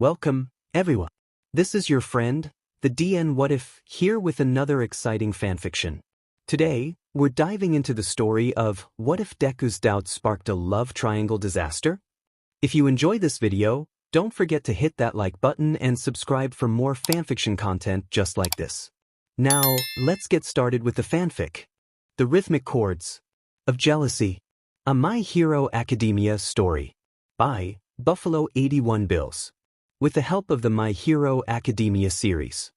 Welcome, everyone. This is your friend, the DN What If, here with another exciting fanfiction. Today, we're diving into the story of What If Deku's doubts sparked a love triangle disaster? If you enjoy this video, don't forget to hit that like button and subscribe for more fanfiction content just like this. Now, let's get started with the fanfic. The Rhythmic Chords of Jealousy, a My Hero Academia story. By Buffalo 81 Bills. With the help of the My Hero Academia series.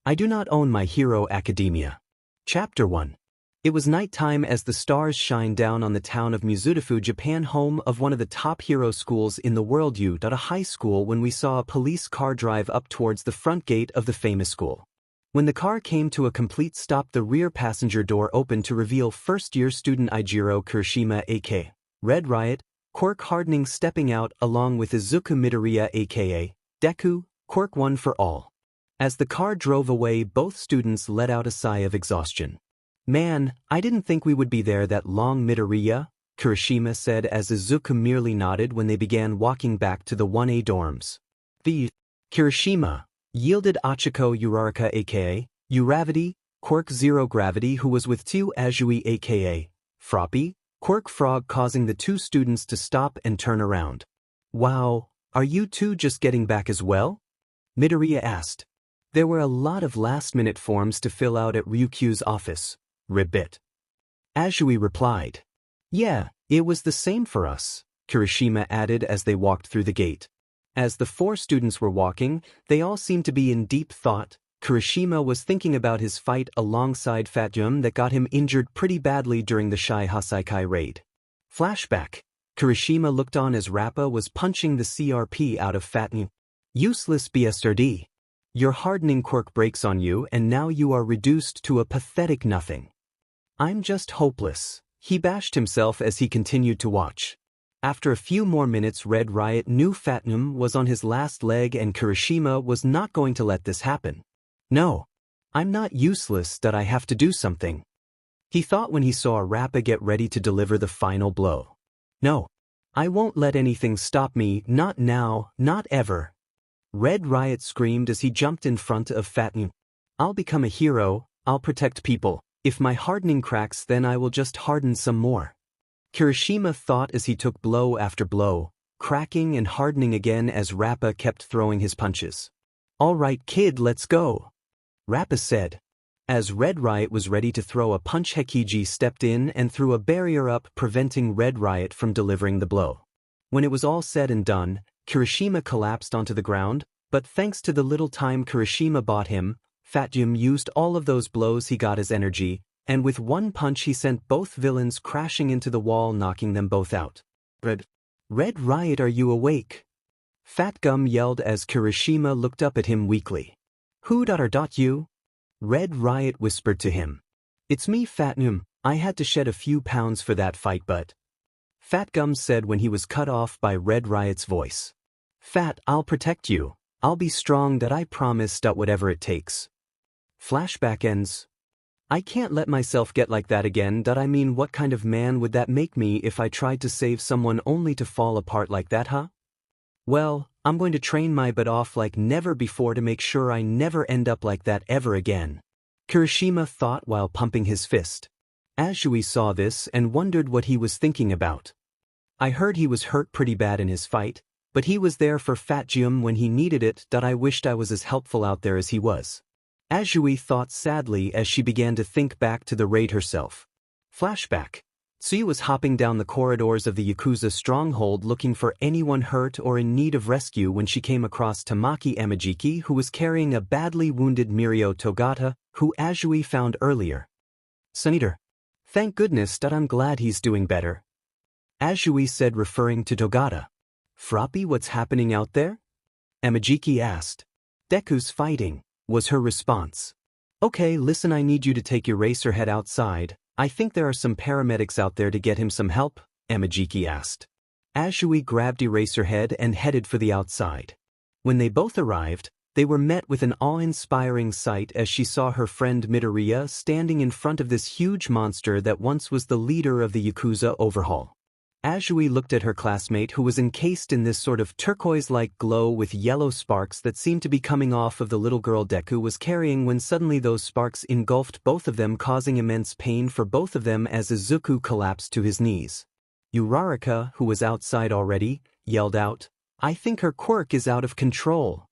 I do not own My Hero Academia. Chapter 1. It was nighttime as the stars shine down on the town of Mizutofu, Japan, home of one of the top hero schools in the world, a high school, when we saw a police car drive up towards the front gate of the famous school. When the car came to a complete stop, the rear passenger door opened to reveal first-year student Jirou Kirishima aka Red Riot, quirk hardening, stepping out along with Izuku Midoriya aka Deku, quirk one for all. As the car drove away, both students let out a sigh of exhaustion. Man, I didn't think we would be there that long, Midoriya, Kirishima said as Izuku merely nodded when they began walking back to the 1A dorms. The Kirishima yielded Achiko Uraraka aka Uravity, quirk zero gravity, who was with Tsuyu aka Froppy, quirk frog, causing the two students to stop and turn around. Wow, are you two just getting back as well? Midoriya asked. There were a lot of last-minute forms to fill out at Ryukyu's office. Ribbit. Azui replied. Yeah, it was the same for us, Kirishima added as they walked through the gate. As the four students were walking, they all seemed to be in deep thought. Kirishima was thinking about his fight alongside Fatjum that got him injured pretty badly during the Shai Hasaikai raid. Flashback. Kirishima looked on as Rappa was punching the CRP out of Fatnu. Useless BSRD. Your hardening quirk breaks on you and now you are reduced to a pathetic nothing. I'm just hopeless, he bashed himself as he continued to watch. After a few more minutes, Red Riot knew Fatnum was on his last leg and Kirishima was not going to let this happen. No, I'm not useless, that I have to do something, he thought when he saw Rappa get ready to deliver the final blow. No, I won't let anything stop me, not now, not ever. Red Riot screamed as he jumped in front of Fatnu. I'll become a hero, I'll protect people. If my hardening cracks, then I will just harden some more. Kirishima thought as he took blow after blow, cracking and hardening again as Rappa kept throwing his punches. All right, kid, let's go, Rappa said. As Red Riot was ready to throw a punch, Hekiji stepped in and threw a barrier up, preventing Red Riot from delivering the blow. When it was all said and done, Kirishima collapsed onto the ground, but thanks to the little time Kirishima bought him, Fatjum used all of those blows he got as energy, and with one punch he sent both villains crashing into the wall, knocking them both out. Red Riot, are you awake? Fatgum yelled as Kirishima looked up at him weakly. Who.you? Red Riot whispered to him. It's me, Fatnum. I had to shed a few pounds for that fight, but... Fatgum said when he was cut off by Red Riot's voice. Fat, I'll protect you. I'll be strong, that I promise, whatever it takes. Flashback ends. I can't let myself get like that again. I mean, what kind of man would that make me if I tried to save someone only to fall apart like that, huh? Well, I'm going to train my butt off like never before to make sure I never end up like that ever again, Kirishima thought while pumping his fist. Azui saw this and wondered what he was thinking about. I heard he was hurt pretty bad in his fight, but he was there for Fatjum when he needed it. I wished I was as helpful out there as he was. Azui thought sadly as she began to think back to the raid herself. Flashback. Tsuyu was hopping down the corridors of the Yakuza stronghold looking for anyone hurt or in need of rescue when she came across Tamaki Amajiki, who was carrying a badly wounded Mirio Togata, who Azui found earlier. Senator. Thank goodness, I'm glad he's doing better, Azui said, referring to Togata. Froppy, what's happening out there? Amajiki asked. Deku's fighting, was her response. Okay, listen, I need you to take Eraserhead outside. I think there are some paramedics out there to get him some help, Amajiki asked. Azui grabbed Eraserhead and headed for the outside. When they both arrived, they were met with an awe-inspiring sight as she saw her friend Midoriya standing in front of this huge monster that once was the leader of the Yakuza overhaul. Azui looked at her classmate who was encased in this sort of turquoise-like glow with yellow sparks that seemed to be coming off of the little girl Deku was carrying when suddenly those sparks engulfed both of them, causing immense pain for both of them as Izuku collapsed to his knees. Uraraka, who was outside already, yelled out, "I think her quirk is out of control."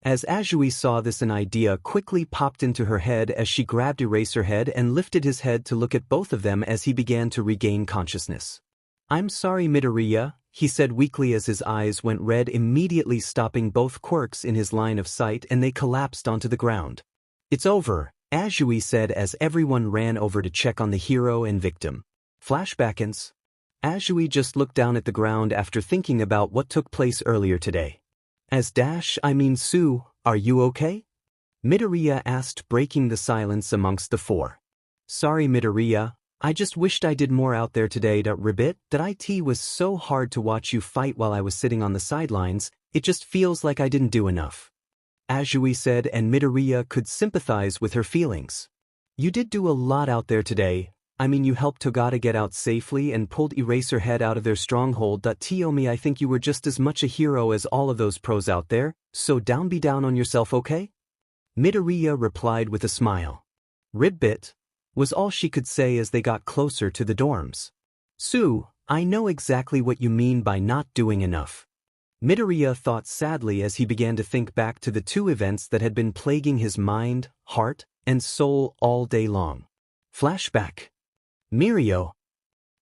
As Azui saw this, an idea quickly popped into her head as she grabbed Eraserhead and lifted his head to look at both of them as he began to regain consciousness. "I'm sorry, Midoriya," he said weakly as his eyes went red, immediately stopping both quirks in his line of sight and they collapsed onto the ground. "It's over," Azui said as everyone ran over to check on the hero and victim. Flashbackins. Azui just looked down at the ground after thinking about what took place earlier today. Sue, are you okay?" Midoriya asked, breaking the silence amongst the four. "Sorry, Midoriya, I just wished I did more out there today. Ribbit, it was so hard to watch you fight while I was sitting on the sidelines, it just feels like I didn't do enough," Azui said, and Midoriya could sympathize with her feelings. "You did do a lot out there today. You helped Togata get out safely and pulled Eraserhead out of their stronghold. Tiomi, I think you were just as much a hero as all of those pros out there, so be down on yourself, okay?" Midoriya replied with a smile. "Ribbit," was all she could say as they got closer to the dorms. "Sue, I know exactly what you mean by not doing enough." Midoriya thought sadly as he began to think back to the two events that had been plaguing his mind, heart, and soul all day long. Flashback. "Mirio!"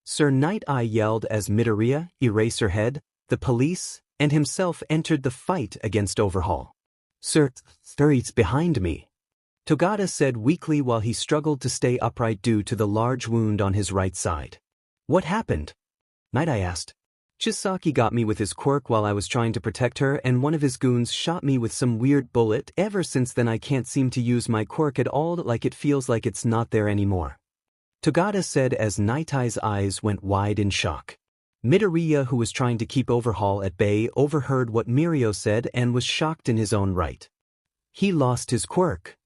Sir Night-Eye yelled as Midoriya, Eraserhead, the police, and himself entered the fight against Overhaul. Sir, it's behind me," Togata said weakly while he struggled to stay upright due to the large wound on his right side. "What happened?" Night-Eye asked. "Chisaki got me with his quirk while I was trying to protect her, and one of his goons shot me with some weird bullet. Ever since then I can't seem to use my quirk at all, like it feels like it's not there anymore," Togata said as Night-Eye's eyes went wide in shock. Midoriya, who was trying to keep Overhaul at bay, overheard what Mirio said and was shocked in his own right. "He lost his quirk,"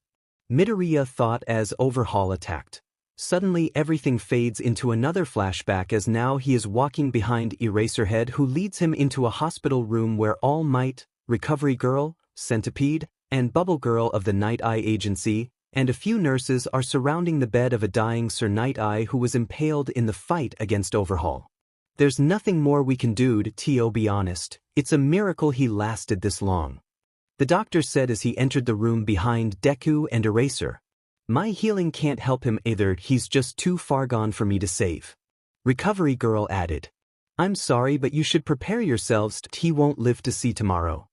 Midoriya thought as Overhaul attacked. Suddenly everything fades into another flashback as now he is walking behind Eraserhead, who leads him into a hospital room where All Might, Recovery Girl, Centipede, and Bubble Girl of the Night-Eye Agency, and a few nurses are surrounding the bed of a dying Sir Night-Eye who was impaled in the fight against Overhaul. "There's nothing more we can do to be honest. It's a miracle he lasted this long," the doctor said as he entered the room behind Deku and Eraser. "My healing can't help him either, he's just too far gone for me to save," Recovery Girl added. "I'm sorry, but you should prepare yourselves, he won't live to see tomorrow,"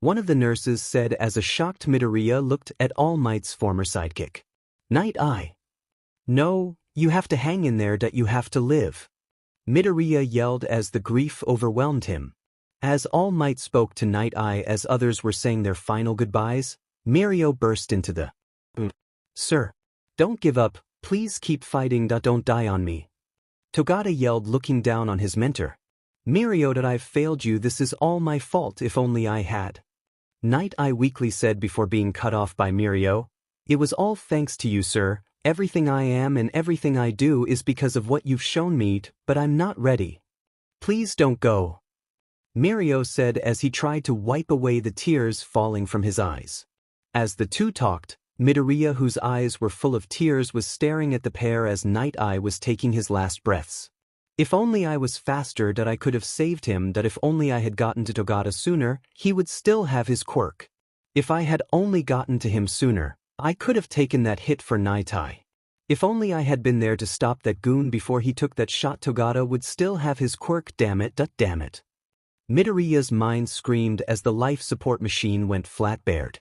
one of the nurses said as a shocked Midoriya looked at All Might's former sidekick. "Night-Eye. No, you have to hang in there, you have to live," Midoriya yelled as the grief overwhelmed him. As All Might spoke to Night-Eye as others were saying their final goodbyes, Mirio burst into the "Sir, don't give up, please keep fighting, don't die on me," Togata yelled looking down on his mentor. "Mirio, I've failed you, this is all my fault, if only I had," Night-Eye weakly said before being cut off by Mirio. "It was all thanks to you, sir. Everything I am and everything I do is because of what you've shown me, but I'm not ready. Please don't go," Mirio said as he tried to wipe away the tears falling from his eyes. As the two talked, Midoriya, whose eyes were full of tears, was staring at the pair as Night-Eye was taking his last breaths. "If only I was faster, I could have saved him, if only I had gotten to Togata sooner, he would still have his quirk. If I had only gotten to him sooner, I could have taken that hit for Night-Eye. If only I had been there to stop that goon before he took that shot, Togata would still have his quirk, damn it. Midoriya's mind screamed as the life support machine went flat-bared.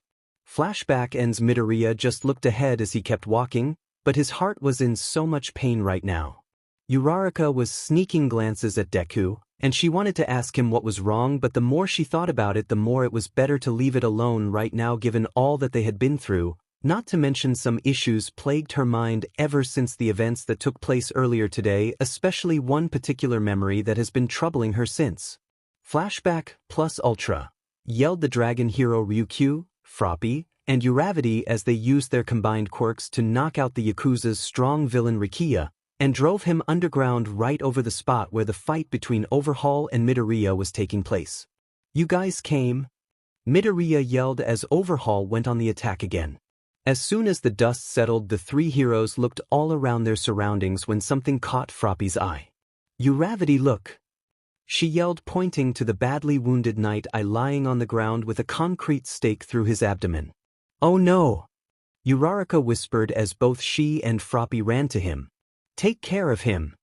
Flashback ends. Midoriya just looked ahead as he kept walking, but his heart was in so much pain right now. Uraraka was sneaking glances at Deku, and she wanted to ask him what was wrong, but the more she thought about it, the more it was better to leave it alone right now given all that they had been through, not to mention some issues plagued her mind ever since the events that took place earlier today, especially one particular memory that has been troubling her since. Flashback plus Ultra, yelled the dragon hero Ryukyu, Froppy, and Uravity as they used their combined quirks to knock out the Yakuza's strong villain Rikiya, and drove him underground right over the spot where the fight between Overhaul and Midoriya was taking place. "You guys came?" Midoriya yelled as Overhaul went on the attack again. As soon as the dust settled, the three heroes looked all around their surroundings when something caught Froppy's eye. "Uravity, look!" she yelled, pointing to the badly wounded Night Eye lying on the ground with a concrete stake through his abdomen. "Oh no!" Uraraka whispered as both she and Froppy ran to him. "Take care of him!"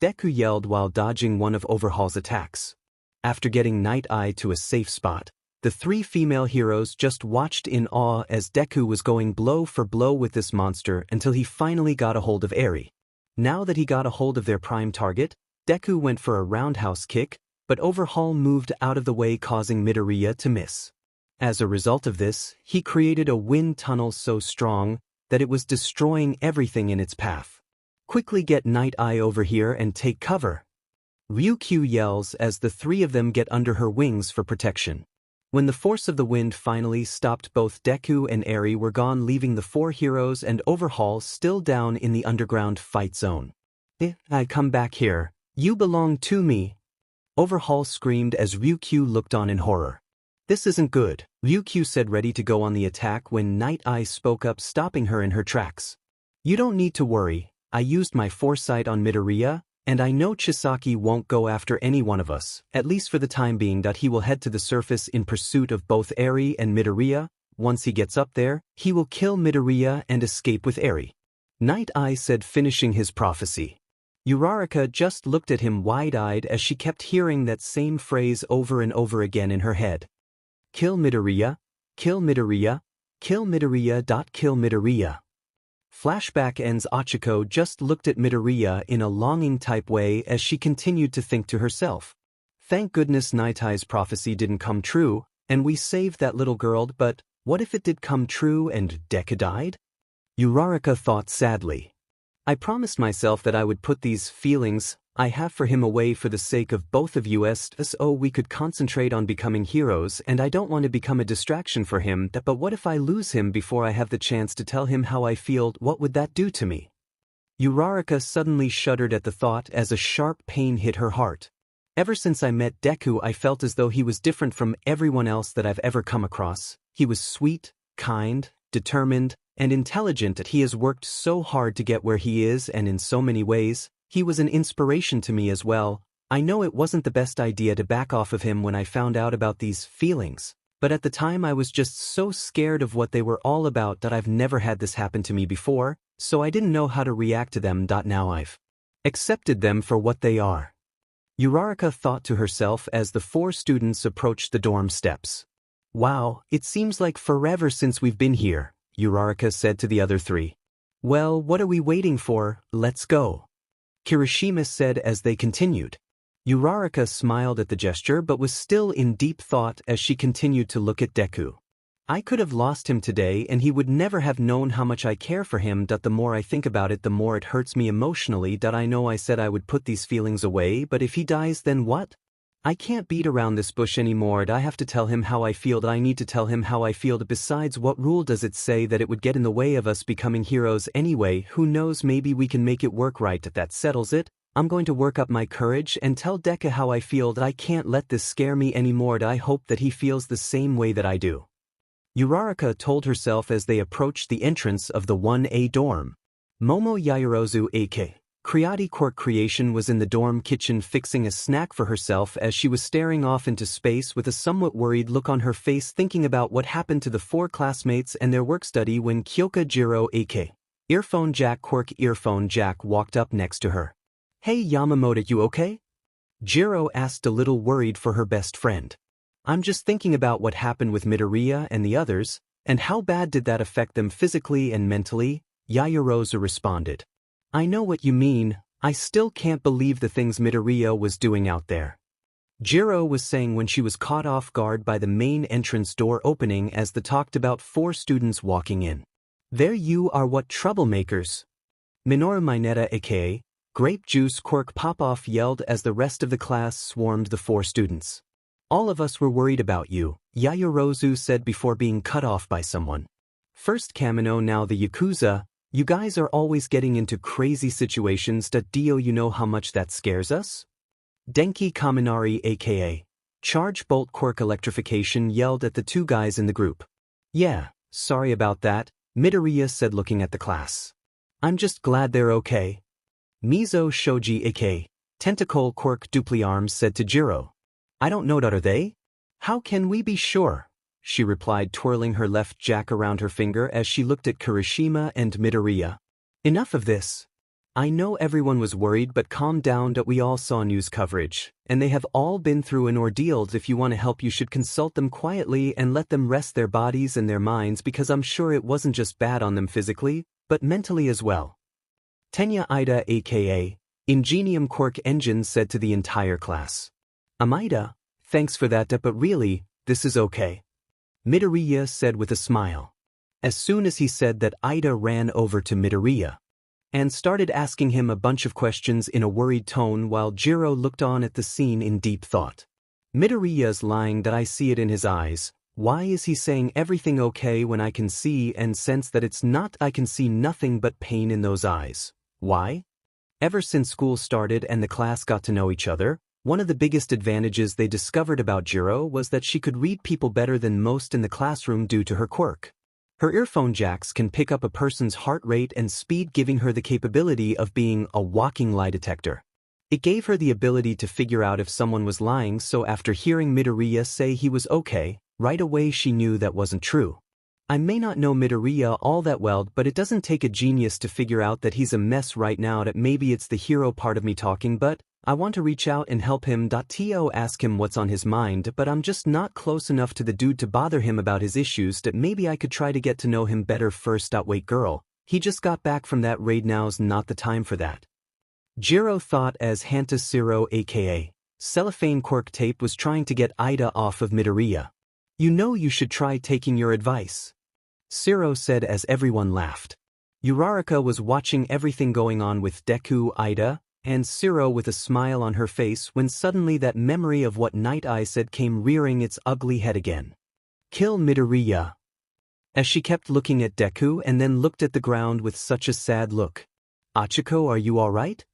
Deku yelled while dodging one of Overhaul's attacks. After getting Night Eye to a safe spot, the three female heroes just watched in awe as Deku was going blow for blow with this monster until he finally got a hold of Eri. Now that he got a hold of their prime target, Deku went for a roundhouse kick, but Overhaul moved out of the way, causing Midoriya to miss. As a result of this, he created a wind tunnel so strong that it was destroying everything in its path. "Quickly get Night Eye over here and take cover!" Ryukyu yells as the three of them get under her wings for protection. When the force of the wind finally stopped, both Deku and Eri were gone, leaving the four heroes and Overhaul still down in the underground fight zone. "I come back here. You belong to me!" Overhaul screamed as Ryukyu looked on in horror. "This isn't good," Ryukyu said, ready to go on the attack when Night Eye spoke up, stopping her in her tracks. "You don't need to worry. I used my foresight on Midoriya, and I know Chisaki won't go after any one of us, at least for the time being. That he will head to the surface in pursuit of both Eri and Midoriya. Once he gets up there, he will kill Midoriya and escape with Eri," Night Eye said, finishing his prophecy. Uraraka just looked at him wide-eyed as she kept hearing that same phrase over and over again in her head. "Kill Midoriya, kill Midoriya, kill Midoriya. Kill Midoriya." Flashback ends. Ochako just looked at Midoriya in a longing-type way as she continued to think to herself. "Thank goodness Night Eye's prophecy didn't come true, and we saved that little girl, but what if it did come true and Deku died?" Uraraka thought sadly. "I promised myself that I would put these feelings I have for him away for the sake of both of us so we could concentrate on becoming heroes, and I don't want to become a distraction for him, but what if I lose him before I have the chance to tell him how I feel? What would that do to me?" Uraraka suddenly shuddered at the thought as a sharp pain hit her heart. "Ever since I met Deku, I felt as though he was different from everyone else that I've ever come across. He was sweet, kind, determined, and intelligent. That he has worked so hard to get where he is, and in so many ways, he was an inspiration to me as well. I know it wasn't the best idea to back off of him when I found out about these feelings, but at the time I was just so scared of what they were all about that I've never had this happen to me before, so I didn't know how to react to them. Now I've accepted them for what they are," Uraraka thought to herself as the four students approached the dorm steps. "Wow, it seems like forever since we've been here," Uraraka said to the other three. "Well, what are we waiting for? Let's go," Kirishima said as they continued. Uraraka smiled at the gesture but was still in deep thought as she continued to look at Deku. "I could have lost him today and he would never have known how much I care for him. The more I think about it, the more it hurts me emotionally. I know I said I would put these feelings away, but if he dies, then what? I can't beat around this bush anymore. I have to tell him how I feel. I need to tell him how I feel. Besides, what rule does it say that it would get in the way of us becoming heroes anyway? Who knows, maybe we can make it work, right? That settles it. I'm going to work up my courage and tell Deku how I feel. I can't let this scare me anymore. I hope that he feels the same way that I do," Uraraka told herself as they approached the entrance of the 1A dorm. Momo Yaoyorozu aka Creati Court Creation was in the dorm kitchen fixing a snack for herself as she was staring off into space with a somewhat worried look on her face, thinking about what happened to the four classmates and their work study when Kyoka Jirou aka Earphone Jack walked up next to her. "Hey Yamamoto, you okay?" Jirou asked, a little worried for her best friend. "I'm just thinking about what happened with Midoriya and the others, and how bad did that affect them physically and mentally," Yaoyorozu responded. "I know what you mean. I still can't believe the things Midoriya was doing out there," Jirou was saying when she was caught off guard by the main entrance door opening as the talked about four students walking in. "There you are, what troublemakers!" Minoru Mineta aka Grape Juice Quirk Popoff yelled as the rest of the class swarmed the four students. "All of us were worried about you," Yaoyorozu said before being cut off by someone. "First Kamino, now the Yakuza," You guys are always getting into crazy situations. Dio, you know how much that scares us? Denki Kaminari aka Charge Bolt Quirk Electrification yelled at the two guys in the group. Yeah, sorry about that, Midoriya said looking at the class. I'm just glad they're okay. Mizo Shoji aka Tentacle Quirk Dupli Arms said to Jirou. I don't know, are they? How can we be sure? She replied, twirling her left jack around her finger as she looked at Kirishima and Midoriya. Enough of this. I know everyone was worried, but calm down. We all saw news coverage, and they have all been through an ordeal. If you want to help, you should consult them quietly and let them rest their bodies and their minds, because I'm sure it wasn't just bad on them physically, but mentally as well. Tenya Ida aka Ingenium Quirk Engine said to the entire class. Ida, thanks for that, but really, this is okay. Midoriya said with a smile. As soon as he said that, Ida ran over to Midoriya and started asking him a bunch of questions in a worried tone while Jirou looked on at the scene in deep thought. Midoriya's lying, that I see it in his eyes. Why is he saying everything okay when I can see and sense that it's not? I can see nothing but pain in those eyes. Why? Ever since school started and the class got to know each other, one of the biggest advantages they discovered about Jirou was that she could read people better than most in the classroom due to her quirk. Her earphone jacks can pick up a person's heart rate and speed, giving her the capability of being a walking lie detector. It gave her the ability to figure out if someone was lying, so after hearing Midoriya say he was okay, right away she knew that wasn't true. I may not know Midoriya all that well, but it doesn't take a genius to figure out that he's a mess right now. That maybe it's the hero part of me talking, but I want to reach out and help him. To ask him what's on his mind, but I'm just not close enough to the dude to bother him about his issues. That maybe I could try to get to know him better first. Wait, girl, he just got back from that raid, now's not the time for that. Jirou thought as Hanta Siro aka Cellophane Quirk Tape was trying to get Ida off of Midoriya. You know, you should try taking your advice, Siro said as everyone laughed. Uraraka was watching everything going on with Deku, Ida, and Siro with a smile on her face when suddenly that memory of what Night Eye said came rearing its ugly head again. Kill Midoriya. As she kept looking at Deku and then looked at the ground with such a sad look. Achiko, are you alright?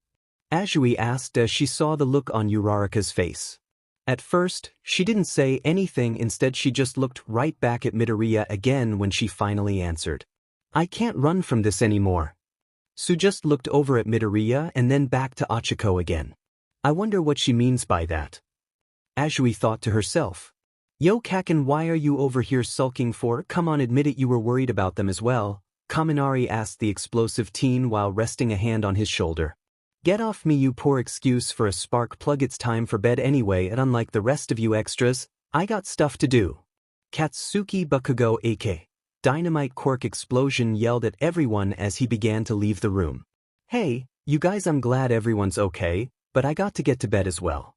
Azui asked as she saw the look on Uraraka's face. At first, she didn't say anything, instead she just looked right back at Midoriya again when she finally answered. I can't run from this anymore. Su just looked over at Midoriya and then back to Achiko again. I wonder what she means by that. Azui thought to herself. Yo Kaken, why are you over here sulking for? Come on, admit it, you were worried about them as well, Kaminari asked the explosive teen while resting a hand on his shoulder. Get off me, you poor excuse for a spark plug, it's time for bed anyway, and unlike the rest of you extras, I got stuff to do. Katsuki Bakugo aka Dynamite Quirk Explosion yelled at everyone as he began to leave the room. Hey, you guys, I'm glad everyone's okay, but I got to get to bed as well.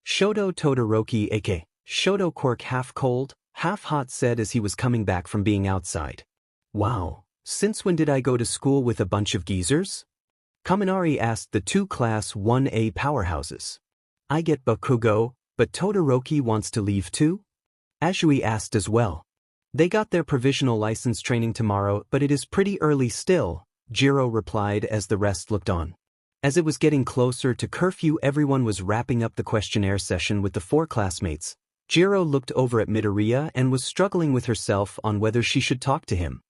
Shoto Todoroki aka Shoto Quirk Half Cold, Half Hot said as he was coming back from being outside. Wow, since when did I go to school with a bunch of geezers? Kaminari asked the two Class 1A powerhouses. I get Bakugo, but Todoroki wants to leave too? Azui asked as well. They got their provisional license training tomorrow, but it is pretty early still, Jirou replied as the rest looked on. As it was getting closer to curfew, everyone was wrapping up the questionnaire session with the four classmates. Jirou looked over at Midoriya and was struggling with herself on whether she should talk to him.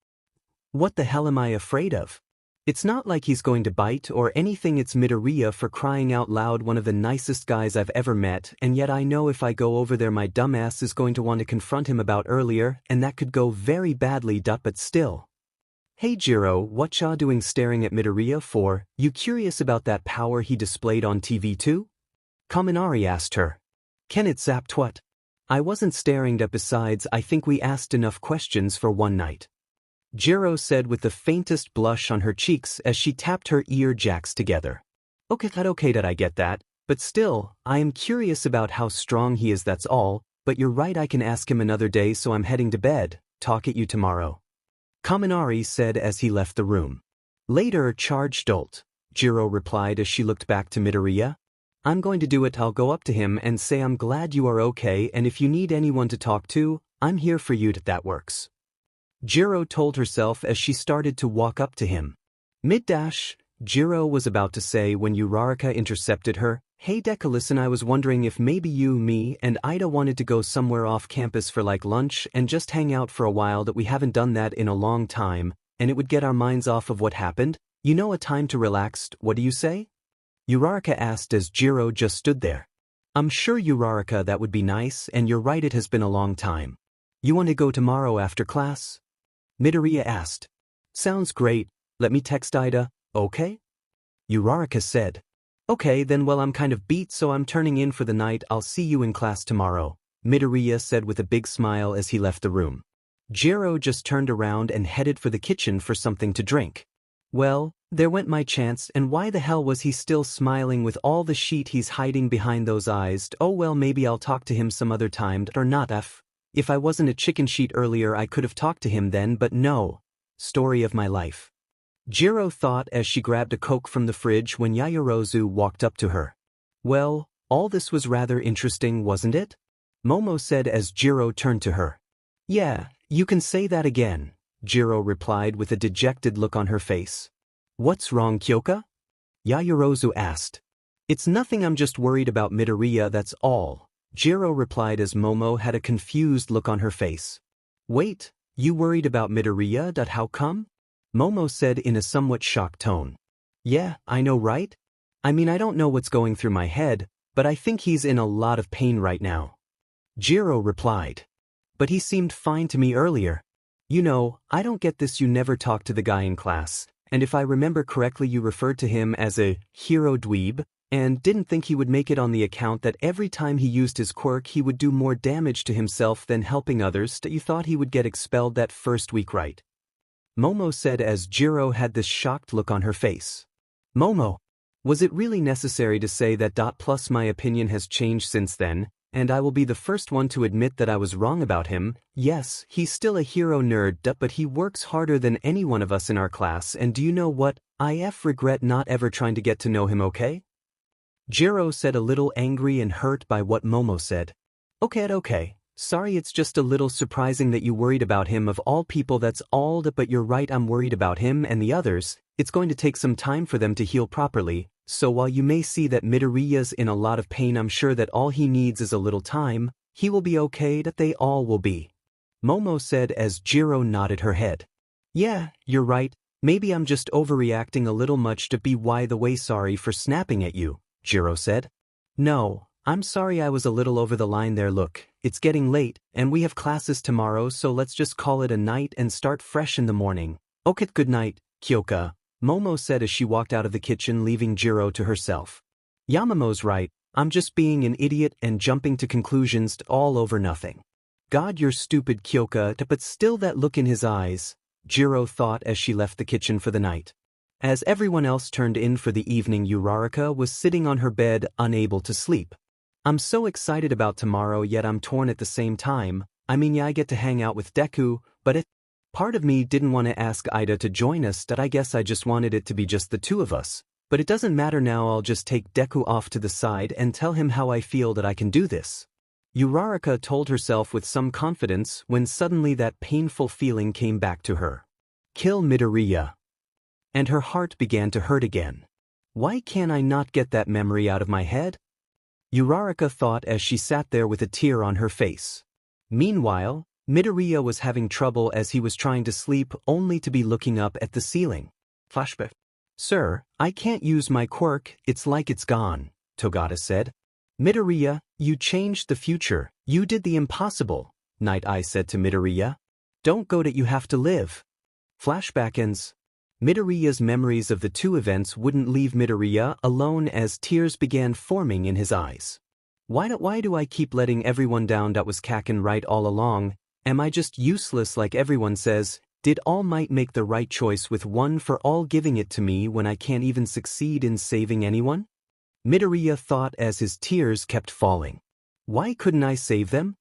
What the hell am I afraid of? It's not like he's going to bite or anything. It's Midoriya, for crying out loud, one of the nicest guys I've ever met, and yet I know if I go over there my dumbass is going to want to confront him about earlier, and that could go very badly. But still. Hey Jirou, what ya doing staring at Midoriya for? You curious about that power he displayed on TV too? Kaminari asked her. Can it zap what? I wasn't staring at, besides I think we asked enough questions for one night. Jirou said with the faintest blush on her cheeks as she tapped her ear jacks together. Okay that I get that, but still, I am curious about how strong he is, that's all, but you're right, I can ask him another day, so I'm heading to bed. Talk at you tomorrow. Kaminari said as he left the room. Later, charge dolt, Jirou replied as she looked back to Midoriya. I'm going to do it, I'll go up to him and say I'm glad you are okay, and if you need anyone to talk to, I'm here for you. That works. Jirou told herself as she started to walk up to him. Mid-dash, Jirou was about to say when Uraraka intercepted her, "Hey Deku, listen, I was wondering if maybe you, me, and Ida wanted to go somewhere off campus for like lunch and just hang out for a while, that we haven't done that in a long time, and it would get our minds off of what happened. You know, a time to relax, what do you say?" Uraraka asked as Jirou just stood there. "I'm sure, Uraraka, that would be nice, and you're right, it has been a long time. You want to go tomorrow after class?" Midoriya asked. "Sounds great, let me text Ida, okay?" Uraraka said. "Okay then, well I'm kind of beat so I'm turning in for the night, I'll see you in class tomorrow," Midoriya said with a big smile as he left the room. Jirou just turned around and headed for the kitchen for something to drink. Well, there went my chance, and why the hell was he still smiling with all the shit he's hiding behind those eyes? Oh well, maybe I'll talk to him some other time, or not. If I wasn't a chicken sheet earlier I could have talked to him then, but no. Story of my life. Jirou thought as she grabbed a Coke from the fridge when Yaoyorozu walked up to her. "Well, all this was rather interesting, wasn't it?" Momo said as Jirou turned to her. "Yeah, you can say that again," Jirou replied with a dejected look on her face. "What's wrong, Kyoka?" Yaoyorozu asked. "It's nothing, I'm just worried about Midoriya, that's all," Jirou replied as Momo had a confused look on her face. "Wait, you worried about Midoriya? How come?" Momo said in a somewhat shocked tone. "Yeah, I know, right? I mean, I don't know what's going through my head, but I think he's in a lot of pain right now." Jirou replied. "But he seemed fine to me earlier. You know, I don't get this, you never talked to the guy in class, and if I remember correctly you referred to him as a hero dweeb, and didn't think he would make it on the account that every time he used his quirk he would do more damage to himself than helping others. You thought he would get expelled that first week, right?" Momo said as Jirou had this shocked look on her face. "Momo, was it really necessary to say that? Plus my opinion has changed since then, and I will be the first one to admit that I was wrong about him. Yes, he's still a hero nerd, but he works harder than any one of us in our class, and do you know what? I regret not ever trying to get to know him, okay?" Jirou said, a little angry and hurt by what Momo said. Okay. Sorry, it's just a little surprising that you worried about him of all people, that's all, but you're right, I'm worried about him and the others. It's going to take some time for them to heal properly, so while you may see that Midoriya's in a lot of pain, I'm sure that all he needs is a little time. He will be okay, that they all will be," Momo said as Jirou nodded her head. "Yeah, you're right, maybe I'm just overreacting a little much to be why the way, sorry for snapping at you," Jirou said. "No, I'm sorry, I was a little over the line there. Look, it's getting late, and we have classes tomorrow, so let's just call it a night and start fresh in the morning." "Okay, good night, Kyoka," Momo said as she walked out of the kitchen, leaving Jirou to herself. "Yamamo's right, I'm just being an idiot and jumping to conclusions all over nothing." "God, you're stupid, Kyoka," but still that look in his eyes, Jirou thought as she left the kitchen for the night. As everyone else turned in for the evening, Uraraka was sitting on her bed, unable to sleep. "I'm so excited about tomorrow, yet I'm torn at the same time. I mean, yeah, I get to hang out with Deku, but part of me didn't want to ask Ida to join us, that I guess I just wanted it to be just the two of us. But it doesn't matter now, I'll just take Deku off to the side and tell him how I feel that I can do this." Uraraka told herself with some confidence when suddenly that painful feeling came back to her. Kill Midoriya. And her heart began to hurt again. Why can't I not get that memory out of my head? Uraraka thought as she sat there with a tear on her face. Meanwhile, Midoriya was having trouble as he was trying to sleep, only to be looking up at the ceiling. Flashback. "Sir, I can't use my quirk, it's like it's gone," Togata said. "Midoriya, you changed the future, you did the impossible," Night Eye said to Midoriya. "Don't go, that you have to live." Flashback ends. Midoriya's memories of the two events wouldn't leave Midoriya alone as tears began forming in his eyes. Why do I keep letting everyone down? That was Kaken right all along. Am I just useless like everyone says? Did All Might make the right choice with One for All giving it to me when I can't even succeed in saving anyone? Midoriya thought as his tears kept falling. Why couldn't I save them?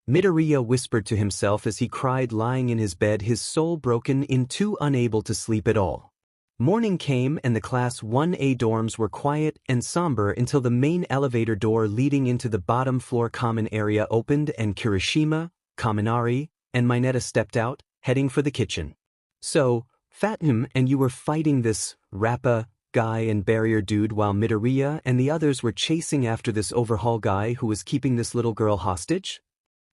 Midoriya whispered to himself as he cried, lying in his bed, his soul broken in two, unable to sleep at all. Morning came and the Class 1A dorms were quiet and somber until the main elevator door leading into the bottom floor common area opened and Kirishima, Kaminari, and Mineta stepped out, heading for the kitchen. "So, Fatum and you were fighting this Rappa guy and barrier dude while Midoriya and the others were chasing after this overhaul guy who was keeping this little girl hostage?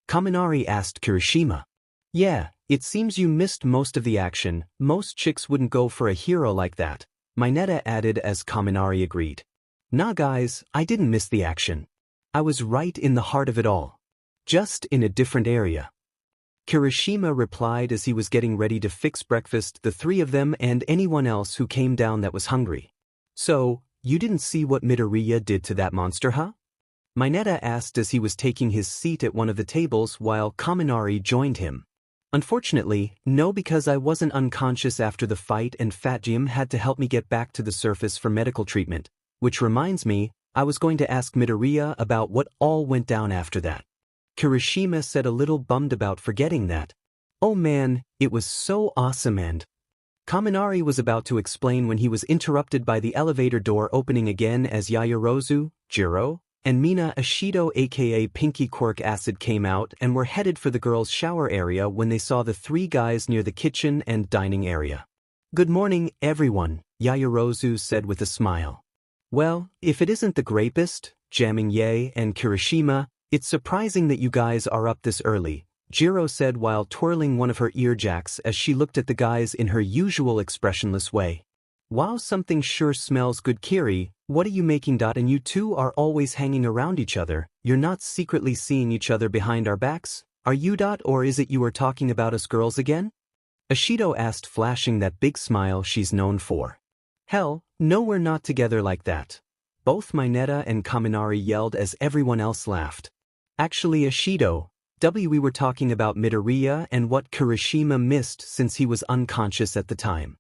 Kaminari asked Kirishima. Yeah, it seems you missed most of the action. Most chicks wouldn't go for a hero like that, Mineta added as Kaminari agreed. Nah guys, I didn't miss the action. I was right in the heart of it all. Just in a different area. Kirishima replied as he was getting ready to fix breakfast, the three of them and anyone else who came down that was hungry. So, you didn't see what Midoriya did to that monster, huh? Mineta asked as he was taking his seat at one of the tables while Kaminari joined him. Unfortunately, no, because I wasn't unconscious after the fight and Fat Jim had to help me get back to the surface for medical treatment, which reminds me, I was going to ask Midoriya about what all went down after that. Kirishima said, a little bummed about forgetting that. Oh man, it was so awesome. And Kaminari was about to explain when he was interrupted by the elevator door opening again as Yaoyorozu, Jirou, and Mina Ashido aka Pinky Quirk Acid came out and were headed for the girls' shower area when they saw the three guys near the kitchen and dining area. Good morning, everyone, Yaoyorozu said with a smile. Well, if it isn't the Grapist, Jamming Ye and Kirishima, it's surprising that you guys are up this early, Jirou said while twirling one of her earjacks as she looked at the guys in her usual expressionless way. Wow, something sure smells good, Kiri. What are you making? And you two are always hanging around each other. You're not secretly seeing each other behind our backs, are you? Or is it you are talking about us girls again? Ashido asked, flashing that big smile she's known for. Hell, no, we're not together like that. Both Mineta and Kaminari yelled as everyone else laughed. Actually, Ashido, we were talking about Midoriya and what Kirishima missed since he was unconscious at the time.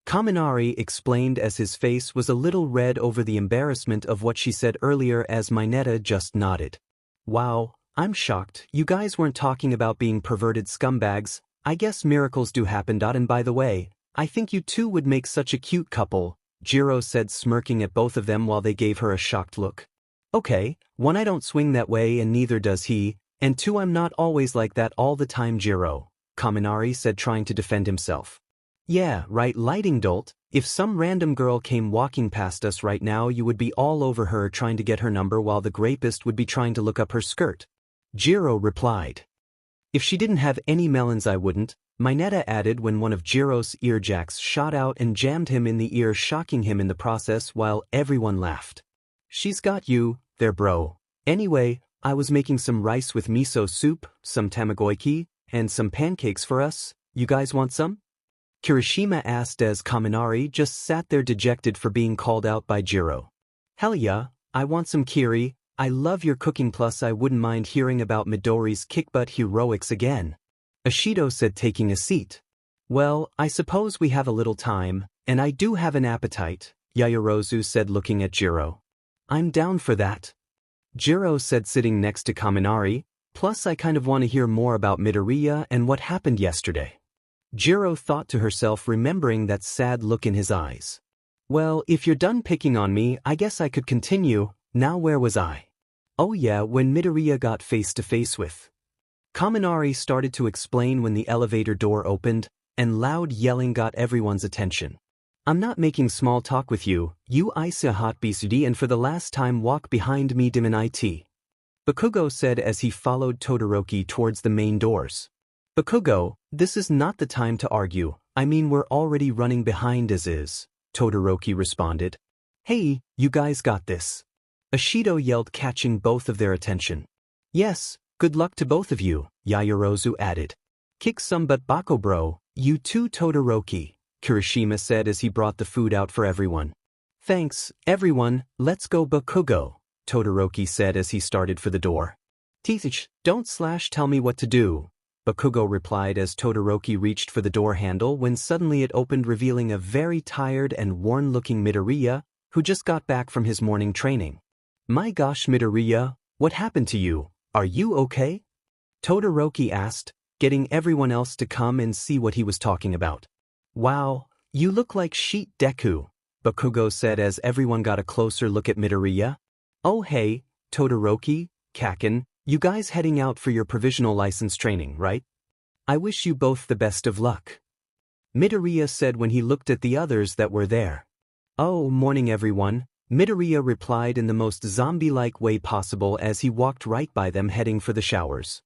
Kaminari explained as his face was a little red over the embarrassment of what she said earlier as Mineta just nodded. Wow, I'm shocked. You guys weren't talking about being perverted scumbags. I guess miracles do happen. And by the way, I think you two would make such a cute couple, Jirou said, smirking at both of them while they gave her a shocked look. Okay, one, I don't swing that way and neither does he, and two, I'm not always like that all the time, Jirou, Kaminari said, trying to defend himself. Yeah, right, lighting dolt. If some random girl came walking past us right now, you would be all over her trying to get her number while the Grapist would be trying to look up her skirt. Jirou replied. If she didn't have any melons I wouldn't, Mineta added when one of Jirou's earjacks shot out and jammed him in the ear, shocking him in the process while everyone laughed. She's got you, there bro. Anyway, I was making some rice with miso soup, some tamagoyaki, and some pancakes for us. You guys want some? Kirishima asked as Kaminari just sat there dejected for being called out by Jirou. Hell yeah, I want some, Kiri. I love your cooking, plus I wouldn't mind hearing about Midori's kick-butt heroics again. Ashido said, taking a seat. Well, I suppose we have a little time, and I do have an appetite, Yaoyorozu said, looking at Jirou. I'm down for that. Jirou said, sitting next to Kaminari, plus I kind of want to hear more about Midoriya and what happened yesterday. Jirou thought to herself, remembering that sad look in his eyes. Well, if you're done picking on me, I guess I could continue. Now where was I? Oh yeah, when Midoriya got face to face with. Kaminari started to explain when the elevator door opened, and loud yelling got everyone's attention. I'm not making small talk with you, you Isa hot bisudi, and for the last time walk behind me dimin it. Bakugo said as he followed Todoroki towards the main doors. Bakugo, this is not the time to argue, I mean we're already running behind as is, Todoroki responded. Hey, you guys got this. Ashido yelled, catching both of their attention. Yes, good luck to both of you, Yaoyorozu added. Kick some butt bako bro, you too Todoroki, Kirishima said as he brought the food out for everyone. Thanks, everyone, let's go Bakugo, Todoroki said as he started for the door. Teach, don't tell me what to do, Bakugo replied as Todoroki reached for the door handle when suddenly it opened, revealing a very tired and worn-looking Midoriya, who just got back from his morning training. My gosh, Midoriya, what happened to you? Are you okay? Todoroki asked, getting everyone else to come and see what he was talking about. Wow, you look like shit Deku, Bakugo said as everyone got a closer look at Midoriya. Oh hey, Todoroki, Kaken, you guys heading out for your provisional license training, right? I wish you both the best of luck. Midoriya said when he looked at the others that were there. "Oh, morning everyone," Midoriya replied in the most zombie-like way possible as he walked right by them heading for the showers.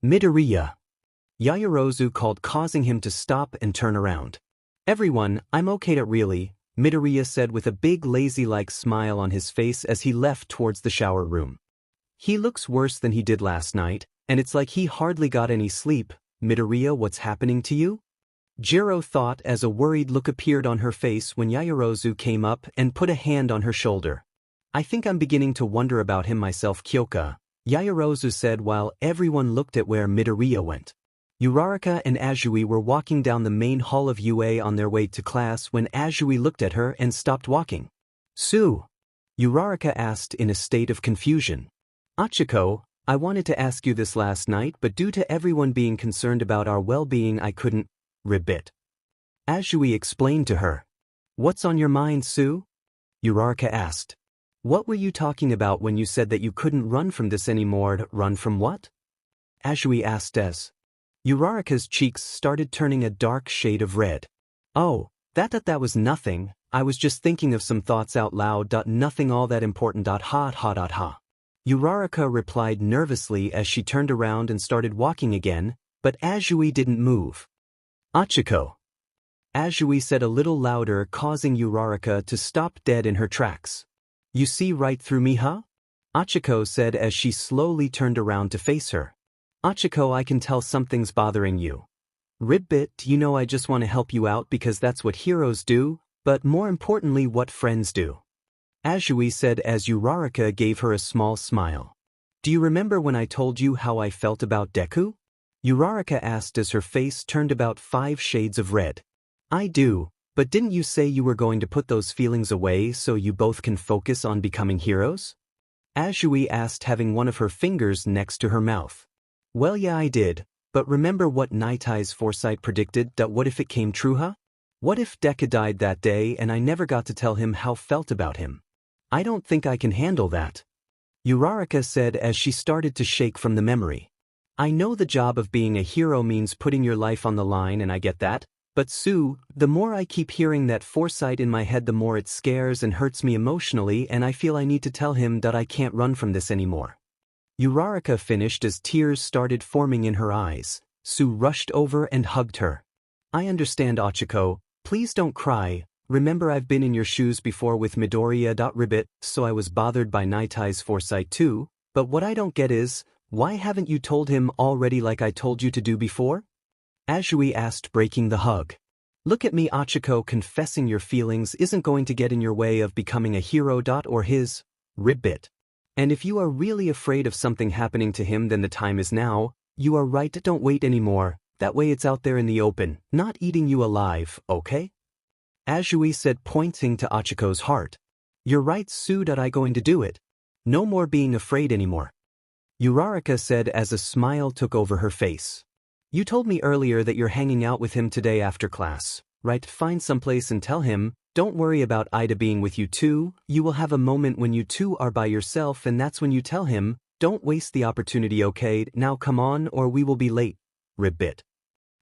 "Midoriya," Yaoyorozu called, causing him to stop and turn around. "Everyone, I'm okay really," Midoriya said with a big lazy-like smile on his face as he left towards the shower room. "He looks worse than he did last night, and it's like he hardly got any sleep. Midoriya, what's happening to you?" Jirou thought as a worried look appeared on her face when Yaoyorozu came up and put a hand on her shoulder. "I think I'm beginning to wonder about him myself, Kyoka," Yaoyorozu said while everyone looked at where Midoriya went. Uraraka and Azui were walking down the main hall of UA on their way to class when Azui looked at her and stopped walking. "Tsu?" Uraraka asked in a state of confusion. "Achiko, I wanted to ask you this last night but due to everyone being concerned about our well-being I couldn't." Ribbit. Azui explained to her. "What's on your mind, Tsu?" Uraraka asked. "What were you talking about when you said that you couldn't run from this anymore?" "Run from what?" Azui asked as Uraraka's cheeks started turning a dark shade of red. "Oh, that was nothing, I was just thinking of some thoughts out loud. Nothing all that important. Ha. Uraraka replied nervously as she turned around and started walking again, but Azui didn't move. "Achiko," Azui said a little louder, causing Uraraka to stop dead in her tracks. "You see right through me, huh?" Achiko said as she slowly turned around to face her. "Achiko, I can tell something's bothering you. Ribbit, I just want to help you out because that's what heroes do, but more importantly what friends do," Azui said as Uraraka gave her a small smile. "Do you remember when I told you how I felt about Deku?" Uraraka asked as her face turned about 5 shades of red. "I do, but didn't you say you were going to put those feelings away so you both can focus on becoming heroes?" Azui asked, having one of her fingers next to her mouth. "Well, yeah, I did, but remember what Nitai's foresight predicted? What if it came true, huh? What if Deku died that day and I never got to tell him how I felt about him? I don't think I can handle that," Uraraka said as she started to shake from the memory. "I know the job of being a hero means putting your life on the line and I get that, but Tsu, the more I keep hearing that foresight in my head the more it scares and hurts me emotionally and I feel I need to tell him that I can't run from this anymore." Uraraka finished as tears started forming in her eyes. Tsu rushed over and hugged her. "I understand, Achiko, please don't cry. Remember I've been in your shoes before with Midoriya. Ribbit, so I was bothered by Nitai's foresight too, but what I don't get is, why haven't you told him already like I told you to do before?" Azui asked, breaking the hug. "Look at me, Achiko, confessing your feelings isn't going to get in your way of becoming a hero. Or his, Ribbit. And if you are really afraid of something happening to him then the time is now. You are right, don't wait anymore, that way it's out there in the open, not eating you alive, okay?" Azui said, pointing to Achiko's heart. "You're right, Tsu. I going to do it. No more being afraid anymore," Uraraka said as a smile took over her face. "You told me earlier that you're hanging out with him today after class, right? Find someplace and tell him, don't worry about Ida being with you too, you will have a moment when you two are by yourself and that's when you tell him, don't waste the opportunity, okay? Now come on or we will be late, Ribbit,"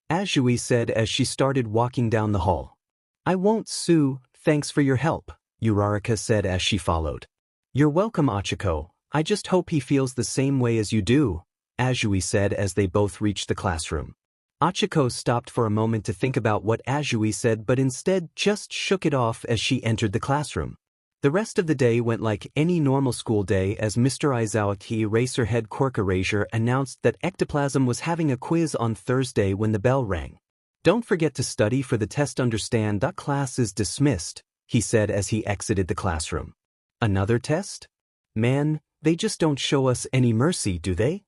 Azui said as she started walking down the hall. "I won't, Tsu, thanks for your help," Uraraka said as she followed. "You're welcome, Achiko. I just hope he feels the same way as you do," Azui said as they both reached the classroom. Achiko stopped for a moment to think about what Azui said but instead just shook it off as she entered the classroom. The rest of the day went like any normal school day as Mr. Aizawa Eraserhead Quirk Erasure announced that Ectoplasm was having a quiz on Thursday when the bell rang. "Don't forget to study for the test, understand? Class is dismissed," he said as he exited the classroom. "Another test? Man, they just don't show us any mercy, do they?"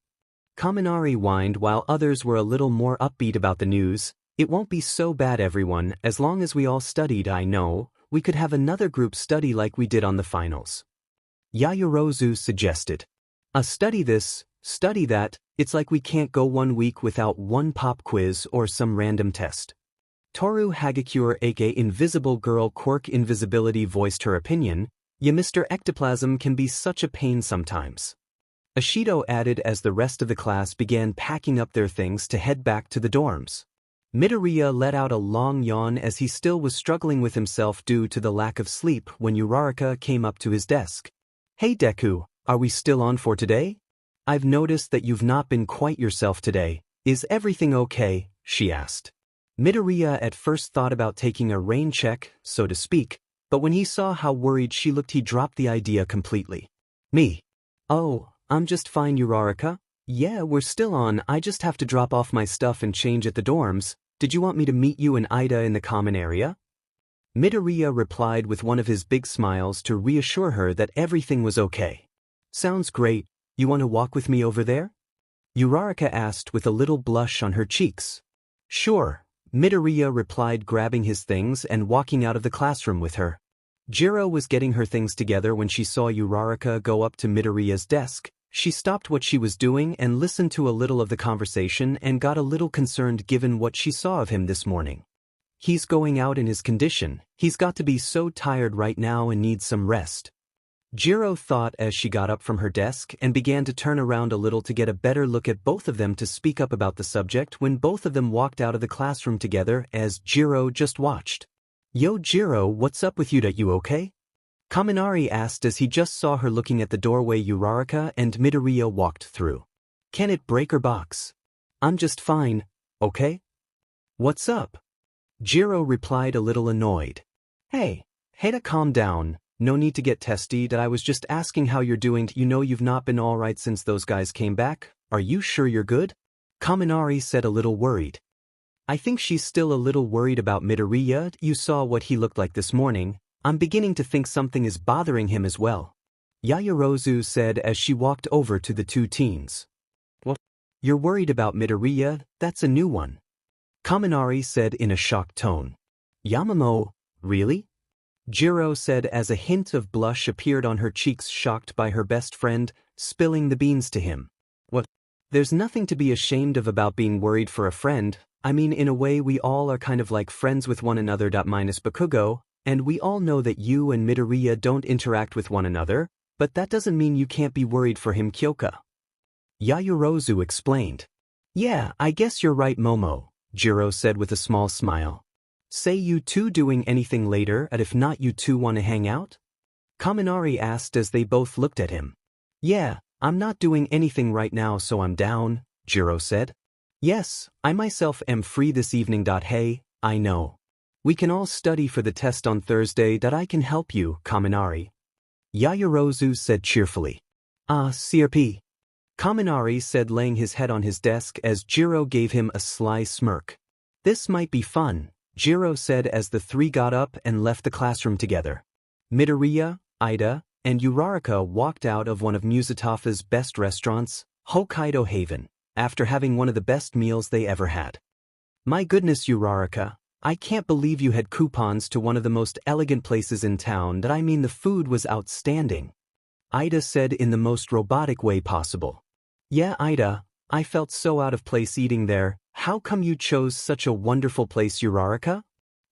Kaminari whined while others were a little more upbeat about the news. "It won't be so bad, everyone, as long as we all studied. I know, we could have another group study like we did on the finals," Yaoyorozu suggested. Study this, study that, it's like we can't go 1 week without one pop quiz or some random test." Toru Hagakure aka Invisible Girl Quirk Invisibility voiced her opinion. "Yeah, Mr. Ectoplasm can be such a pain sometimes." Ashido added as the rest of the class began packing up their things to head back to the dorms. Midoriya let out a long yawn as he still was struggling with himself due to the lack of sleep when Uraraka came up to his desk. Hey Deku, are we still on for today? I've noticed that you've not been quite yourself today. Is everything okay? She asked. Midoriya at first thought about taking a rain check, so to speak, but when he saw how worried she looked he dropped the idea completely. Me. Oh, I'm just fine Uraraka. Yeah, we're still on, I just have to drop off my stuff and change at the dorms. Did you want me to meet you and Ida in the common area? Midoriya replied with one of his big smiles to reassure her that everything was okay. Sounds great, you want to walk with me over there? Uraraka asked with a little blush on her cheeks. Sure, Midoriya replied grabbing his things and walking out of the classroom with her. Jirou was getting her things together when she saw Uraraka go up to Midoriya's desk. She stopped what she was doing and listened to a little of the conversation and got a little concerned given what she saw of him this morning. He's going out in his condition, he's got to be so tired right now and needs some rest. Jirou thought as she got up from her desk and began to turn around a little to get a better look at both of them to speak up about the subject when both of them walked out of the classroom together as Jirou just watched. Yo Jirou, what's up with you? You okay? Kaminari asked as he just saw her looking at the doorway Uraraka and Midoriya walked through. Can it break her box? I'm just fine, okay? What's up? Jirou replied a little annoyed. Hey, calm down, no need to get testy. That I was just asking how you're doing. You know you've not been alright since those guys came back. Are you sure you're good? Kaminari said a little worried. I think she's still a little worried about Midoriya. You saw what he looked like this morning. I'm beginning to think something is bothering him as well. Yaoyorozu said as she walked over to the two teens. What? You're worried about Midoriya? That's a new one. Kaminari said in a shocked tone. Yamamo, really? Jirou said as a hint of blush appeared on her cheeks, shocked by her best friend spilling the beans to him. What? There's nothing to be ashamed of about being worried for a friend. I mean, in a way we all are kind of like friends with one another. Minus Bakugo. And we all know that you and Midoriya don't interact with one another, but that doesn't mean you can't be worried for him, Kyoka. Yaoyorozu explained. Yeah, I guess you're right, Momo, Jirou said with a small smile. Say you two doing anything later, and if not you two want to hang out? Kaminari asked as they both looked at him. Yeah, I'm not doing anything right now so I'm down, Jirou said. Yes, I myself am free this evening. Hey, I know. We can all study for the test on Thursday. I can help you, Kaminari. Yaoyorozu said cheerfully. CRP. Kaminari said laying his head on his desk as Jirou gave him a sly smirk. This might be fun, Jirou said as the three got up and left the classroom together. Midoriya, Ida, and Uraraka walked out of one of Musatafa's best restaurants, Hokkaido Haven, after having one of the best meals they ever had. My goodness Uraraka, I can't believe you had coupons to one of the most elegant places in town. I mean the food was outstanding. Ida said in the most robotic way possible. Yeah Ida, I felt so out of place eating there. How come you chose such a wonderful place Uraraka?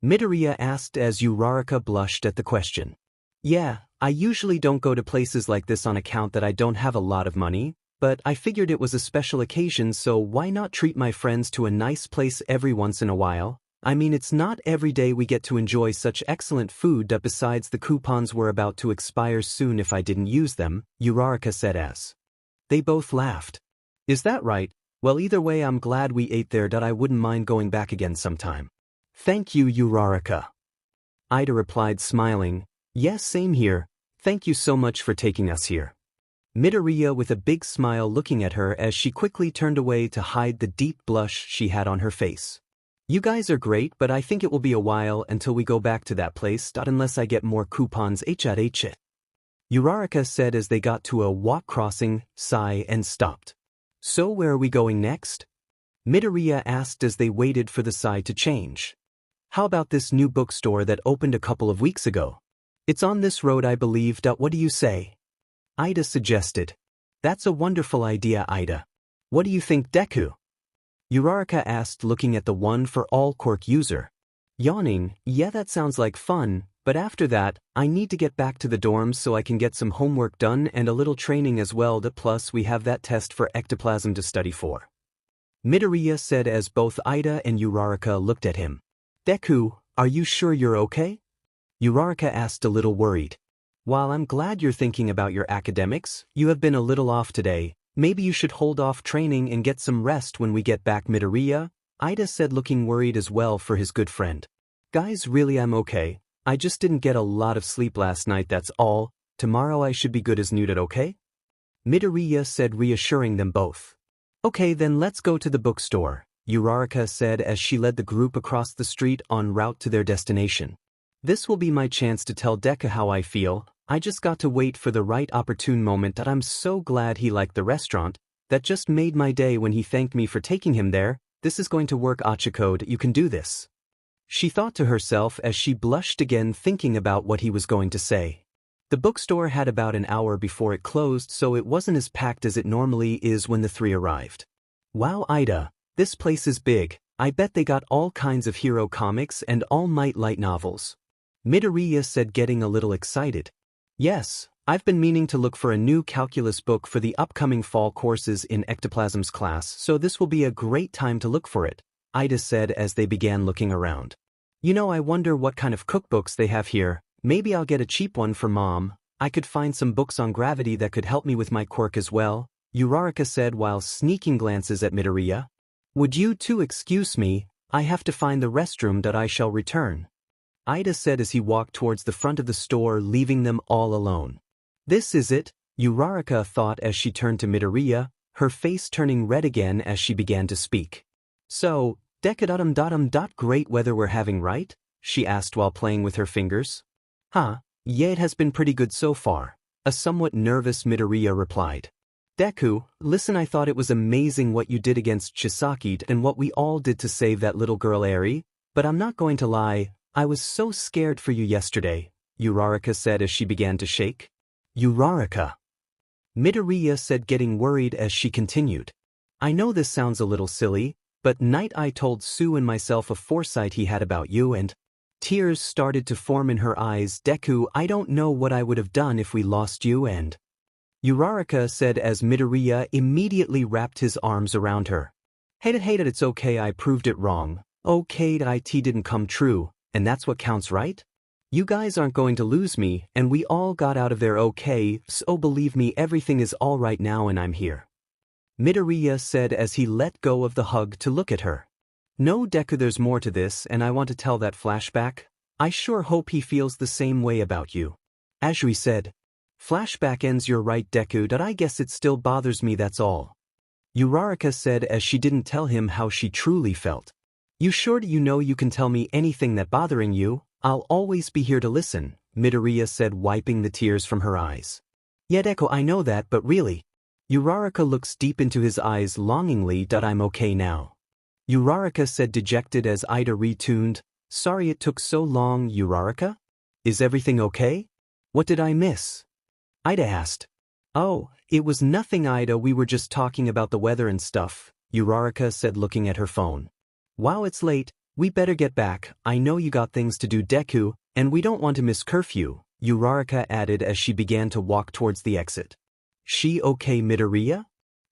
Midoriya asked as Uraraka blushed at the question. Yeah, I usually don't go to places like this on account that I don't have a lot of money, but I figured it was a special occasion so why not treat my friends to a nice place every once in a while? I mean it's not every day we get to enjoy such excellent food. Besides the coupons were about to expire soon if I didn't use them, Uraraka said as. They both laughed. Is that right? Well either way I'm glad we ate there. I wouldn't mind going back again sometime. Thank you Uraraka. Ida replied smiling. Yes same here, thank you so much for taking us here. Midoriya with a big smile looking at her as she quickly turned away to hide the deep blush she had on her face. You guys are great but I think it will be a while until we go back to that place. Unless I get more coupons. Uraraka said as they got to a walk crossing, sigh and stopped. So where are we going next? Midoriya asked as they waited for the sigh to change. How about this new bookstore that opened a couple of weeks ago? It's on this road I believe. What do you say? Ida suggested. That's a wonderful idea Ida. What do you think Deku? Uraraka asked looking at the one for all quirk user. Yawning, yeah that sounds like fun, but after that, I need to get back to the dorms so I can get some homework done and a little training as well. Plus we have that test for ectoplasm to study for. Midoriya said as both Ida and Uraraka looked at him. Deku, are you sure you're okay? Uraraka asked a little worried. While I'm glad you're thinking about your academics, you have been a little off today. Maybe you should hold off training and get some rest when we get back. Midoriya, Ida said, looking worried as well for his good friend. Guys, really I'm okay. I just didn't get a lot of sleep last night, that's all. Tomorrow I should be good as new, okay? Midoriya said, reassuring them both. Okay, then let's go to the bookstore, Uraraka said as she led the group across the street en route to their destination. This will be my chance to tell Deku how I feel. I just got to wait for the right opportune moment. That I'm so glad he liked the restaurant. That just made my day when he thanked me for taking him there. This is going to work, Achikode, you can do this. She thought to herself as she blushed again, thinking about what he was going to say. The bookstore had about an hour before it closed, so it wasn't as packed as it normally is when the three arrived. Wow, Ida, this place is big. I bet they got all kinds of hero comics and All Might light novels. Midoriya said, getting a little excited. Yes, I've been meaning to look for a new calculus book for the upcoming fall courses in ectoplasm's class, so this will be a great time to look for it, Ida said as they began looking around. You know, I wonder what kind of cookbooks they have here. Maybe I'll get a cheap one for Mom. I could find some books on gravity that could help me with my quirk as well, Uraraka said while sneaking glances at Midoriya. Would you two excuse me? I have to find the restroom that I shall return, Ida said as he walked towards the front of the store, leaving them all alone. This is it, Uraraka thought as she turned to Midoriya, her face turning red again as she began to speak. So, Deku. Great weather we're having, right? She asked while playing with her fingers. Huh, yeah, it has been pretty good so far, a somewhat nervous Midoriya replied. Deku, listen, I thought it was amazing what you did against Chisaki and what we all did to save that little girl Eri, but I'm not going to lie, I was so scared for you yesterday, Uraraka said as she began to shake. Uraraka, Midoriya said, getting worried as she continued. I know this sounds a little silly, but night I told Sue and myself a foresight he had about you and… Tears started to form in her eyes. Deku, I don't know what I would have done if we lost you and… Uraraka said as Midoriya immediately wrapped his arms around her. Hate it, it's okay, I proved it wrong. Okay, it didn't come true. And that's what counts, right? You guys aren't going to lose me, and we all got out of there okay, so believe me, everything is all right now and I'm here, Midoriya said as he let go of the hug to look at her. No, Deku, there's more to this, and I want to tell that flashback. I sure hope he feels the same way about you. Azuri said. Flashback ends, you're right, Deku, I guess it still bothers me, that's all, Uraraka said as she didn't tell him how she truly felt. You sure you know you can tell me anything that bothering you? I'll always be here to listen, Midoriya said, wiping the tears from her eyes. Yeah, Deku, I know that, but really. Uraraka looks deep into his eyes longingly. I'm okay now, Uraraka said, dejected as Ida retuned. Sorry it took so long, Uraraka? Is everything okay? What did I miss? Ida asked. Oh, it was nothing, Ida, we were just talking about the weather and stuff, Uraraka said, looking at her phone. Wow, it's late, we better get back. I know you got things to do, Deku, and we don't want to miss curfew, Uraraka added as she began to walk towards the exit. She okay, Midoriya?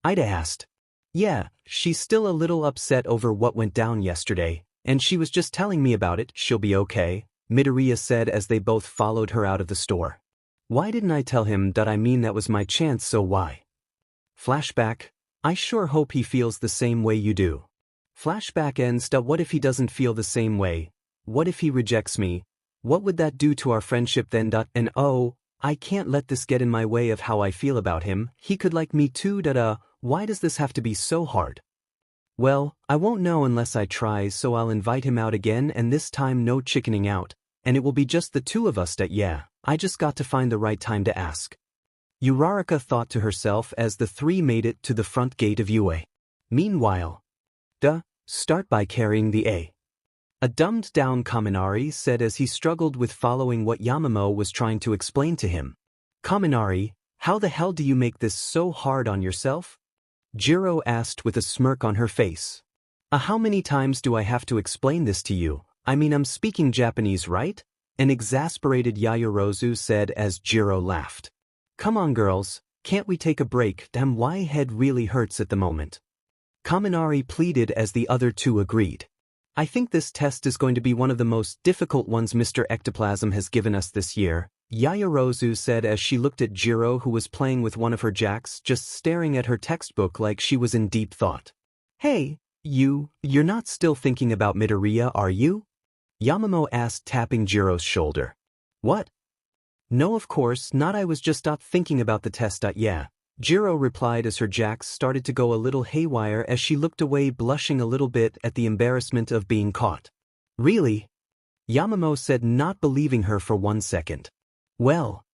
Ida asked. Yeah, she's still a little upset over what went down yesterday, and she was just telling me about it. She'll be okay, Midoriya said as they both followed her out of the store. Why didn't I tell him that? I mean, that was my chance, so why? Flashback, I sure hope he feels the same way you do. Flashback ends. What if he doesn't feel the same way? What if he rejects me? What would that do to our friendship then? And oh, I can't let this get in my way of how I feel about him. He could like me too. Why does this have to be so hard? Well, I won't know unless I try, so I'll invite him out again, and this time no chickening out, and it will be just the two of us. Yeah, I just got to find the right time to ask, Uraraka thought to herself as the three made it to the front gate of UA. Meanwhile, start by carrying the A. A dumbed-down Kaminari said as he struggled with following what Yamamoto was trying to explain to him. Kaminari, how the hell do you make this so hard on yourself? Jirou asked with a smirk on her face. How many times do I have to explain this to you? I mean, I'm speaking Japanese, right? An exasperated Yayorozu said as Jirou laughed. Come on, girls, can't we take a break? Damn, my head really hurts at the moment. Kaminari pleaded as the other two agreed. I think this test is going to be one of the most difficult ones Mr. Ectoplasm has given us this year, Yayarozu said as she looked at Jirou, who was playing with one of her jacks, just staring at her textbook like she was in deep thought. Hey, you're not still thinking about Midoriya, are you? Yamamoto asked, tapping Jirou's shoulder. What? No, of course not, I was just not thinking about the test. Yeah. Jirou replied as her jacks started to go a little haywire as she looked away, blushing a little bit at the embarrassment of being caught. Really? Yamamoto said, not believing her for 1 second. Well,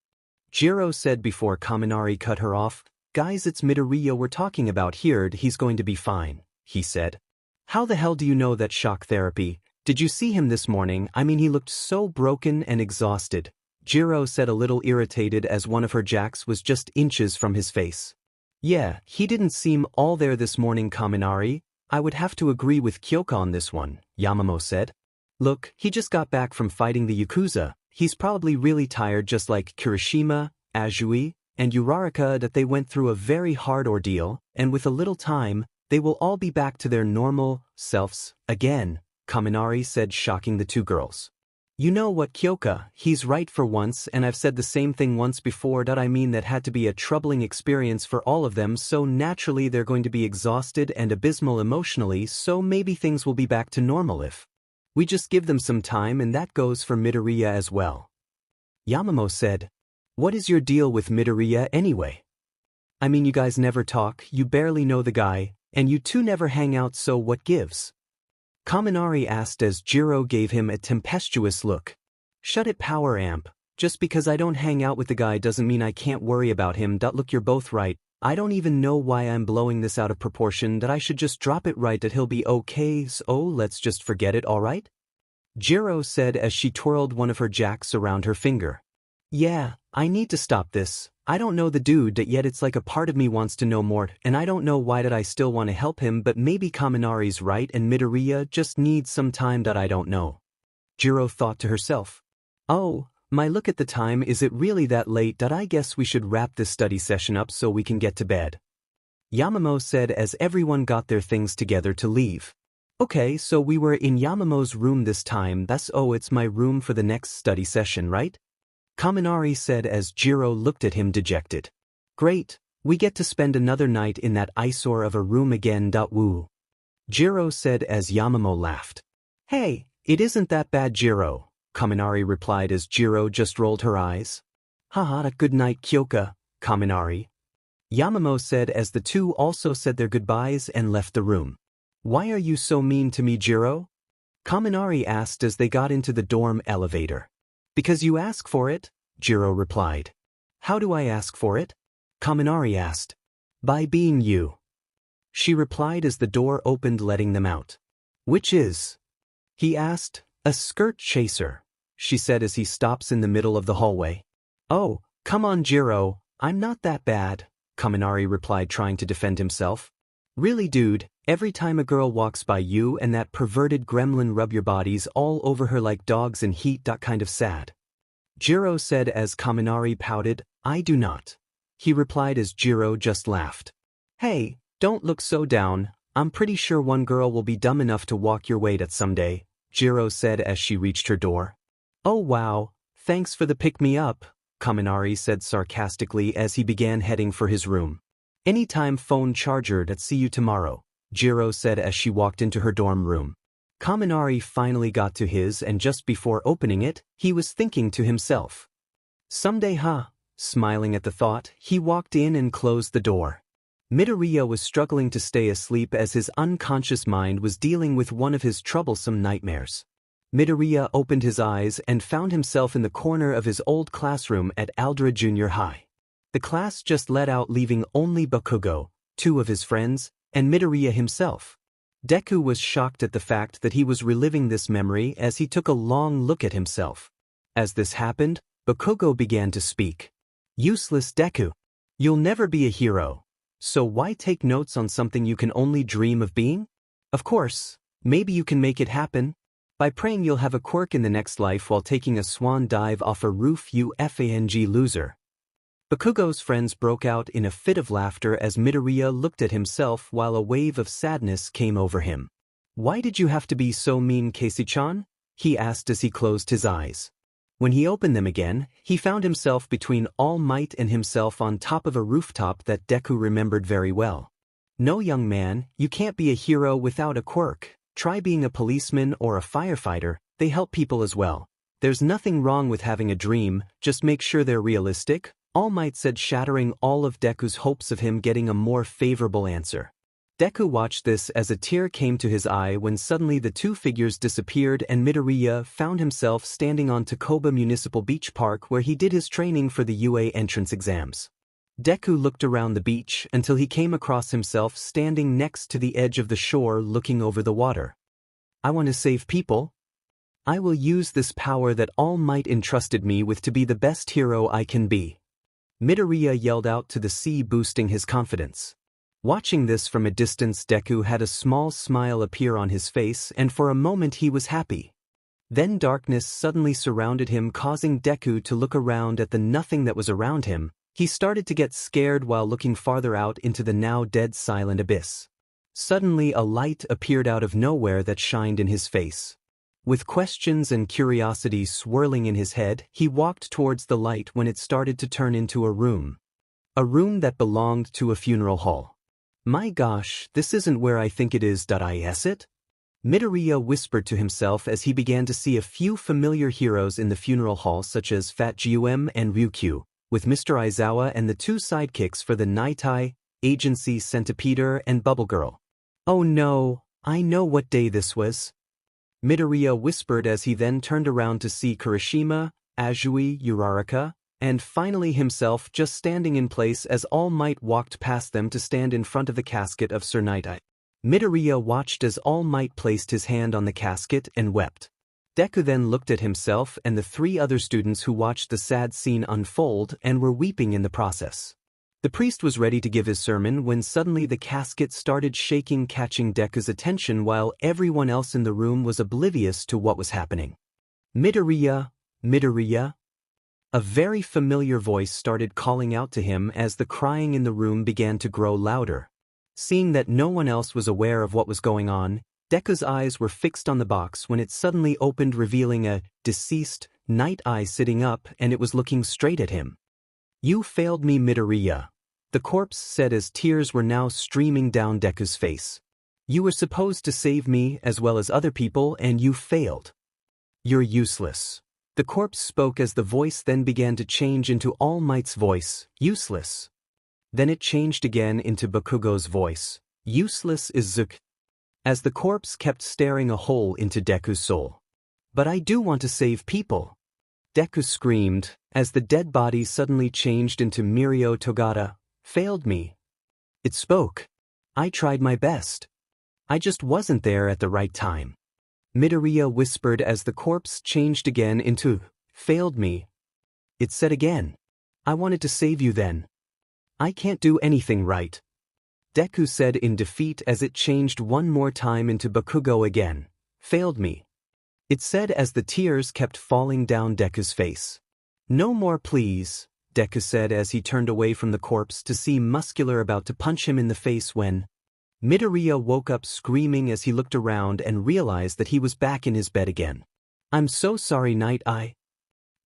Jirou said before Kaminari cut her off. Guys, it's Midoriya we're talking about here. He's going to be fine, he said. How the hell do you know that? Shock therapy. Did you see him this morning? I mean, he looked so broken and exhausted. Jirou said, a little irritated as one of her jacks was just inches from his face. Yeah, he didn't seem all there this morning, Kaminari. I would have to agree with Kyoka on this one, Yamamoto said. Look, he just got back from fighting the Yakuza. He's probably really tired, just like Kirishima, Azui, and Uraraka, that they went through a very hard ordeal, and with a little time, they will all be back to their normal selves again, Kaminari said, shocking the two girls. You know what, Kyoka, he's right for once, and I've said the same thing once before. I mean, that had to be a troubling experience for all of them, so naturally they're going to be exhausted and abysmal emotionally, so maybe things will be back to normal if we just give them some time, and that goes for Midoriya as well. Yamamoto said. What is your deal with Midoriya anyway? I mean, you guys never talk, you barely know the guy, and you two never hang out, so what gives? Kaminari asked as Jirou gave him a tempestuous look. Shut it, power amp. Just because I don't hang out with the guy doesn't mean I can't worry about him. Look, you're both right. I don't even know why I'm blowing this out of proportion. That I should just drop it, right? That he'll be okay, so let's just forget it, alright? Jirou said as she twirled one of her jacks around her finger. Yeah, I need to stop this. I don't know the dude, yet it's like a part of me wants to know more, and I don't know why I still want to help him, but maybe Kaminari's right and Midoriya just needs some time. I don't know. Jirou thought to herself. Oh, my, look at the time, is it really that late? I guess we should wrap this study session up so we can get to bed. Yamamoto said as everyone got their things together to leave. Okay, so we were in Yamamoto's room this time. It's my room for the next study session, right? Kaminari said as Jirou looked at him dejected. Great, we get to spend another night in that eyesore of a room again. Woo. Jirou said as Yamamoto laughed. Hey, it isn't that bad, Jirou, Kaminari replied as Jirou just rolled her eyes. Haha, good night, Kyoka, Kaminari. Yamamoto said as the two also said their goodbyes and left the room. Why are you so mean to me, Jirou? Kaminari asked as they got into the dorm elevator. Because you ask for it, Jirou replied. How do I ask for it? Kaminari asked. By being you. She replied as the door opened, letting them out. Which is? He asked. A skirt chaser, she said as he stops in the middle of the hallway. Oh, come on, Jirou, I'm not that bad, Kaminari replied, trying to defend himself. Really, dude, every time a girl walks by, you and that perverted gremlin rub your bodies all over her like dogs in heat. Kind of sad. Jirou said as Kaminari pouted. I do not. He replied as Jirou just laughed. Hey, don't look so down. I'm pretty sure one girl will be dumb enough to walk your way someday, Jirou said as she reached her door. Oh wow, thanks for the pick-me-up, Kaminari said sarcastically as he began heading for his room. Anytime, phone charger. See you tomorrow, Jirou said as she walked into her dorm room. Kaminari finally got to his, and just before opening it, he was thinking to himself. Someday, huh? Smiling at the thought, he walked in and closed the door. Midoriya was struggling to stay asleep as his unconscious mind was dealing with one of his troublesome nightmares. Midoriya opened his eyes and found himself in the corner of his old classroom at Aldera Junior High. The class just let out, leaving only Bakugo, two of his friends, and Midoriya himself. Deku was shocked at the fact that he was reliving this memory as he took a long look at himself. As this happened, Bakugo began to speak. Useless, Deku. You'll never be a hero. So why take notes on something you can only dream of being? Of course, maybe you can make it happen. By praying you'll have a quirk in the next life while taking a swan dive off a roof, you fang loser. Bakugo's friends broke out in a fit of laughter as Midoriya looked at himself while a wave of sadness came over him. "Why did you have to be so mean, Casey-chan?" he asked as he closed his eyes. When he opened them again, he found himself between All Might and himself on top of a rooftop that Deku remembered very well. "No, young man, you can't be a hero without a quirk. Try being a policeman or a firefighter, they help people as well. There's nothing wrong with having a dream, just make sure they're realistic," All Might said, shattering all of Deku's hopes of him getting a more favorable answer. Deku watched this as a tear came to his eye when suddenly the two figures disappeared and Midoriya found himself standing on Takoba Municipal Beach Park where he did his training for the UA entrance exams. Deku looked around the beach until he came across himself standing next to the edge of the shore looking over the water. "I want to save people. I will use this power that All Might entrusted me with to be the best hero I can be," Midoriya yelled out to the sea, boosting his confidence. Watching this from a distance, Deku had a small smile appear on his face and for a moment he was happy. Then darkness suddenly surrounded him, causing Deku to look around at the nothing that was around him. He started to get scared while looking farther out into the now dead silent abyss. Suddenly a light appeared out of nowhere that shined in his face. With questions and curiosity swirling in his head, he walked towards the light when it started to turn into a room. A room that belonged to a funeral hall. "My gosh, this isn't where I think it is, is it?" Midoriya whispered to himself as he began to see a few familiar heroes in the funeral hall such as Fat Gum and Ryukyu, with Mr. Aizawa and the two sidekicks for the Nightai agency, Centipeder and Bubble Girl. "Oh no, I know what day this was," Midoriya whispered as he then turned around to see Kirishima, Tsuyu, Uraraka, and finally himself just standing in place as All Might walked past them to stand in front of the casket of Sir Nightai. Midoriya watched as All Might placed his hand on the casket and wept. Deku then looked at himself and the three other students who watched the sad scene unfold and were weeping in the process. The priest was ready to give his sermon when suddenly the casket started shaking, catching Deku's attention while everyone else in the room was oblivious to what was happening. "Midoriya, Midoriya?" A very familiar voice started calling out to him as the crying in the room began to grow louder. Seeing that no one else was aware of what was going on, Deku's eyes were fixed on the box when it suddenly opened, revealing a deceased Night Eye sitting up, and it was looking straight at him. "You failed me, Midoriya," the corpse said as tears were now streaming down Deku's face. "You were supposed to save me as well as other people and you failed. You're useless." The corpse spoke as the voice then began to change into All Might's voice, "Useless." Then it changed again into Bakugo's voice, "Useless is Zook." As the corpse kept staring a hole into Deku's soul. "But I do want to save people," Deku screamed, as the dead body suddenly changed into Mirio Togata, "Failed me." It spoke. "I tried my best. I just wasn't there at the right time." Midoriya whispered as the corpse changed again into, "Failed me." It said again, "I wanted to save you then. I can't do anything right." Deku said in defeat as it changed one more time into Bakugo again, "Failed me." It said as the tears kept falling down Deku's face. "No more please," Deku said as he turned away from the corpse to see Muscular about to punch him in the face when Midoriya woke up screaming as he looked around and realized that he was back in his bed again. "I'm so sorry, Night Eye.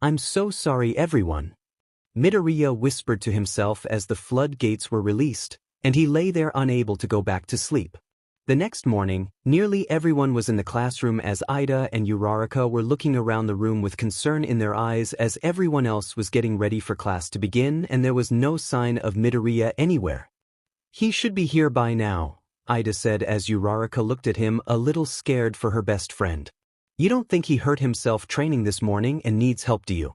I'm so sorry, everyone." Midoriya whispered to himself as the floodgates were released, and he lay there unable to go back to sleep. The next morning, nearly everyone was in the classroom as Ida and Uraraka were looking around the room with concern in their eyes as everyone else was getting ready for class to begin and there was no sign of Midoriya anywhere. "He should be here by now," Ida said as Uraraka looked at him a little scared for her best friend. "You don't think he hurt himself training this morning and needs help, do you,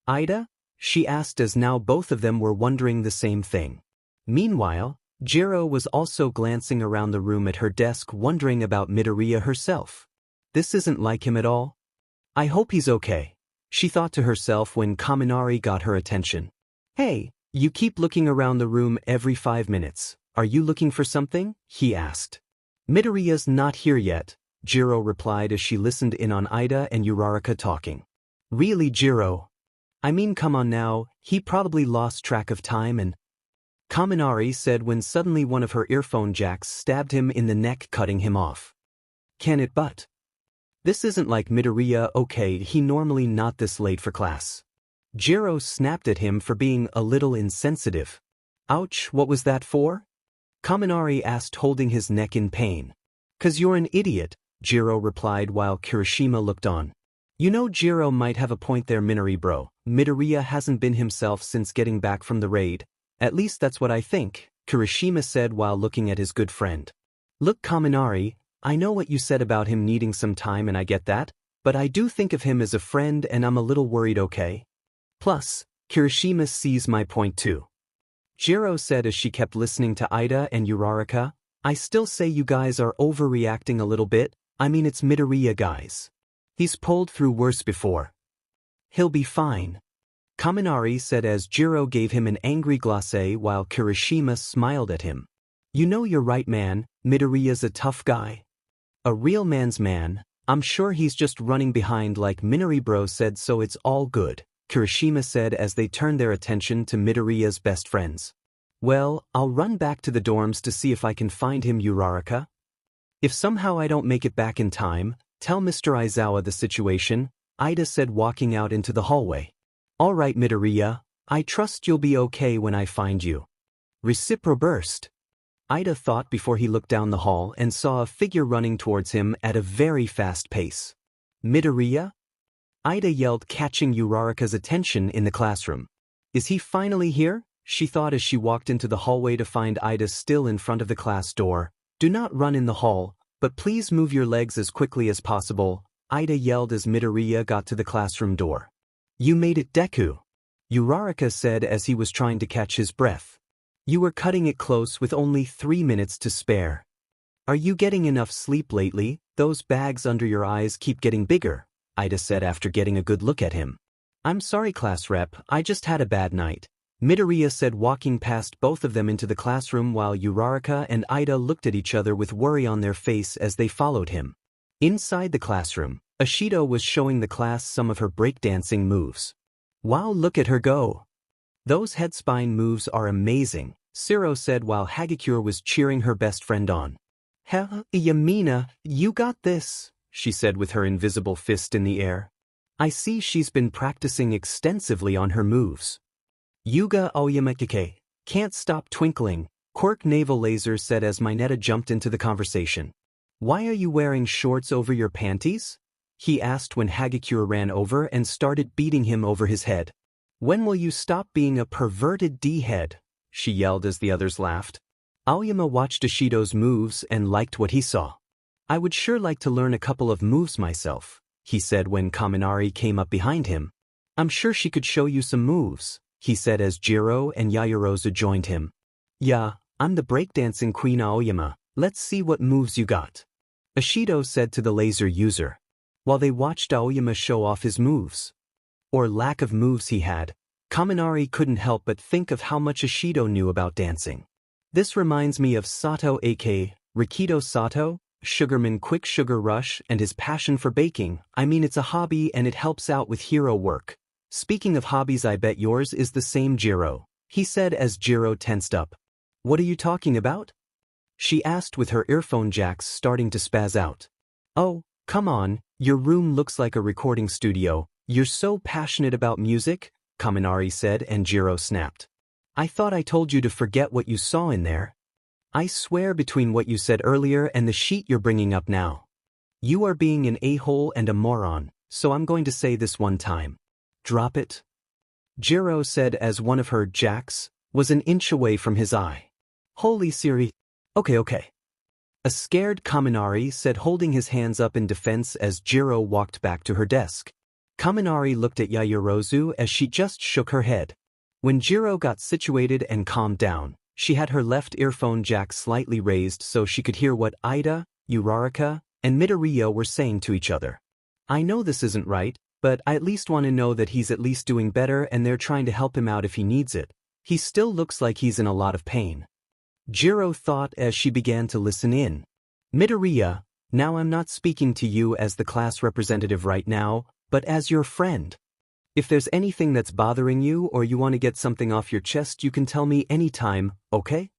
Ida?" she asked as now both of them were wondering the same thing. Meanwhile, Jirou was also glancing around the room at her desk wondering about Midoriya herself. "This isn't like him at all. I hope he's okay," she thought to herself when Kaminari got her attention. "Hey, you keep looking around the room every 5 minutes. Are you looking for something?" he asked. "Midoriya's not here yet," Jirou replied as she listened in on Ida and Uraraka talking. "Really, Jirou? I mean, come on now, he probably lost track of time and… Kaminari said when suddenly one of her earphone jacks stabbed him in the neck, cutting him off. Can it but? This isn't like Midoriya, okay, he normally not this late for class. Jirou snapped at him for being a little insensitive. Ouch, what was that for? Kaminari asked, holding his neck in pain. "'Cause you're an idiot," Jirou replied while Kirishima looked on. You know, Jirou might have a point there, Minori bro. Midoriya hasn't been himself since getting back from the raid. At least that's what I think, Kirishima said while looking at his good friend. Look, Kaminari, I know what you said about him needing some time and I get that, but I do think of him as a friend and I'm a little worried, okay? Plus, Kirishima sees my point too. Jirou said as she kept listening to Ida and Uraraka. I still say you guys are overreacting a little bit. I mean, it's Midoriya, guys. He's pulled through worse before. He'll be fine. Kaminari said as Jirou gave him an angry glacé while Kirishima smiled at him. You know, you're right, man, Midoriya's a tough guy. A real man's man. I'm sure he's just running behind like Minori bro said, so it's all good, Kirishima said as they turned their attention to Midoriya's best friends. Well, I'll run back to the dorms to see if I can find him, Uraraka. If somehow I don't make it back in time, tell Mr. Aizawa the situation, Ida said walking out into the hallway. All right, Midoriya, I trust you'll be okay when I find you. Recipro burst. Ida thought before he looked down the hall and saw a figure running towards him at a very fast pace. Midoriya? Ida yelled, catching Uraraka's attention in the classroom. Is he finally here? She thought as she walked into the hallway to find Ida still in front of the class door. Do not run in the hall, but please move your legs as quickly as possible, Ida yelled as Midoriya got to the classroom door. You made it, Deku, Uraraka said as he was trying to catch his breath. You were cutting it close with only 3 minutes to spare. Are you getting enough sleep lately? Those bags under your eyes keep getting bigger, Ida said after getting a good look at him. I'm sorry, class rep, I just had a bad night, Midoriya said, walking past both of them into the classroom while Uraraka and Ida looked at each other with worry on their face as they followed him. Inside the classroom, Ashido was showing the class some of her breakdancing moves. Wow, look at her go! Those headspine moves are amazing, Siro said while Hagakure was cheering her best friend on. Heh, Yamina, you got this, she said with her invisible fist in the air. I see she's been practicing extensively on her moves. Yuga Aoyamakike, can't stop twinkling, Quirk Naval Laser said as Mineta jumped into the conversation. Why are you wearing shorts over your panties? He asked when Hagakure ran over and started beating him over his head. When will you stop being a perverted D-head? She yelled as the others laughed. Aoyama watched Ashido's moves and liked what he saw. I would sure like to learn a couple of moves myself, he said when Kaminari came up behind him. I'm sure she could show you some moves, he said as Jirou and Yaoyorozu joined him. Yeah, I'm the breakdancing queen Aoyama, let's see what moves you got, Ashido said to the laser user. While they watched Aoyama show off his moves, or lack of moves he had, Kaminari couldn't help but think of how much Ashido knew about dancing. This reminds me of Sato aka Rikido Sato, Sugarman Quick Sugar Rush, and his passion for baking. I mean, it's a hobby and it helps out with hero work. Speaking of hobbies, I bet yours is the same, Jirou, he said as Jirou tensed up. What are you talking about? She asked with her earphone jacks starting to spaz out. Oh, come on, your room looks like a recording studio. You're so passionate about music, Kaminari said, and Jirou snapped. I thought I told you to forget what you saw in there. I swear between what you said earlier and the sheet you're bringing up now. You are being an a-hole and a moron, so I'm going to say this one time. Drop it. Jirou said as one of her jacks was an inch away from his eye. Holy Siri. Okay. A scared Kaminari said, holding his hands up in defense as Jirou walked back to her desk. Kaminari looked at Yaoyorozu as she just shook her head. When Jirou got situated and calmed down, she had her left earphone jack slightly raised so she could hear what Ida, Uraraka, and Midoriya were saying to each other. I know this isn't right, but I at least want to know that he's at least doing better and they're trying to help him out if he needs it. He still looks like he's in a lot of pain, Jirou thought as she began to listen in. Midoriya, now I'm not speaking to you as the class representative right now, but as your friend. If there's anything that's bothering you or you want to get something off your chest, you can tell me anytime, okay?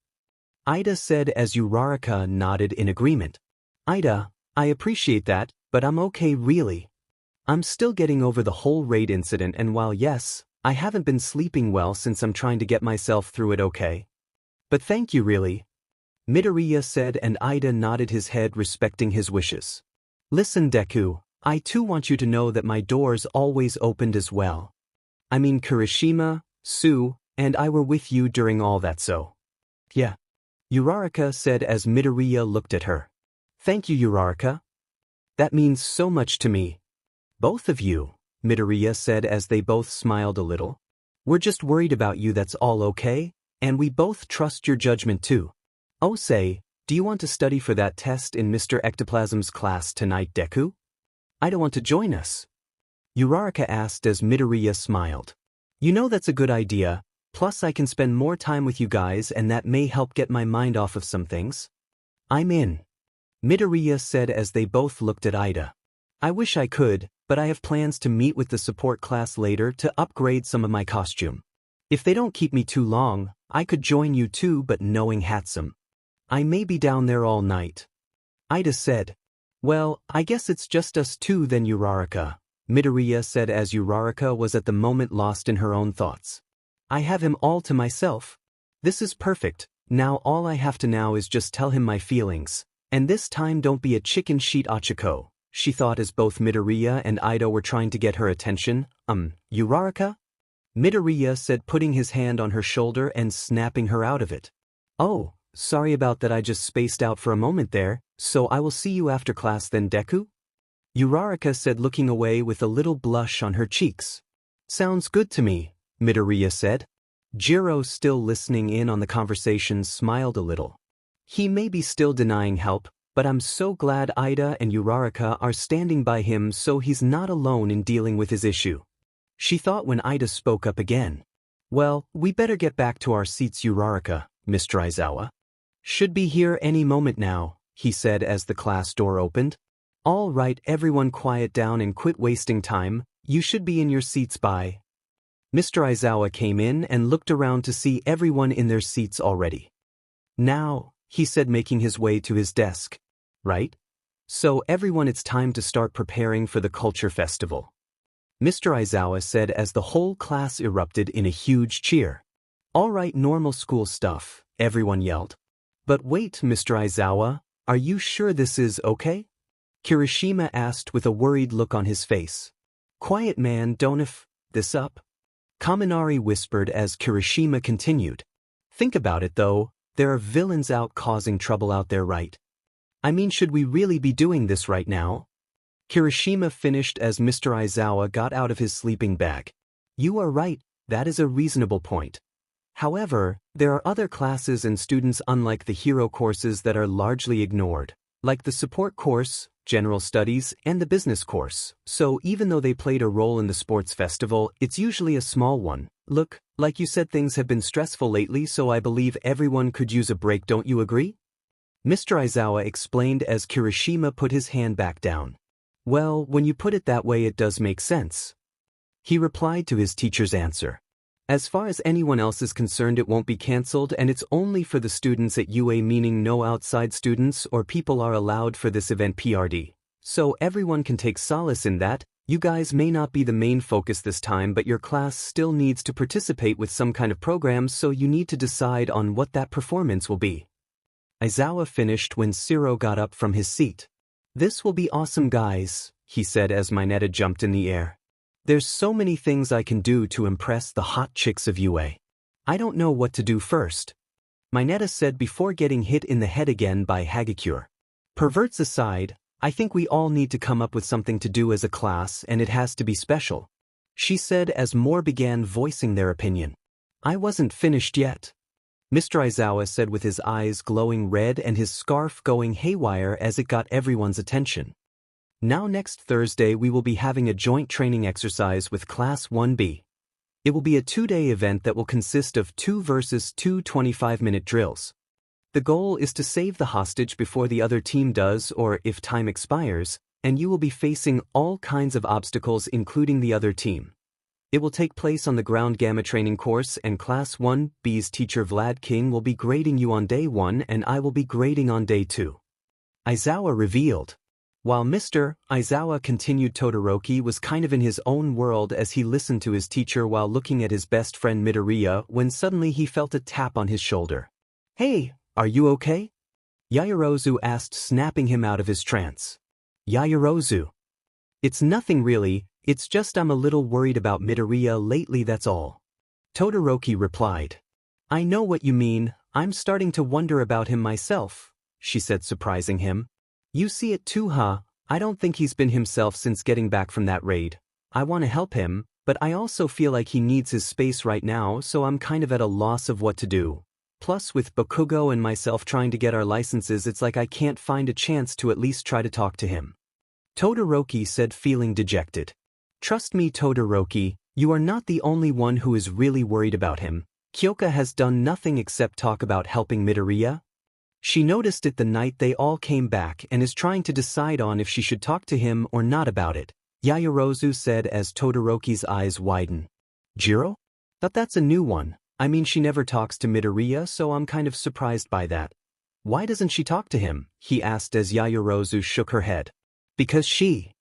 Ida said as Uraraka nodded in agreement. Ida, I appreciate that, but I'm okay really. I'm still getting over the whole raid incident, and while yes, I haven't been sleeping well since I'm trying to get myself through it, okay? But thank you really. Midoriya said, and Ida nodded his head, respecting his wishes. Listen Deku, I too want you to know that my door's always opened as well. I mean Kirishima, Tsu, and I were with you during all that, so. Yeah. Uraraka said as Midoriya looked at her. Thank you Uraraka. That means so much to me. Both of you, Midoriya said as they both smiled a little. We're just worried about you, that's all, okay? And we both trust your judgment too. Oh say, do you want to study for that test in Mr. Ectoplasm's class tonight, Deku? I don't want to join us. Uraraka asked as Midoriya smiled. You know that's a good idea, plus I can spend more time with you guys and that may help get my mind off of some things. I'm in. Midoriya said as they both looked at Ida. I wish I could, but I have plans to meet with the support class later to upgrade some of my costume. If they don't keep me too long, I could join you too, but knowing Hatsum, I may be down there all night. Ida said. Well, I guess it's just us two then Uraraka, Midoriya said as Uraraka was at the moment lost in her own thoughts. I have him all to myself. This is perfect, now all I have to now is just tell him my feelings, and this time don't be a chicken shit Ochiko, she thought as both Midoriya and Ida were trying to get her attention. Uraraka? Midoriya said, putting his hand on her shoulder and snapping her out of it. Oh, sorry about that, I just spaced out for a moment there, so I will see you after class then Deku? Uraraka said, looking away with a little blush on her cheeks. Sounds good to me, Midoriya said. Jirou, still listening in on the conversation, smiled a little. He may be still denying help, but I'm so glad Ida and Uraraka are standing by him so he's not alone in dealing with his issue. She thought when Ida spoke up again. Well, we better get back to our seats Uraraka, Mr. Aizawa. Should be here any moment now, he said as the class door opened. All right, everyone quiet down and quit wasting time, you should be in your seats by. Mr. Aizawa came in and looked around to see everyone in their seats already. Now, he said, making his way to his desk. Right? So everyone, it's time to start preparing for the culture festival. Mr. Aizawa said as the whole class erupted in a huge cheer. All right, normal school stuff, everyone yelled. But wait, Mr. Aizawa, are you sure this is okay? Kirishima asked with a worried look on his face. Quiet man, don't f this up. Kaminari whispered as Kirishima continued. Think about it though, there are villains out causing trouble out there, right? I mean, should we really be doing this right now? Kirishima finished as Mr. Aizawa got out of his sleeping bag. You are right, that is a reasonable point. However, there are other classes and students unlike the hero courses that are largely ignored, like the support course, general studies, and the business course, so even though they played a role in the sports festival, it's usually a small one. Look, like you said, things have been stressful lately, so I believe everyone could use a break, don't you agree? Mr. Aizawa explained as Kirishima put his hand back down. Well, when you put it that way, it does make sense. He replied to his teacher's answer. As far as anyone else is concerned, it won't be cancelled, and it's only for the students at UA, meaning no outside students or people are allowed for this event PRD. So everyone can take solace in that. You guys may not be the main focus this time, but your class still needs to participate with some kind of program, so you need to decide on what that performance will be. Aizawa finished when Ciro got up from his seat. This will be awesome, guys, he said as Mineta jumped in the air. There's so many things I can do to impress the hot chicks of UA. I don't know what to do first. Mineta said before getting hit in the head again by Hagakure. Perverts aside, I think we all need to come up with something to do as a class, and it has to be special, she said as more began voicing their opinion. I wasn't finished yet, Mr. Aizawa said with his eyes glowing red and his scarf going haywire as it got everyone's attention. Now next Thursday we will be having a joint training exercise with Class 1B. It will be a 2-day event that will consist of 2 versus 2 25-minute drills. The goal is to save the hostage before the other team does, or if time expires, and you will be facing all kinds of obstacles including the other team. It will take place on the ground gamma training course, and Class 1B's teacher Vlad King will be grading you on day 1 and I will be grading on day 2. Aizawa revealed. While Mr. Aizawa continued, Todoroki was kind of in his own world as he listened to his teacher while looking at his best friend Midoriya when suddenly he felt a tap on his shoulder. "Hey, are you okay?" Yaoyorozu asked, snapping him out of his trance. "Yaoyorozu. It's nothing really, it's just I'm a little worried about Midoriya lately, that's all." Todoroki replied. "I know what you mean, I'm starting to wonder about him myself," she said, surprising him. "You see it too, huh? I don't think he's been himself since getting back from that raid. I want to help him, but I also feel like he needs his space right now, so I'm kind of at a loss of what to do. Plus with Bakugo and myself trying to get our licenses, it's like I can't find a chance to at least try to talk to him." Todoroki said, feeling dejected. "Trust me, Todoroki, you are not the only one who is really worried about him. Kyoka has done nothing except talk about helping Midoriya. She noticed it the night they all came back and is trying to decide on if she should talk to him or not about it," Yaoyorozu said as Todoroki's eyes widened. "Jirou? Thought that's a new one. I mean, she never talks to Midoriya, so I'm kind of surprised by that." "Why doesn't she talk to him?" he asked as Yaoyorozu shook her head. "Because she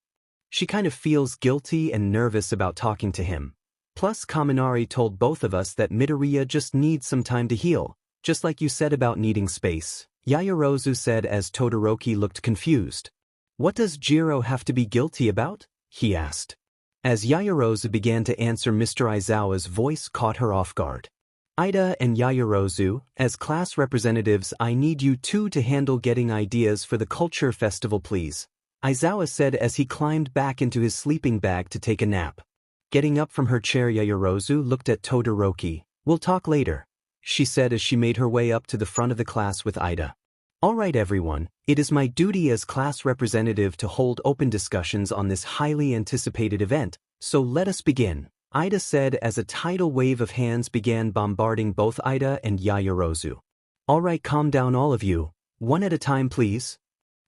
kind of feels guilty and nervous about talking to him. Plus Kaminari told both of us that Midoriya just needs some time to heal, just like you said about needing space," Yaoyorozu said as Todoroki looked confused. "What does Jirou have to be guilty about?" he asked. As Yaoyorozu began to answer, Mr. Aizawa's voice caught her off guard. "Ida and Yaoyorozu, as class representatives, I need you two to handle getting ideas for the culture festival, please," Aizawa said as he climbed back into his sleeping bag to take a nap. Getting up from her chair, Yaoyorozu looked at Todoroki. "We'll talk later," she said as she made her way up to the front of the class with Ida. "All right, everyone, it is my duty as class representative to hold open discussions on this highly anticipated event, so let us begin," Ida said as a tidal wave of hands began bombarding both Ida and Yaoyorozu. "All right, calm down all of you. One at a time, please."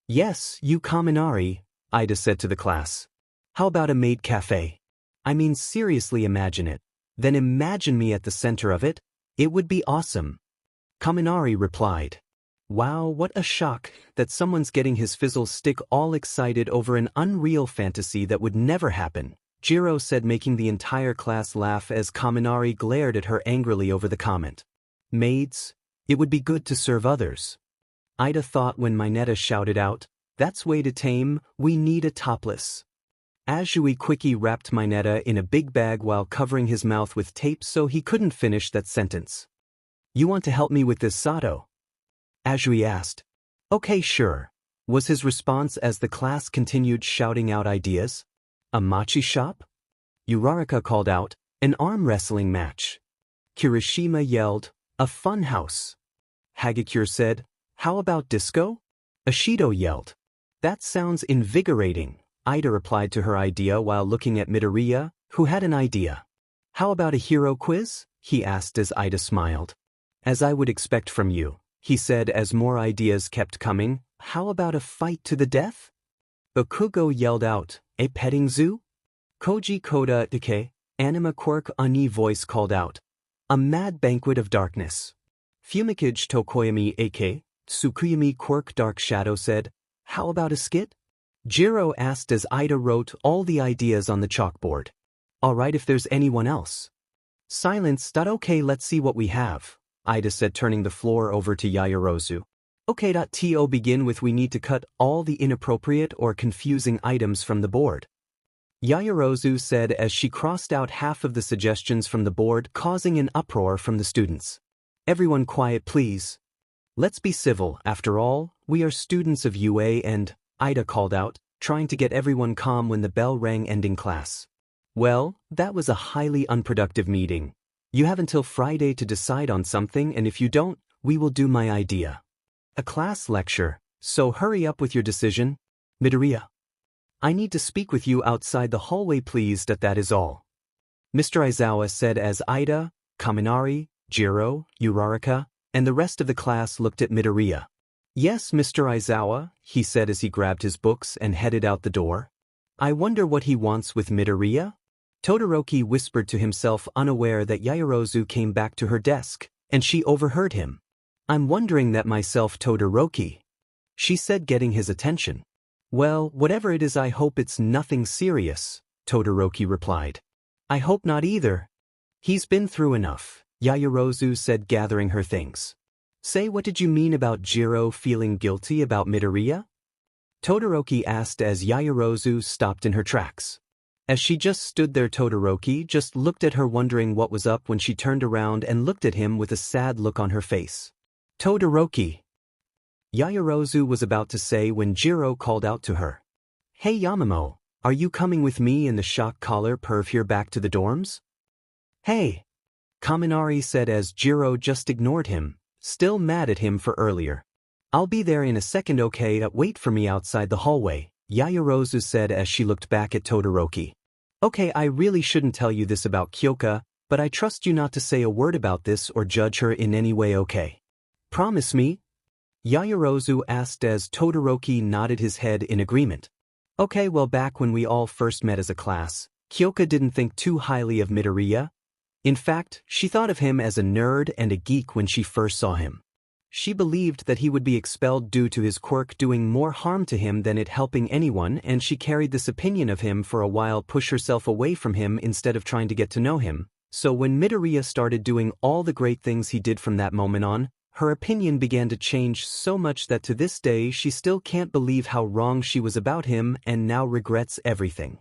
"Yes, you Kaminari," Ida said to the class. "How about a maid cafe? I mean, seriously, imagine it. Then imagine me at the center of it. It would be awesome." Kaminari replied. "Wow, what a shock that someone's getting his fizzle stick all excited over an unreal fantasy that would never happen," Jirou said, making the entire class laugh as Kaminari glared at her angrily over the comment. "Maids, it would be good to serve others," Ida thought when Mineta shouted out, "That's way too tame, we need a topless." Azui quickly wrapped Mineta in a big bag while covering his mouth with tape so he couldn't finish that sentence. "You want to help me with this, Sato?" Azui asked. "Okay, sure," was his response as the class continued shouting out ideas. "A mochi shop?" Uraraka called out, "An arm wrestling match." Kirishima yelled, "A fun house." Hagakure said, "How about disco?" Ashido yelled, "That sounds invigorating." Ida replied to her idea while looking at Midoriya, who had an idea. "How about a hero quiz?" he asked as Ida smiled. "As I would expect from you," he said as more ideas kept coming. "How about a fight to the death?" Bakugo yelled out, "A petting zoo?" Koji Koda Dike, Anima Quirk Ani voice called out, "A mad banquet of darkness." Fumikage Tokoyami Ake, Tsukuyami Quirk Dark Shadow said, "How about a skit?" Jirou asked as Ida wrote all the ideas on the chalkboard. "All right, if there's anyone else." Silence. "Okay, let's see what we have," Ida said, turning the floor over to Yaoyorozu. "Okay. To begin with, we need to cut all the inappropriate or confusing items from the board," Yaoyorozu said as she crossed out half of the suggestions from the board, causing an uproar from the students. "Everyone quiet, please. Let's be civil, after all, we are students of UA and," Ida called out, trying to get everyone calm when the bell rang, ending class. "Well, that was a highly unproductive meeting. You have until Friday to decide on something, and if you don't, we will do my idea. A class lecture, so hurry up with your decision. Midoriya, I need to speak with you outside the hallway, please. That is all," Mr. Aizawa said as Ida, Kaminari, Jirou, Uraraka, and the rest of the class looked at Midoriya. "Yes, Mr. Aizawa," he said as he grabbed his books and headed out the door. "I wonder what he wants with Midoriya?" Todoroki whispered to himself, unaware that Yaoyorozu came back to her desk, and she overheard him. "I'm wondering that myself, Todoroki," she said, getting his attention. "Well, whatever it is, I hope it's nothing serious," Todoroki replied. "I hope not either. He's been through enough," Yaoyorozu said, gathering her things. "Say, what did you mean about Jirou feeling guilty about Midoriya?" Todoroki asked as Yaoyorozu stopped in her tracks. As she just stood there, Todoroki just looked at her, wondering what was up, when she turned around and looked at him with a sad look on her face. "Todoroki," Yaoyorozu was about to say when Jirou called out to her. "Hey Yamamoto, are you coming with me and the shock collar perv here back to the dorms?" "Hey," Kaminari said as Jirou just ignored him, still mad at him for earlier. "I'll be there in a second, okay? Wait for me outside the hallway," Yaoyorozu said as she looked back at Todoroki. "Okay, I really shouldn't tell you this about Kyoka, but I trust you not to say a word about this or judge her in any way, okay? Promise me?" Yaoyorozu asked as Todoroki nodded his head in agreement. "Okay, well, back when we all first met as a class, Kyoka didn't think too highly of Midoriya. In fact, she thought of him as a nerd and a geek when she first saw him. She believed that he would be expelled due to his quirk doing more harm to him than it helping anyone, and she carried this opinion of him for a while, push herself away from him instead of trying to get to know him. So when Midoriya started doing all the great things he did from that moment on, her opinion began to change so much that to this day she still can't believe how wrong she was about him and now regrets everything.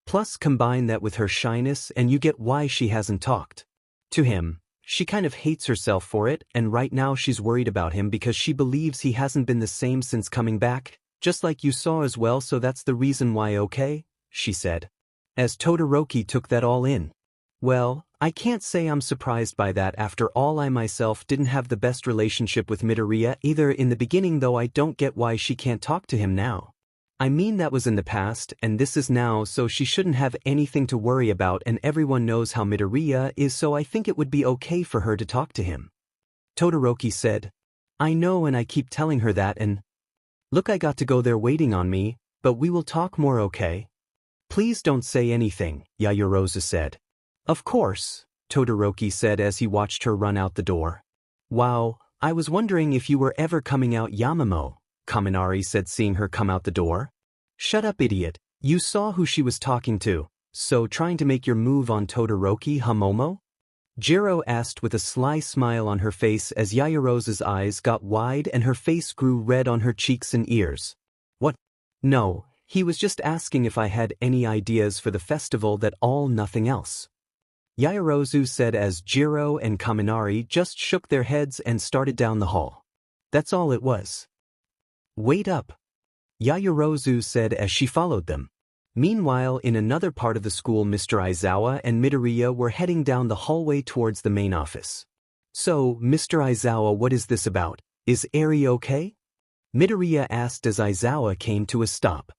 Plus combine that with her shyness and you get why she hasn't talked to him. She kind of hates herself for it, and right now she's worried about him because she believes he hasn't been the same since coming back, just like you saw as well, so that's the reason why, okay?" she said. As Todoroki took that all in. "Well, I can't say I'm surprised by that. After all, I myself didn't have the best relationship with Midoriya either in the beginning, though I don't get why she can't talk to him now. I mean, that was in the past and this is now, so she shouldn't have anything to worry about, and everyone knows how Midoriya is, so I think it would be okay for her to talk to him." Todoroki said. "I know, and I keep telling her that, and look, I got to go there waiting on me, but we will talk more, okay? Please don't say anything," Yaoyorozu said. "Of course," Todoroki said as he watched her run out the door. "Wow, I was wondering if you were ever coming out, Yamamoto," Kaminari said, seeing her come out the door. "Shut up, idiot. You saw who she was talking to, so trying to make your move on Todoroki, huh, Momo?" Jirou asked with a sly smile on her face as Yaoyorozu's eyes got wide and her face grew red on her cheeks and ears. "What? No, he was just asking if I had any ideas for the festival, that all, nothing else," Yaoyorozu said as Jirou and Kaminari just shook their heads and started down the hall. "That's all it was." "Wait up," Yaoyorozu said as she followed them. Meanwhile, in another part of the school, Mr. Aizawa and Midoriya were heading down the hallway towards the main office. "So, Mr. Aizawa, what is this about? Is Eri okay?" Midoriya asked as Aizawa came to a stop.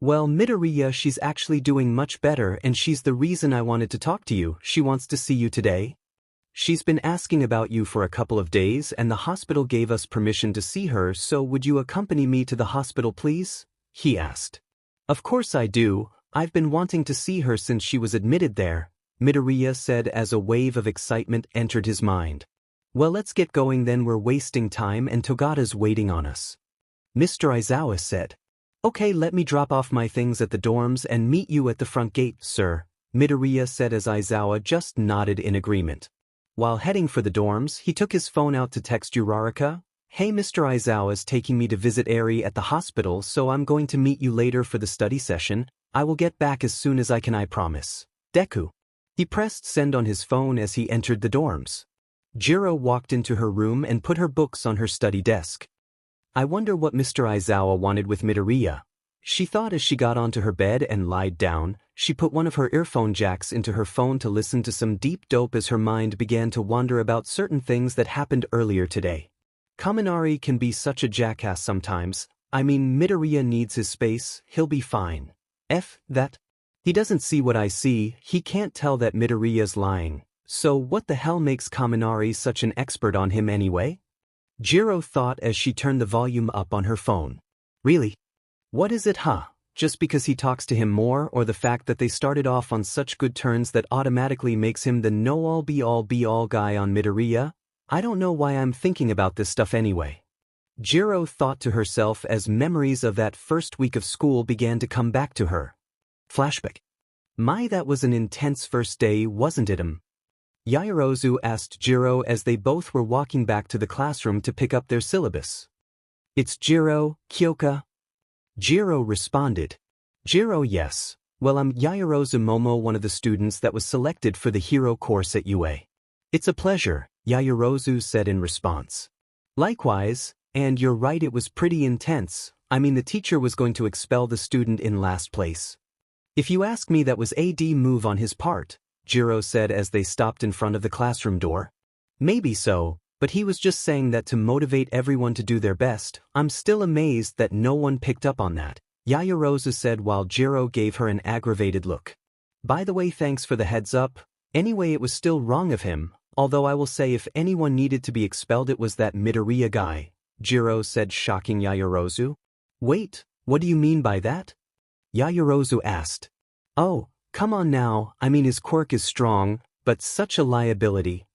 "Well, Midoriya, she's actually doing much better, and she's the reason I wanted to talk to you. She wants to see you today. She's been asking about you for a couple of days, and the hospital gave us permission to see her, so would you accompany me to the hospital, please?" he asked. "Of course I do. I've been wanting to see her since she was admitted there," Midoriya said as a wave of excitement entered his mind. "Well, let's get going then, we're wasting time and Togata's waiting on us," Mr. Aizawa said. "Okay, let me drop off my things at the dorms and meet you at the front gate, sir," Midoriya said as Aizawa just nodded in agreement. While heading for the dorms, he took his phone out to text Uraraka. "Hey, Mr. Aizawa's taking me to visit Eri at the hospital, so I'm going to meet you later for the study session. I will get back as soon as I can, I promise. Deku." He pressed send on his phone as he entered the dorms. Jirou walked into her room and put her books on her study desk. "I wonder what Mr. Aizawa wanted with Midoriya," she thought as she got onto her bed and lied down. She put one of her earphone jacks into her phone to listen to some deep dope as her mind began to wander about certain things that happened earlier today. Kaminari can be such a jackass sometimes. I mean, Midoriya needs his space, he'll be fine. That. He doesn't see what I see, he can't tell that Midoriya's lying. So what the hell makes Kaminari such an expert on him anyway? Jirou thought as she turned the volume up on her phone. "Really? What is it, huh?" Just because he talks to him more, or the fact that they started off on such good terms that automatically makes him the know-all be-all guy on Midoriya? I don't know why I'm thinking about this stuff anyway. Jirou thought to herself as memories of that first week of school began to come back to her. Flashback. My, that was an intense first day, wasn't it? Yaoyorozu asked Jirou as they both were walking back to the classroom to pick up their syllabus. It's Jirou, Kyoka. Jirou responded. Jirou, yes. Well, I'm Yaoyorozu Momo, one of the students that was selected for the hero course at UA. It's a pleasure, Yaoyorozu said in response. Likewise, and you're right, it was pretty intense. I mean, the teacher was going to expel the student in last place. If you ask me, that was a D move on his part, Jirou said as they stopped in front of the classroom door. Maybe so, but he was just saying that to motivate everyone to do their best. I'm still amazed that no one picked up on that, Yaoyorozu said while Jirou gave her an aggravated look. By the way, thanks for the heads up. Anyway, it was still wrong of him, although I will say if anyone needed to be expelled it was that Midoriya guy, Jirou said, shocking Yaoyorozu. Wait, what do you mean by that? Yaoyorozu asked. Oh, come on now, I mean his quirk is strong, but such a liability.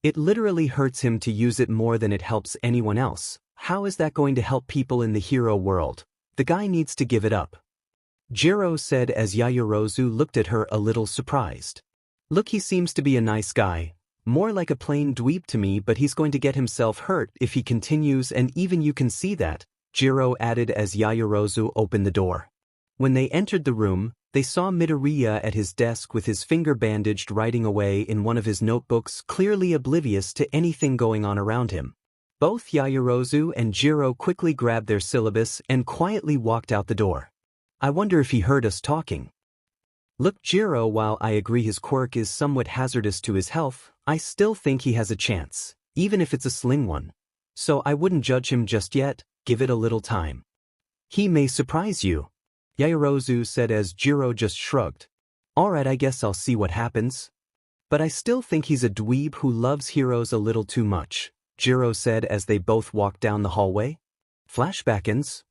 It literally hurts him to use it more than it helps anyone else. How is that going to help people in the hero world? The guy needs to give it up. Jirou said as Yaoyorozu looked at her a little surprised. Look, he seems to be a nice guy. More like a plain dweeb to me, but he's going to get himself hurt if he continues, and even you can see that, Jirou added as Yaoyorozu opened the door. When they entered the room, they saw Midoriya at his desk with his finger bandaged, writing away in one of his notebooks, clearly oblivious to anything going on around him. Both Yaoyorozu and Jirou quickly grabbed their syllabus and quietly walked out the door. I wonder if he heard us talking. Look, Jirou, while I agree his quirk is somewhat hazardous to his health, I still think he has a chance, even if it's a slim one. So I wouldn't judge him just yet, give it a little time. He may surprise you, Yaoyorozu said as Jirou just shrugged. Alright, I guess I'll see what happens. But I still think he's a dweeb who loves heroes a little too much, Jirou said as they both walked down the hallway. Flashbackins.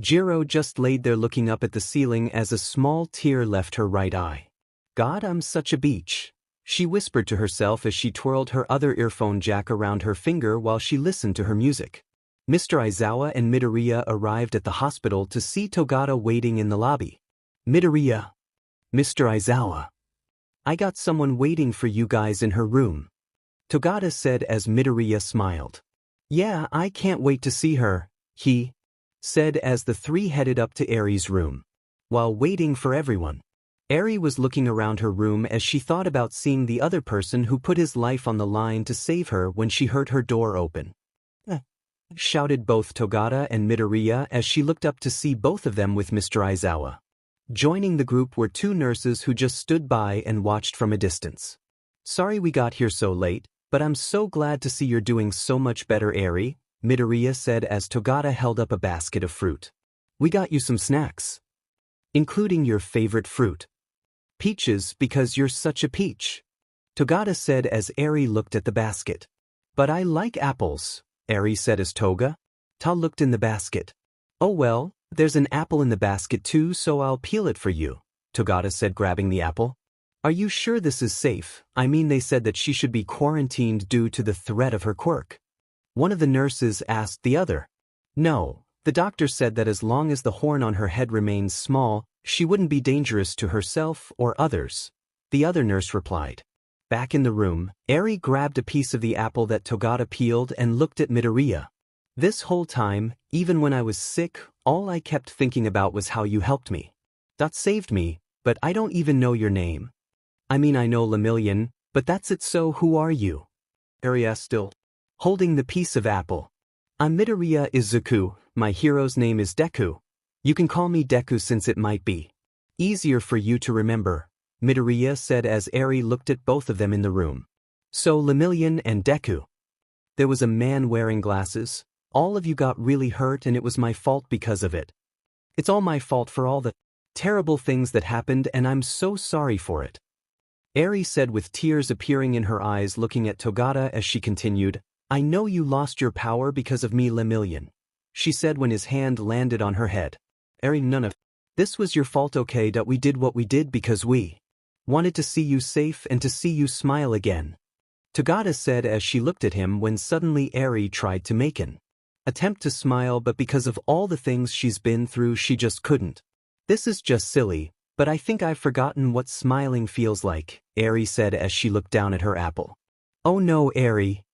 Jirou just laid there looking up at the ceiling as a small tear left her right eye. God, I'm such a beach, she whispered to herself as she twirled her other earphone jack around her finger while she listened to her music. Mr. Aizawa and Midoriya arrived at the hospital to see Togata waiting in the lobby. Midoriya. Mr. Aizawa. I got someone waiting for you guys in her room, Togata said as Midoriya smiled. Yeah, I can't wait to see her, he said as the three headed up to Eri's room. While waiting for everyone, Eri was looking around her room as she thought about seeing the other person who put his life on the line to save her when she heard her door open. Shouted both Togata and Midoriya as she looked up to see both of them with Mr. Aizawa. Joining the group were two nurses who just stood by and watched from a distance. Sorry we got here so late, but I'm so glad to see you're doing so much better, Eri, Midoriya said as Togata held up a basket of fruit. We got you some snacks, including your favorite fruit. Peaches, because you're such a peach, Togata said as Eri looked at the basket. But I like apples, Eri said as Ta looked in the basket. Oh well, there's an apple in the basket too, so I'll peel it for you, Togata said, grabbing the apple. Are you sure this is safe? I mean, they said that she should be quarantined due to the threat of her quirk. One of the nurses asked the other. No, the doctor said that as long as the horn on her head remains small, she wouldn't be dangerous to herself or others, the other nurse replied. Back in the room, Eri grabbed a piece of the apple that Togata peeled and looked at Midoriya. This whole time, even when I was sick, all I kept thinking about was how you helped me. That saved me, but I don't even know your name. I mean, I know Lemillion, but that's it, so who are you? Eri asked, still holding the piece of apple. I'm Midoriya Izuku, my hero's name is Deku. You can call me Deku since it might be easier for you to remember, Midoriya said as Eri looked at both of them in the room. So Lemillion and Deku. There was a man wearing glasses. All of you got really hurt and it was my fault because of it. It's all my fault for all the terrible things that happened and I'm so sorry for it, Eri said with tears appearing in her eyes, looking at Togata as she continued. I know you lost your power because of me, Lemillion, she said when his hand landed on her head. Eri, none of This was your fault, okay? That we did what we did because we wanted to see you safe and to see you smile again. Togata said as she looked at him when suddenly Eri tried to make an attempt to smile, but because of all the things she's been through she just couldn't. This is just silly, but I think I've forgotten what smiling feels like, Eri said as she looked down at her apple. Oh no, Eri.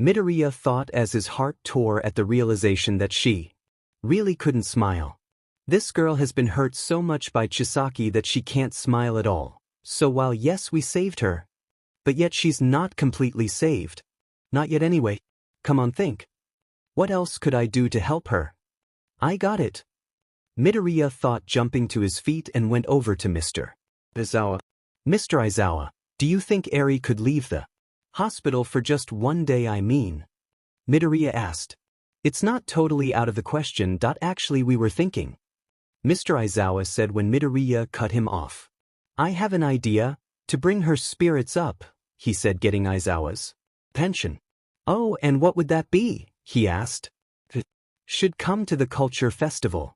Midoriya thought as his heart tore at the realization that she really couldn't smile. This girl has been hurt so much by Chisaki that she can't smile at all. So while yes, we saved her, but yet she's not completely saved. Not yet anyway. Come on, think. What else could I do to help her? I got it. Midoriya thought, jumping to his feet and went over to Mr. Aizawa. Mr. Aizawa, do you think Eri could leave the hospital for just one day, I mean? Midoriya asked. It's not totally out of the question. Actually, we were thinking. Mr. Aizawa said when Midoriya cut him off. I have an idea, to bring her spirits up, he said, getting Aizawa's attention. Oh, and what would that be? He asked. Should come to the culture festival.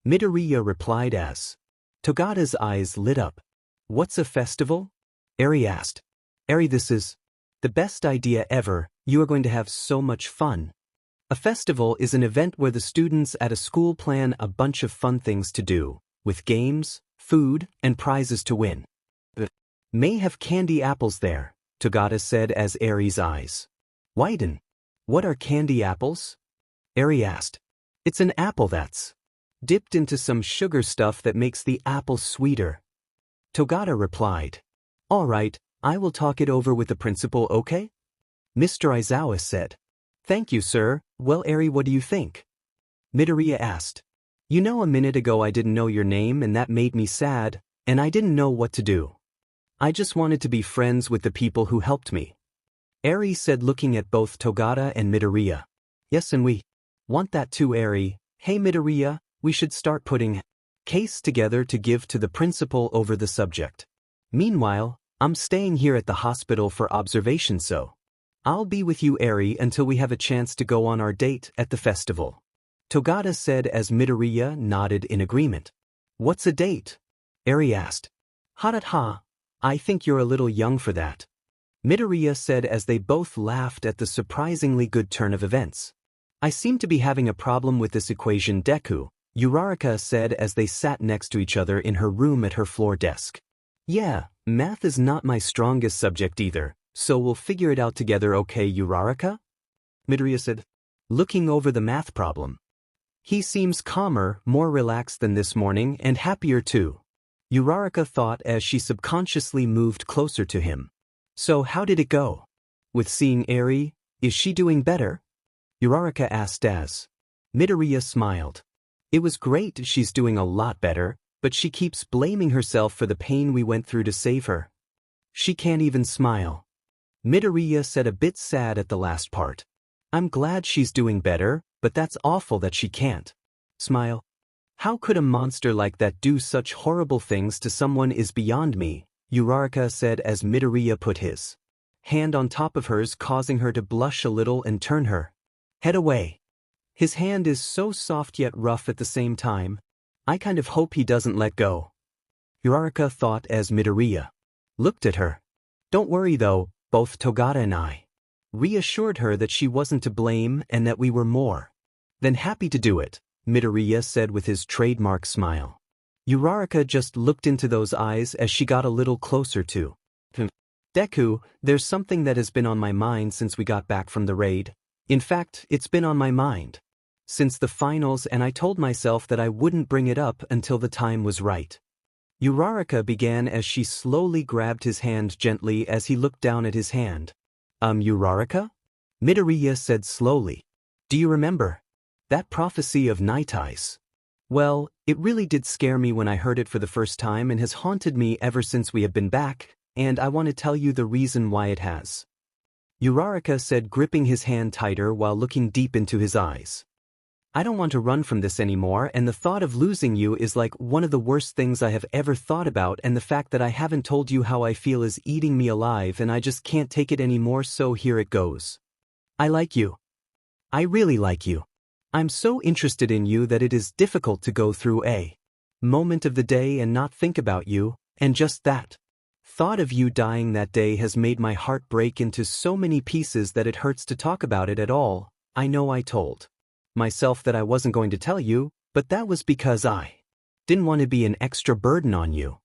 Midoriya replied as Togata's eyes lit up. What's a festival? Eri asked. Eri, this is the best idea ever. You are going to have so much fun. A festival is an event where the students at a school plan a bunch of fun things to do, with games, food, and prizes to win. May have candy apples there, Togata said as Eri's eyes widened. What are candy apples? Eri asked. It's an apple that's dipped into some sugar stuff that makes the apple sweeter. Togata replied. All right, I will talk it over with the principal, okay? Mr. Aizawa said. Thank you, sir. Well, Eri, what do you think? Midoriya asked. You know, a minute ago I didn't know your name and that made me sad, and I didn't know what to do. I just wanted to be friends with the people who helped me. Eri said, looking at both Togata and Midoriya. Yes, and we want that too, Eri. Hey Midoriya, we should start putting case together to give to the principal over the subject. Meanwhile, I'm staying here at the hospital for observation, so I'll be with you, Eri, until we have a chance to go on our date at the festival. Togata said as Midoriya nodded in agreement. What's a date? Eri asked. Ha. I think you're a little young for that. Midoriya said as they both laughed at the surprisingly good turn of events. I seem to be having a problem with this equation, Deku, Uraraka said as they sat next to each other in her room at her floor desk. Yeah, math is not my strongest subject either, so we'll figure it out together, okay, Uraraka? Midoriya said, looking over the math problem. He seems calmer, more relaxed than this morning, and happier too. Uraraka thought as she subconsciously moved closer to him. So how did it go? With seeing Eri, is she doing better? Uraraka asked as Midoriya smiled. It was great, she's doing a lot better, but she keeps blaming herself for the pain we went through to save her. She can't even smile. Midoriya said, a bit sad at the last part. I'm glad she's doing better, but that's awful that she can't smile. How could a monster like that do such horrible things to someone is beyond me, Uraraka said as Midoriya put his hand on top of hers, causing her to blush a little and turn her head away. His hand is so soft yet rough at the same time. I kind of hope he doesn't let go. Uraraka thought as Midoriya looked at her. Don't worry though, both Togata and I reassured her that she wasn't to blame and that we were more than happy to do it, Midoriya said with his trademark smile. Uraraka just looked into those eyes as she got a little closer to him. Deku, there's something that has been on my mind since we got back from the raid. In fact, it's been on my mind since the finals, and I told myself that I wouldn't bring it up until the time was right. Uraraka began as she slowly grabbed his hand gently as he looked down at his hand. Uraraka? Midoriya said slowly. Do you remember that prophecy of Night Eyes? Well, it really did scare me when I heard it for the first time and has haunted me ever since we have been back, and I want to tell you the reason why it has. Uraraka said, gripping his hand tighter while looking deep into his eyes. I don't want to run from this anymore, and the thought of losing you is like one of the worst things I have ever thought about, and the fact that I haven't told you how I feel is eating me alive, and I just can't take it anymore, so here it goes. I like you. I really like you. I'm so interested in you that it is difficult to go through a moment of the day and not think about you, and just that. Thought of you dying that day has made my heart break into so many pieces that it hurts to talk about it at all. I know I told myself that I wasn't going to tell you, but that was because I didn't want to be an extra burden on you.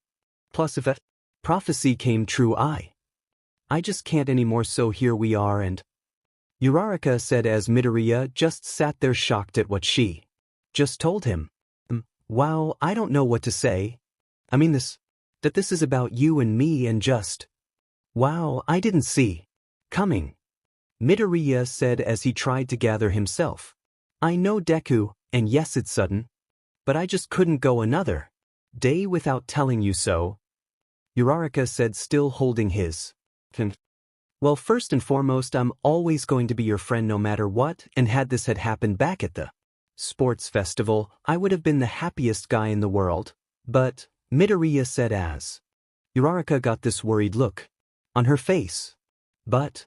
Plus if a prophecy came true I just can't anymore, so here we are. And Uraraka said as Midoriya just sat there shocked at what she just told him. Wow, I don't know what to say. I mean that this is about you and me and just… Wow, I didn't see coming. Midoriya said as he tried to gather himself. I know Deku, and yes it's sudden, but I just couldn't go another day without telling you so. Uraraka said, still holding his hand. Well, first and foremost, I'm always going to be your friend no matter what, and had this had happened back at the sports festival, I would have been the happiest guy in the world. But, Midoriya said as Uraraka got this worried look on her face. But,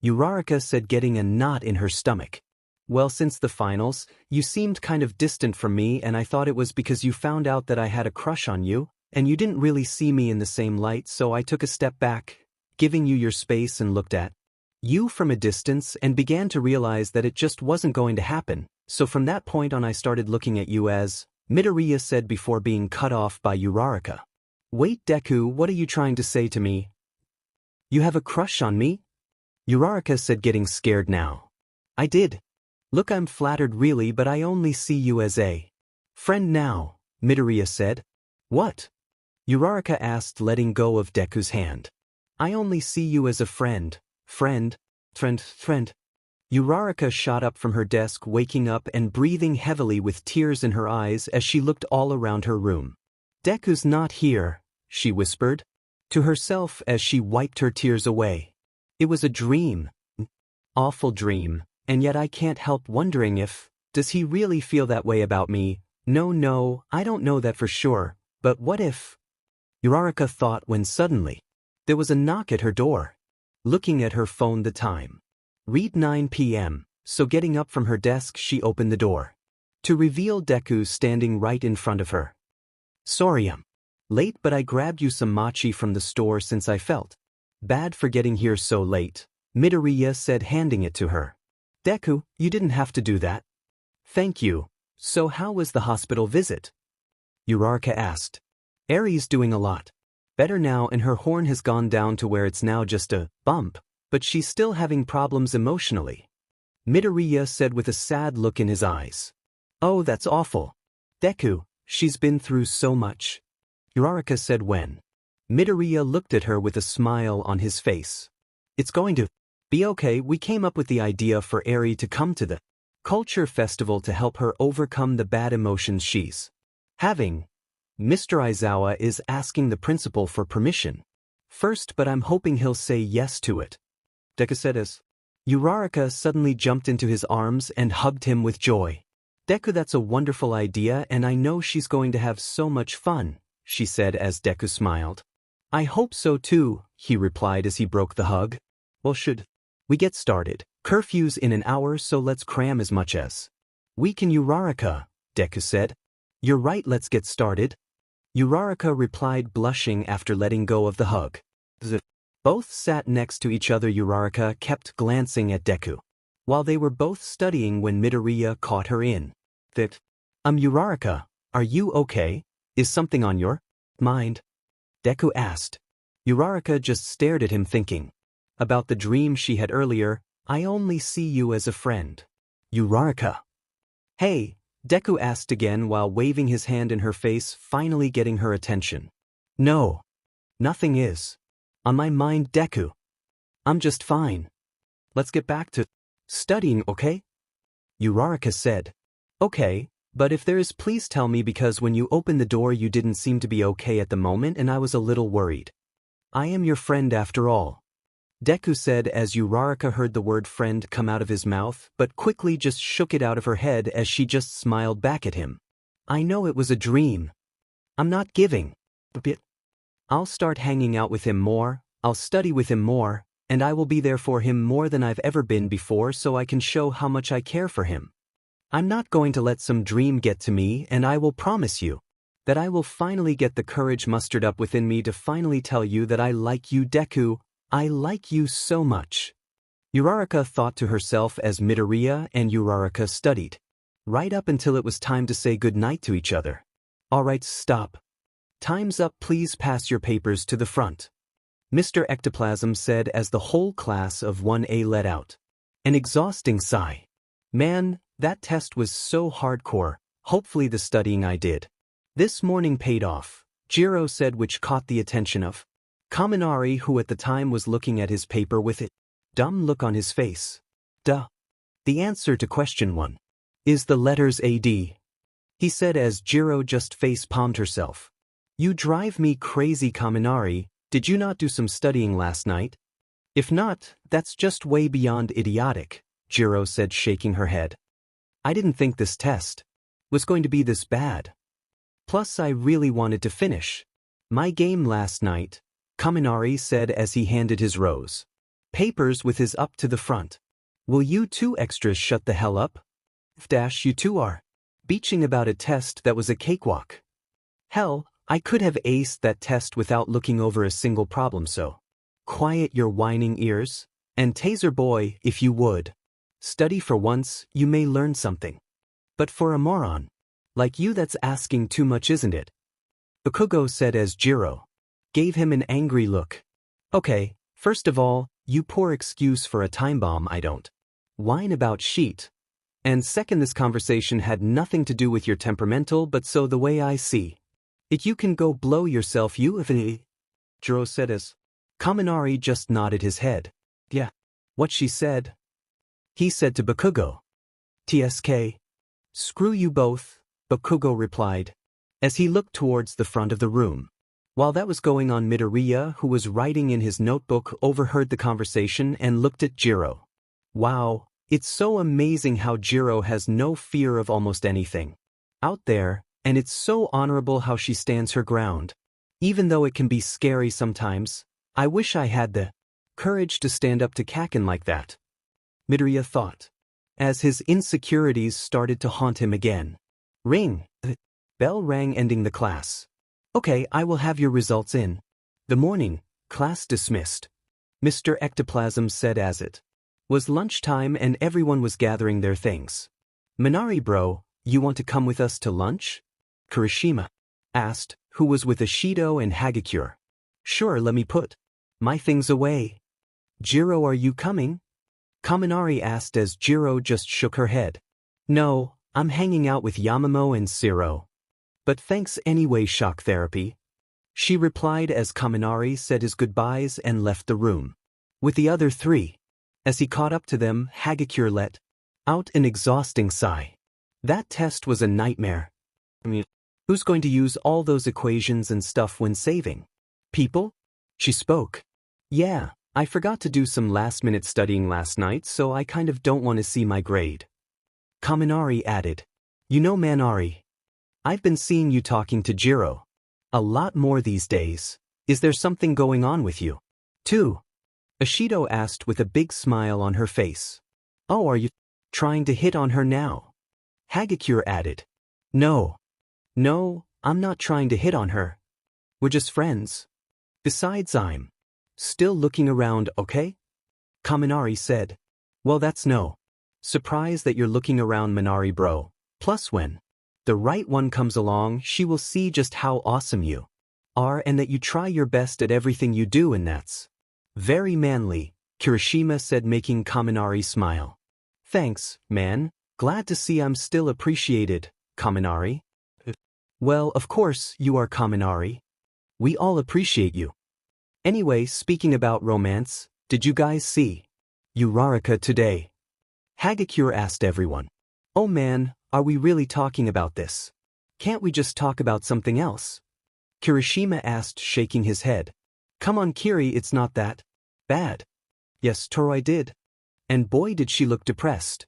Uraraka said, getting a knot in her stomach. Well, since the finals, you seemed kind of distant from me, and I thought it was because you found out that I had a crush on you, and you didn't really see me in the same light, so I took a step back, giving you your space, and looked at you from a distance and began to realize that it just wasn't going to happen. So from that point on I started looking at you as… Midoriya said before being cut off by Uraraka. Wait, Deku, what are you trying to say to me? You have a crush on me? Uraraka said, getting scared now. I did. Look, I'm flattered really, but I only see you as a friend now, Midoriya said. What? Uraraka asked, letting go of Deku's hand. I only see you as a friend. Friend. Uraraka shot up from her desk, waking up and breathing heavily with tears in her eyes as she looked all around her room. Deku's not here, she whispered to herself as she wiped her tears away. It was a dream. Awful dream, and yet I can't help wondering if… does he really feel that way about me? No, I don't know that for sure, but what if… Uraraka thought when suddenly there was a knock at her door. Looking at her phone, the time read 9 p.m., so getting up from her desk she opened the door to reveal Deku standing right in front of her. Sorry I'm late, but I grabbed you some mochi from the store since I felt bad for getting here so late, Midoriya said, handing it to her. Deku, you didn't have to do that. Thank you. So how was the hospital visit? Uraraka asked. Eri's doing a lot better now, and her horn has gone down to where it's now just a bump, but she's still having problems emotionally, Midoriya said with a sad look in his eyes. Oh, that's awful. Deku, she's been through so much, Uraraka said when Midoriya looked at her with a smile on his face. It's going to be okay. We came up with the idea for Eri to come to the culture festival to help her overcome the bad emotions she's having. Mr. Aizawa is asking the principal for permission first, but I'm hoping he'll say yes to it, Deku said as Uraraka suddenly jumped into his arms and hugged him with joy. Deku, that's a wonderful idea, and I know she's going to have so much fun, she said as Deku smiled. I hope so too, he replied as he broke the hug. Well, should we get started? Curfew's in an hour, so let's cram as much as we can, Uraraka, Deku said. You're right, let's get started, Uraraka replied, blushing after letting go of the hug. Both sat next to each other. Uraraka kept glancing at Deku while they were both studying when Midoriya caught her in. Uraraka, are you okay? Is something on your mind? Deku asked. Uraraka just stared at him, thinking about the dream she had earlier. I only see you as a friend. Uraraka. Hey, Deku asked again while waving his hand in her face, finally getting her attention. No. Nothing is on my mind, Deku. I'm just fine. Let's get back to studying, okay? Uraraka said. Okay, but if there is, please tell me, because when you opened the door you didn't seem to be okay at the moment and I was a little worried. I am your friend after all, Deku said as Uraraka heard the word friend come out of his mouth, but quickly just shook it out of her head as she just smiled back at him. I know it was a dream. I'm not giving a bit. I'll start hanging out with him more, I'll study with him more, and I will be there for him more than I've ever been before, so I can show how much I care for him. I'm not going to let some dream get to me, and I will promise you that I will finally get the courage mustered up within me to finally tell you that I like you, Deku. I like you so much. Uraraka thought to herself as Midoriya and Uraraka studied. Right up until it was time to say goodnight to each other. Alright, stop. Time's up, please pass your papers to the front. Mr. Ectoplasm said as the whole class of 1A let out. An exhausting sigh. Man, that test was so hardcore, hopefully the studying I did this morning paid off, Jirou said, which caught the attention of Kaminari, who at the time was looking at his paper with a dumb look on his face. Duh. The answer to question 1 is the letters AD, he said as Jirou just face-palmed herself. You drive me crazy, Kaminari. Did you not do some studying last night? If not, that's just way beyond idiotic, Jirou said, shaking her head. I didn't think this test was going to be this bad. Plus I really wanted to finish my game last night, Kaminari said as he handed his rose papers with his up to the front. Will you two extras shut the hell up? You two are beaching about a test that was a cakewalk. Hell, I could have aced that test without looking over a single problem, so quiet your whining ears, and Taser Boy, if you would. Study for once, you may learn something. But for a moron like you, that's asking too much, isn't it? Bakugo said as Jirou gave him an angry look. Okay, first of all, you poor excuse for a time bomb, I don't whine about sheet. And second, this conversation had nothing to do with your temperamental, but so the way I see it, you can go blow yourself, you if any. Jirou said as Kaminari just nodded his head. Yeah. What she said? He said to Bakugo. TSK. Screw you both, Bakugo replied, as he looked towards the front of the room. While that was going on, Midoriya, who was writing in his notebook, overheard the conversation and looked at Jirou. Wow, it's so amazing how Jirou has no fear of almost anything out there, and it's so honorable how she stands her ground. Even though it can be scary sometimes, I wish I had the courage to stand up to Kakin like that, Midoriya thought, as his insecurities started to haunt him again. Ring. The bell rang, ending the class. Okay, I will have your results in the morning. Class dismissed, Mr. Ectoplasm said as it was lunchtime and everyone was gathering their things. Minari bro, you want to come with us to lunch? Kirishima asked, who was with Ashido and Hagakure. Sure, let me put my things away. Jirou, are you coming? Kaminari asked as Jirou just shook her head. No, I'm hanging out with Yamamo and Siro. But thanks anyway, shock therapy, she replied as Kaminari said his goodbyes and left the room with the other three. As he caught up to them, Hagakure let out an exhausting sigh. That test was a nightmare. Who's going to use all those equations and stuff when saving people? She spoke. Yeah, I forgot to do some last-minute studying last night, so I kind of don't want to see my grade. Kaminari added. You know, Manari, I've been seeing you talking to Jirou a lot more these days. Is there something going on with you, too? Ashido asked with a big smile on her face. Oh, are you trying to hit on her now? Hagakure added. No, I'm not trying to hit on her. We're just friends. Besides, I'm still looking around, okay? Kaminari said. Well, that's no surprise that you're looking around, Minari bro. Plus when the right one comes along, she will see just how awesome you are and that you try your best at everything you do, and that's very manly, Kirishima said, making Kaminari smile. Thanks, man. Glad to see I'm still appreciated, Kaminari. Well, of course you are, Kaminari. We all appreciate you. Anyway, speaking about romance, did you guys see Uraraka today? Hagakure asked everyone. Oh man, are we really talking about this? Can't we just talk about something else? Kirishima asked, shaking his head. Come on, Kiri, it's not that bad. Yes, Toroi did. And boy, did she look depressed.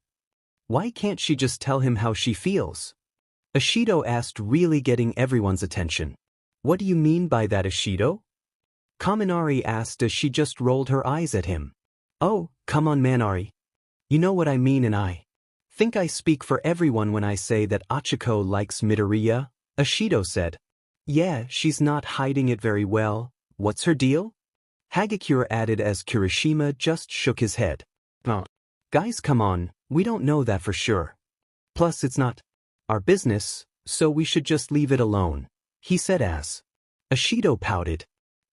Why can't she just tell him how she feels? Ashido asked, really getting everyone's attention. What do you mean by that, Ashido? Kaminari asked as she just rolled her eyes at him. Oh, come on, Manari. You know what I mean, and I think I speak for everyone when I say that Achiko likes Midoriya, Ashido said. Yeah, she's not hiding it very well. What's her deal? Hagakure added as Kirishima just shook his head. Oh. Guys, come on, we don't know that for sure. Plus, it's not our business, so we should just leave it alone, he said as Ashido pouted.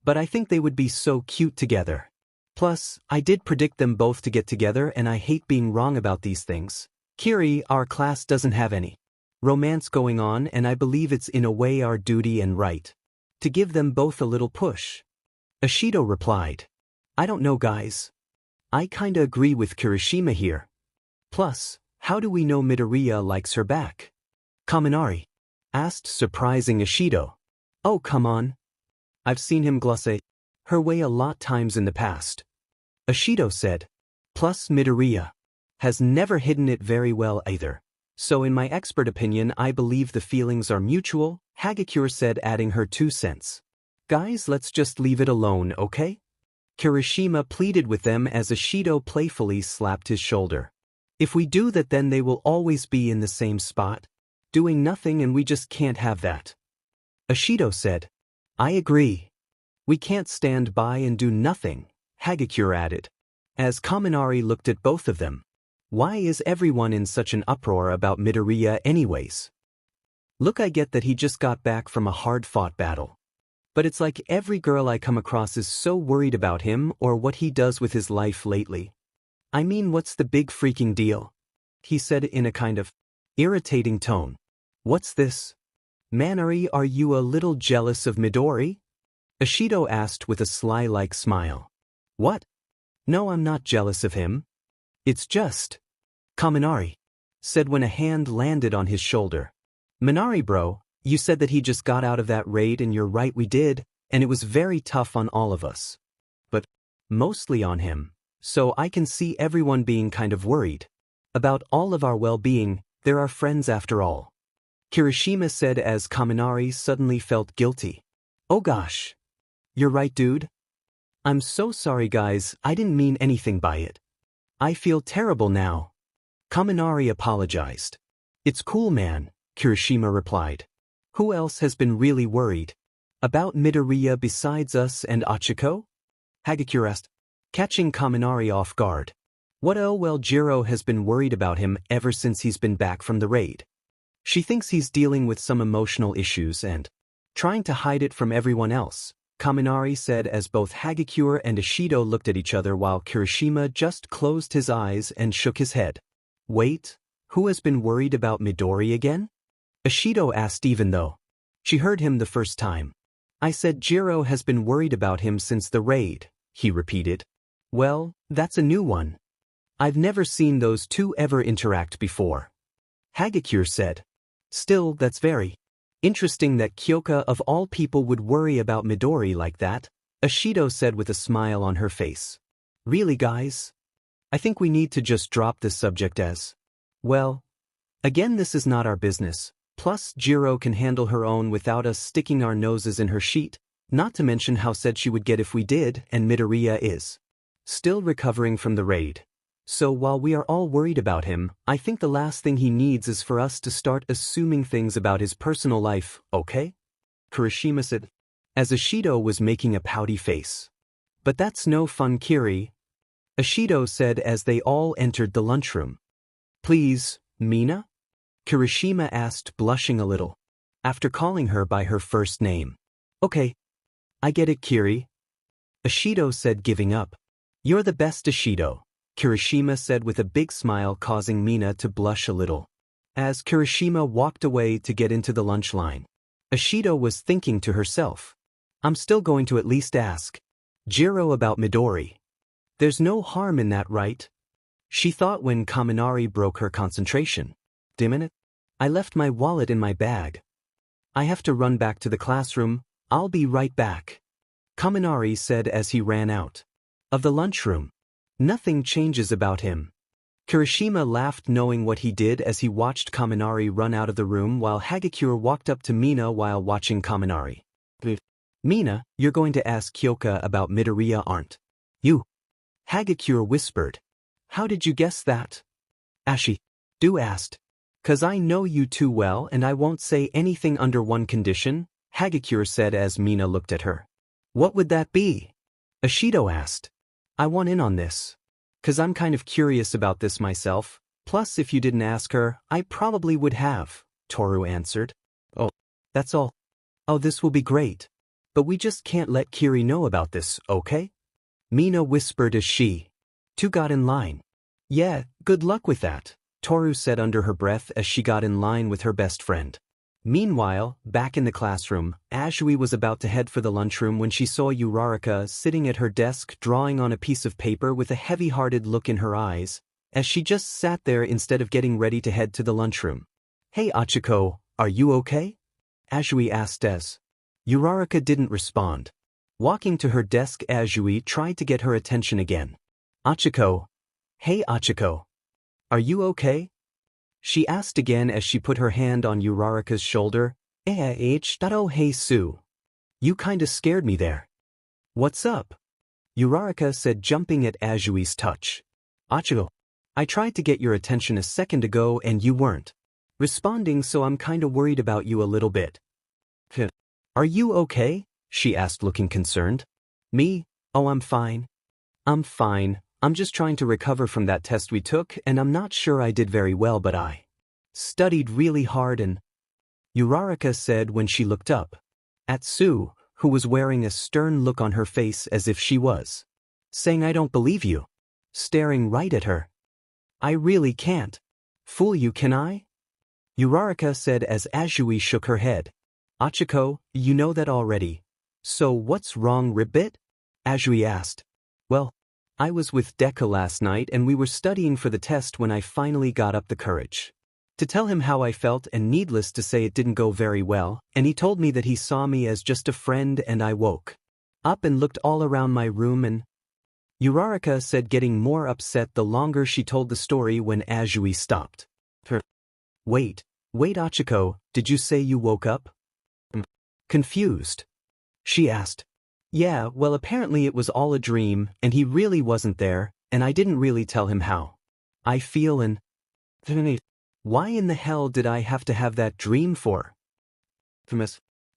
But I think they would be so cute together. Plus, I did predict them both to get together and I hate being wrong about these things. Kiri, our class doesn't have any romance going on and I believe it's in a way our duty and right to give them both a little push. Ashido replied. I don't know, guys. I kinda agree with Kirishima here. Plus, how do we know Midoriya likes her back? Kaminari asked, surprising Ashido. Oh, come on. I've seen him gloss her way a lot times in the past. Ashido said. Plus, Midoriya has never hidden it very well either. So in my expert opinion, I believe the feelings are mutual, Hagakure said, adding her 2 cents. Guys, let's just leave it alone, okay? Kirishima pleaded with them as Ashido playfully slapped his shoulder. If we do that, then they will always be in the same spot, doing nothing, and we just can't have that. Ashido said. I agree. We can't stand by and do nothing, Hagakure added. As Kaminari looked at both of them. Why is everyone in such an uproar about Midoriya anyways? Look, I get that he just got back from a hard-fought battle. But it's like every girl I come across is so worried about him or what he does with his life lately. I mean, what's the big freaking deal? He said in a kind of irritating tone. What's this? Manari, are you a little jealous of Midori? Ashido asked with a sly-like smile. What? No, I'm not jealous of him. It's just Kaminari said when a hand landed on his shoulder. Minari bro, you said that he just got out of that raid, and you're right, we did, and it was very tough on all of us. But mostly on him, so I can see everyone being kind of worried about all of our well-being. They're our friends after all. Kirishima said as Kaminari suddenly felt guilty. Oh gosh. You're right, dude. I'm so sorry, guys, I didn't mean anything by it. I feel terrible now. Kaminari apologized. It's cool, man, Kirishima replied. Who else has been really worried about Midoriya besides us and Achiko? Hagakure asked, catching Kaminari off guard. What? Oh well, Jirou has been worried about him ever since he's been back from the raid. She thinks he's dealing with some emotional issues and trying to hide it from everyone else, Kaminari said as both Hagakure and Ashido looked at each other while Kirishima just closed his eyes and shook his head. Wait, who has been worried about Midori again? Ashido asked, even though she heard him the first time. I said Jirou has been worried about him since the raid, he repeated. Well, that's a new one. I've never seen those two ever interact before. Hagakure said. Still, that's very interesting that Kyoka of all people would worry about Midori like that, Ashido said with a smile on her face. Really, guys? I think we need to just drop this subject as well. Again, this is not our business. Plus, Jirou can handle her own without us sticking our noses in her sheet, not to mention how sad she would get if we did, and Midoriya is still recovering from the raid. So while we are all worried about him, I think the last thing he needs is for us to start assuming things about his personal life, okay? Kirishima said, as Ashido was making a pouty face. But that's no fun, Kiri. Ashido said as they all entered the lunchroom. Please, Mina? Kirishima asked, blushing a little, after calling her by her first name. Okay. I get it, Kiri. Ashido said, giving up. You're the best, Ashido, Kirishima said with a big smile, causing Mina to blush a little. As Kirishima walked away to get into the lunch line, Ashido was thinking to herself, I'm still going to at least ask Jirou about Midori. There's no harm in that, right? She thought when Kaminari broke her concentration. Damn it. I left my wallet in my bag. I have to run back to the classroom. I'll be right back. Kaminari said as he ran out of the lunchroom. Nothing changes about him. Kirishima laughed, knowing what he did as he watched Kaminari run out of the room while Hagakure walked up to Mina while watching Kaminari. Mina, you're going to ask Kyoka about Midoriya, aren't you? Hagakure whispered. How did you guess that? Ashido asked. 'Cause I know you too well and I won't say anything under one condition, Hagakure said as Mina looked at her. What would that be? Ashido asked. I want in on this. 'Cause I'm kind of curious about this myself, plus if you didn't ask her, I probably would have, Toru answered. Oh, that's all. Oh, this will be great. But we just can't let Kiri know about this, okay? Mina whispered as she, too, got in line. Yeah, good luck with that, Toru said under her breath as she got in line with her best friend. Meanwhile, back in the classroom, Azui was about to head for the lunchroom when she saw Uraraka sitting at her desk drawing on a piece of paper with a heavy-hearted look in her eyes, as she just sat there instead of getting ready to head to the lunchroom. Hey Achiko, are you okay? Azui asked as. Uraraka didn't respond. Walking to her desk, Azui tried to get her attention again. Achiko. Hey Achiko. Are you okay? She asked again as she put her hand on Uraraka's shoulder. Hey Sue. You kinda scared me there. What's up? Uraraka said, jumping at Azui's touch. Achiko. I tried to get your attention a second ago and you weren't responding, so I'm kinda worried about you a little bit. Are you okay? She asked, looking concerned. Me? Oh, I'm fine. I'm fine. I'm just trying to recover from that test we took, and I'm not sure I did very well, but I studied really hard and... Uraraka said when she looked up at Sue, who was wearing a stern look on her face as if she was saying, I don't believe you. Staring right at her. I really can't fool you, can I? Uraraka said as Azui shook her head. Achiko, you know that already. So what's wrong, Ribbit? Azui asked. Well, I was with Deku last night and we were studying for the test when I finally got up the courage to tell him how I felt, and needless to say it didn't go very well, and he told me that he saw me as just a friend, and I woke up and looked all around my room and... Uraraka said, getting more upset the longer she told the story when Azui stopped her. Wait Achiko, did you say you woke up? Confused. She asked. Yeah, well apparently it was all a dream, and he really wasn't there, and I didn't really tell him how I feel and... Why in the hell did I have to have that dream for?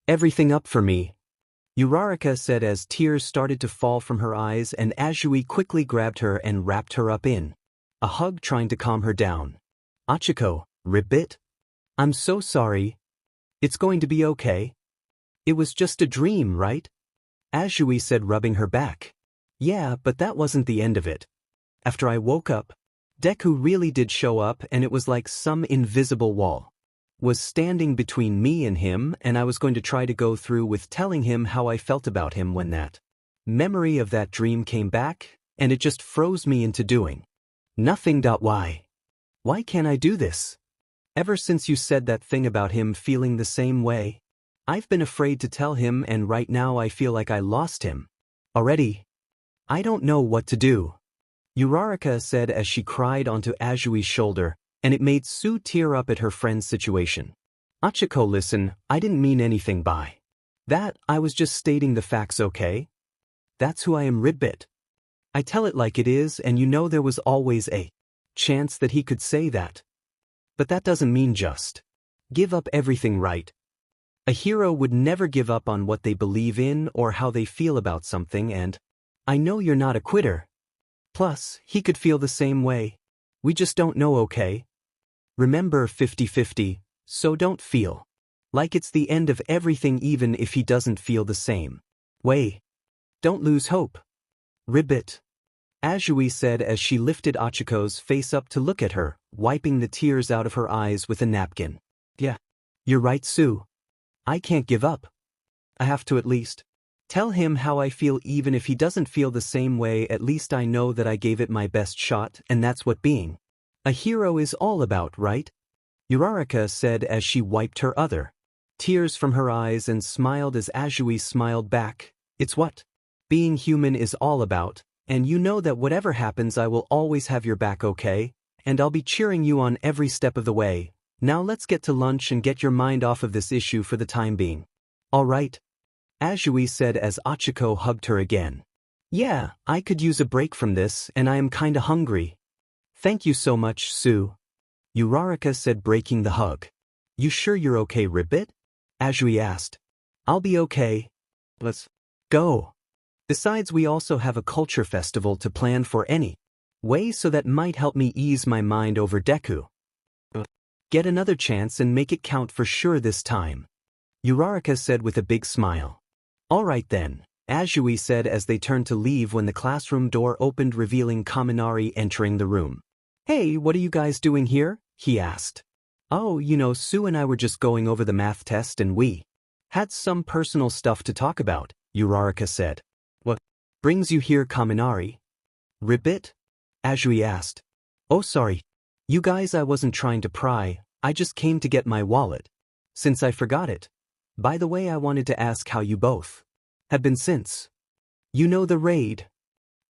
Everything up for me. Uraraka said as tears started to fall from her eyes, and Azui quickly grabbed her and wrapped her up in a hug, trying to calm her down. Achiko, Ribbit? I'm so sorry. It's going to be okay. It was just a dream, right? Azui said, rubbing her back. Yeah, but that wasn't the end of it. After I woke up, Deku really did show up, and it was like some invisible wall was standing between me and him, and I was going to try to go through with telling him how I felt about him when that memory of that dream came back, and it just froze me into doing nothing. Why can't I do this? Ever since you said that thing about him feeling the same way, I've been afraid to tell him, and right now I feel like I lost him already. I don't know what to do. Uraraka said as she cried onto Azui's shoulder, and it made Sue tear up at her friend's situation. Achiko, listen, I didn't mean anything by that. I was just stating the facts, okay? That's who I am, Ribbit. I tell it like it is, and you know there was always a chance that he could say that. But that doesn't mean just give up everything, right? A hero would never give up on what they believe in or how they feel about something, and I know you're not a quitter. Plus, he could feel the same way. We just don't know, okay? Remember 50-50, so don't feel like it's the end of everything even if he doesn't feel the same way. Don't lose hope. Ribbit. Azui said as she lifted Achiko's face up to look at her, wiping the tears out of her eyes with a napkin. Yeah. You're right, Sue. I can't give up. I have to at least tell him how I feel, even if he doesn't feel the same way. At least I know that I gave it my best shot, and that's what being a hero is all about, right? Uraraka said as she wiped her other tears from her eyes and smiled as Azui smiled back. It's what being human is all about, and you know that whatever happens I will always have your back, okay? And I'll be cheering you on every step of the way. Now let's get to lunch and get your mind off of this issue for the time being. All right? Azui said as Achiko hugged her again. Yeah, I could use a break from this, and I am kinda hungry. Thank you so much, Sue. Uraraka said, breaking the hug. You sure you're okay, Ribbit? Azui asked. I'll be okay. Let's go. Besides, we also have a culture festival to plan for anyway, so that might help me ease my mind over Deku. Get another chance and make it count for sure this time. Uraraka said with a big smile. All right then, Azui said as they turned to leave when the classroom door opened, revealing Kaminari entering the room. Hey, what are you guys doing here? He asked. Oh, Sue and I were just going over the math test and we had some personal stuff to talk about, Uraraka said. What brings you here, Kaminari? Ribbit? Azui asked. Oh, sorry. You guys, I wasn't trying to pry, I just came to get my wallet. Since I forgot it. By the way, I wanted to ask how you both have been since. The raid?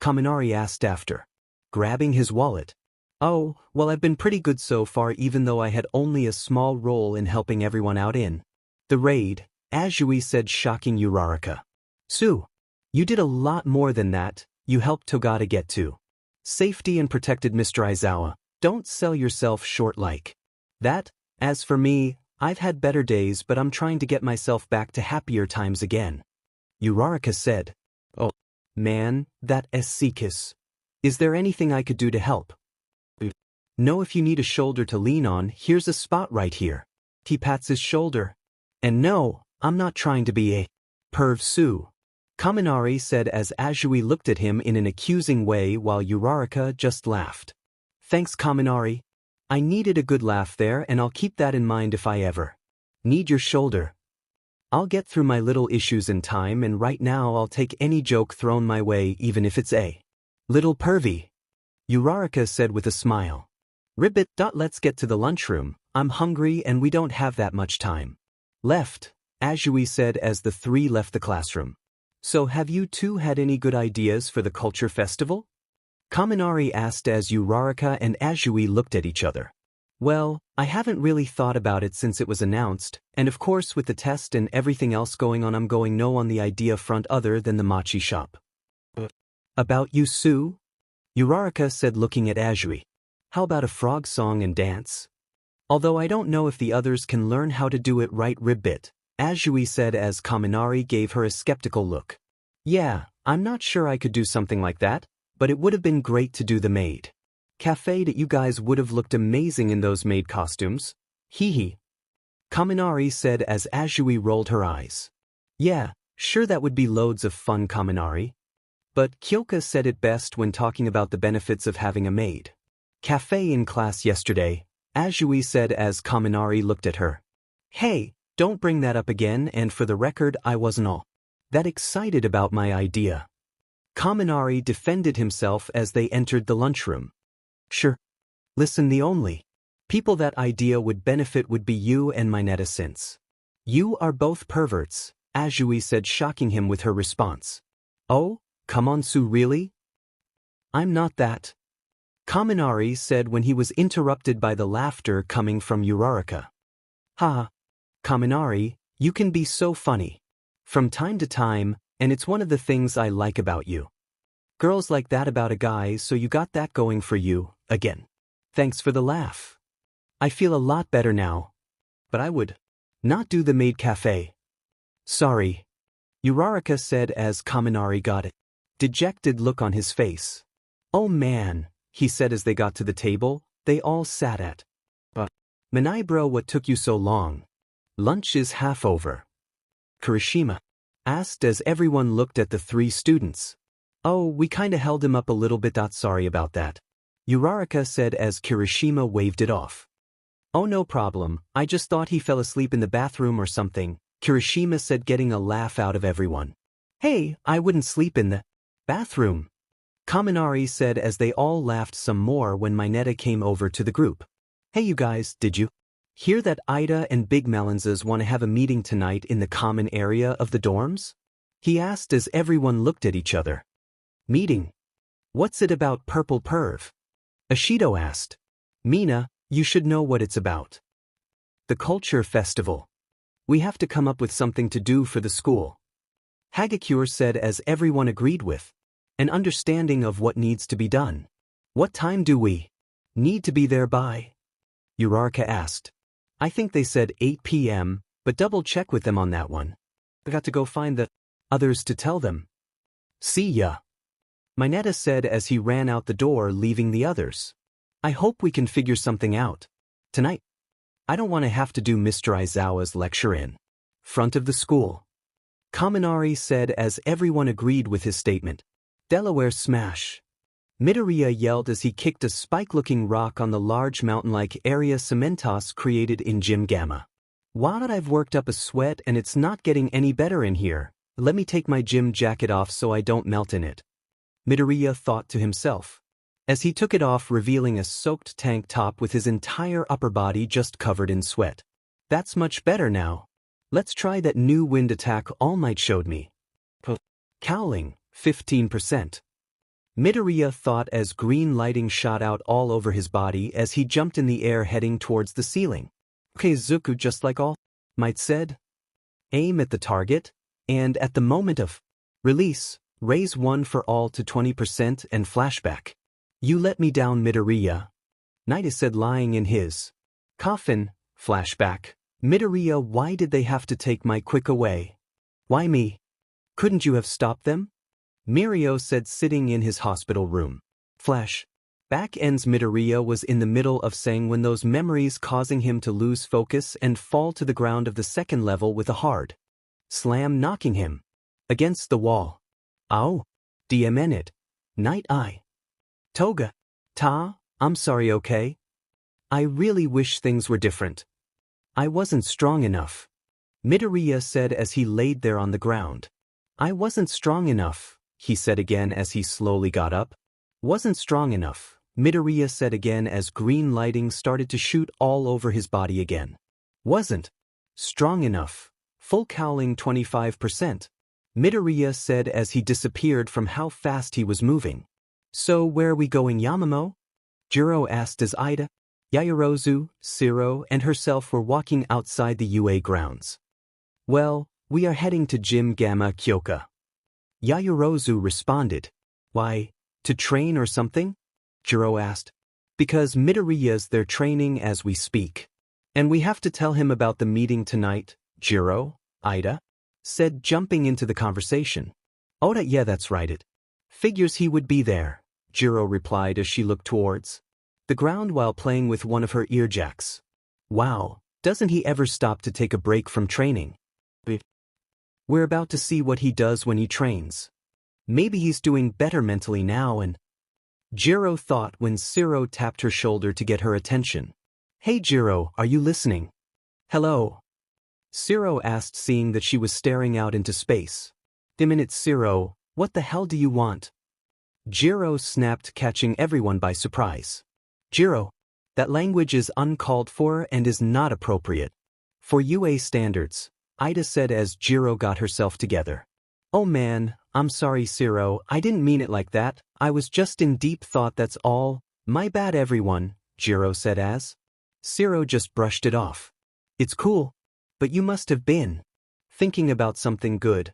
Kaminari asked after grabbing his wallet. Oh, well, I've been pretty good so far, even though I had only a small role in helping everyone out in the raid, Azui said, shocking Uraraka. Sue, you did a lot more than that. You helped Togata get to safety and protected Mr. Aizawa. Don't sell yourself short like that. As for me, I've had better days, but I'm trying to get myself back to happier times again. Uraraka said. Oh, man, that kiss. Is there anything I could do to help? No, if you need a shoulder to lean on, here's a spot right here. He pats his shoulder. And no, I'm not trying to be a perv, Sue. Kaminari said as Azui looked at him in an accusing way while Uraraka just laughed. Thanks, Kaminari. I needed a good laugh there, and I'll keep that in mind if I ever need your shoulder. I'll get through my little issues in time, and right now I'll take any joke thrown my way, even if it's a little pervy. Uraraka said with a smile. Ribbit. Let's get to the lunchroom. I'm hungry and we don't have that much time left, Azui said as the three left the classroom. So have you two had any good ideas for the culture festival? Kaminari asked as Uraraka and Azui looked at each other. Well, I haven't really thought about it since it was announced, and of course with the test and everything else going on, I'm going no on the idea front other than the mochi shop. About you, Sue? Uraraka said, looking at Azui. How about a frog song and dance? Although I don't know if the others can learn how to do it right, Ribbit, Azui said as Kaminari gave her a skeptical look. Yeah, I'm not sure I could do something like that, but it would have been great to do the maid cafe. That you guys would have looked amazing in those maid costumes. Hee hee. Kaminari said as Azui rolled her eyes. Yeah, sure, that would be loads of fun, Kaminari. But Kyoka said it best when talking about the benefits of having a maid cafe in class yesterday, Azui said as Kaminari looked at her. Hey, don't bring that up again, and for the record, I wasn't all that excited about my idea. Kaminari defended himself as they entered the lunchroom. Sure. Listen, the only people that idea would benefit would be you and Mineta, since you are both perverts, Azui said, shocking him with her response. Oh, come on, Sue, really? I'm not that. Kaminari said when he was interrupted by the laughter coming from Uraraka. Ha! Kaminari, you can be so funny from time to time, and it's one of the things I like about you. Girls like that about a guy, so you got that going for you, again. Thanks for the laugh. I feel a lot better now. But I would not do the maid cafe. Sorry. Uraraka said as Kaminari got a dejected look on his face. Oh man, he said as they got to the table they all sat at. Minai, what took you so long? Lunch is half over. Kirishima asked as everyone looked at the three students. Oh, we kinda held him up a little bit. Sorry about that. Uraraka said as Kirishima waved it off. Oh, no problem, I just thought he fell asleep in the bathroom or something, Kirishima said, getting a laugh out of everyone. Hey, I wouldn't sleep in the bathroom, Kaminari said as they all laughed some more when Mineta came over to the group. Hey you guys, did you hear that Ida and Big Melanzas want to have a meeting tonight in the common area of the dorms? He asked as everyone looked at each other. Meeting? What's it about, purple perv? Ashido asked. Mina, you should know what it's about. The culture festival. We have to come up with something to do for the school. Hagakure said as everyone agreed with an understanding of what needs to be done. What time do we need to be there by? Uraraka asked. I think they said 8 p.m., but double check with them on that one. I got to go find the others to tell them. See ya. Mineta said as he ran out the door, leaving the others. I hope we can figure something out tonight. I don't want to have to do Mr. Aizawa's lecture in front of the school. Kaminari said as everyone agreed with his statement. Delaware smash. Midoriya yelled as he kicked a spike-looking rock on the large mountain-like area Cementos created in Gym Gamma. Wow, I've worked up a sweat and it's not getting any better in here. Let me take my gym jacket off so I don't melt in it. Midoriya thought to himself, as he took it off, revealing a soaked tank top with his entire upper body just covered in sweat. That's much better now. Let's try that new wind attack All Might showed me. Cowling, 15%. Midoriya thought as green lighting shot out all over his body as he jumped in the air heading towards the ceiling. Okay, Zuko, just like All Might said. Aim at the target, and at the moment of release, raise one for all to 20% and flashback. You let me down, Midoriya. Naida said, lying in his coffin. Flashback. Midoriya, why did they have to take my quick away? Why me? Couldn't you have stopped them? Mirio said, sitting in his hospital room. Flash. Back ends. Midoriya was in the middle of saying when those memories causing him to lose focus and fall to the ground of the second level with a hard slam, knocking him against the wall. Ow. DMN Night Eye. Toga. I'm sorry, okay? I really wish things were different. I wasn't strong enough. Midoriya said as he laid there on the ground. I wasn't strong enough, he said again as he slowly got up. Wasn't strong enough, Midoriya said again as green lighting started to shoot all over his body again. Wasn't strong enough. Full cowling, 25%. Midoriya said as he disappeared from how fast he was moving. So where are we going, Yamamo? Jirou asked as Ida, Yaoyorozu, Shiro, and herself were walking outside the UA grounds. Well, we are heading to Gym Gamma Kyoka. Yaoyorozu responded. Why, to train or something? Jirou asked. Because Midoriya's there training as we speak. And we have to tell him about the meeting tonight, Jirou, Ida said, jumping into the conversation. Oda, yeah, that's right, it figures he would be there, Jirou replied as she looked towards the ground while playing with one of her earjacks. Wow, doesn't he ever stop to take a break from training? We're about to see what he does when he trains. Maybe he's doing better mentally now. And Jirou thought when Shiro tapped her shoulder to get her attention. Hey Jirou, are you listening? Hello? Shiro asked, seeing that she was staring out into space. A minute, Shiro, what the hell do you want? Jirou snapped, catching everyone by surprise. Jirou, that language is uncalled for and is not appropriate for UA standards, Ida said as Jirou got herself together. Oh man, I'm sorry Shiro, I didn't mean it like that, I was just in deep thought, that's all. My bad everyone, Jirou said as Shiro just brushed it off. It's cool. But you must have been thinking about something good.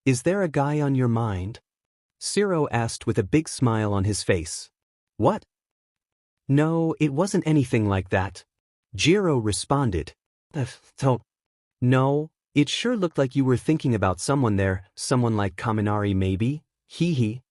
Is there a guy on your mind? Shiro asked with a big smile on his face. What? No, it wasn't anything like that. Jirou responded. No, it sure looked like you were thinking about someone there, someone like Kaminari maybe, hee.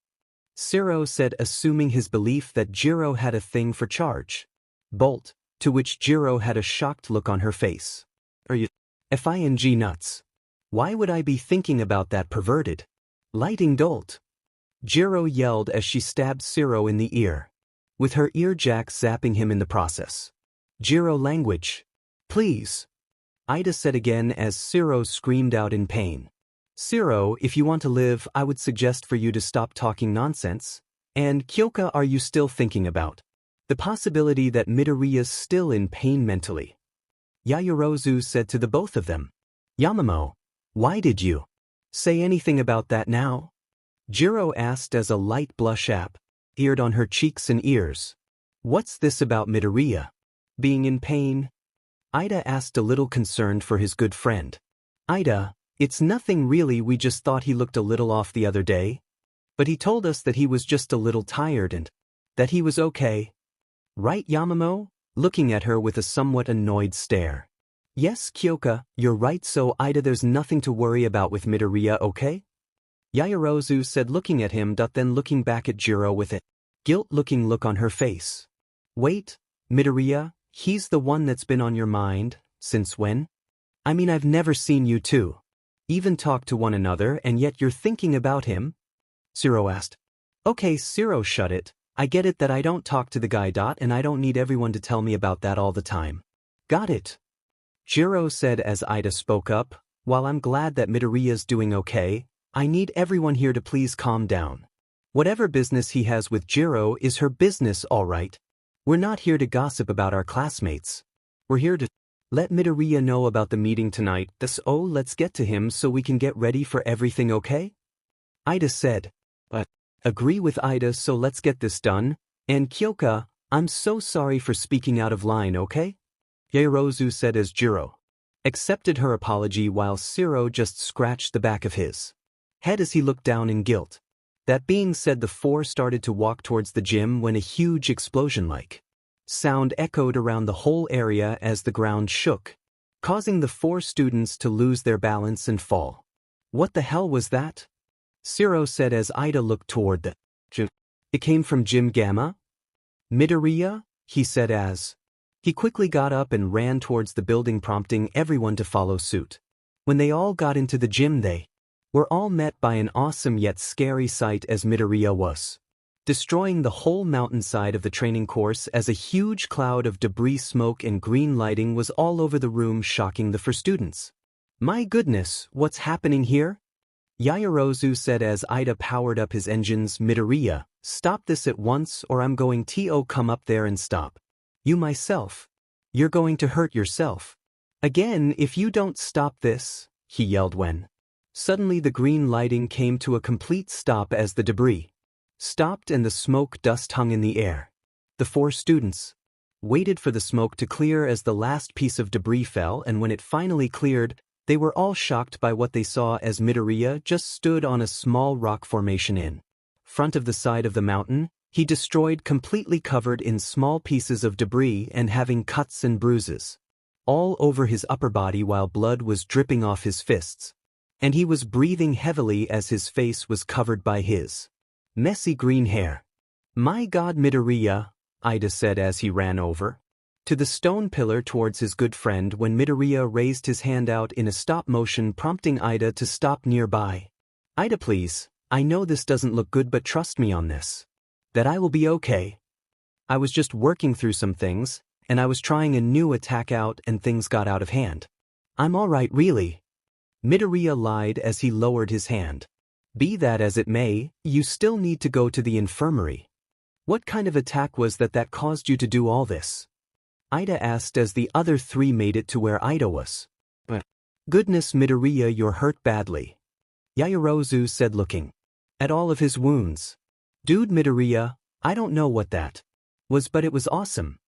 Shiro said, assuming his belief that Jirou had a thing for charge. Bolt, to which Jirou had a shocked look on her face. Are you F-I-N-G nuts? Why would I be thinking about that perverted lighting dolt? Jirou yelled as she stabbed Shiro in the ear, with her earjack zapping him in the process. Jirou language. Please. Ida said again as Shiro screamed out in pain. Shiro, if you want to live, I would suggest for you to stop talking nonsense. And Kyoka, are you still thinking about the possibility that Midoriya's still in pain mentally? Yaoyorozu said to the both of them. Yamamo, why did you say anything about that now? Jirou asked as a light blush appeared on her cheeks and ears. What's this about Midoriya being in pain? Ida asked, a little concerned for his good friend. Ida, it's nothing really, we just thought he looked a little off the other day. But he told us that he was just a little tired and that he was okay. Right, Yamamo? Looking at her with a somewhat annoyed stare. Yes, Kyoka, you're right, so Ida, there's nothing to worry about with Midoriya, okay? Yaoyorozu said, looking at him, then looking back at Jirou with a guilt-looking look on her face. Wait, Midoriya, he's the one that's been on your mind, since when? I mean, I've never seen you two even talk to one another, and yet you're thinking about him? Shiro asked. Okay, Shiro, shut it. I get it that I don't talk to the guy. And I don't need everyone to tell me about that all the time. Got it. Jirou said as Ida spoke up. While I'm glad that Midoriya's doing okay, I need everyone here to please calm down. Whatever business he has with Jirou is her business, alright? We're not here to gossip about our classmates. We're here to let Midoriya know about the meeting tonight, so let's get to him so we can get ready for everything, okay? Ida said. Agree with Ida, so let's get this done. And Kyoka, I'm so sorry for speaking out of line, okay? Yaoyorozu said as Jirou accepted her apology while Shiro just scratched the back of his head as he looked down in guilt. That being said, the four started to walk towards the gym when a huge explosion-like sound echoed around the whole area as the ground shook, causing the four students to lose their balance and fall. What the hell was that? Shiro said as Ida looked toward the gym. It came from Gym Gamma? Midoriya? He said as he quickly got up and ran towards the building, prompting everyone to follow suit. When they all got into the gym, they were all met by an awesome yet scary sight as Midoriya was destroying the whole mountainside of the training course as a huge cloud of debris, smoke and green lighting was all over the room, shocking the four students. My goodness, what's happening here? Yaoyorozu said as Ida powered up his engines. Midoriya, stop this at once or I'm going to come up there and stop you myself. You're going to hurt yourself again if you don't stop this, he yelled when suddenly the green lighting came to a complete stop as the debris stopped and the smoke dust hung in the air. The four students waited for the smoke to clear as the last piece of debris fell, and when it finally cleared, they were all shocked by what they saw as Midoriya just stood on a small rock formation in front of the side of the mountain. He destroyed, completely covered in small pieces of debris and having cuts and bruises all over his upper body while blood was dripping off his fists. And he was breathing heavily as his face was covered by his messy green hair. My God, Midoriya, Ida said as he ran over to the stone pillar towards his good friend when Midoriya raised his hand out in a stop motion, prompting Ida to stop nearby. Ida, please, I know this doesn't look good, but trust me on this. That I will be okay. I was just working through some things, and I was trying a new attack out and things got out of hand. I'm alright, really. Midoriya lied as he lowered his hand. Be that as it may, you still need to go to the infirmary. What kind of attack was that caused you to do all this? Ida asked as the other three made it to where Ida was. Goodness, Midoriya, you're hurt badly. Yaoyorozu said, looking at all of his wounds. Dude, Midoriya, I don't know what that was, but it was awesome.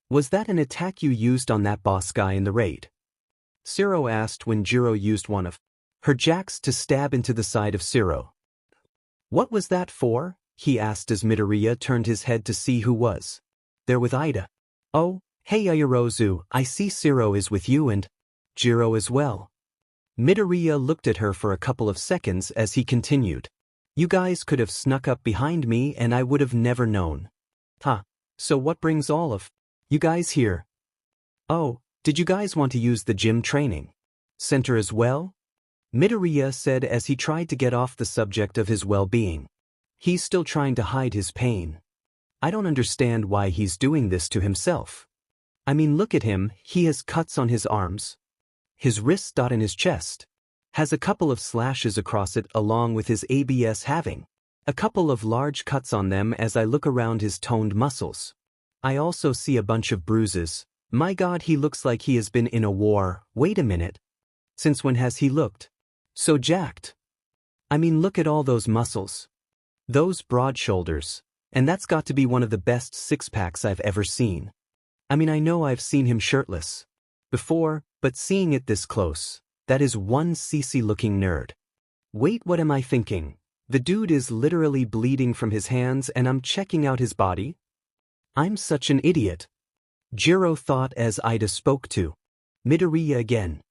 Was that an attack you used on that boss guy in the raid? Shiro asked when Jirou used one of her jacks to stab into the side of Shiro. What was that for? He asked as Midoriya turned his head to see who was there with Ida. Oh, hey Yaoyorozu, I see Shiro is with you and Jirou as well. Midoriya looked at her for a couple of seconds as he continued. You guys could have snuck up behind me and I would have never known. So what brings all of you guys here? Oh, did you guys want to use the gym training center as well? Midoriya said as he tried to get off the subject of his well-being. He's still trying to hide his pain. I don't understand why he's doing this to himself. I mean, look at him, he has cuts on his arms, his wrists, in his chest. Has a couple of slashes across it along with his abs having a couple of large cuts on them as I look around his toned muscles. I also see a bunch of bruises. My God, he looks like he has been in a war. Wait a minute. Since when has he looked so jacked? I mean, look at all those muscles. Those broad shoulders. And that's got to be one of the best six-packs I've ever seen. I mean, I know I've seen him shirtless before, but seeing it this close, that is one CC-looking nerd. Wait, what am I thinking? The dude is literally bleeding from his hands and I'm checking out his body? I'm such an idiot. Jirou thought as Ida spoke to Midoriya again.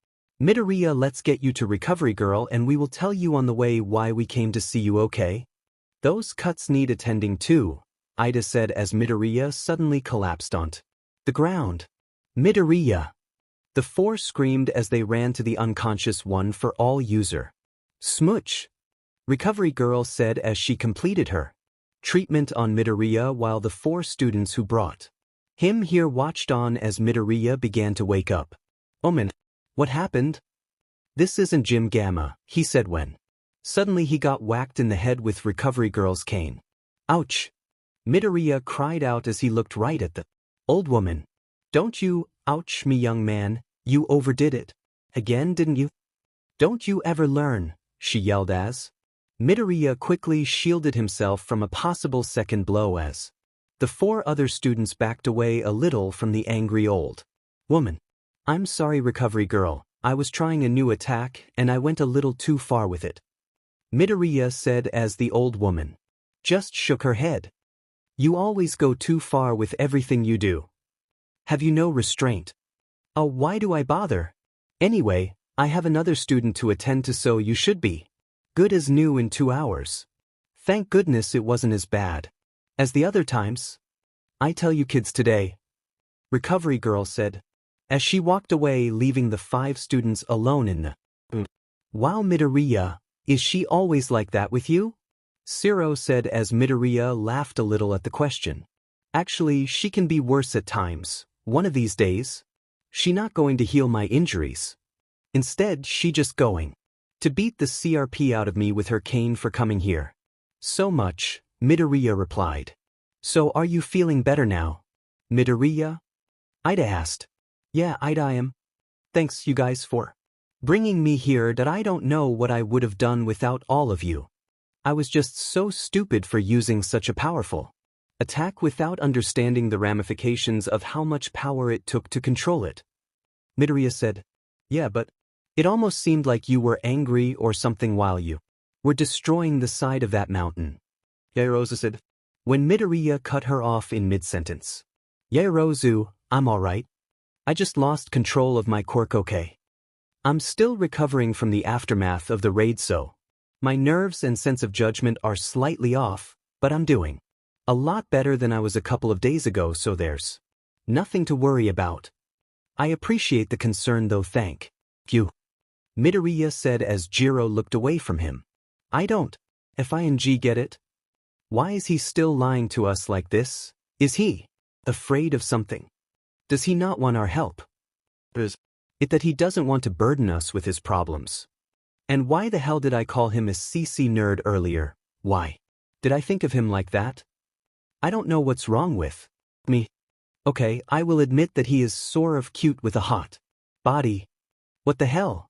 Midoriya, let's get you to recovery girl and we will tell you on the way why we came to see you, okay? Those cuts need attending too, Ida said as Midoriya suddenly collapsed onto the ground. Midoriya! The four screamed as they ran to the unconscious one for all user. Smooch! Recovery girl said as she completed her treatment on Midoriya while the four students who brought him here watched on as Midoriya began to wake up. Omen, what happened? This isn't Gym Gamma, he said when suddenly he got whacked in the head with recovery girl's cane. Ouch! Midoriya cried out as he looked right at the old woman. Don't you, ouch me young man, you overdid it. Again, didn't you? Don't you ever learn, she yelled as Midoriya quickly shielded himself from a possible second blow as the four other students backed away a little from the angry old woman. I'm sorry, recovery girl, I was trying a new attack and I went a little too far with it. Midoriya said as the old woman just shook her head. You always go too far with everything you do. Have you no restraint? Oh, why do I bother? Anyway, I have another student to attend to, so you should be good as new in 2 hours. Thank goodness it wasn't as bad as the other times. I tell you kids today, recovery girl said, as she walked away leaving the 5 students alone in the Wow, Midoriya, is she always like that with you? Zero said as Midoriya laughed a little at the question. Actually, she can be worse at times. One of these days, she not going to heal my injuries. Instead, she just going to beat the CRP out of me with her cane for coming here. So much, Midoriya replied. So are you feeling better now? Midoriya? Ida asked. Yeah, Ida, I am. Thanks you guys for bringing me here. That I don't know what I would have done without all of you. I was just so stupid for using such a powerful attack without understanding the ramifications of how much power it took to control it. Midoriya said, yeah, but it almost seemed like you were angry or something while you were destroying the side of that mountain. Yaoyorozu said, when Midoriya cut her off in mid-sentence. Yaoyorozu, I'm alright. I just lost control of my quirk, okay? I'm still recovering from the aftermath of the raid, so my nerves and sense of judgment are slightly off, but I'm doing a lot better than I was a couple of days ago, so there's nothing to worry about. I appreciate the concern though, thank you. Midoriya said as Jirou looked away from him. I don't. F-I-N-G get it? Why is he still lying to us like this? Is he afraid of something? Does he not want our help? Is it that he doesn't want to burden us with his problems? And why the hell did I call him a CC nerd earlier? Why did I think of him like that? I don't know what's wrong with me. Okay, I will admit that he is sort of cute with a hot body. What the hell?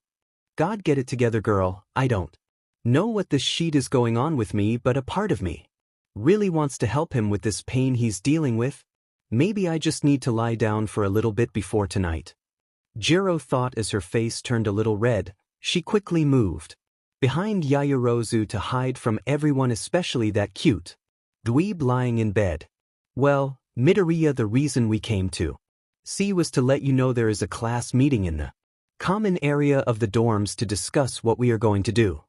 God, get it together, girl. I don't know what this sheet is going on with me, but a part of me really wants to help him with this pain he's dealing with. Maybe I just need to lie down for a little bit before tonight. Jirou thought as her face turned a little red. She quickly moved behind Yaoyorozu to hide from everyone, especially that cute dweeb lying in bed. Well, Midoriya, the reason we came to see was to let you know there is a class meeting in the common area of the dorms to discuss what we are going to do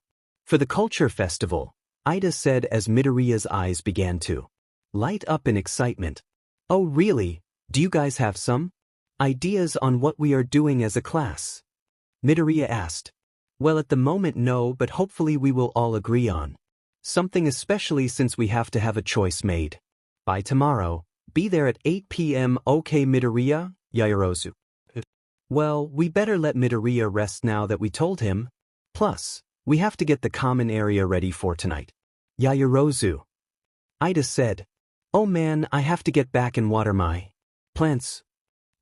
for the culture festival, Ida said as Midoriya's eyes began to light up in excitement. Oh really? Do you guys have some ideas on what we are doing as a class? Midoriya asked. Well, at the moment no, but hopefully we will all agree on something, especially since we have to have a choice made by tomorrow. Be there at 8 p.m. Okay, Midoriya? Yaoyorozu. Well, we better let Midoriya rest now that we told him. Plus, we have to get the common area ready for tonight. Yaoyorozu. Ida said. Oh man, I have to get back and water my plants.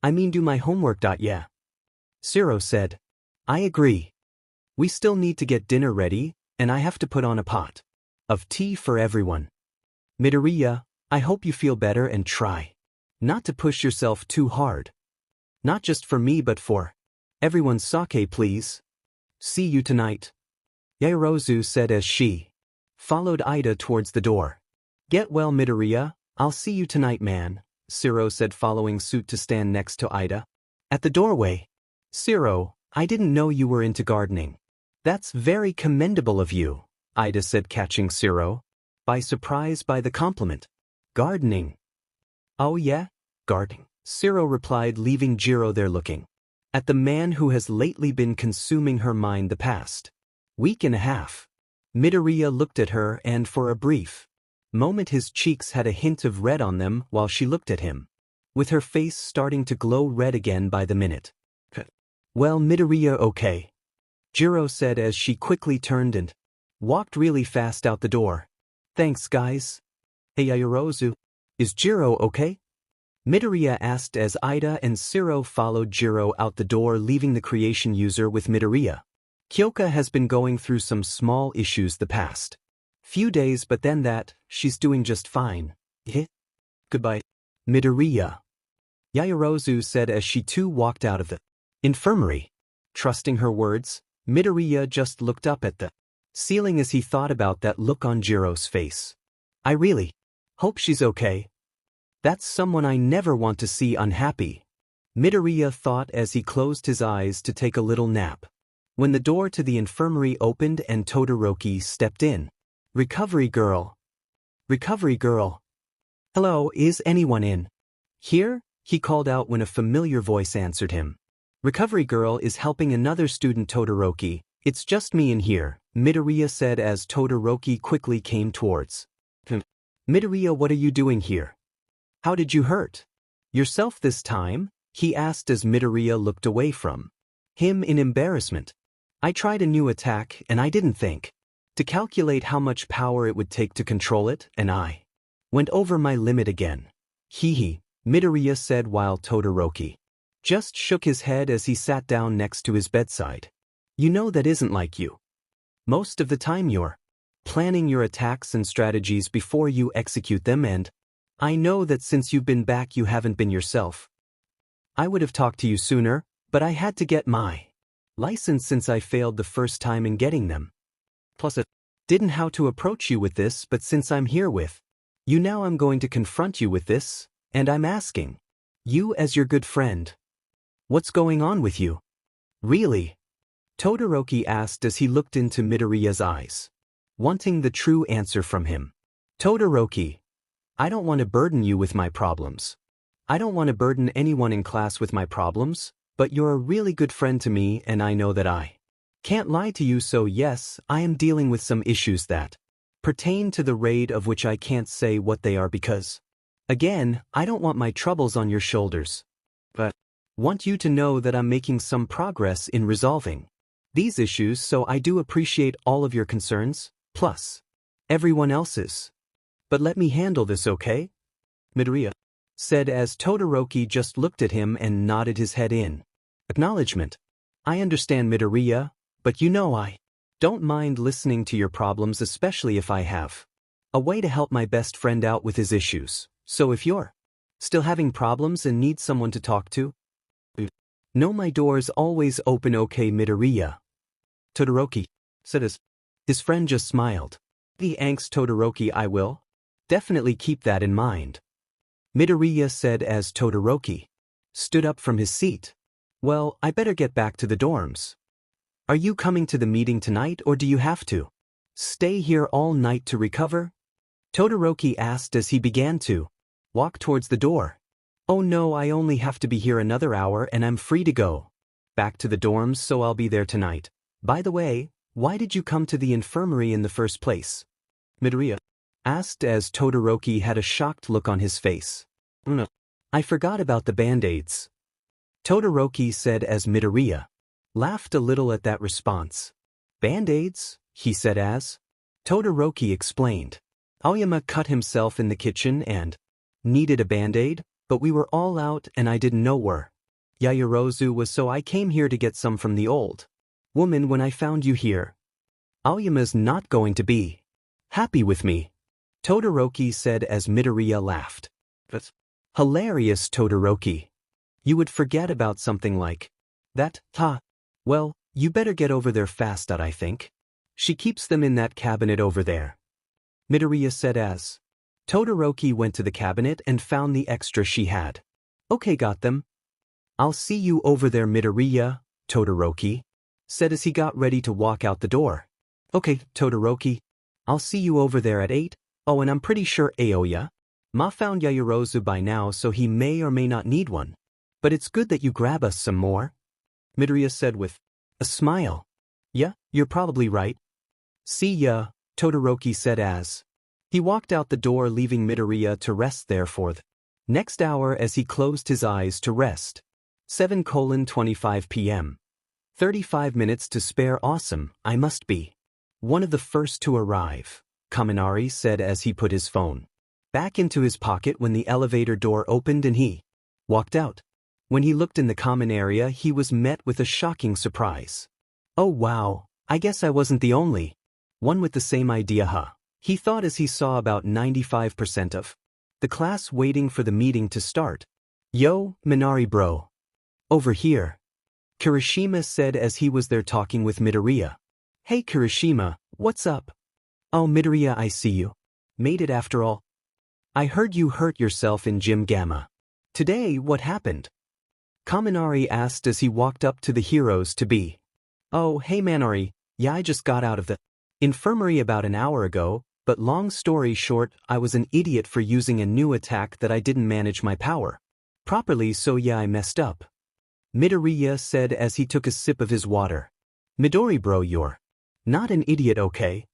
I mean do my homework. Yeah. Zero said. I agree. We still need to get dinner ready, and I have to put on a pot of tea for everyone. Midoriya, I hope you feel better and try not to push yourself too hard. Not just for me but for everyone's sake, please. See you tonight. Yaoyorozu said as she followed Ida towards the door. Get well, Midoriya, I'll see you tonight, man, Zero said, following suit to stand next to Ida at the doorway. Zero, I didn't know you were into gardening. That's very commendable of you, Ida said, catching Zero by surprise by the compliment. Gardening. Oh yeah, gardening, Zero replied, leaving Jirou there looking at the man who has lately been consuming her mind the past week and a half. Midoriya looked at her, and for a brief moment his cheeks had a hint of red on them while she looked at him, with her face starting to glow red again by the minute. Well, Midoriya, okay, Jirou said as she quickly turned and walked really fast out the door. Thanks, guys. Hey Yaoyorozu, is Jirou okay? Midoriya asked as Ida and Zero followed Jirou out the door, leaving the creation user with Midoriya. Kyoka has been going through some small issues the past few days, but then she's doing just fine. Goodbye, Midoriya, Yaoyorozu said as she too walked out of the infirmary. Trusting her words, Midoriya just looked up at the ceiling as he thought about that look on Jirou's face. I really hope she's okay. That's someone I never want to see unhappy, Midoriya thought as he closed his eyes to take a little nap. When the door to the infirmary opened and Todoroki stepped in. Recovery girl. Recovery girl. Hello, is anyone in here? He called out when a familiar voice answered him. Recovery girl is helping another student, Todoroki. It's just me in here, Midoriya said as Todoroki quickly came towards him. Midoriya, what are you doing here? How did you hurt yourself this time? He asked as Midoriya looked away from him in embarrassment. I tried a new attack and I didn't think to calculate how much power it would take to control it, and I went over my limit again. Hee, Midoriya said while Todoroki just shook his head as he sat down next to his bedside. You know that isn't like you. Most of the time you're planning your attacks and strategies before you execute them, and I know that since you've been back you haven't been yourself. I would have talked to you sooner, but I had to get my license since I failed the first time in getting them. Plus I didn't how to approach you with this, but since I'm here with you now I'm going to confront you with this, and I'm asking you as your good friend. What's going on with you? Really? Todoroki asked as he looked into Midoriya's eyes, wanting the true answer from him. Todoroki, I don't want to burden you with my problems. I don't want to burden anyone in class with my problems, but you're a really good friend to me and I know that I can't lie to you, so yes, I am dealing with some issues that pertain to the raid of which I can't say what they are because, again, I don't want my troubles on your shoulders. But want you to know that I'm making some progress in resolving these issues, so I do appreciate all of your concerns, plus everyone else's. But let me handle this, okay? Midoriya said as Todoroki just looked at him and nodded his head in acknowledgement. I understand, Midoriya, but you know I don't mind listening to your problems, especially if I have a way to help my best friend out with his issues. So if you're still having problems and need someone to talk to, know my door's always open, okay, Midoriya? Todoroki said as his friend just smiled. The angst, Todoroki, I will definitely keep that in mind, Midoriya said as Todoroki stood up from his seat. Well, I better get back to the dorms. Are you coming to the meeting tonight, or do you have to stay here all night to recover? Todoroki asked as he began to walk towards the door. Oh no, I only have to be here another hour and I'm free to go back to the dorms, so I'll be there tonight. By the way, why did you come to the infirmary in the first place? Midoriya asked as Todoroki had a shocked look on his face. No, I forgot about the band-aids, Todoroki said as Midoriya laughed a little at that response. Band-aids? He said as Todoroki explained. Aoyama cut himself in the kitchen and needed a band-aid, but we were all out and I didn't know where Yaoyorozu was, so I came here to get some from the old woman when I found you here. Aoyama's not going to be happy with me, Todoroki said as Midoriya laughed. That's hilarious, Todoroki. You would forget about something like that, huh? Well, you better get over there fast, I think. She keeps them in that cabinet over there, Midoriya said as Todoroki went to the cabinet and found the extra she had. Okay, got them. I'll see you over there Midoriya, Todoroki said as he got ready to walk out the door. Okay, Todoroki. I'll see you over there at 8. Oh, and I'm pretty sure Aoya Ma found Yaoyorozu by now, so he may or may not need one. But it's good that you grab us some more, Midoriya said with a smile. Yeah, you're probably right. See ya, Todoroki said as he walked out the door, leaving Midoriya to rest there for the next hour as he closed his eyes to rest. 7:25 p.m. 35 minutes to spare. Awesome, I must be one of the first to arrive, Kaminari said as he put his phone back into his pocket when the elevator door opened and he walked out. When he looked in the common area, he was met with a shocking surprise. Oh wow, I guess I wasn't the only one with the same idea, huh? He thought as he saw about 95% of the class waiting for the meeting to start. Yo, Minari bro. Over here, Kirishima said as he was there talking with Midoriya. Hey Kirishima, what's up? Oh Midoriya, I see you made it after all. I heard you hurt yourself in Gym Gamma. Today, what happened? Kaminari asked as he walked up to the heroes to be. Oh, hey Manari, yeah, I just got out of the infirmary about an hour ago, but long story short, I was an idiot for using a new attack that I didn't manage my power properly, so yeah, I messed up. Midoriya said as he took a sip of his water. Midori bro, you're not an idiot, okay?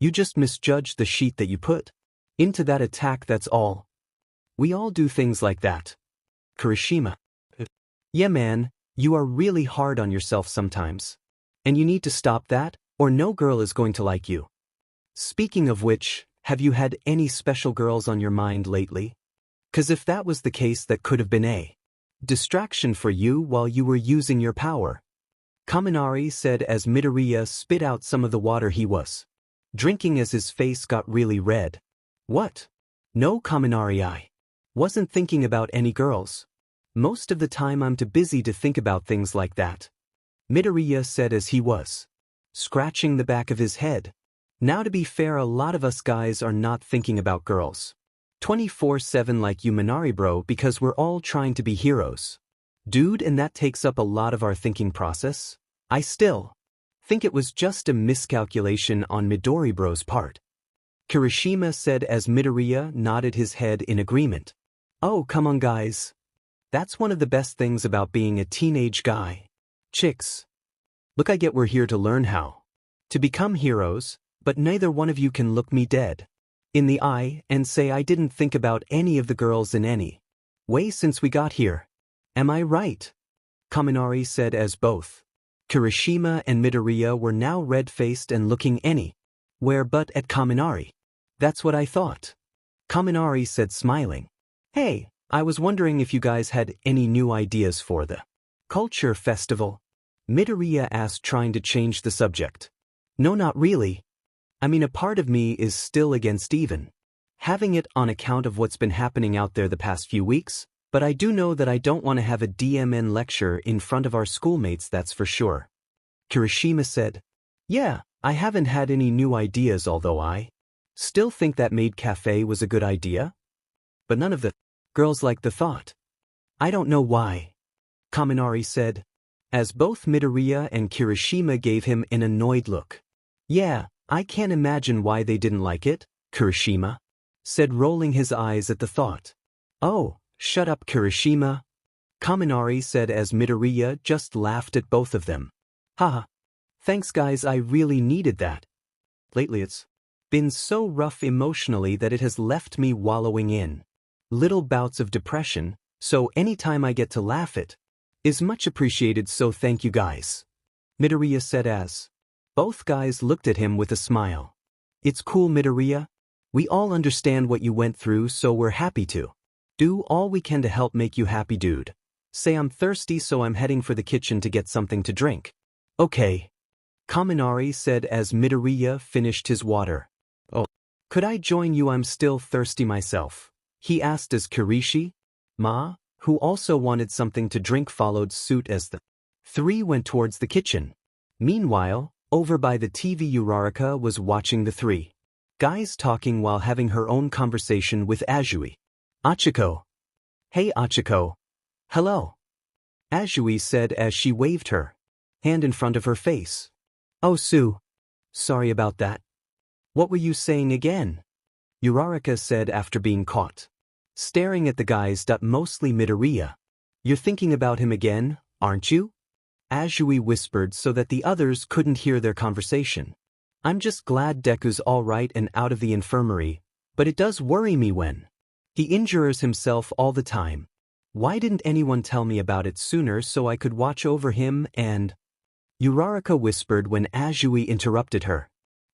You just misjudged the sheet that you put into that attack, that's all. We all do things like that. Kirishima. Yeah man, you are really hard on yourself sometimes. And you need to stop that, or no girl is going to like you. Speaking of which, have you had any special girls on your mind lately? 'Cause if that was the case, that could have been a distraction for you while you were using your power. Kaminari said as Midoriya spit out some of the water he was drinking as his face got really red. What? No Kaminari, I wasn't thinking about any girls. Most of the time I'm too busy to think about things like that, Midoriya said as he was scratching the back of his head. Now to be fair, a lot of us guys are not thinking about girls 24/7 like you Minari bro, because we're all trying to be heroes. Dude, and that takes up a lot of our thinking process. I still think it was just a miscalculation on Midori bro's part, Kirishima said as Midoriya nodded his head in agreement. Oh come on guys. That's one of the best things about being a teenage guy. Chicks. Look, I get we're here to learn how to become heroes, but neither one of you can look me dead in the eye and say I didn't think about any of the girls in any way since we got here. Am I right? Kaminari said as both Kirishima and Midoriya were now red-faced and looking anywhere but at Kaminari. That's what I thought, Kaminari said smiling. Hey, I was wondering if you guys had any new ideas for the culture festival, Midoriya asked, trying to change the subject. No, not really. I mean, a part of me is still against even having it on account of what's been happening out there the past few weeks, but I do know that I don't want to have a DMN lecture in front of our schoolmates, that's for sure. Kirishima said. Yeah, I haven't had any new ideas, although I still think that Maid Cafe was a good idea. But none of the girls like the thought. I don't know why, Kaminari said, as both Midoriya and Kirishima gave him an annoyed look. Yeah, I can't imagine why they didn't like it, Kirishima said, rolling his eyes at the thought. Oh, shut up Kirishima, Kaminari said as Midoriya just laughed at both of them. Haha. Thanks guys, I really needed that. Lately it's been so rough emotionally that it has left me wallowing in little bouts of depression, so anytime I get to laugh it is much appreciated, so thank you guys, Midoriya said as both guys looked at him with a smile. It's cool Midoriya. We all understand what you went through, so we're happy to do all we can to help make you happy, dude. Say I'm thirsty, so I'm heading for the kitchen to get something to drink. Okay, Kaminari said as Midoriya finished his water. Oh, could I join you? I'm still thirsty myself, he asked as Kirishima, who also wanted something to drink, followed suit as the three went towards the kitchen. Meanwhile, over by the TV, Uraraka was watching the three guys talking while having her own conversation with Azui. Achiko. Hey Achiko. Hello. Azui said as she waved her hand in front of her face. Oh Tsu. Sorry about that. What were you saying again? Uraraka said after being caught staring at the guys. Mostly Midoriya. You're thinking about him again, aren't you? Azui whispered so that the others couldn't hear their conversation. I'm just glad Deku's alright and out of the infirmary, but it does worry me when he injures himself all the time. Why didn't anyone tell me about it sooner so I could watch over him and… Uraraka whispered when Azui interrupted her.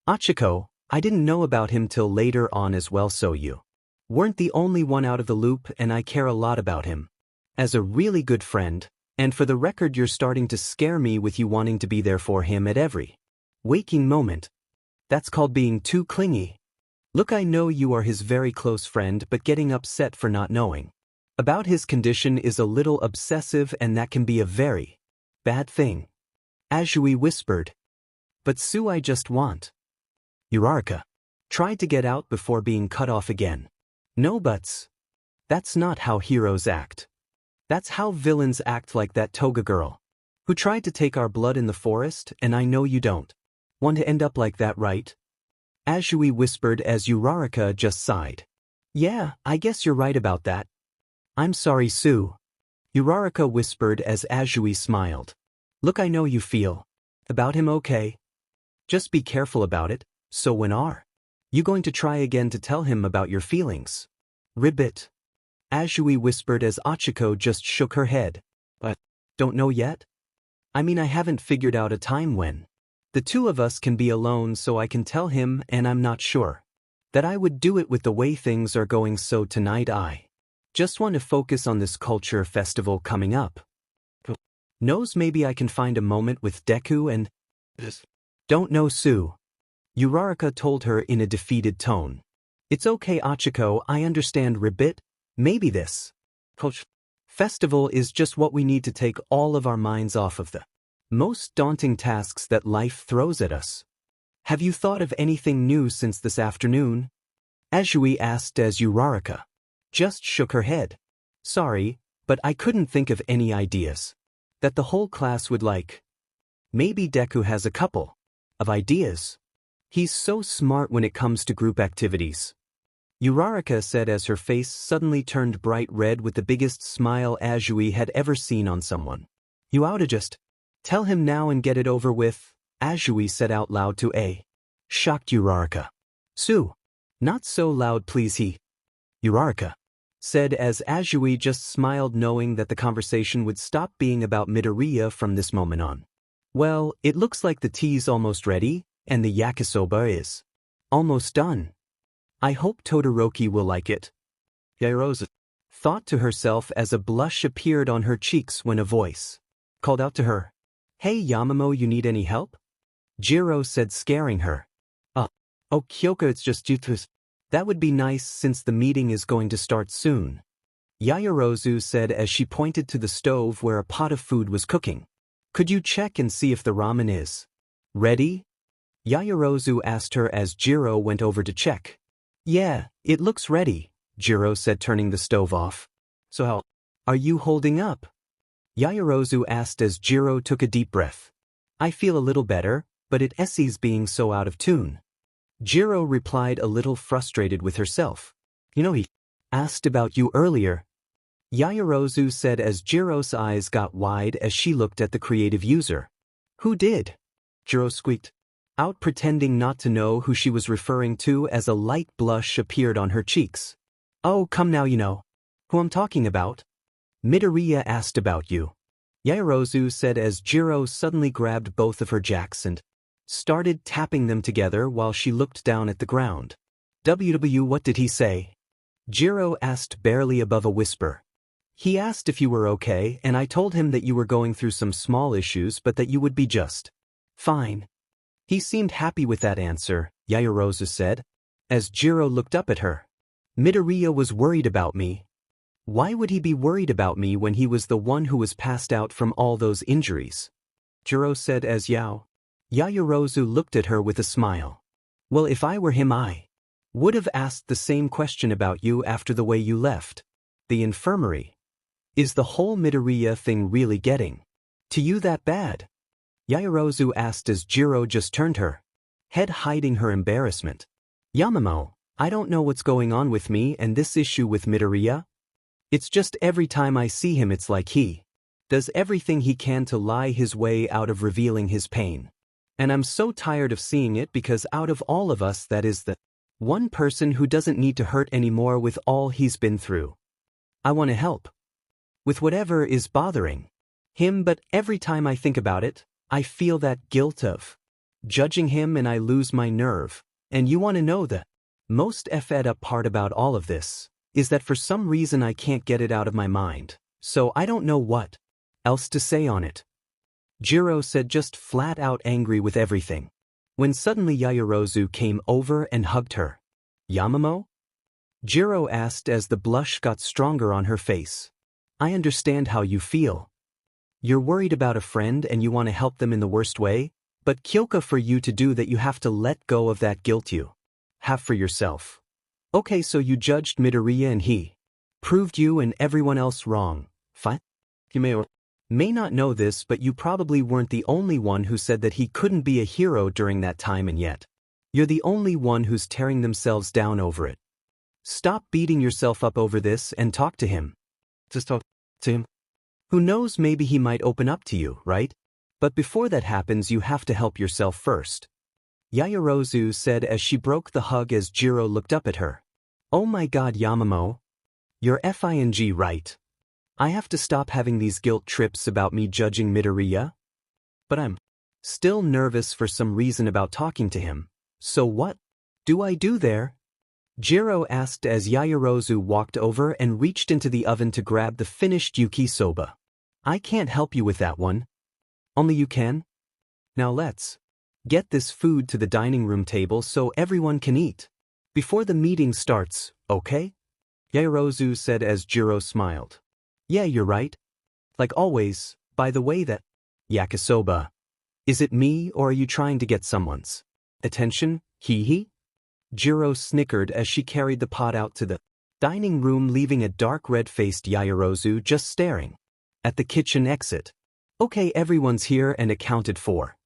Achiko, I didn't know about him till later on as well, so you weren't the only one out of the loop, and I care a lot about him as a really good friend, and for the record you're starting to scare me with you wanting to be there for him at every waking moment. That's called being too clingy. Look, I know you are his very close friend, but getting upset for not knowing about his condition is a little obsessive, and that can be a very bad thing. Azui whispered. But Tsu, I just want… Uraraka tried to get out before being cut off again. No buts. That's not how heroes act. That's how villains act, like that toga girl who tried to take our blood in the forest, and I know you don't want to end up like that, right? Azui whispered as Uraraka just sighed. Yeah, I guess you're right about that. I'm sorry, Tsu. Uraraka whispered as Azui smiled. Look, I know you feel about him okay. Just be careful about it. So when are you going to try again to tell him about your feelings? Ribbit. Azui whispered as Achiko just shook her head. But don't know yet? I mean, I haven't figured out a time when the two of us can be alone so I can tell him, and I'm not sure that I would do it with the way things are going, so tonight I just want to focus on this culture festival coming up. Knows, maybe I can find a moment with Deku and… Don't know, Tsu. Uraraka told her in a defeated tone. It's okay, Achiko, I understand, Ribbit. Maybe this festival is just what we need to take all of our minds off of the most daunting tasks that life throws at us. Have you thought of anything new since this afternoon? Azui asked as Uraraka just shook her head. Sorry, but I couldn't think of any ideas that the whole class would like. Maybe Deku has a couple of ideas. He's so smart when it comes to group activities. Uraraka said as her face suddenly turned bright red with the biggest smile Azui had ever seen on someone. You oughta just tell him now and get it over with, Azui said out loud to a shocked Uraraka. Tsu, not so loud please, he… Uraraka said as Azui just smiled, knowing that the conversation would stop being about Midoriya from this moment on. Well, it looks like the tea's almost ready, and the yakisoba is almost done. I hope Todoroki will like it. Yairose thought to herself as a blush appeared on her cheeks when a voice called out to her. Hey Yamamo, you need any help? Jirou said, scaring her. Oh Kyoko, it's just Jutsu. That would be nice since the meeting is going to start soon. Yaoyorozu said as she pointed to the stove where a pot of food was cooking. Could you check and see if the ramen is ready? Yaoyorozu asked her as Jirou went over to check. Yeah, it looks ready, Jirou said, turning the stove off. So how are you holding up? Yaoyorozu asked as Jirou took a deep breath. I feel a little better, but it esse's being so out of tune. Jirou replied, a little frustrated with herself. You know, he asked about you earlier. Yaoyorozu said as Jirou's eyes got wide as she looked at the creative user. Who did? Jirou squeaked out, pretending not to know who she was referring to as a light blush appeared on her cheeks. Oh, come now, you know who I'm talking about. Midoriya asked about you, Yaoyorozu said as Jirou suddenly grabbed both of her jacks and started tapping them together while she looked down at the ground. WW, what did he say? Jirou asked barely above a whisper. He asked if you were okay, and I told him that you were going through some small issues but that you would be just fine. He seemed happy with that answer, Yaoyorozu said, as Jirou looked up at her. Midoriya was worried about me. Why would he be worried about me when he was the one who was passed out from all those injuries? Jirou said as Yaoyorozu looked at her with a smile. Well, if I were him, I would have asked the same question about you after the way you left the infirmary. Is the whole Midoriya thing really getting to you that bad? Yaoyorozu asked as Jirou just turned her head, hiding her embarrassment. Yamamoto, I don't know what's going on with me and this issue with Midoriya. It's just every time I see him it's like he does everything he can to lie his way out of revealing his pain. And I'm so tired of seeing it because out of all of us that is the one person who doesn't need to hurt anymore with all he's been through. I want to help with whatever is bothering him, but every time I think about it, I feel that guilt of judging him and I lose my nerve. And you want to know the most effed up part about all of this is that for some reason I can't get it out of my mind, so I don't know what else to say on it. Jirou said, just flat out angry with everything, when suddenly Yaoyorozu came over and hugged her. Yamamoto? Jirou asked as the blush got stronger on her face. I understand how you feel. You're worried about a friend and you want to help them in the worst way, but Kyoka, for you to do that you have to let go of that guilt you have for yourself. Okay, so you judged Midoriya and he proved you and everyone else wrong. Fine. You may or may not know this, but you probably weren't the only one who said that he couldn't be a hero during that time, and yet you're the only one who's tearing themselves down over it. Stop beating yourself up over this and talk to him. Just talk to him. Who knows, maybe he might open up to you, right? But before that happens you have to help yourself first. Yaoyorozu said as she broke the hug as Jirou looked up at her. Oh my god, Yamamoto. You're FING right. I have to stop having these guilt trips about me judging Midoriya. But I'm still nervous for some reason about talking to him. So what do I do there? Jirou asked as Yaoyorozu walked over and reached into the oven to grab the finished yuki-soba. I can't help you with that one. Only you can? Now let's get this food to the dining room table so everyone can eat before the meeting starts, okay? Yaoyorozu said as Jirou smiled. Yeah, you're right. Like always. By the way, that yakisoba. Is it me or are you trying to get someone's attention? Hee. Jirou snickered as she carried the pot out to the dining room, leaving a dark red-faced Yaoyorozu just staring at the kitchen exit. Okay, everyone's here and accounted for.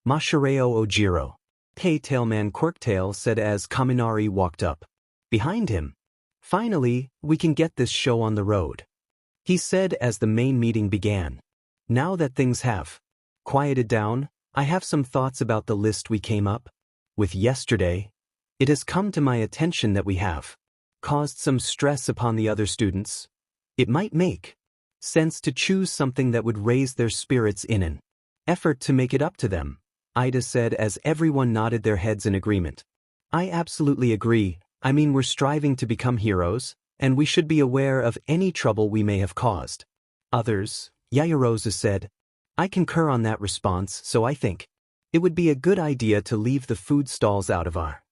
Mashireo Ojiro. Hey, Tailman Quirktail said as Kaminari walked up behind him. Finally, we can get this show on the road, he said as the main meeting began. Now that things have quieted down, I have some thoughts about the list we came up with yesterday. It has come to my attention that we have caused some stress upon the other students. It might make sense to choose something that would raise their spirits in an effort to make it up to them, Ida said as everyone nodded their heads in agreement. I absolutely agree. I mean, we're striving to become heroes, and we should be aware of any trouble we may have caused others, Yaoyorozu said. I concur on that response, so I think it would be a good idea to leave the food stalls out of our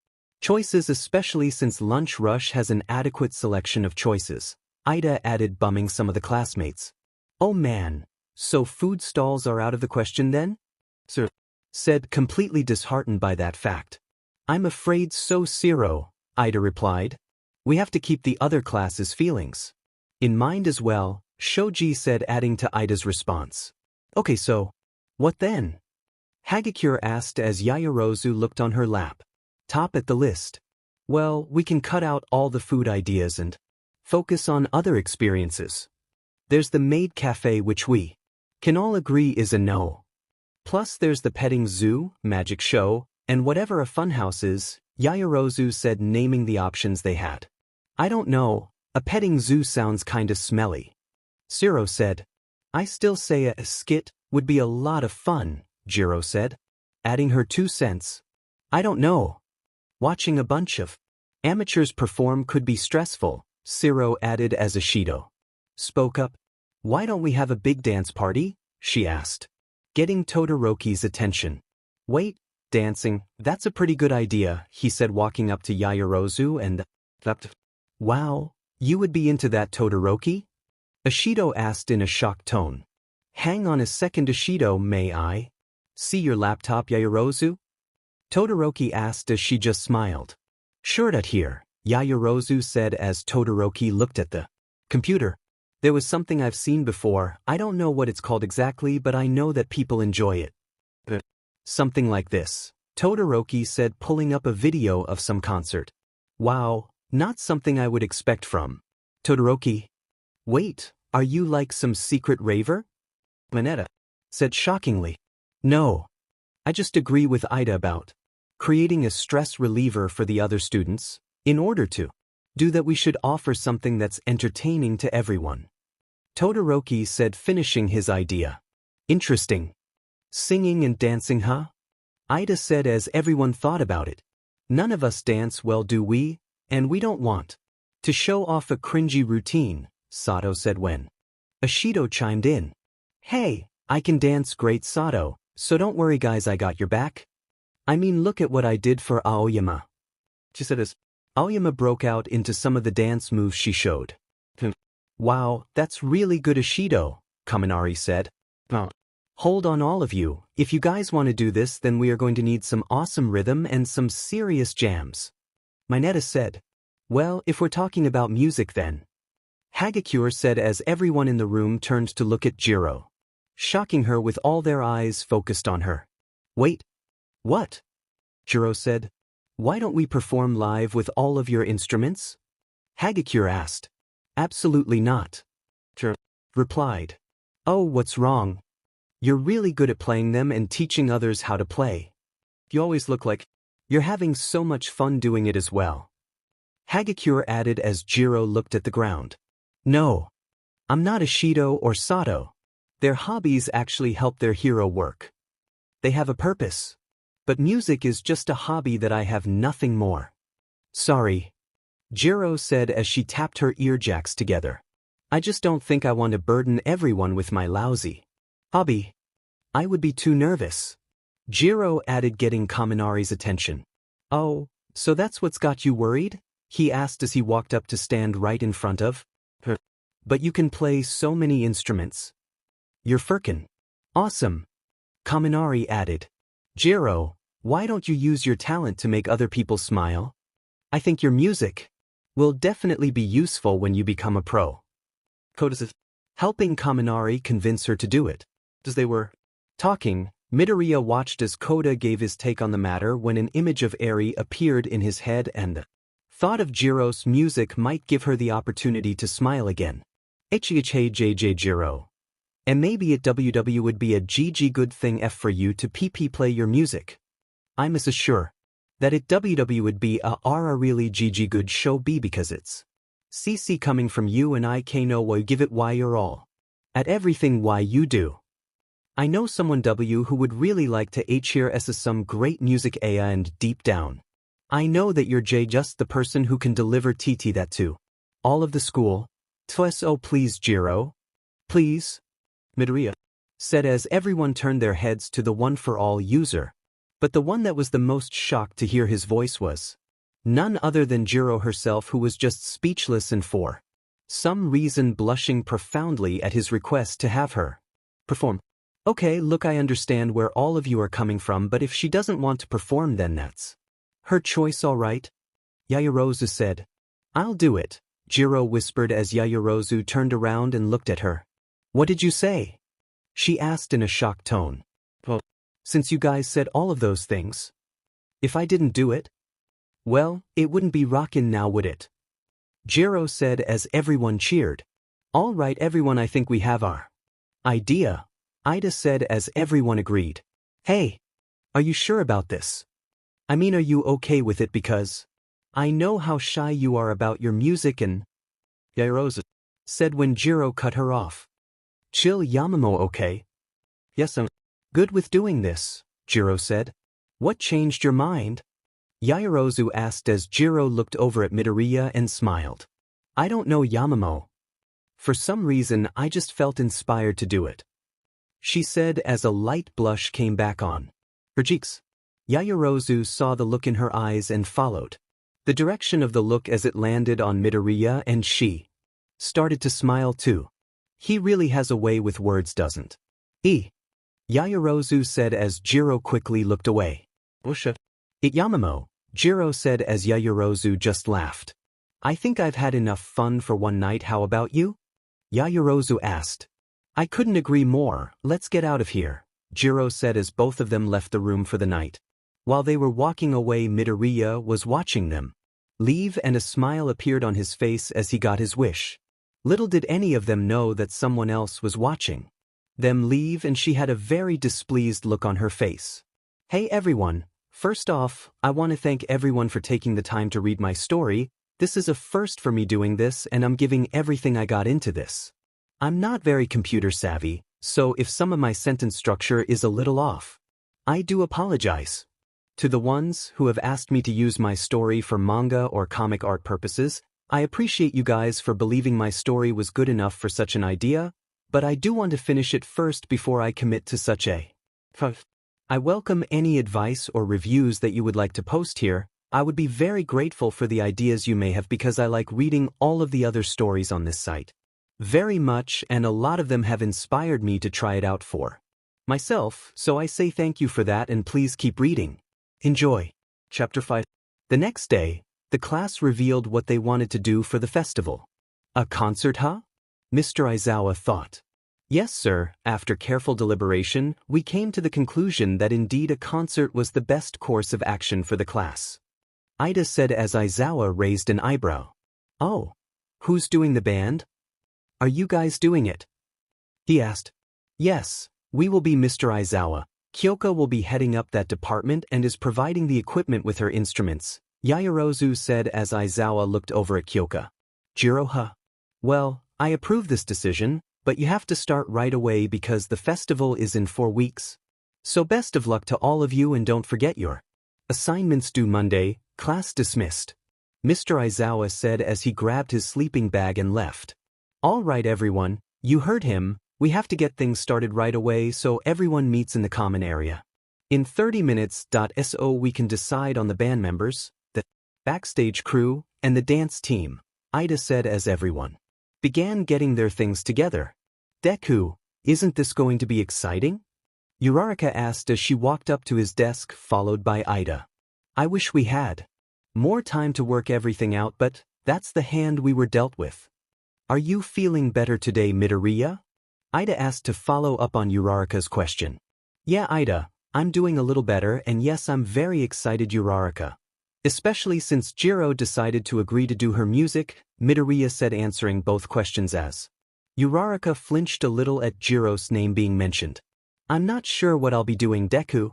choices, especially since Lunch Rush has an adequate selection of choices, Ida added, bumming some of the classmates. Oh man, so food stalls are out of the question then? Sir said, completely disheartened by that fact. I'm afraid so, Zero, Ida replied. We have to keep the other classes' feelings in mind as well, Shoji said, adding to Ida's response. Okay, so what then? Hagakure asked as Yaoyorozu looked on her lap. Top at the list. Well, we can cut out all the food ideas and focus on other experiences. There's the maid cafe, which we can all agree is a no. Plus there's the petting zoo, magic show, and whatever a funhouse is, Yaoyorozu said, naming the options they had. I don't know, a petting zoo sounds kinda smelly. Zero said. I still say a skit would be a lot of fun, Jirou said, adding her 2 cents. I don't know. Watching a bunch of amateurs perform could be stressful, Zero added as Ashido spoke up. Why don't we have a big dance party? She asked, getting Todoroki's attention. Wait, dancing, that's a pretty good idea, he said, walking up to Yaoyorozu and Wow, you would be into that, Todoroki? Ashido asked in a shocked tone. Hang on a second, Ashido, may I see your laptop, Yaoyorozu? Todoroki asked as she just smiled. Sure, that here, Yaoyorozu said as Todoroki looked at the computer. There was something I've seen before, I don't know what it's called exactly but I know that people enjoy it. Something like this. Todoroki said, pulling up a video of some concert. Wow, not something I would expect from Todoroki. Wait, are you like some secret raver? Mineta said shockingly. No. I just agree with Ida about creating a stress reliever for the other students. In order to do that we should offer something that's entertaining to everyone. Todoroki said, finishing his idea. Interesting. Singing and dancing, huh? Ida said as everyone thought about it. None of us dance well, do we? And we don't want to show off a cringy routine, Sato said when Ashido chimed in. Hey, I can dance great, Sato, so don't worry guys, I got your back. I mean, look at what I did for Aoyama. She said as Aoyama broke out into some of the dance moves she showed. Wow, that's really good, Ashido, Kaminari said. Hold on all of you, if you guys want to do this then we are going to need some awesome rhythm and some serious jams. Mineta said. Well, if we're talking about music then. Hagakure said as everyone in the room turned to look at Jirou, shocking her with all their eyes focused on her. Wait. What? Jirou said. Why don't we perform live with all of your instruments? Hagakure asked. Absolutely not. Jirou replied. Oh, what's wrong? You're really good at playing them and teaching others how to play. You always look like you're having so much fun doing it as well. Hagakure added as Jirou looked at the ground. No. I'm not Ashido or Sato. Their hobbies actually help their hero work. They have a purpose. But music is just a hobby that I have, nothing more. Sorry. Jirou said as she tapped her earjacks together. I just don't think I want to burden everyone with my lousy hobby. I would be too nervous. Jirou added, getting Kaminari's attention. Oh, so that's what's got you worried? He asked as he walked up to stand right in front of her. But you can play so many instruments. You're frickin' awesome. Kaminari added. Jirou, why don't you use your talent to make other people smile? I think your music will definitely be useful when you become a pro. Koda says, helping Kaminari convince her to do it. As they were talking, Midoriya watched as Koda gave his take on the matter when an image of Eri appeared in his head and the thought of Jirou's music might give her the opportunity to smile again. HHJJ Jirou. And maybe at WW would be a GG good thing F for you to PP play your music. I'm as sure that at WW would be a really GG good show B because it's CC coming from you and I can know why you give it why you're all at everything why you do. I know someone W who would really like to hear some great music and deep down. I know that you're just the person who can deliver TT that to all of the school. Oh please Jirou. Please. Midoriya said as everyone turned their heads to the one for all user. But the one that was the most shocked to hear his voice was none other than Jirou herself, who was just speechless and for some reason blushing profoundly at his request to have her perform. Okay, look, I understand where all of you are coming from, but if she doesn't want to perform then that's her choice, all right? Yaoyorozu said. I'll do it, Jirou whispered as Yaoyorozu turned around and looked at her. What did you say? She asked in a shocked tone. Well, since you guys said all of those things. If I didn't do it? Well, it wouldn't be rockin' now, would it? Jirou said as everyone cheered. All right everyone, I think we have our idea, Ida said as everyone agreed. Hey, are you sure about this? I mean, are you okay with it, because I know how shy you are about your music and Yaoyorozu said when Jirou cut her off. Chill Yamamoto, okay? Yes, I'm good with doing this, Jirou said. What changed your mind? Yaoyorozu asked as Jirou looked over at Midoriya and smiled. I don't know, Yamamoto. For some reason I just felt inspired to do it, she said as a light blush came back on her cheeks. Yaoyorozu saw the look in her eyes and followed the direction of the look as it landed on Midoriya, and she started to smile too. He really has a way with words, doesn't he? Yaoyorozu said as Jirou quickly looked away. It Yamamoto, Jirou said as Yaoyorozu just laughed. I think I've had enough fun for one night, how about you? Yaoyorozu asked. I couldn't agree more, let's get out of here, Jirou said as both of them left the room for the night. While they were walking away, Midoriya was watching them leave, and a smile appeared on his face as he got his wish. Little did any of them know that someone else was watching them leave, and she had a very displeased look on her face. Hey everyone, first off, I want to thank everyone for taking the time to read my story. This is a first for me doing this, and I'm giving everything I got into this. I'm not very computer savvy, so if some of my sentence structure is a little off, I do apologize. To the ones who have asked me to use my story for manga or comic art purposes, I appreciate you guys for believing my story was good enough for such an idea, but I do want to finish it first before I commit to such a. I welcome any advice or reviews that you would like to post here. I would be very grateful for the ideas you may have, because I like reading all of the other stories on this site very much, and a lot of them have inspired me to try it out for myself, so I say thank you for that, and please keep reading. Enjoy. Chapter 5. The next day, the class revealed what they wanted to do for the festival. A concert, huh? Mr. Aizawa thought. Yes, sir. After careful deliberation, we came to the conclusion that indeed a concert was the best course of action for the class. Ida said as Aizawa raised an eyebrow. Oh, who's doing the band? Are you guys doing it? He asked. Yes, we will be, Mr. Aizawa. Kyoko will be heading up that department and is providing the equipment with her instruments, Yaoyorozu said as Aizawa looked over at Kyoko. Jirou, huh? Well, I approve this decision, but you have to start right away because the festival is in 4 weeks. So best of luck to all of you, and don't forget your assignments due Monday. Class dismissed, Mr. Aizawa said as he grabbed his sleeping bag and left. All right everyone, you heard him. We have to get things started right away, so everyone meets in the common area. In 30 minutes. So we can decide on the band members, the backstage crew, and the dance team, Ida said as everyone began getting their things together. Deku, isn't this going to be exciting? Uraraka asked as she walked up to his desk, followed by Ida. I wish we had more time to work everything out, but that's the hand we were dealt with. Are you feeling better today, Midoriya? Ida asked to follow up on Uraraka's question. Yeah, Ida, I'm doing a little better, and yes, I'm very excited, Uraraka. Especially since Jirou decided to agree to do her music, Midoriya said, answering both questions as Uraraka flinched a little at Jirou's name being mentioned. I'm not sure what I'll be doing, Deku.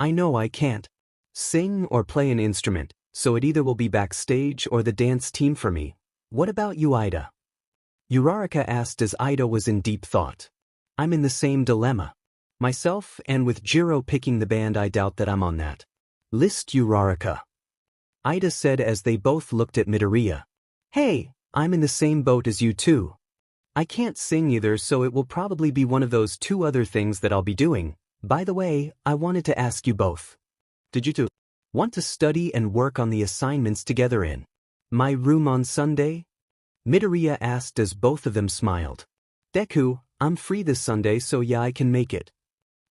I know I can't sing or play an instrument, so it either will be backstage or the dance team for me. What about you, Ida? Uraraka asked as Ida was in deep thought. I'm in the same dilemma myself, and with Jirou picking the band, I doubt that I'm on that list, Uraraka. Ida said as they both looked at Midoriya. Hey, I'm in the same boat as you too. I can't sing either, so it will probably be one of those 2 other things that I'll be doing. By the way, I wanted to ask you both. Did you two want to study and work on the assignments together in my room on Sunday? Midoriya asked as both of them smiled. Deku, I'm free this Sunday, so yeah, I can make it,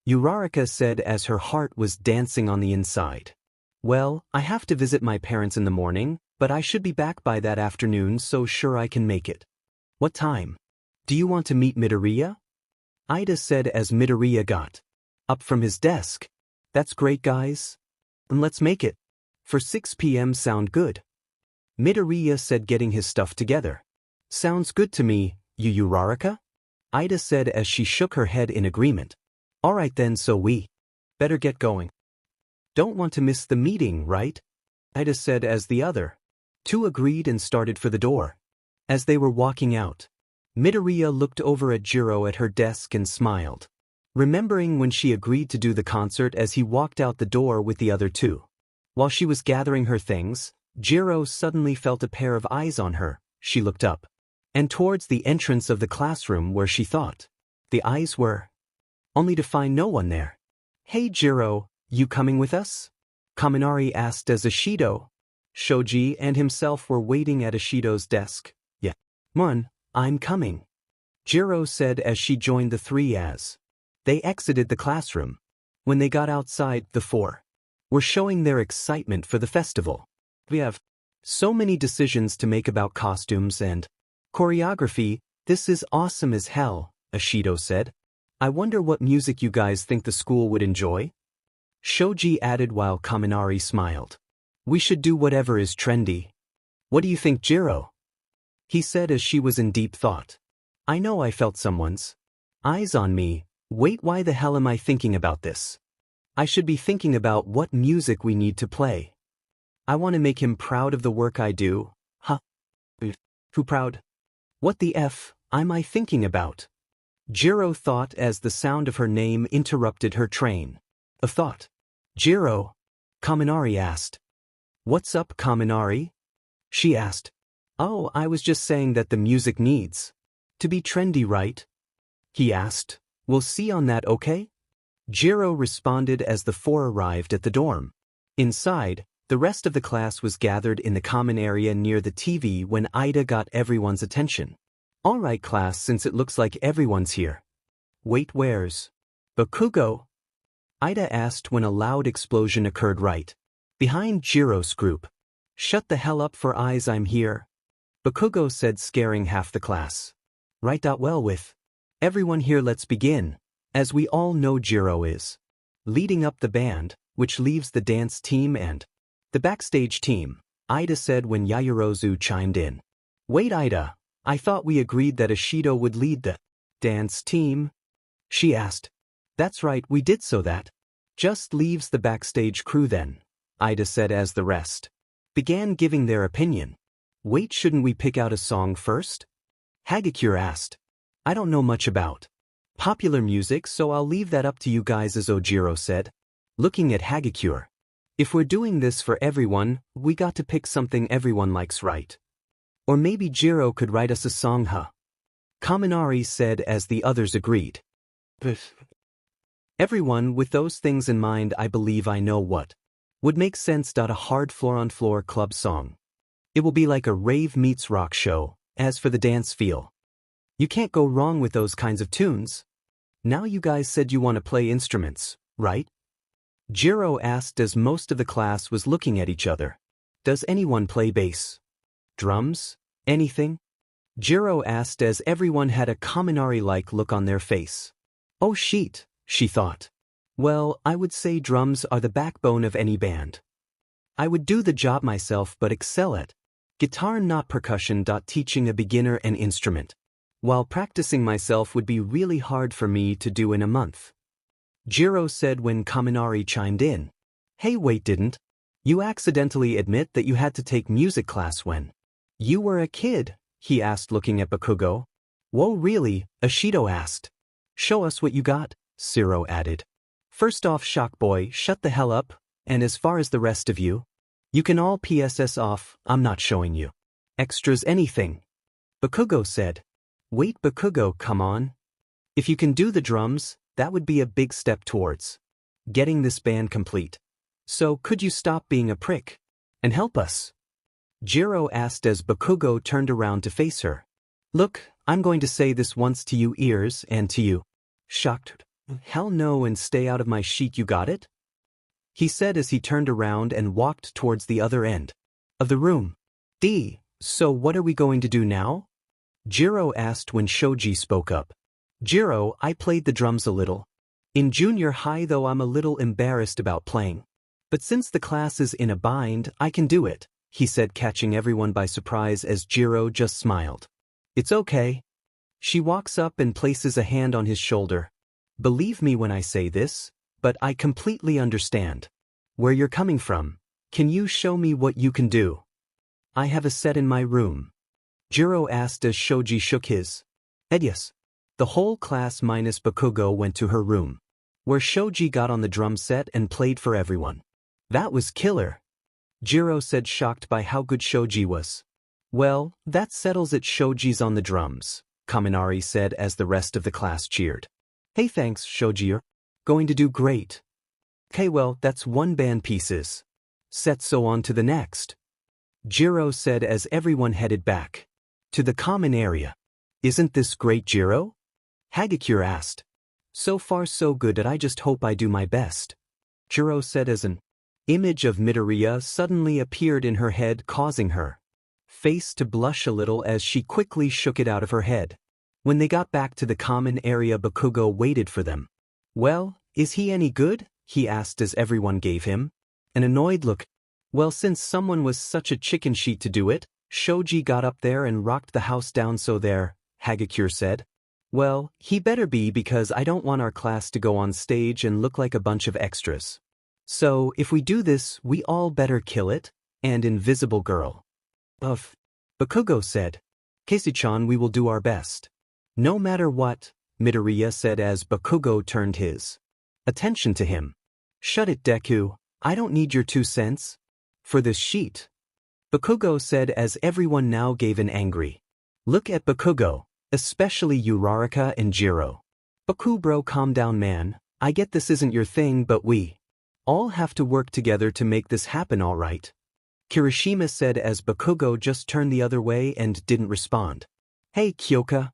Uraraka said as her heart was dancing on the inside. Well, I have to visit my parents in the morning, but I should be back by that afternoon, so sure I can make it. What time do you want to meet, Midoriya? Ida said as Midoriya got up from his desk. That's great, guys. And let's make it for 6 p.m. Sound good? Midoriya said, getting his stuff together. Sounds good to me, Uraraka? Ida said as she shook her head in agreement. All right then, so we better get going. Don't want to miss the meeting, right? Ida said as the other 2 agreed and started for the door. As they were walking out, Midoriya looked over at Jirou at her desk and smiled, remembering when she agreed to do the concert as he walked out the door with the other 2. While she was gathering her things, Jirou suddenly felt a pair of eyes on her. She looked up and towards the entrance of the classroom where she thought the eyes were, only to find no one there. Hey Jirou, you coming with us? Kaminari asked as Ashido, Shoji, and himself were waiting at Ashido's desk. Yeah. Mun, I'm coming, Jirou said as she joined the 3 as they exited the classroom. When they got outside, the 4 were showing their excitement for the festival. We have so many decisions to make about costumes and choreography. This is awesome as hell, Ashido said. I wonder what music you guys think the school would enjoy? Shoji added while Kaminari smiled. We should do whatever is trendy. What do you think, Jirou? He said as she was in deep thought. I know I felt someone's eyes on me. Wait, why the hell am I thinking about this? I should be thinking about what music we need to play. I want to make him proud of the work I do. Huh? Who proud? What the F am I thinking about? Jirou thought as the sound of her name interrupted her train of thought. Jirou? Kaminari asked. What's up, Kaminari? She asked. Oh, I was just saying that the music needs to be trendy, right? He asked. We'll see on that, okay? Jirou responded as the four arrived at the dorm. Inside, the rest of the class was gathered in the common area near the TV when Ida got everyone's attention. All right, class, since it looks like everyone's here. Wait, where's Bakugo? Ida asked when a loud explosion occurred right behind Jirou's group. Shut the hell up, for eyes, I'm here, Bakugo said, scaring half the class. Right, well, with everyone here, let's begin. As we all know, Jirou is leading up the band, which leaves the dance team and the backstage team, Ida said when Yaoyorozu chimed in. Wait, Ida, I thought we agreed that Ashido would lead the dance team? She asked. That's right, we did, so that just leaves the backstage crew then, Ida said as the rest began giving their opinion. Wait, shouldn't we pick out a song first? Hagakure asked. I don't know much about popular music, so I'll leave that up to you guys, as Ojiro said, looking at Hagakure. If we're doing this for everyone, we got to pick something everyone likes, right? Or maybe Jirou could write us a song, huh? Kaminari said as the others agreed. Everyone, with those things in mind, I believe I know what would make sense. A hard floor-on-floor club song. It will be like a rave meets rock show. As for the dance feel, you can't go wrong with those kinds of tunes. Now you guys said you want to play instruments, right? Jirou asked as most of the class was looking at each other. Does anyone play bass? Drums? Anything? Jirou asked as everyone had a Kaminari-like look on their face. Oh shit, she thought. Well, I would say drums are the backbone of any band. I would do the job myself but excel at guitar, not percussion. Teaching a beginner an instrument while practicing myself would be really hard for me to do in a month, Jirou said when Kaminari chimed in. Hey, wait, didn't you accidentally admit that you had to take music class when you were a kid? He asked, looking at Bakugo. Whoa, really? Ashido asked. Show us what you got, Siro added. First off, Shock Boy, shut the hell up, and as far as the rest of you, you can all PSS off, I'm not showing you extras anything, Bakugo said. Wait, Bakugo, come on. If you can do the drums, that would be a big step towards getting this band complete. So could you stop being a prick and help us? Jirou asked as Bakugo turned around to face her. Look, I'm going to say this once to you ears and to you. Shocked. Hell no, and stay out of my sheet, you got it? He said as he turned around and walked towards the other end of the room. So what are we going to do now? Jirou asked when Shoji spoke up. Jirou, I played the drums a little in junior high, though I'm a little embarrassed about playing. But since the class is in a bind, I can do it, he said, catching everyone by surprise as Jirou just smiled. It's okay. She walks up and places a hand on his shoulder. Believe me when I say this, but I completely understand where you're coming from. Can you show me what you can do? I have a set in my room, Jirou asked as Shoji shook his head. Yes. The whole class minus Bakugo went to her room, where Shoji got on the drum set and played for everyone. That was killer, Jirou said, shocked by how good Shoji was. Well, that settles it, Shoji's on the drums, Kaminari said as the rest of the class cheered. Hey, thanks, Shoji, you're going to do great. Okay, well, that's one band pieces set, so on to the next, Jirou said as everyone headed back to the common area. Isn't this great, Jirou? Hagakure asked. So far so good, and I just hope I do my best, Jirou said as an image of Midoriya suddenly appeared in her head, causing her face to blush a little as she quickly shook it out of her head. When they got back to the common area, Bakugo waited for them. Well, is he any good? He asked as everyone gave him an annoyed look. Well, since someone was such a chicken shit to do it, Shoji got up there and rocked the house down, so there, Hagakure said. Well, he better be, because I don't want our class to go on stage and look like a bunch of extras. So, if we do this, we all better kill it, and Invisible Girl. Bakugo said. Casey-chan, we will do our best. No matter what, Midoriya said as Bakugo turned his attention to him. Shut it, Deku, I don't need your 2 cents. For this sheet. Bakugo said as everyone now gave an angry look at Bakugo, especially Uraraka and Jirou. Baku bro, calm down man, I get this isn't your thing, but we all have to work together to make this happen, alright? Kirishima said as Bakugo just turned the other way and didn't respond. Hey Kyoka.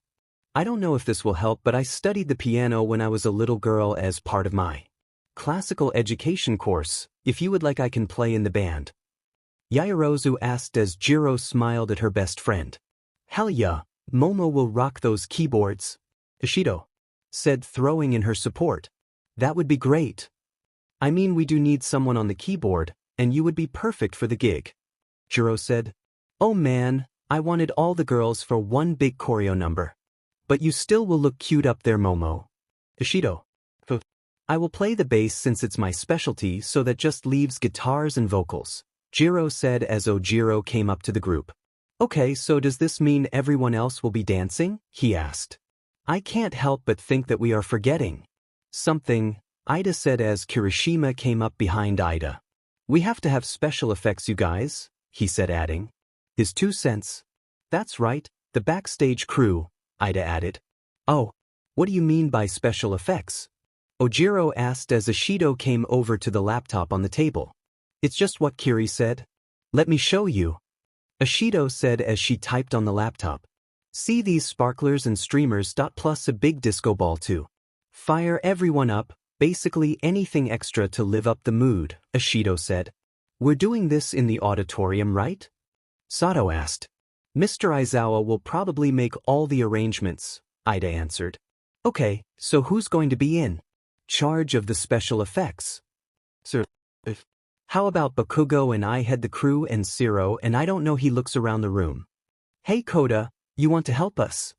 I don't know if this will help, but I studied the piano when I was a little girl as part of my classical education course. If you would like, I can play in the band. Yaoyorozu asked as Jirou smiled at her best friend. Hell yeah, Momo will rock those keyboards. Ishido said, throwing in her support. That would be great. I mean, we do need someone on the keyboard, and you would be perfect for the gig. Jirou said. Oh man, I wanted all the girls for one big choreo number. But you still will look cute up there, Momo. Ishido. I will play the bass since it's my specialty, so that just leaves guitars and vocals. Jirou said as Ojiro came up to the group. Okay, so does this mean everyone else will be dancing? He asked. I can't help but think that we are forgetting something, Ida said as Kirishima came up behind Ida. We have to have special effects, you guys, he said, adding his 2 cents. That's right, the backstage crew, Ida added. Oh, what do you mean by special effects? Ojiro asked as Ishido came over to the laptop on the table. It's just what Kiri said. Let me show you. Ishido said as she typed on the laptop. See these sparklers and streamers, plus a big disco ball too. Fire everyone up, basically anything extra to live up the mood, Ishido said. We're doing this in the auditorium, right? Sato asked. Mr. Aizawa will probably make all the arrangements, Ida answered. Okay, so who's going to be in charge of the special effects? Sir. How about Bakugo and I head the crew, and Zero, and I don't know, he looks around the room. Hey Koda, you want to help us?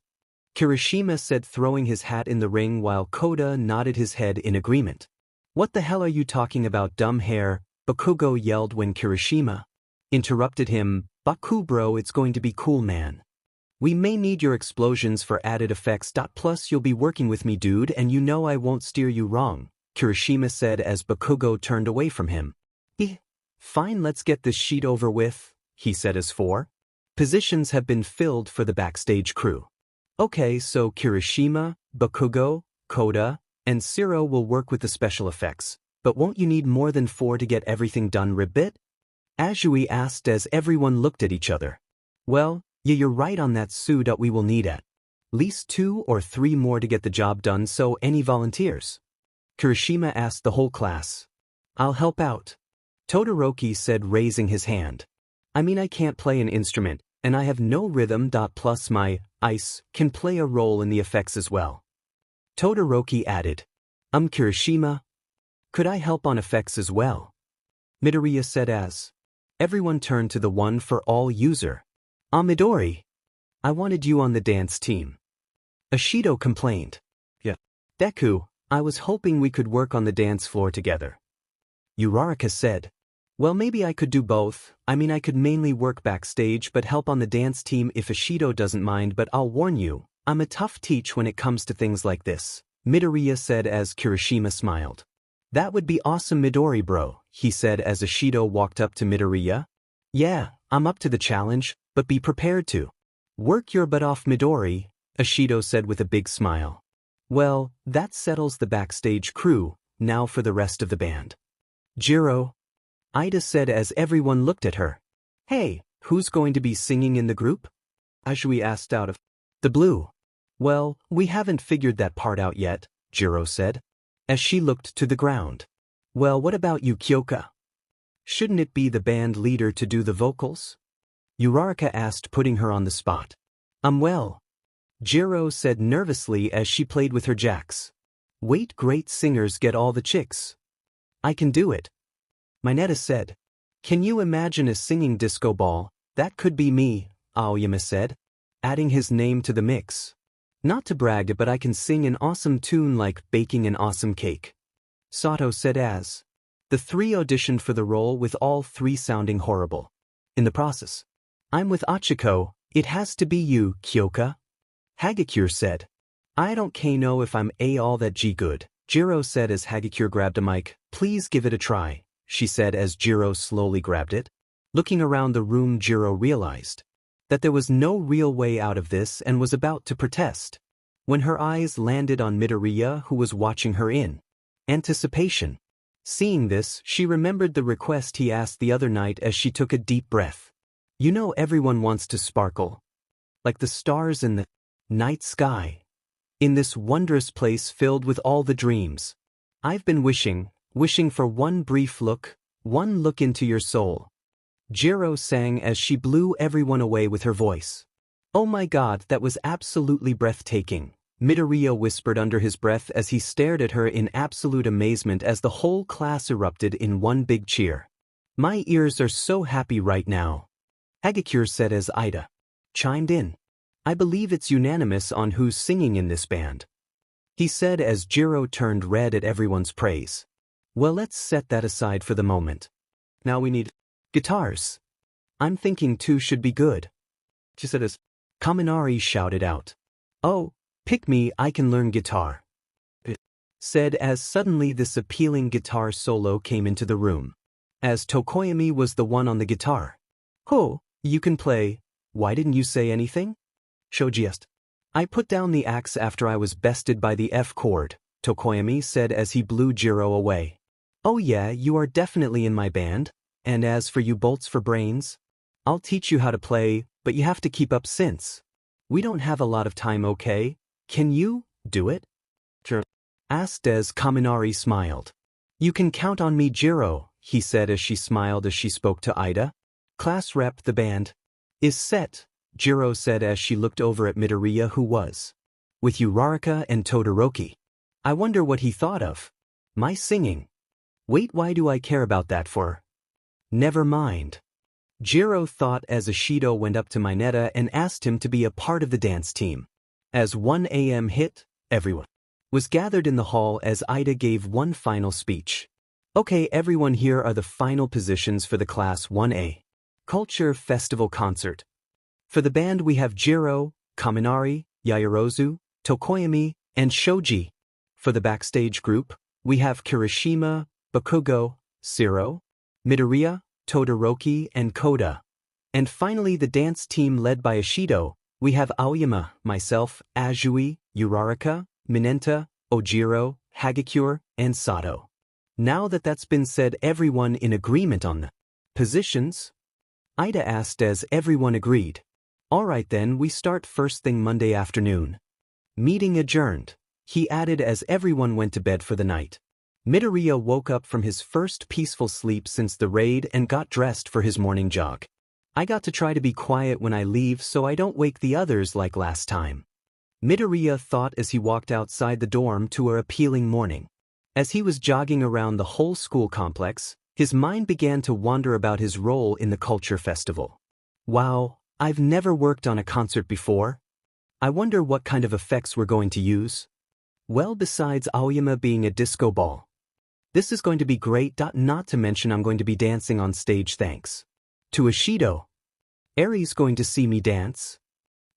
Kirishima said, throwing his hat in the ring while Koda nodded his head in agreement. What the hell are you talking about, dumb hair? Bakugo yelled when Kirishima interrupted him. Baku bro, it's going to be cool, man. We may need your explosions for added effects. Plus you'll be working with me, dude, and you know I won't steer you wrong, Kirishima said as Bakugo turned away from him. Fine, let's get this sheet over with, he said as 4 positions have been filled for the backstage crew. Okay, so Kirishima, Bakugo, Koda, and Zero will work with the special effects, but won't you need more than 4 to get everything done, Ribbit? Azui asked as everyone looked at each other. Well, yeah, you're right on that, Sue. We will need at least 2 or 3 more to get the job done, so any volunteers? Kirishima asked the whole class. I'll help out, Todoroki said, raising his hand. I mean, I can't play an instrument, and I have no rhythm. Plus my ice can play a role in the effects as well. Todoroki added. Kirishima? Could I help on effects as well? Midoriya said as everyone turned to the one for all user. Midori. I wanted you on the dance team. Ishido complained. Yeah. Deku, I was hoping we could work on the dance floor together. Uraraka said. Well, maybe I could do both. I mean, I could mainly work backstage but help on the dance team if Ishido doesn't mind, but I'll warn you, I'm a tough teach when it comes to things like this, Midoriya said as Kirishima smiled. That would be awesome, Midori bro, he said as Ishido walked up to Midoriya. Yeah, I'm up to the challenge, but be prepared to work your butt off, Midori, Ishido said with a big smile. Well, that settles the backstage crew. Now for the rest of the band. Jirou, Ida said as everyone looked at her. Hey, who's going to be singing in the group? Azui asked out of the blue. Well, we haven't figured that part out yet, Jirou said, as she looked to the ground. Well, what about you, Kyoka? Shouldn't it be the band leader to do the vocals? Uraraka asked, putting her on the spot. Well, Jirou said nervously as she played with her jacks. Wait, great singers get all the chicks. I can do it. Mineta said. Can you imagine a singing disco ball? That could be me, Aoyama said, adding his name to the mix. Not to brag, but I can sing an awesome tune like baking an awesome cake. Sato said as the three auditioned for the role, with all three sounding horrible. In the process, I'm with Achiko, it has to be you, Kyoka. Hagakure said. I don't know if I'm all that good. Jirou said as Hagakure grabbed a mic. Please give it a try, she said as Jirou slowly grabbed it. Looking around the room, Jirou realized that there was no real way out of this and was about to protest, when her eyes landed on Midoriya, who was watching her in anticipation. Seeing this, she remembered the request he asked the other night as she took a deep breath. You know, everyone wants to sparkle like the stars in the night sky, in this wondrous place filled with all the dreams. I've been wishing for one brief look, one look into your soul. Jirou sang as she blew everyone away with her voice. Oh my god, that was absolutely breathtaking, Midoriya whispered under his breath as he stared at her in absolute amazement as the whole class erupted in one big cheer. My ears are so happy right now, Hagakure said as Ida chimed in. I believe it's unanimous on who's singing in this band, he said as Jirou turned red at everyone's praise. Well, let's set that aside for the moment. Now we need guitars. I'm thinking two should be good, she said as Kaminari shouted out. Oh, pick me, I can learn guitar, said as suddenly this appealing guitar solo came into the room, as Tokoyami was the one on the guitar. Oh, you can play, why didn't you say anything? Shoji asked. I put down the axe after I was bested by the F chord, Tokoyami said as he blew Jirou away. Oh yeah, you are definitely in my band, and as for you bolts for brains, I'll teach you how to play, but you have to keep up since we don't have a lot of time, okay? Can you do it? Sure, asked as Kaminari smiled. You can count on me, Jirou, he said as she smiled as she spoke to Ida. Class rep, the band is set, Jirou said as she looked over at Midoriya, who was with Uraraka and Todoroki. I wonder what he thought of my singing. Wait, why do I care about that for? Never mind, Jirou thought as Ishido went up to Mineta and asked him to be a part of the dance team. As 1 a.m. hit, everyone was gathered in the hall as Ida gave one final speech. Okay, everyone, here are the final positions for the Class 1A Culture Festival Concert. For the band we have Jirou, Kaminari, Yaoyorozu, Tokoyami, and Shoji. For the backstage group, we have Kirishima, Bakugo, Siro, Midoriya, Todoroki, and Koda. And finally the dance team led by Ishido, we have Aoyama, myself, Azui, Uraraka, Mineta, Ojiro, Hagakure, and Sato. Now that that's been said, everyone in agreement on the positions? Ida asked as everyone agreed. Alright then, we start first thing Monday afternoon. Meeting adjourned, he added as everyone went to bed for the night. Midoriya woke up from his first peaceful sleep since the raid and got dressed for his morning jog. I got to try to be quiet when I leave so I don't wake the others like last time, Midoriya thought as he walked outside the dorm to her appealing morning. As he was jogging around the whole school complex, his mind began to wander about his role in the culture festival. Wow, I've never worked on a concert before. I wonder what kind of effects we're going to use. Well, besides Aoyama being a disco ball, this is going to be great. Not to mention I'm going to be dancing on stage thanks to Ishido. Eri's going to see me dance,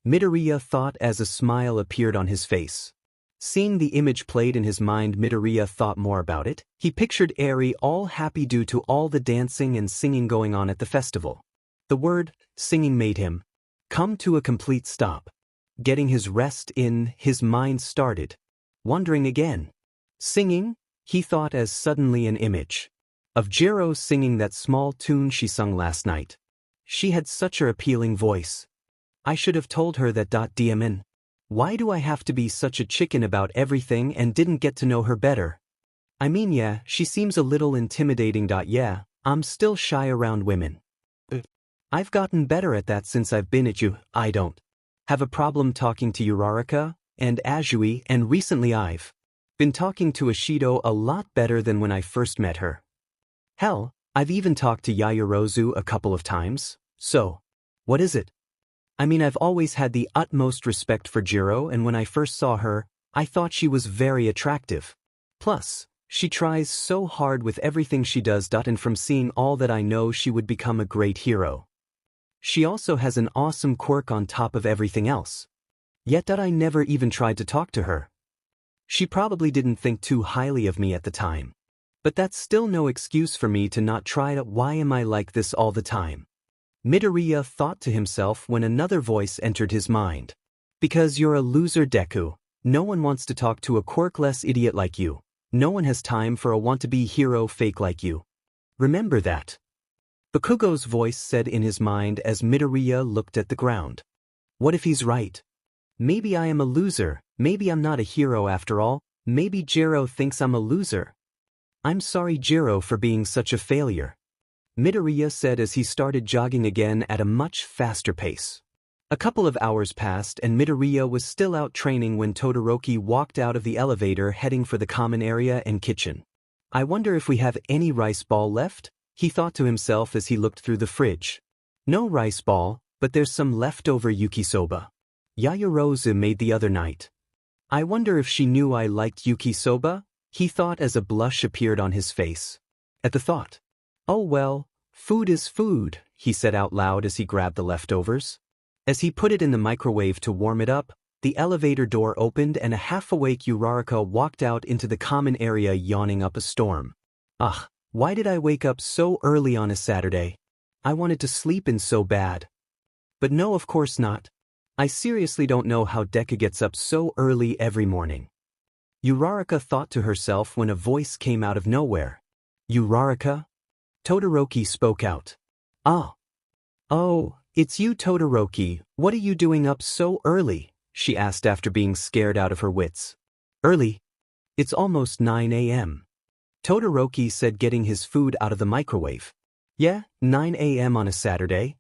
Midoriya thought as a smile appeared on his face. Seeing the image played in his mind, Midoriya thought more about it. He pictured Eri all happy due to all the dancing and singing going on at the festival. The word singing made him come to a complete stop. Getting his rest in, his mind started wandering again. Singing, he thought as suddenly an image of Jirou singing that small tune she sung last night. She had such an appealing voice. I should have told her that. Diamond. Why do I have to be such a chicken about everything and didn't get to know her better? I mean, yeah, she seems a little intimidating. Yeah, I'm still shy around women. I've gotten better at that since I've been at you. I don't Have a problem talking to Uraraka and Azui, and recently I've been talking to Ashido a lot better than when I first met her. Hell, I've even talked to Yaoyorozu a couple of times. So, what is it? I mean, I've always had the utmost respect for Jirou, and when I first saw her, I thought she was very attractive. Plus, she tries so hard with everything she does. And from seeing all that I know, she would become a great hero. She also has an awesome quirk on top of everything else. Yet I never even tried to talk to her. She probably didn't think too highly of me at the time. But that's still no excuse for me to not try it. Why am I like this all the time? Midoriya thought to himself when another voice entered his mind. Because you're a loser, Deku. No one wants to talk to a quirkless idiot like you. No one has time for a want-to-be hero fake like you. Remember that. Bakugo's voice said in his mind as Midoriya looked at the ground. What if he's right? Maybe I am a loser, maybe I'm not a hero after all, maybe Jirou thinks I'm a loser. I'm sorry, Jirou, for being such a failure. Midoriya said as he started jogging again at a much faster pace. A couple of hours passed and Midoriya was still out training when Todoroki walked out of the elevator heading for the common area and kitchen. I wonder if we have any rice ball left? He thought to himself as he looked through the fridge. No rice ball, but there's some leftover yukisoba. Yaoyorozu made the other night. I wonder if she knew I liked yukisoba? He thought as a blush appeared on his face. At the thought. Oh well, food is food, he said out loud as he grabbed the leftovers. As he put it in the microwave to warm it up, the elevator door opened and a half-awake Uraraka walked out into the common area yawning up a storm. Ugh, why did I wake up so early on a Saturday? I wanted to sleep in so bad. But no, of course not. I seriously don't know how Deku gets up so early every morning. Uraraka thought to herself when a voice came out of nowhere. Uraraka? Todoroki spoke out. Ah. Oh, it's you, Todoroki. What are you doing up so early? She asked after being scared out of her wits. Early? It's almost 9 a.m. Todoroki said, getting his food out of the microwave. Yeah, 9 a.m. on a Saturday.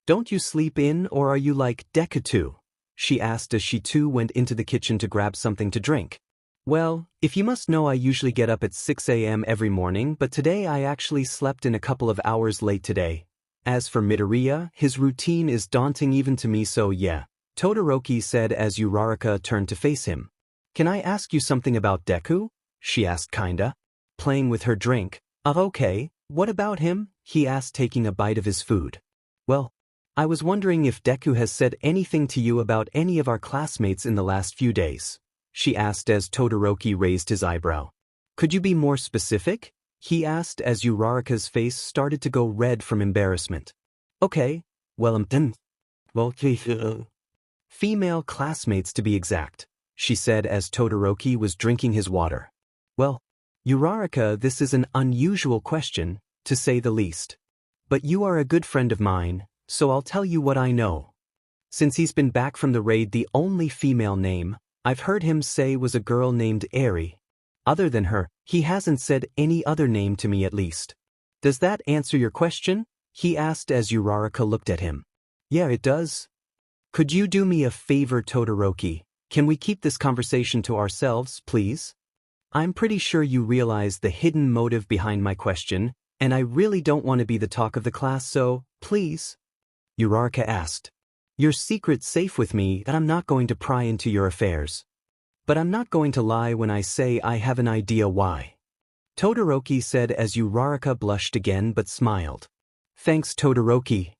Don't you sleep in, or are you like Deku too? She asked as she too went into the kitchen to grab something to drink. Well, if you must know, I usually get up at 6 a.m. every morning, but today I actually slept in a couple of hours late today. As for Midoriya, his routine is daunting even to me, so yeah, Todoroki said as Uraraka turned to face him. Can I ask you something about Deku? She asked, kinda playing with her drink. Okay, what about him? He asked, taking a bite of his food. Well, I was wondering if Deku has said anything to you about any of our classmates in the last few days. She asked as Todoroki raised his eyebrow. Could you be more specific? He asked as Uraraka's face started to go red from embarrassment. Okay, well, female classmates to be exact, she said as Todoroki was drinking his water. Well, Uraraka, this is an unusual question, to say the least. But you are a good friend of mine, so I'll tell you what I know. Since he's been back from the raid, the only female name I've heard him say was a girl named Eri. Other than her, he hasn't said any other name to me, at least. Does that answer your question? He asked as Uraraka looked at him. Yeah, it does. Could you do me a favor, Todoroki? Can we keep this conversation to ourselves, please? I'm pretty sure you realize the hidden motive behind my question, and I really don't want to be the talk of the class, so, please? Uraraka asked. Your secret's safe with me, and I'm not going to pry into your affairs. But I'm not going to lie when I say I have an idea why. Todoroki said as Uraraka blushed again but smiled. Thanks, Todoroki.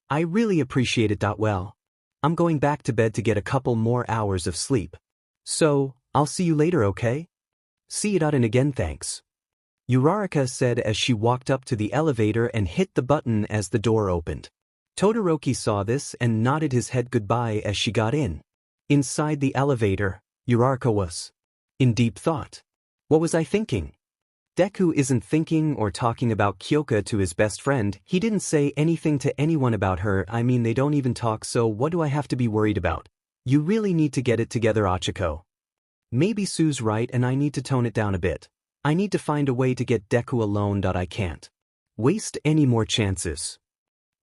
I really appreciate it. Well, I'm going back to bed to get a couple more hours of sleep. So, I'll see you later, okay? See you. And again, thanks. Uraraka said as she walked up to the elevator and hit the button as the door opened. Todoroki saw this and nodded his head goodbye as she got in. Inside the elevator, Uraraka was in deep thought. What was I thinking? Deku isn't thinking or talking about Kyoka to his best friend. He didn't say anything to anyone about her. I mean, they don't even talk, so what do I have to be worried about? You really need to get it together, Achiko. Maybe Sue's right and I need to tone it down a bit. I need to find a way to get Deku alone. I can't waste any more chances.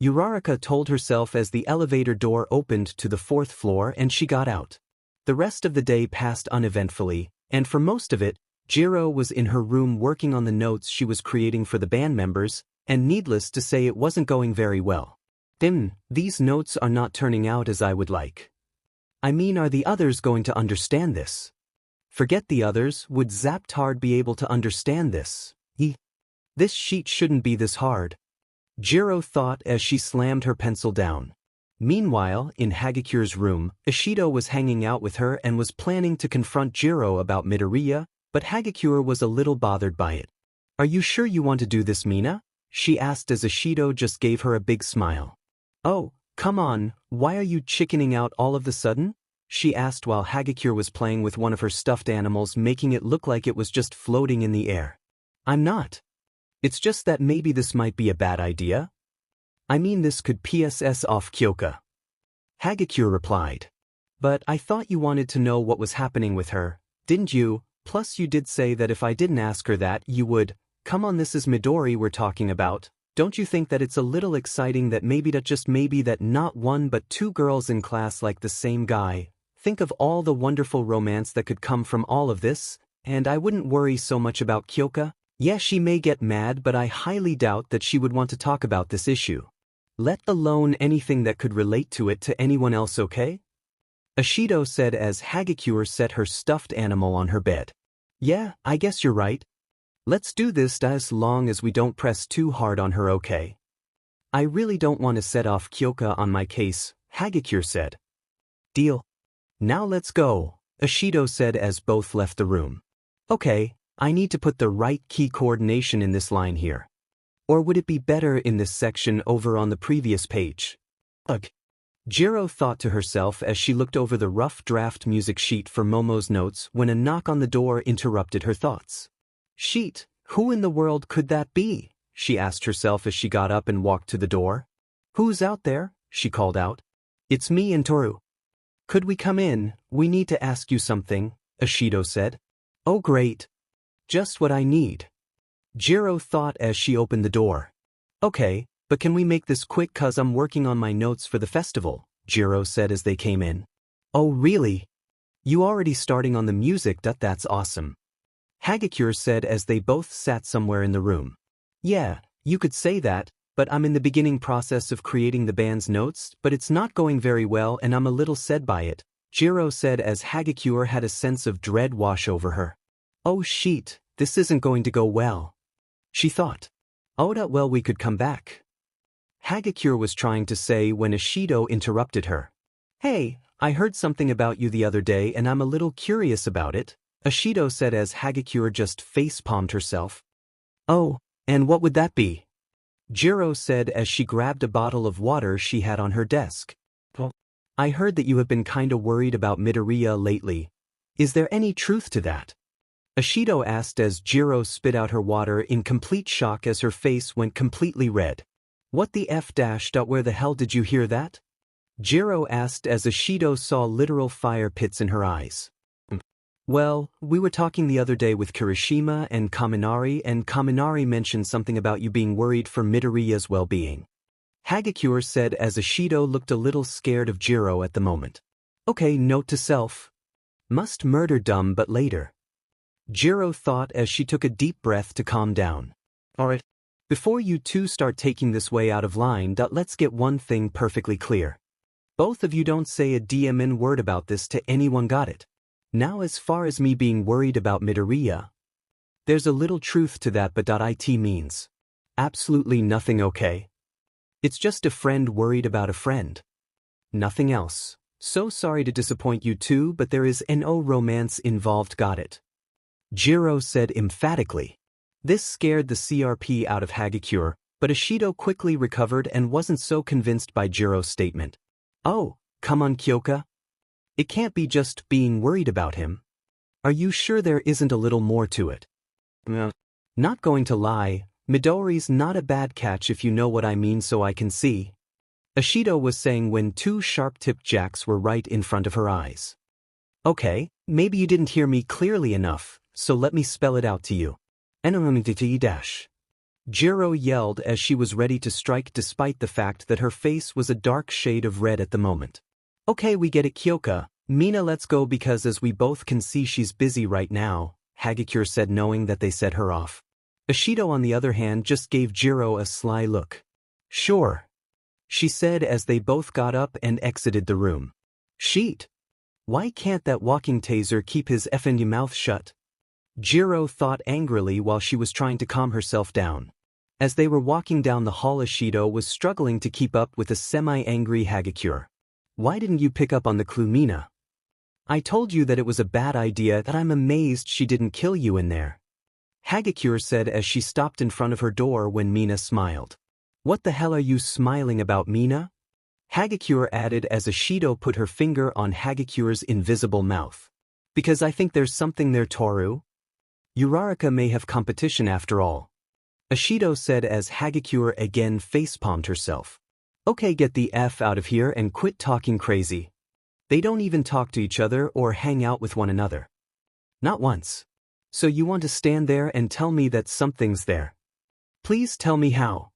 Uraraka told herself as the elevator door opened to the 4th floor and she got out. The rest of the day passed uneventfully, and for most of it, Jirou was in her room working on the notes she was creating for the band members, and needless to say it wasn't going very well. These notes are not turning out as I would like. I mean, are the others going to understand this? Forget the others, would Zaptard be able to understand this? This sheet shouldn't be this hard. Jirou thought as she slammed her pencil down. Meanwhile, in Hagekyure's room, Ishido was hanging out with her and was planning to confront Jirou about Midoriya, but Hagekyure was a little bothered by it. Are you sure you want to do this, Mina? She asked as Ishido just gave her a big smile. Oh, come on, why are you chickening out all of the sudden? She asked while Hagekyure was playing with one of her stuffed animals, making it look like it was just floating in the air. I'm not. It's just that maybe this might be a bad idea. I mean, this could piss off Kyoka. Hagekyure replied. But I thought you wanted to know what was happening with her, didn't you? Plus you did say that if I didn't ask her that, you would. Come on, this is Midori we're talking about. Don't you think that it's a little exciting that maybe that not one but two girls in class like the same guy? Think of all the wonderful romance that could come from all of this, and I wouldn't worry so much about Kyoka. Yeah, she may get mad, but I highly doubt that she would want to talk about this issue. Let alone anything that could relate to it to anyone else, okay? Ishido said as Hagekyure set her stuffed animal on her bed. Yeah, I guess you're right. Let's do this as long as we don't press too hard on her, okay? I really don't want to set off Kyoka on my case, Hagekyure said. Deal. Now let's go, Ishido said as both left the room. Okay, I need to put the right key coordination in this line here. Or would it be better in this section over on the previous page? Ugh. Jirou thought to herself as she looked over the rough draft music sheet for Momo's notes when a knock on the door interrupted her thoughts. Sheet, who in the world could that be? She asked herself as she got up and walked to the door. Who's out there? She called out. It's me and Toru. Could we come in? We need to ask you something, Ishido said. Oh great. Just what I need. Jirou thought as she opened the door. Okay, but can we make this quick cause I'm working on my notes for the festival, Jirou said as they came in. Oh really? You already starting on the music? That's awesome. Hagekyure said as they both sat somewhere in the room. Yeah, you could say that, but I'm in the beginning process of creating the band's notes, but it's not going very well and I'm a little sad by it, Jirou said as Hagekyure had a sense of dread wash over her. Oh shit, this isn't going to go well. She thought. Oh well, we could come back. Hagekyure was trying to say when Ishido interrupted her. Hey, I heard something about you the other day and I'm a little curious about it, Ishido said as Hagekyure just face-palmed herself. Oh, and what would that be? Jirou said as she grabbed a bottle of water she had on her desk. Well, I heard that you have been kinda worried about Midoriya lately. Is there any truth to that? Ishido asked as Jirou spit out her water in complete shock as her face went completely red. What the F dash. Where the hell did you hear that? Jirou asked as Ishido saw literal fire pits in her eyes. Well, we were talking the other day with Kirishima and Kaminari mentioned something about you being worried for Midoriya's well-being. Hagekyure said as Ishido looked a little scared of Jirou at the moment. Okay, note to self. Must murder dumb but later. Jirou thought as she took a deep breath to calm down. Alright. Before you two start taking this way out of line, let's get one thing perfectly clear. Both of you don't say a DMN word about this to anyone, got it? Now as far as me being worried about Midoriya, there's a little truth to that, but it means absolutely nothing, okay? It's just a friend worried about a friend. Nothing else. So sorry to disappoint you two, but there is no romance involved, got it? Jirou said emphatically. This scared the CRP out of Hagekyure, but Ishido quickly recovered and wasn't so convinced by Jirou's statement. Oh, come on Kyoka. It can't be just being worried about him. Are you sure there isn't a little more to it? Not going to lie, Midori's not a bad catch if you know what I mean, so I can see. Ishido was saying when two sharp-tipped jacks were right in front of her eyes. Okay, maybe you didn't hear me clearly enough, so let me spell it out to you. Jirou yelled as she was ready to strike despite the fact that her face was a dark shade of red at the moment. Okay, we get it, Kyoka. Mina, let's go because as we both can see she's busy right now, Hagakure said, knowing that they set her off. Ashido on the other hand just gave Jirou a sly look. Sure, she said as they both got up and exited the room. Sheet. Why can't that walking taser keep his effing mouth shut? Jirou thought angrily while she was trying to calm herself down. As they were walking down the hall, Ashido was struggling to keep up with a semi-angry Hagakure. Why didn't you pick up on the clue, Mina? I told you that it was a bad idea. That I'm amazed she didn't kill you in there. Hagakure said as she stopped in front of her door when Mina smiled. What the hell are you smiling about, Mina? Hagakure added as Ashido put her finger on Hagakure's invisible mouth. Because I think there's something there, Toru. Uraraka may have competition after all. Ashido said as Hagakure again facepalmed herself. Okay, get the F out of here and quit talking crazy. They don't even talk to each other or hang out with one another. Not once. So you want to stand there and tell me that something's there? Please tell me how.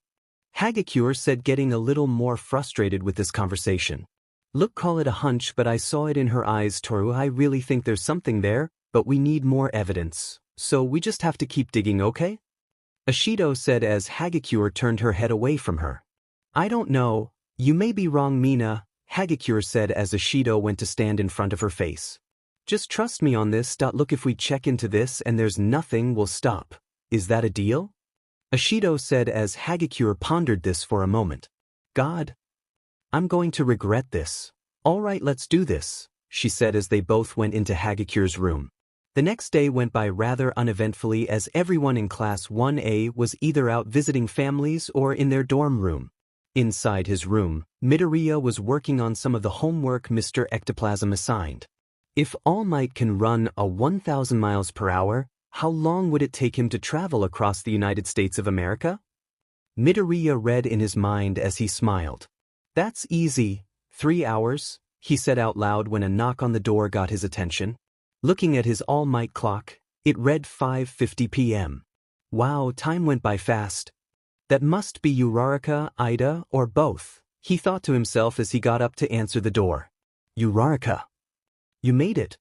Hagakure said, getting a little more frustrated with this conversation. Look, call it a hunch, but I saw it in her eyes, Toru. I really think there's something there, but we need more evidence. So we just have to keep digging, okay? Ashido said as Hagakure turned her head away from her. I don't know. You may be wrong, Mina, Hagakure said as Ashido went to stand in front of her face. Just trust me on this. Look, if we check into this and there's nothing, we'll stop. Is that a deal? Ashido said as Hagakure pondered this for a moment. God, I'm going to regret this. All right, let's do this, she said as they both went into Hagakure's room. The next day went by rather uneventfully as everyone in Class 1A was either out visiting families or in their dorm room. Inside his room, Midoriya was working on some of the homework Mr. Ectoplasm assigned. If All Might can run a 1,000 miles per hour, how long would it take him to travel across the United States of America? Midoriya read in his mind as he smiled. That's easy. 3 hours, he said out loud when a knock on the door got his attention. Looking at his All Might clock, it read 5:50 p.m. Wow, time went by fast. That must be Uraraka, Ida, or both, he thought to himself as he got up to answer the door. Uraraka. You made it.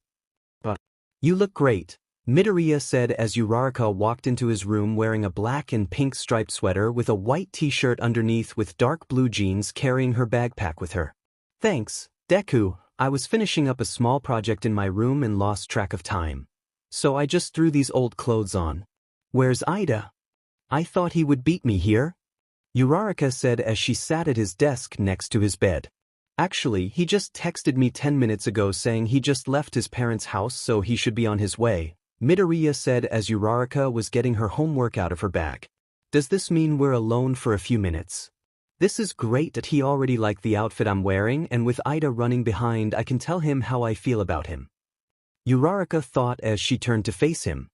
But you look great, Midoriya said as Uraraka walked into his room wearing a black and pink striped sweater with a white t-shirt underneath with dark blue jeans, carrying her backpack with her. Thanks, Deku. I was finishing up a small project in my room and lost track of time. So I just threw these old clothes on. Where's Ida? I thought he would beat me here. Uraraka said as she sat at his desk next to his bed. Actually, he just texted me 10 minutes ago saying he just left his parents' house so he should be on his way, Midoriya said as Uraraka was getting her homework out of her bag. Does this mean we're alone for a few minutes? This is great that he already liked the outfit I'm wearing, and with Ida running behind I can tell him how I feel about him. Uraraka thought as she turned to face him.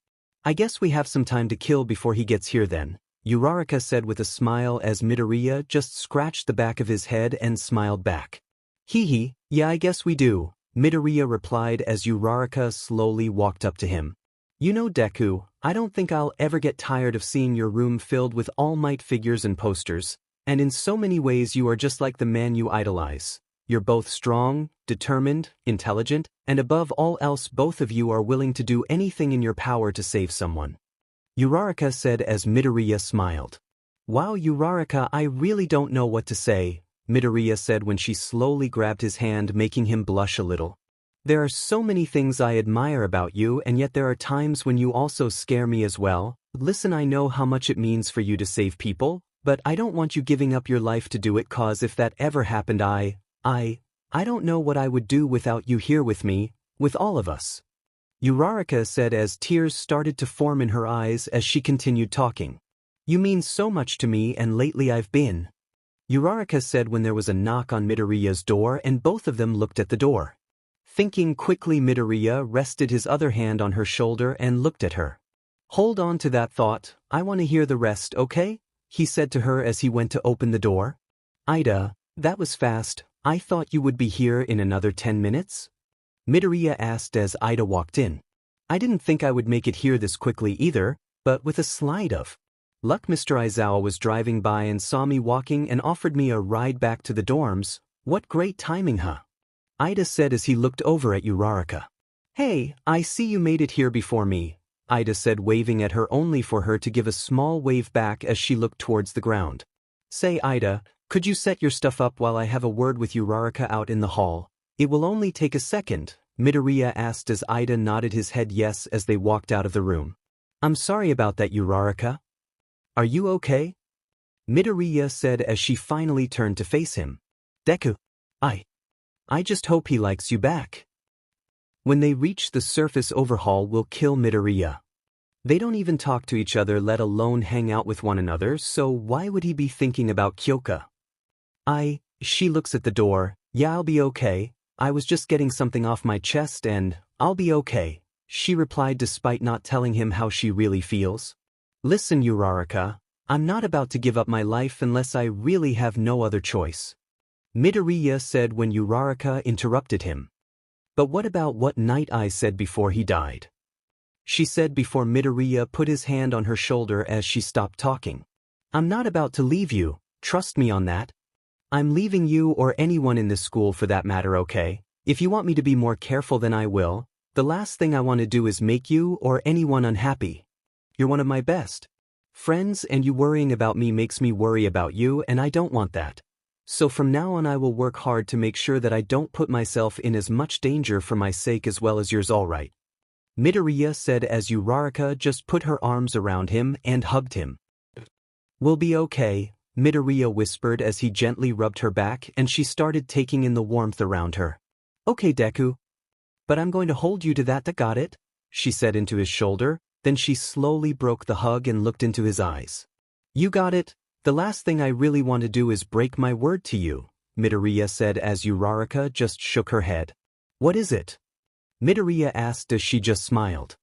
I guess we have some time to kill before he gets here then, Uraraka said with a smile as Midoriya just scratched the back of his head and smiled back. Hee, yeah, I guess we do, Midoriya replied as Uraraka slowly walked up to him. You know, Deku, I don't think I'll ever get tired of seeing your room filled with All Might figures and posters, and in so many ways you are just like the man you idolize. You're both strong, determined, intelligent, and above all else both of you are willing to do anything in your power to save someone. Uraraka said as Midoriya smiled. Wow, Uraraka, I really don't know what to say, Midoriya said when she slowly grabbed his hand, making him blush a little. There are so many things I admire about you, and yet there are times when you also scare me as well. Listen, I know how much it means for you to save people, but I don't want you giving up your life to do it, cause if that ever happened I don't know what I would do without you here with me, with all of us. Uraraka said as tears started to form in her eyes as she continued talking. You mean so much to me, and lately I've been. Uraraka said when there was a knock on Midoriya's door and both of them looked at the door. Thinking quickly, Midoriya rested his other hand on her shoulder and looked at her. Hold on to that thought, I want to hear the rest, okay? He said to her as he went to open the door. Ida, that was fast. I thought you would be here in another 10 minutes? Midoriya asked as Ida walked in. I didn't think I would make it here this quickly either, but with a slide of Luck Mr. Aizawa was driving by and saw me walking and offered me a ride back to the dorms. What great timing, huh? Ida said as he looked over at Uraraka. Hey, I see you made it here before me, Ida said, waving at her only for her to give a small wave back as she looked towards the ground. Say, Ida, could you set your stuff up while I have a word with Uraraka out in the hall? It will only take a second, Midoriya asked as Ida nodded his head yes as they walked out of the room. I'm sorry about that, Uraraka. Are you okay? Midoriya said as she finally turned to face him. Deku. I just hope he likes you back. When they reach the surface, overhaul will kill Midoriya. They don't even talk to each other, let alone hang out with one another, so why would he be thinking about Kyoka? She looks at the door. Yeah, I'll be okay. I was just getting something off my chest and I'll be okay, she replied despite not telling him how she really feels. Listen, Uraraka, I'm not about to give up my life unless I really have no other choice, Midoriya said when Uraraka interrupted him. But what about what Night Eye said before he died? She said before Midoriya put his hand on her shoulder as she stopped talking. I'm not about to leave you, trust me on that. I'm leaving you or anyone in this school for that matter, okay? If you want me to be more careful then I will. The last thing I want to do is make you or anyone unhappy. You're one of my best friends and you worrying about me makes me worry about you and I don't want that. So from now on I will work hard to make sure that I don't put myself in as much danger for my sake as well as yours, alright? Midoriya said as Uraraka just put her arms around him and hugged him. We'll be okay, Midoriya whispered as he gently rubbed her back and she started taking in the warmth around her. Okay, Deku. But I'm going to hold you to that, got it? She said into his shoulder, then she slowly broke the hug and looked into his eyes. You got it. The last thing I really want to do is break my word to you, Midoriya said as Uraraka just shook her head. What is it? Midoriya asked as she just smiled.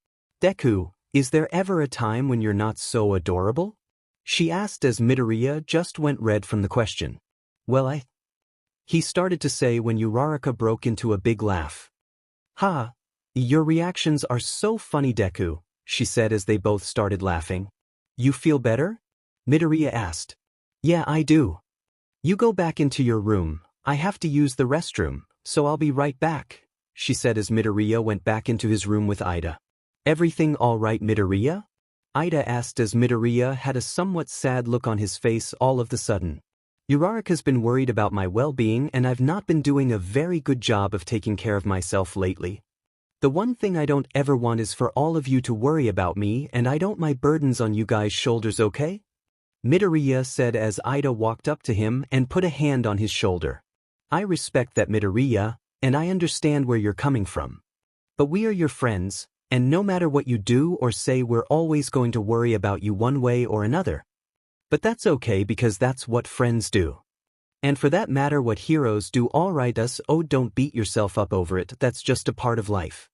Deku, is there ever a time when you're not so adorable? She asked as Midoriya just went red from the question. Well, he started to say when Uraraka broke into a big laugh. Ha! Your reactions are so funny, Deku, she said as they both started laughing. You feel better? Midoriya asked. Yeah, I do. You go back into your room, I have to use the restroom, so I'll be right back, she said as Midoriya went back into his room with Ida. Everything all right, Midoriya? Ida asked as Midoriya had a somewhat sad look on his face all of the sudden. Uraraka's been worried about my well-being and I've not been doing a very good job of taking care of myself lately. The one thing I don't ever want is for all of you to worry about me and I don't my burdens on you guys' shoulders, okay? Midoriya said as Ida walked up to him and put a hand on his shoulder. I respect that, Midoriya, and I understand where you're coming from. But we are your friends, and no matter what you do or say we're always going to worry about you one way or another. But that's okay because that's what friends do. And for that matter what heroes do, alright don't beat yourself up over it, that's just a part of life.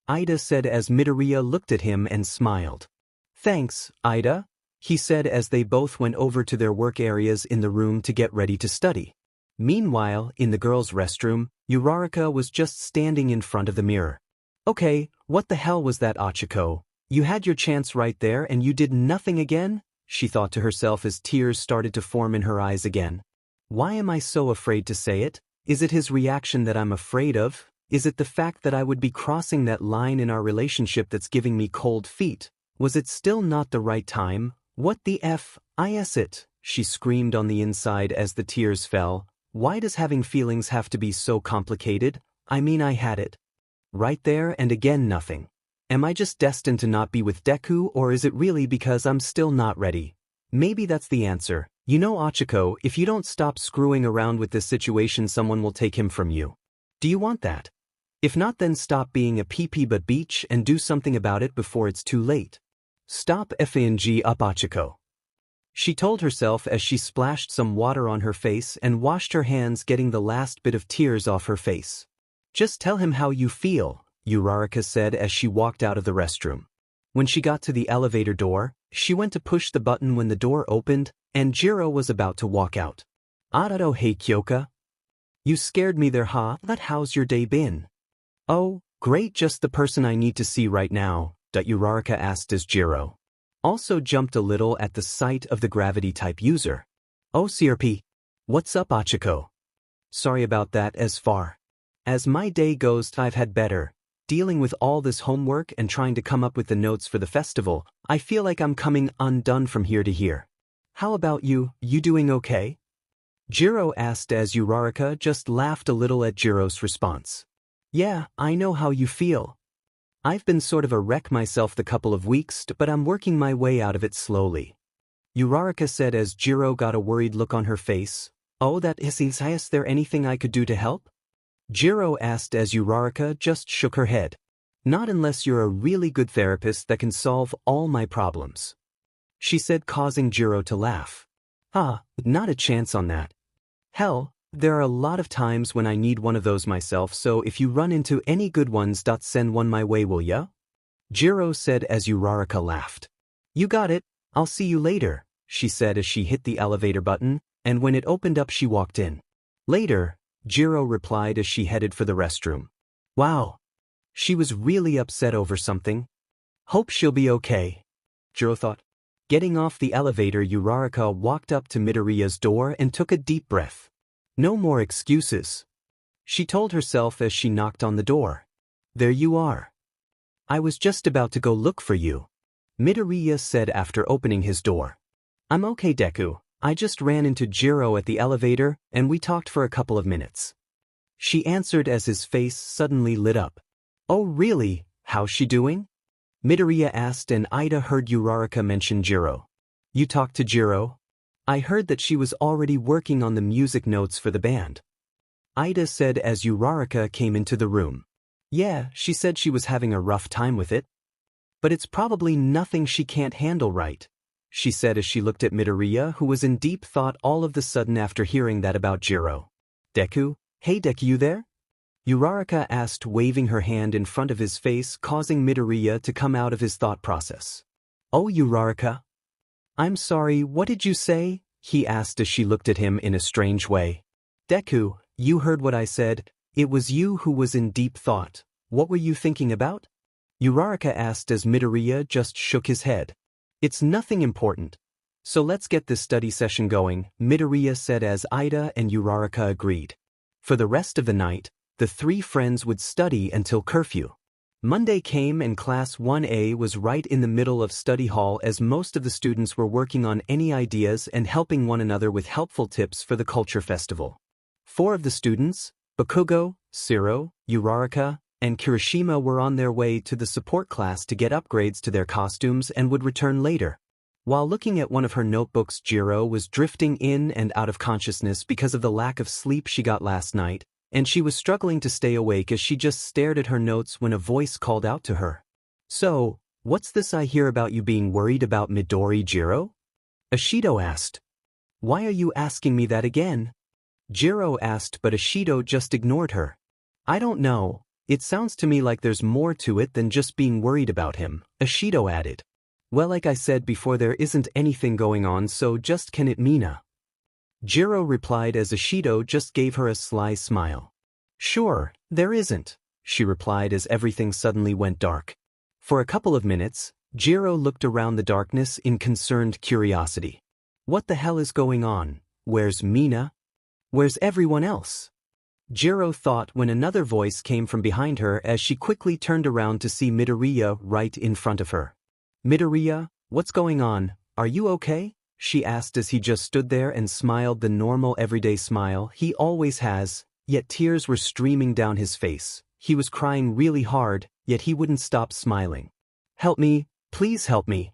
Ida said as Midoriya looked at him and smiled. Thanks, Ida, he said as they both went over to their work areas in the room to get ready to study. Meanwhile, in the girls' restroom, Uraraka was just standing in front of the mirror. Okay, what the hell was that, Achiko? You had your chance right there and you did nothing again? She thought to herself as tears started to form in her eyes again. Why am I so afraid to say it? Is it his reaction that I'm afraid of? Is it the fact that I would be crossing that line in our relationship that's giving me cold feet? Was it still not the right time? What the F is it? She screamed on the inside as the tears fell. Why does having feelings have to be so complicated? I mean, I had it right there and again nothing. Am I just destined to not be with Deku, or is it really because I'm still not ready? Maybe that's the answer. You know, Achiko, if you don't stop screwing around with this situation, someone will take him from you. Do you want that? If not, then stop being a pee-pee but beach and do something about it before it's too late. Stop FNG up, Achiko. She told herself as she splashed some water on her face and washed her hands, getting the last bit of tears off her face. Just tell him how you feel, Uraraka said as she walked out of the restroom. When she got to the elevator door, she went to push the button when the door opened, and Jirou was about to walk out. Araro, hey Kyoka. You scared me there, huh? But how's your day been? Oh, great, just the person I need to see right now, Uraraka asked as Jirou. also jumped a little at the sight of the gravity-type user. Oh CRP. What's up Achiko? Sorry about that as far as my day goes I've had better. Dealing with all this homework and trying to come up with the notes for the festival, I feel like I'm coming undone from here to here. How about you doing okay? Jirou asked as Uraraka just laughed a little at Jirou's response. Yeah, I know how you feel. I've been sort of a wreck myself the couple of weeks, but I'm working my way out of it slowly. Uraraka said as Jirou got a worried look on her face. Oh, that is there anything I could do to help? Jirou asked as Uraraka just shook her head. Not unless you're a really good therapist that can solve all my problems, she said, causing Jirou to laugh. Not a chance on that. Hell, there are a lot of times when I need one of those myself, so if you run into any good ones, send one my way, will ya? Jirou said as Uraraka laughed. You got it, I'll see you later, she said as she hit the elevator button, and when it opened up she walked in. Later, Jirou replied as she headed for the restroom. Wow. She was really upset over something. Hope she'll be okay, Jirou thought. Getting off the elevator, Uraraka walked up to Midoriya's door and took a deep breath. No more excuses, she told herself as she knocked on the door. There you are. I was just about to go look for you, Midoriya said after opening his door. I'm okay, Deku. I just ran into Jirou at the elevator and we talked for a couple of minutes, she answered as his face suddenly lit up. Oh really, how's she doing? Midoriya asked, and Ida heard Uraraka mention Jirou. You talked to Jirou? I heard that she was already working on the music notes for the band, Ida said as Uraraka came into the room. Yeah, she said she was having a rough time with it. But it's probably nothing she can't handle, right? She said as she looked at Midoriya, who was in deep thought all of the sudden after hearing that about Jirou. Deku? Hey Deku, you there? Uraraka asked, waving her hand in front of his face, causing Midoriya to come out of his thought process. Oh Uraraka? I'm sorry, what did you say? He asked as she looked at him in a strange way. Deku, you heard what I said. It was you who was in deep thought. What were you thinking about? Uraraka asked as Midoriya just shook his head. It's nothing important. So let's get this study session going, Midoriya said as Ida and Uraraka agreed. For the rest of the night, the three friends would study until curfew. Monday came and Class 1A was right in the middle of study hall as most of the students were working on any ideas and helping one another with helpful tips for the culture festival. 4 of the students, Bakugo, Shiro, Uraraka, and Kirishima, were on their way to the support class to get upgrades to their costumes and would return later. While looking at one of her notebooks, Jirou was drifting in and out of consciousness because of the lack of sleep she got last night, and she was struggling to stay awake as she just stared at her notes when a voice called out to her. So, what's this I hear about you being worried about Midori, Jirou? Ashido asked. Why are you asking me that again? Jirou asked, but Ashido just ignored her. I don't know, it sounds to me like there's more to it than just being worried about him, Ashido added. Well, like I said before, there isn't anything going on, so just can it Mina? Jirou replied as Ashido just gave her a sly smile. Sure, there isn't, she replied as everything suddenly went dark. For a couple of minutes, Jirou looked around the darkness in concerned curiosity. What the hell is going on? Where's Mina? Where's everyone else? Jirou thought when another voice came from behind her as she quickly turned around to see Midoriya right in front of her. Midoriya, what's going on? Are you okay? She asked as he just stood there and smiled the normal everyday smile he always has, yet tears were streaming down his face. He was crying really hard, yet he wouldn't stop smiling. Help me, please help me,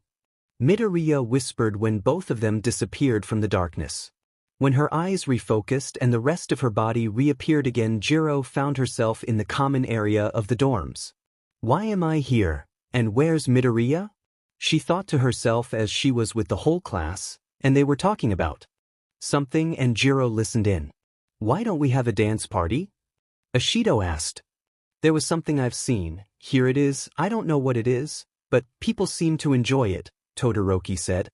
Midoriya whispered when both of them disappeared from the darkness. When her eyes refocused and the rest of her body reappeared again, Jirou found herself in the common area of the dorms. Why am I here? And where's Midoriya? She thought to herself as she was with the whole class, and they were talking about something, and Jirou listened in. Why don't we have a dance party? Ashido asked. There was something I've seen, here it is, I don't know what it is, but people seem to enjoy it, Todoroki said.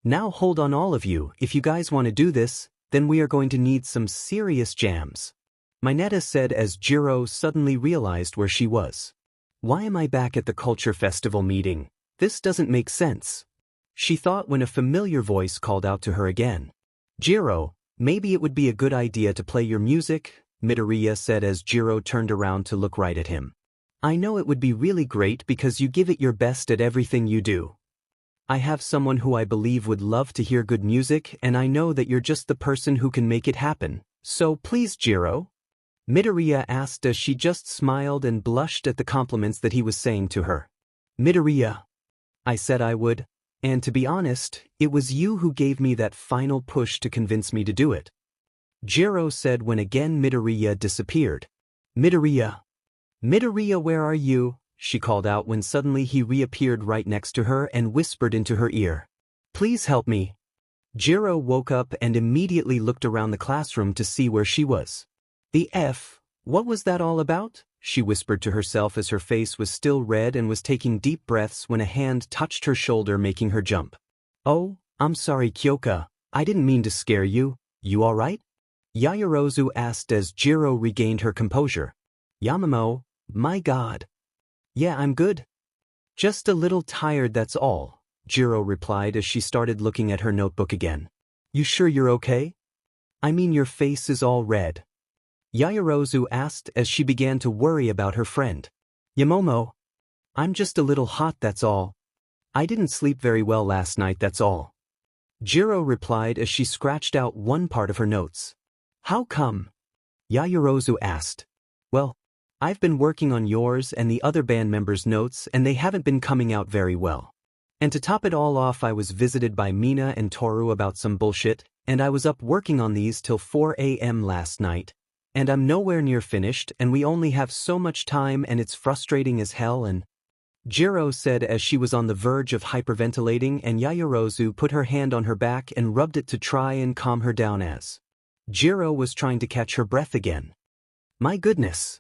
Now hold on all of you, if you guys want to do this, then we are going to need some serious jams, Mineta said as Jirou suddenly realized where she was. Why am I back at the culture festival meeting? This doesn't make sense. she thought when a familiar voice called out to her again. Jirou, maybe it would be a good idea to play your music, Midoriya said as Jirou turned around to look right at him. I know it would be really great because you give it your best at everything you do. I have someone who I believe would love to hear good music and I know that you're just the person who can make it happen, so please Jirou? Midoriya asked as she just smiled and blushed at the compliments that he was saying to her. Midoriya. I said I would, and to be honest, it was you who gave me that final push to convince me to do it. Jirou said when again Midoriya disappeared. Midoriya. Midoriya, where are you? She called out when suddenly he reappeared right next to her and whispered into her ear. Please help me. Jirou woke up and immediately looked around the classroom to see where she was. The F, what was that all about? She whispered to herself as her face was still red and was taking deep breaths when a hand touched her shoulder making her jump. Oh, I'm sorry Kyoka, I didn't mean to scare you, you alright? Yaoyorozu asked as Jirou regained her composure. Yamamoto, my god. Yeah, I'm good. Just a little tired, that's all, Jirou replied as she started looking at her notebook again. You sure you're okay? I mean your face is all red. Yaoyorozu asked as she began to worry about her friend. Yamamoto. I'm just a little hot, that's all. I didn't sleep very well last night, that's all. Jirou replied as she scratched out one part of her notes. How come? Yaoyorozu asked. Well, I've been working on yours and the other band members' notes and they haven't been coming out very well. And to top it all off, I was visited by Mina and Toru about some bullshit, and I was up working on these till 4 a.m. last night. And I'm nowhere near finished and we only have so much time and it's frustrating as hell and… Jirou said as she was on the verge of hyperventilating and Yaoyorozu put her hand on her back and rubbed it to try and calm her down as Jirou was trying to catch her breath again. My goodness.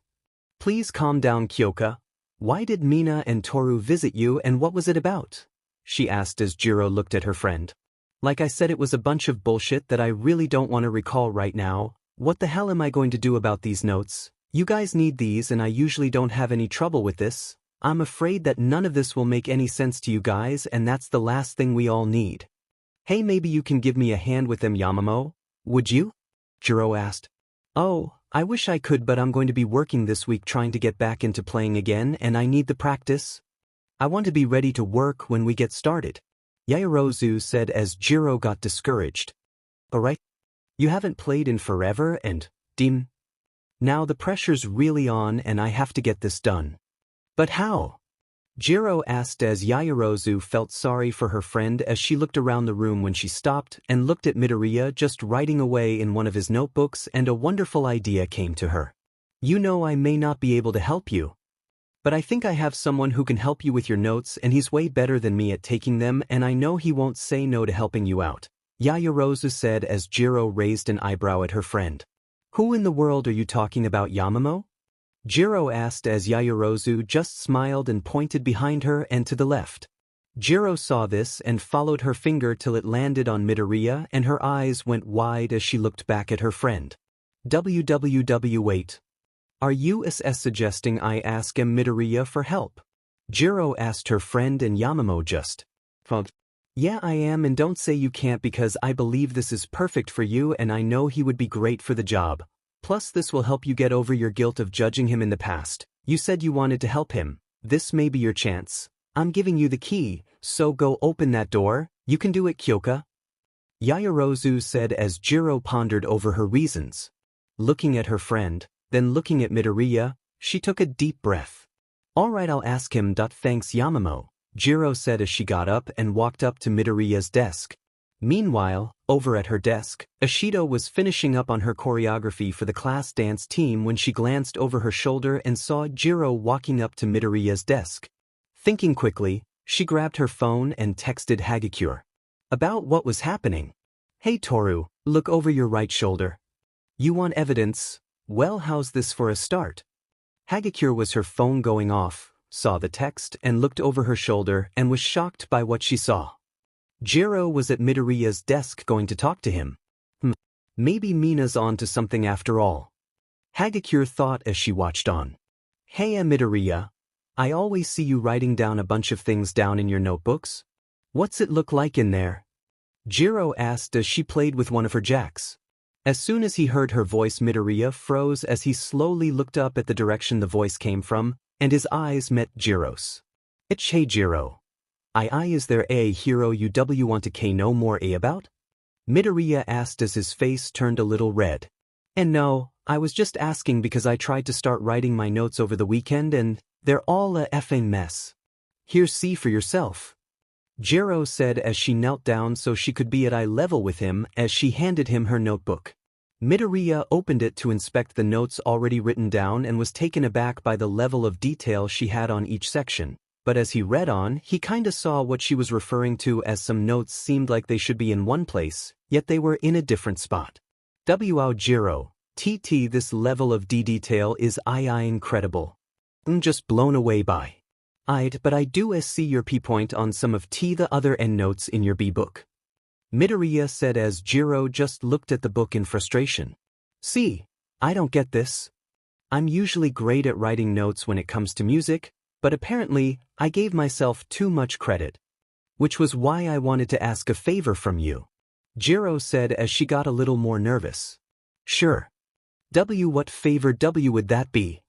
Please calm down Kyoka. Why did Mina and Toru visit you and what was it about? She asked as Jirou looked at her friend. Like I said, it was a bunch of bullshit that I really don't want to recall right now. What the hell am I going to do about these notes? You guys need these and I usually don't have any trouble with this. I'm afraid that none of this will make any sense to you guys and that's the last thing we all need. Hey, maybe you can give me a hand with them Yamamoto? Would you? Jirou asked. Oh, I wish I could, but I'm going to be working this week trying to get back into playing again and I need the practice. I want to be ready to work when we get started. Yaoyorozu said as Jirou got discouraged. Alright. You haven't played in forever and, now the pressure's really on and I have to get this done. But how? Jirou asked as Yaoyorozu felt sorry for her friend as she looked around the room when she stopped and looked at Midoriya just writing away in one of his notebooks and a wonderful idea came to her. You know, I may not be able to help you. But I think I have someone who can help you with your notes and he's way better than me at taking them and I know he won't say no to helping you out. Yaoyorozu said as Jirou raised an eyebrow at her friend. Who in the world are you talking about, Yamamoto? Jirou asked as Yaoyorozu just smiled and pointed behind her and to the left. Jirou saw this and followed her finger till it landed on Midoriya and her eyes went wide as she looked back at her friend. Wait. Are you suggesting I ask Midoriya for help? Jirou asked her friend and Yamamoto just. Yeah, I am, and don't say you can't because I believe this is perfect for you and I know he would be great for the job. Plus this will help you get over your guilt of judging him in the past. You said you wanted to help him. This may be your chance. I'm giving you the key, so go open that door. You can do it, Kyoka. Yaoyorozu said as Jirou pondered over her reasons. Looking at her friend, then looking at Midoriya, she took a deep breath. Alright, I'll ask him. Thanks Yamamoto, Jirou said as she got up and walked up to Midoriya's desk. Meanwhile, over at her desk, Ashido was finishing up on her choreography for the class dance team when she glanced over her shoulder and saw Jirou walking up to Midoriya's desk. Thinking quickly, she grabbed her phone and texted Hagakure. About what was happening. Hey Toru, look over your right shoulder. You want evidence? Well, how's this for a start? Hagakure was her phone going off, saw the text and looked over her shoulder and was shocked by what she saw. Jirou was at Midoriya's desk going to talk to him. Maybe Mina's on to something after all. Hagakure thought as she watched on. Hey Midoriya, I always see you writing down a bunch of things down in your notebooks. What's it look like in there? Jirou asked as she played with one of her jacks. As soon as he heard her voice, Midoriya froze as he slowly looked up at the direction the voice came from, and his eyes met Jirou's. It's hey Jirou. Is there a hero you want to know more about? Midoriya asked as his face turned a little red. And no, I was just asking because I tried to start writing my notes over the weekend and they're all a effing mess. Here, see for yourself. Jirou said as she knelt down so she could be at eye level with him as she handed him her notebook. Midoriya opened it to inspect the notes already written down and was taken aback by the level of detail she had on each section. But as he read on, he kinda saw what she was referring to as some notes seemed like they should be in one place, yet they were in a different spot. Wow Jirou, this level of detail is incredible. I'm just blown away by. But I do see your P-point on some of the other endnotes in your B-book. Midoriya said as Jirou just looked at the book in frustration. See, I don't get this. I'm usually great at writing notes when it comes to music, but apparently, I gave myself too much credit. Which was why I wanted to ask a favor from you. Jirou said as she got a little more nervous. Sure. What favor would that be?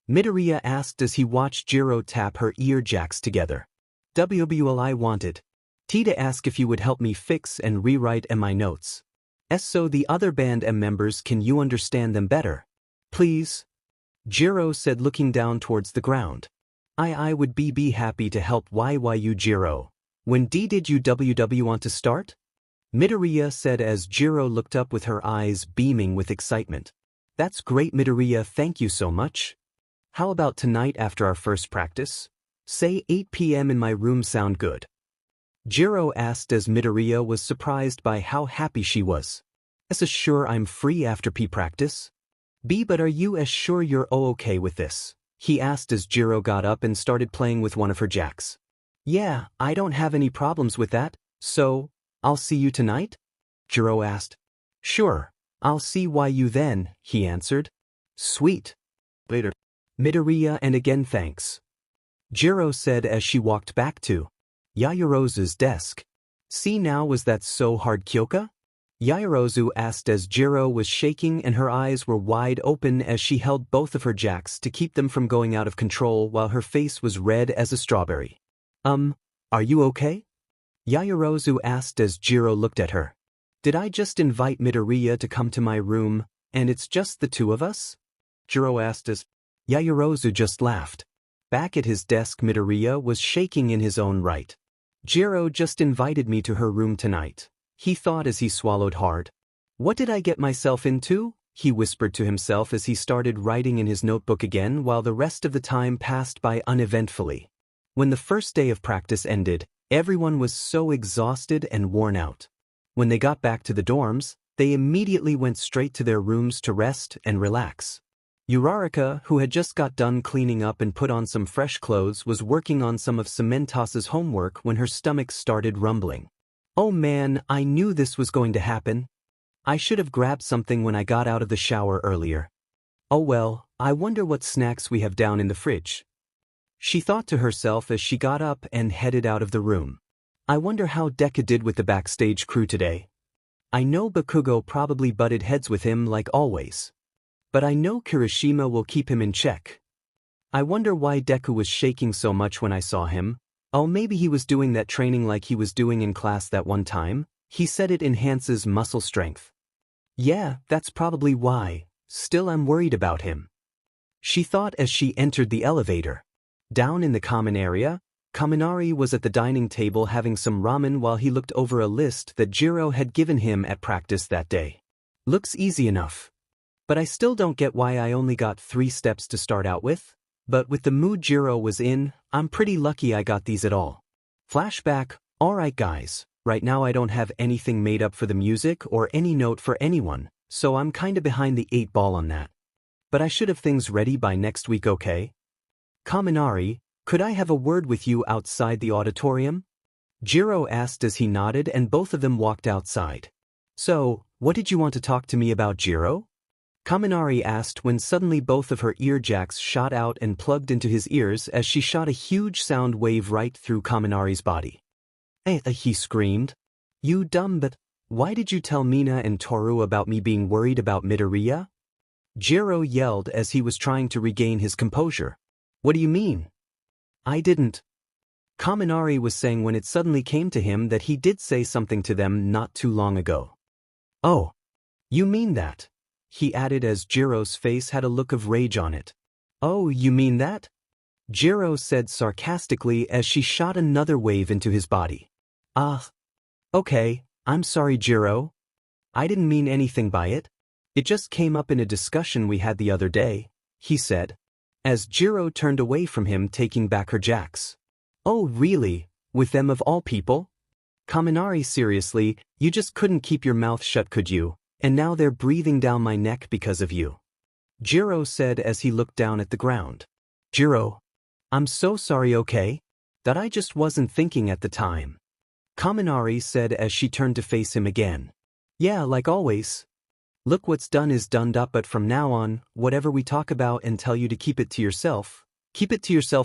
Midoriya asked as he watched Jirou tap her ear jacks together. I wanted to ask if you would help me fix and rewrite my notes. So the other band members can you understand them better. Please? Jirou said looking down towards the ground. I would be happy to help you Jirou. When did you want to start? Midoriya said as Jirou looked up with her eyes beaming with excitement. That's great Midoriya, thank you so much. How about tonight after our first practice? Say 8 p.m. in my room sound good? Jirou asked as Midoriya was surprised by how happy she was. Sure I'm free after practice? But are you sure you're okay with this? He asked as Jirou got up and started playing with one of her jacks. Yeah, I don't have any problems with that, so, I'll see you tonight? Jirou asked. Sure, I'll see you then, he answered. Sweet. Later. Midoriya and again thanks. Jirou said as she walked back to Yaoyorozu's desk. See now was that so hard Kyoka? Yaoyorozu asked as Jirou was shaking and her eyes were wide open as she held both of her jacks to keep them from going out of control while her face was red as a strawberry. Are you okay? Yaoyorozu asked as Jirou looked at her. Did I just invite Midoriya to come to my room, and it's just the two of us? Jirou asked as Yaoyorozu just laughed. Back at his desk Midoriya was shaking in his own right. Jirou just invited me to her room tonight. He thought as he swallowed hard. What did I get myself into? He whispered to himself as he started writing in his notebook again while the rest of the time passed by uneventfully. When the first day of practice ended, everyone was so exhausted and worn out. When they got back to the dorms, they immediately went straight to their rooms to rest and relax. Uraraka, who had just got done cleaning up and put on some fresh clothes, was working on some of Cementas's homework when her stomach started rumbling. Oh man, I knew this was going to happen. I should have grabbed something when I got out of the shower earlier. Oh well, I wonder what snacks we have down in the fridge. She thought to herself as she got up and headed out of the room. I wonder how Deku did with the backstage crew today. I know Bakugo probably butted heads with him like always. But I know Kirishima will keep him in check. I wonder why Deku was shaking so much when I saw him. Oh, maybe he was doing that training like he was doing in class that one time. He said it enhances muscle strength. Yeah, that's probably why. Still I'm worried about him. She thought as she entered the elevator. Down in the common area, Kaminari was at the dining table having some ramen while he looked over a list that Jirou had given him at practice that day. Looks easy enough. But I still don't get why I only got 3 steps to start out with. But with the mood Jirou was in, I'm pretty lucky I got these at all. Flashback, alright guys, right now I don't have anything made up for the music or any note for anyone, so I'm kinda behind the 8 ball on that. But I should have things ready by next week, okay? Kaminari, could I have a word with you outside the auditorium? Jirou asked as he nodded and both of them walked outside. So, what did you want to talk to me about, Jirou? Kaminari asked when suddenly both of her ear jacks shot out and plugged into his ears as she shot a huge sound wave right through Kaminari's body. He screamed. You dumb but, why did you tell Mina and Toru about me being worried about Midoriya? Jirou yelled as he was trying to regain his composure. What do you mean? I didn't. Kaminari was saying when it suddenly came to him that he did say something to them not too long ago. Oh. You mean that? He added as Jirou's face had a look of rage on it. Oh, you mean that? Jirou said sarcastically as she shot another wave into his body. Okay, I'm sorry Jirou. I didn't mean anything by it. It just came up in a discussion we had the other day, he said, as Jirou turned away from him taking back her jacks. Oh really, with them of all people? Kaminari, seriously, you just couldn't keep your mouth shut, could you? And now they're breathing down my neck because of you. Jirou said as he looked down at the ground. Jirou. I'm so sorry, okay? That I just wasn't thinking at the time. Kaminari said as she turned to face him again. Yeah, like always. Look, what's done is done, but from now on, whatever we talk about and tell you to keep it to yourself,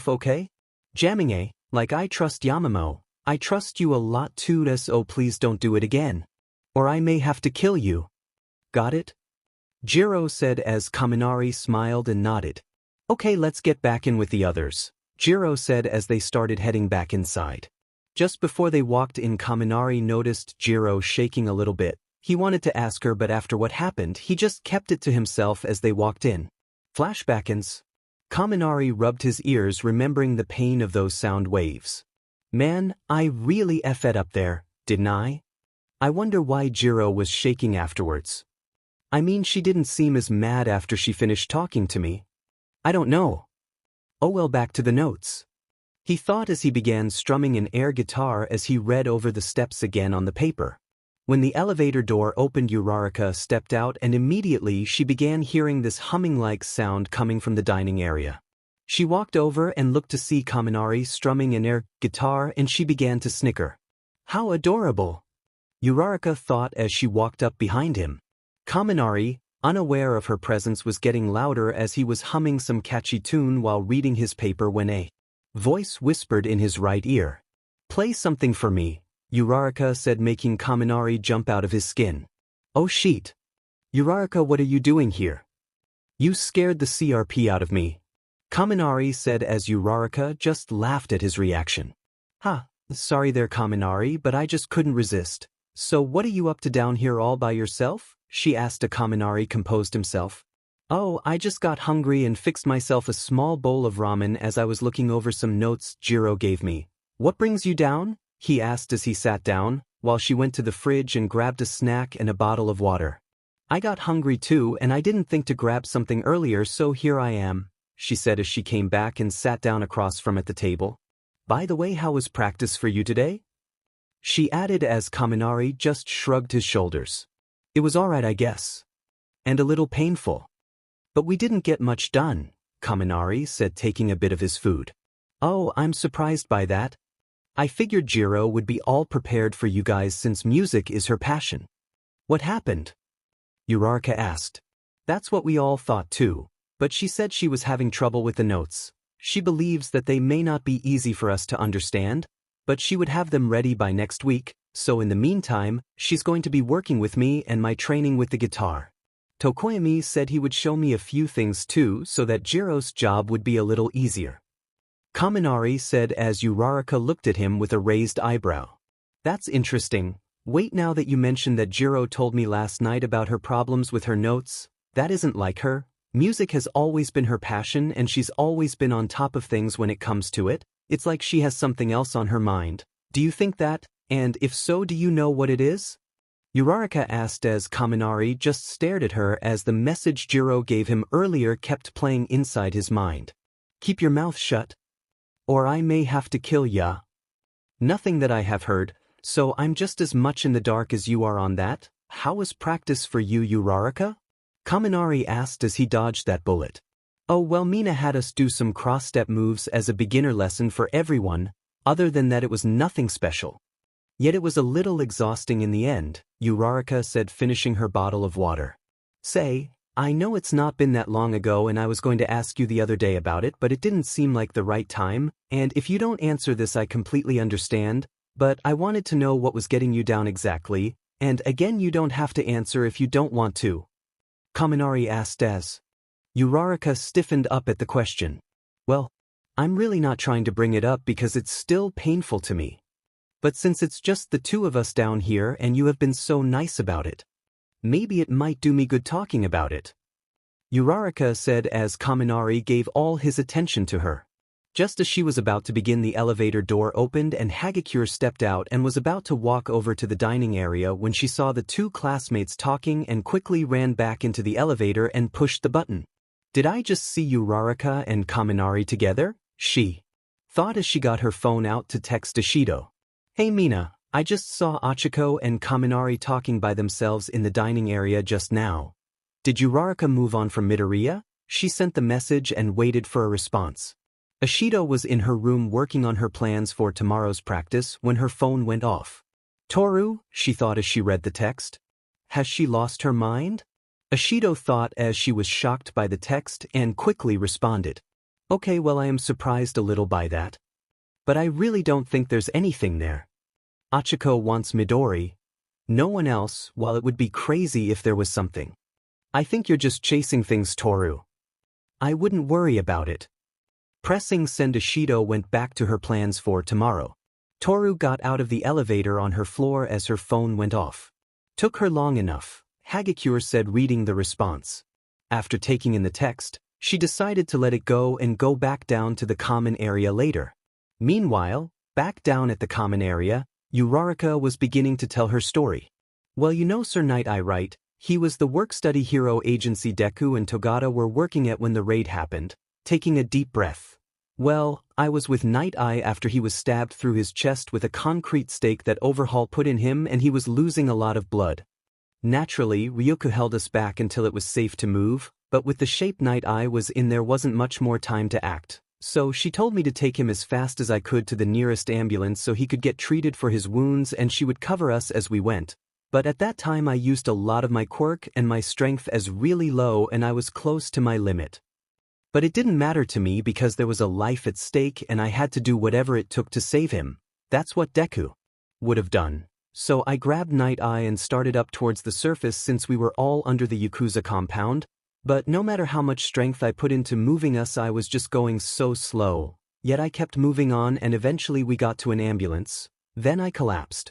okay? Jamming, like I trust Yamamo, I trust you a lot too, so please don't do it again. Or I may have to kill you. Got it? Jirou said as Kaminari smiled and nodded. Okay, let's get back in with the others, Jirou said as they started heading back inside. Just before they walked in, Kaminari noticed Jirou shaking a little bit. He wanted to ask her, but after what happened, he just kept it to himself as they walked in. Flashbackins. Kaminari rubbed his ears, remembering the pain of those sound waves. Man, I really effed up there, didn't I? I wonder why Jirou was shaking afterwards. I mean, she didn't seem as mad after she finished talking to me. I don't know. Oh well, back to the notes. He thought as he began strumming an air guitar as he read over the steps again on the paper. When the elevator door opened, Uraraka stepped out and immediately she began hearing this humming-like sound coming from the dining area. She walked over and looked to see Kaminari strumming an air guitar and she began to snicker. How adorable! Uraraka thought as she walked up behind him. Kaminari, unaware of her presence, was getting louder as he was humming some catchy tune while reading his paper when a voice whispered in his right ear. Play something for me, Uraraka said, making Kaminari jump out of his skin. Oh shit. Uraraka, what are you doing here? You scared the CRP out of me, Kaminari said as Uraraka just laughed at his reaction. Sorry there Kaminari, but I just couldn't resist. So what are you up to down here all by yourself? She asked. Kaminari composed himself. Oh, I just got hungry and fixed myself a small bowl of ramen as I was looking over some notes Jirou gave me. What brings you down? He asked as he sat down, while she went to the fridge and grabbed a snack and a bottle of water. I got hungry too and I didn't think to grab something earlier, so here I am, she said as she came back and sat down across from at the table. By the way, how was practice for you today? She added as Kaminari just shrugged his shoulders. It was alright, I guess. And a little painful. But we didn't get much done, Kaminari said, taking a bit of his food. Oh, I'm surprised by that. I figured Jirou would be all prepared for you guys since music is her passion. What happened? Uraraka asked. That's what we all thought too, but she said she was having trouble with the notes. She believes that they may not be easy for us to understand, but she would have them ready by next week, so in the meantime, she's going to be working with me and my training with the guitar. Tokoyami said he would show me a few things too so that Jirou's job would be a little easier. Kaminari said as Uraraka looked at him with a raised eyebrow. That's interesting. Wait, now that you mentioned that Jirou told me last night about her problems with her notes, that isn't like her. Music has always been her passion and she's always been on top of things when it comes to it. It's like she has something else on her mind. Do you think that? And if so, do you know what it is? Uraraka asked as Kaminari just stared at her as the message Jirou gave him earlier kept playing inside his mind. Keep your mouth shut. Or I may have to kill ya. Nothing that I have heard, so I'm just as much in the dark as you are on that. How was practice for you, Uraraka? Kaminari asked as he dodged that bullet. Oh well, Mina had us do some cross-step moves as a beginner lesson for everyone. Other than that, it was nothing special. Yet it was a little exhausting in the end, Uraraka said, finishing her bottle of water. Say, I know it's not been that long ago and I was going to ask you the other day about it, but it didn't seem like the right time, and if you don't answer this I completely understand, But I wanted to know what was getting you down exactly, and again you don't have to answer if you don't want to. Kaminari asked as Uraraka stiffened up at the question. Well, I'm really not trying to bring it up because it's still painful to me. But since it's just the two of us down here and you have been so nice about it, maybe it might do me good talking about it. Uraraka said as Kaminari gave all his attention to her. Just as she was about to begin, the elevator door opened and Hagakure stepped out and was about to walk over to the dining area when she saw the two classmates talking and quickly ran back into the elevator and pushed the button. Did I just see Uraraka and Kaminari together? She thought as she got her phone out to text Ishido. Hey Mina, I just saw Achiko and Kaminari talking by themselves in the dining area just now. Did Uraraka move on from Midoriya? She sent the message and waited for a response. Ishido was in her room working on her plans for tomorrow's practice when her phone went off. Toru, she thought as she read the text. Has she lost her mind? Ishido thought as she was shocked by the text and quickly responded. Okay, well, I am surprised a little by that. But I really don't think there's anything there. Achiko wants Midori. No one else, while it would be crazy if there was something. I think you're just chasing things, Toru. I wouldn't worry about it. Pressing send, Ishido went back to her plans for tomorrow. Toru got out of the elevator on her floor as her phone went off. Took her long enough, Hagakure said, reading the response. After taking in the text, she decided to let it go and go back down to the common area later. Meanwhile, back down at the common area, Uraraka was beginning to tell her story. Well, you know Sir Night Eye, right? He was the work-study hero agency Deku and Togata were working at when the raid happened. Taking a deep breath. Well, I was with Night Eye after he was stabbed through his chest with a concrete stake that Overhaul put in him and he was losing a lot of blood. Naturally, Ryuko held us back until it was safe to move, but with the shape Night Eye was in there wasn't much more time to act. So she told me to take him as fast as I could to the nearest ambulance so he could get treated for his wounds and she would cover us as we went. But at that time I used a lot of my quirk and my strength as really low and I was close to my limit. But it didn't matter to me because there was a life at stake and I had to do whatever it took to save him. That's what Deku would have done. So I grabbed Night Eye and started up towards the surface since we were all under the Yakuza compound. But no matter how much strength I put into moving us, I was just going so slow. Yet I kept moving on and eventually we got to an ambulance. Then I collapsed.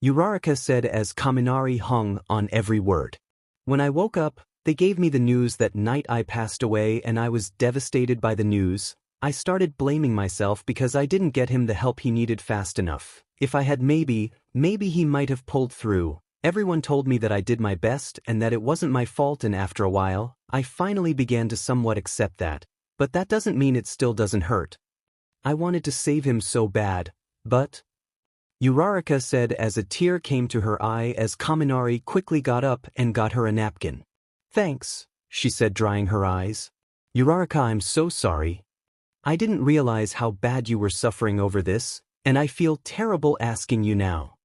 Uraraka said as Kaminari hung on every word. When I woke up, they gave me the news that Night Eye passed away and I was devastated by the news. I started blaming myself because I didn't get him the help he needed fast enough. If I had maybe he might have pulled through. Everyone told me that I did my best and that it wasn't my fault, and after a while, I finally began to somewhat accept that. But that doesn't mean it still doesn't hurt. I wanted to save him so bad, but... Uraraka said as a tear came to her eye as Kaminari quickly got up and got her a napkin. Thanks, she said, drying her eyes. Uraraka, I'm so sorry. I didn't realize how bad you were suffering over this, and I feel terrible asking you now.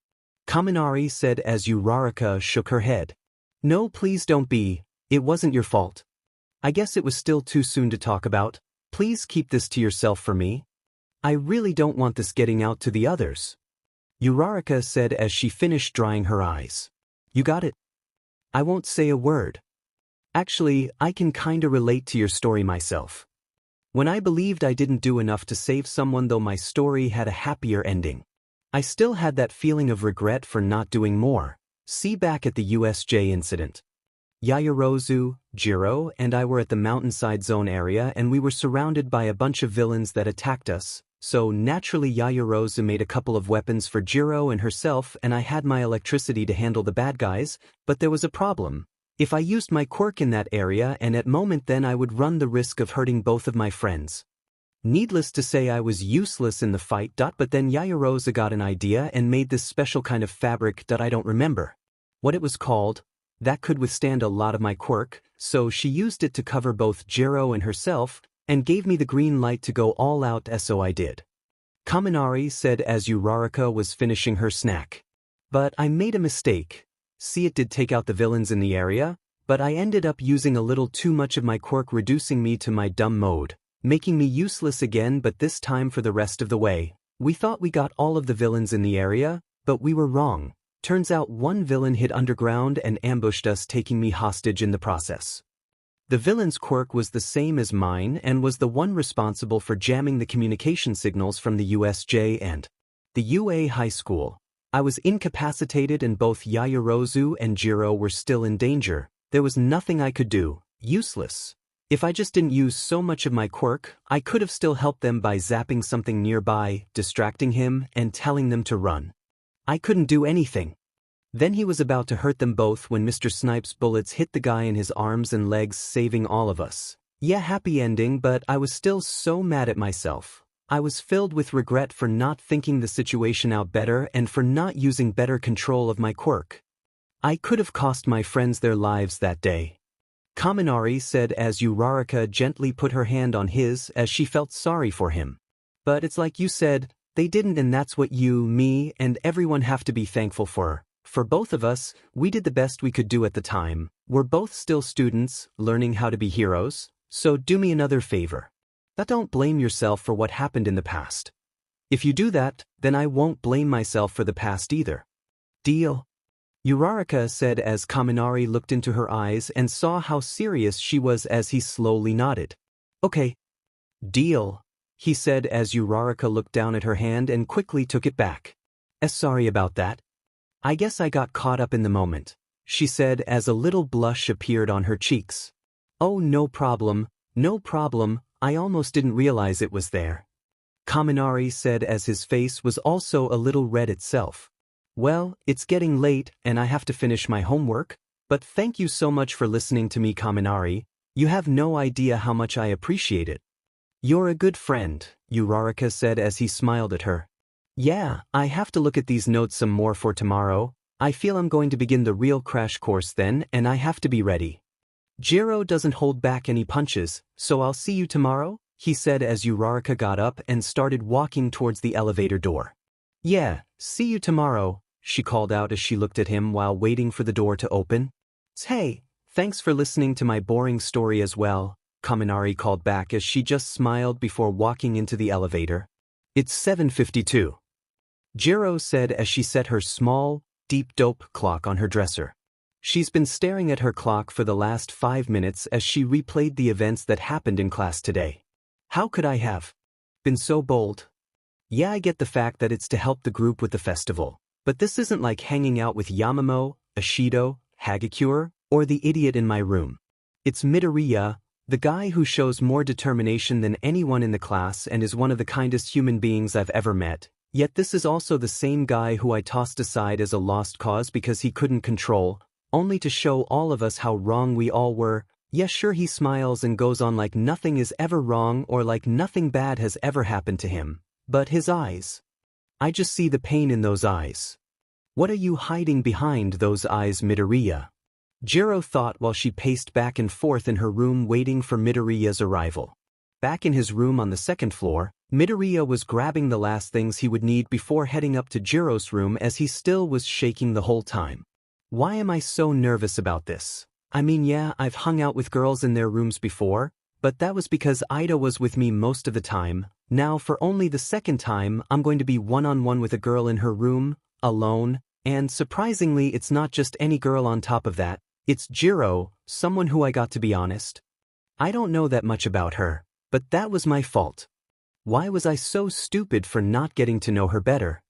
Kaminari said as Uraraka shook her head. No, please don't be, it wasn't your fault. I guess it was still too soon to talk about. Please keep this to yourself for me. I really don't want this getting out to the others. Uraraka said as she finished drying her eyes. You got it. I won't say a word. Actually, I can kinda relate to your story myself. When I believed I didn't do enough to save someone, though my story had a happier ending, I still had that feeling of regret for not doing more. See back at the USJ incident. Yaoyorozu, Jirou, and I were at the mountainside zone area and we were surrounded by a bunch of villains that attacked us, so naturally Yaoyorozu made a couple of weapons for Jirou and herself and I had my electricity to handle the bad guys, but there was a problem. If I used my quirk in that area and at moment, then I would run the risk of hurting both of my friends. Needless to say, I was useless in the fight. But then Yaoyorozu got an idea and made this special kind of fabric that I don't remember what it was called, that could withstand a lot of my quirk, so she used it to cover both Jirou and herself and gave me the green light to go all out, so I did. Kaminari said as Uraraka was finishing her snack. But I made a mistake. See, it did take out the villains in the area, but I ended up using a little too much of my quirk, reducing me to my dumb mode, making me useless again, but this time for the rest of the way. We thought we got all of the villains in the area, but we were wrong. Turns out one villain hid underground and ambushed us, taking me hostage in the process. The villain's quirk was the same as mine and was the one responsible for jamming the communication signals from the USJ and the UA High School. I was incapacitated and both Yaoyorozu and Jirou were still in danger. There was nothing I could do. Useless. If I just didn't use so much of my quirk, I could have still helped them by zapping something nearby, distracting him, and telling them to run. I couldn't do anything. Then he was about to hurt them both when Mr. Snipe's bullets hit the guy in his arms and legs, saving all of us. Yeah, happy ending, but I was still so mad at myself. I was filled with regret for not thinking the situation out better and for not using better control of my quirk. I could have cost my friends their lives that day. Kaminari said as Uraraka gently put her hand on his as she felt sorry for him. But it's like you said, they didn't, and that's what you, me, and everyone have to be thankful for. For both of us, we did the best we could do at the time. We're both still students, learning how to be heroes, so do me another favor. Don't blame yourself for what happened in the past. If you do that, then I won't blame myself for the past either. Deal? Uraraka said as Kaminari looked into her eyes and saw how serious she was as he slowly nodded. Okay. Deal, he said as Uraraka looked down at her hand and quickly took it back. Sorry about that. I guess I got caught up in the moment, she said as a little blush appeared on her cheeks. Oh, no problem, I almost didn't realize it was there. Kaminari said as his face was also a little red itself. Well, it's getting late and I have to finish my homework, but thank you so much for listening to me, Kaminari. You have no idea how much I appreciate it. You're a good friend, Uraraka said as he smiled at her. Yeah, I have to look at these notes some more for tomorrow. I feel I'm going to begin the real crash course then, and I have to be ready. Jirou doesn't hold back any punches, so I'll see you tomorrow, he said as Uraraka got up and started walking towards the elevator door. Yeah, see you tomorrow, she called out as she looked at him while waiting for the door to open. Hey, thanks for listening to my boring story as well, Kaminari called back as she just smiled before walking into the elevator. It's 7:52. Jirou said as she set her small, deep dope clock on her dresser. She's been staring at her clock for the last 5 minutes as she replayed the events that happened in class today. How could I have been so bold? Yeah, I get the fact that it's to help the group with the festival, but this isn't like hanging out with Yamamo, Ashido, Hagakure, or the idiot in my room. It's Midoriya, the guy who shows more determination than anyone in the class and is one of the kindest human beings I've ever met. Yet this is also the same guy who I tossed aside as a lost cause because he couldn't control, only to show all of us how wrong we all were. Yes, sure, he smiles and goes on like nothing is ever wrong or like nothing bad has ever happened to him. But his eyes. I just see the pain in those eyes. What are you hiding behind those eyes, Midoriya? Jirou thought while she paced back and forth in her room waiting for Midoriya's arrival. Back in his room on the second floor, Midoriya was grabbing the last things he would need before heading up to Jirou's room as he still was shaking the whole time. Why am I so nervous about this? I mean, yeah, I've hung out with girls in their rooms before, but that was because Ida was with me most of the time. Now for only the second time I'm going to be one-on-one with a girl in her room, alone, and surprisingly it's not just any girl on top of that, it's Jirou, someone who I got to be honest. I don't know that much about her, but that was my fault. Why was I so stupid for not getting to know her better?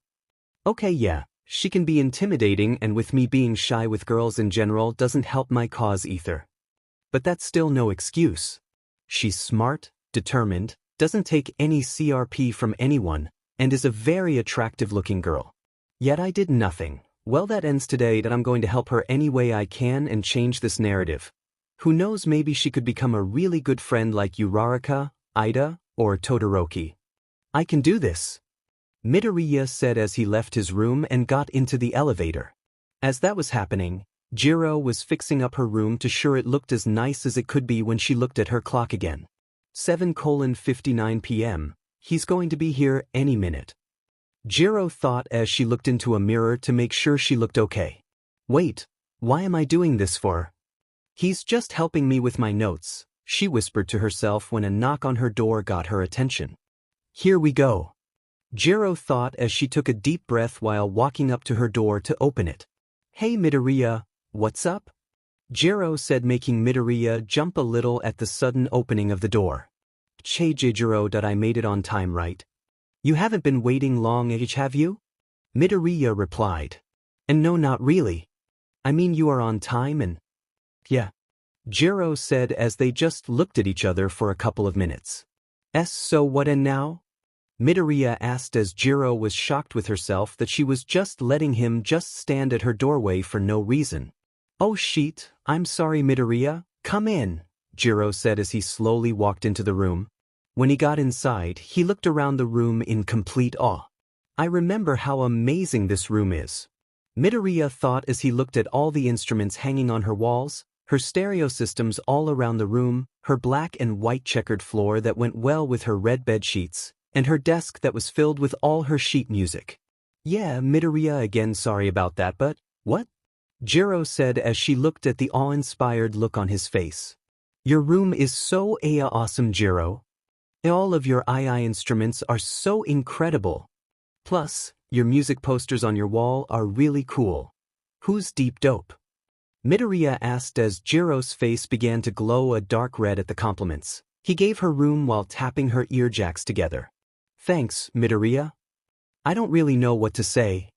Okay, yeah, she can be intimidating and with me being shy with girls in general doesn't help my cause either. But that's still no excuse. She's smart, determined, doesn't take any CRP from anyone, and is a very attractive-looking girl. Yet I did nothing. Well, that ends today that I'm going to help her any way I can and change this narrative. Who knows, maybe she could become a really good friend like Uraraka, Ida, or Todoroki. I can do this. Midoriya said as he left his room and got into the elevator. As that was happening, Jirou was fixing up her room to sure it looked as nice as it could be when she looked at her clock again. 7:59 p.m. He's going to be here any minute. Jirou thought as she looked into a mirror to make sure she looked okay. Wait, why am I doing this for? He's just helping me with my notes, she whispered to herself when a knock on her door got her attention. Here we go. Jirou thought as she took a deep breath while walking up to her door to open it. Hey Midoriya, what's up? Jirou said, making Midoriya jump a little at the sudden opening of the door. Hey Jirou, that I made it on time, right? You haven't been waiting long, have you? Midoriya replied. And no, not really. I mean, you are on time and… Yeah. Jirou said as they just looked at each other for a couple of minutes. So what and now? Midoriya asked as Jirou was shocked with herself that she was just letting him just stand at her doorway for no reason. Oh shit, I'm sorry Midoriya, come in, Jirou said as he slowly walked into the room. When he got inside, he looked around the room in complete awe. I remember how amazing this room is. Midoriya thought as he looked at all the instruments hanging on her walls, her stereo systems all around the room, her black and white checkered floor that went well with her red bed sheets, and her desk that was filled with all her sheet music. Yeah, Midoriya, again sorry about that, but, what? Jirou said as she looked at the awe-inspired look on his face. Your room is so awesome, Jirou. All of your II instruments are so incredible. Plus, your music posters on your wall are really cool. Who's deep dope? Midoriya asked as Jirou's face began to glow a dark red at the compliments. He gave her room while tapping her ear jacks together. Thanks, Midoriya. I don't really know what to say.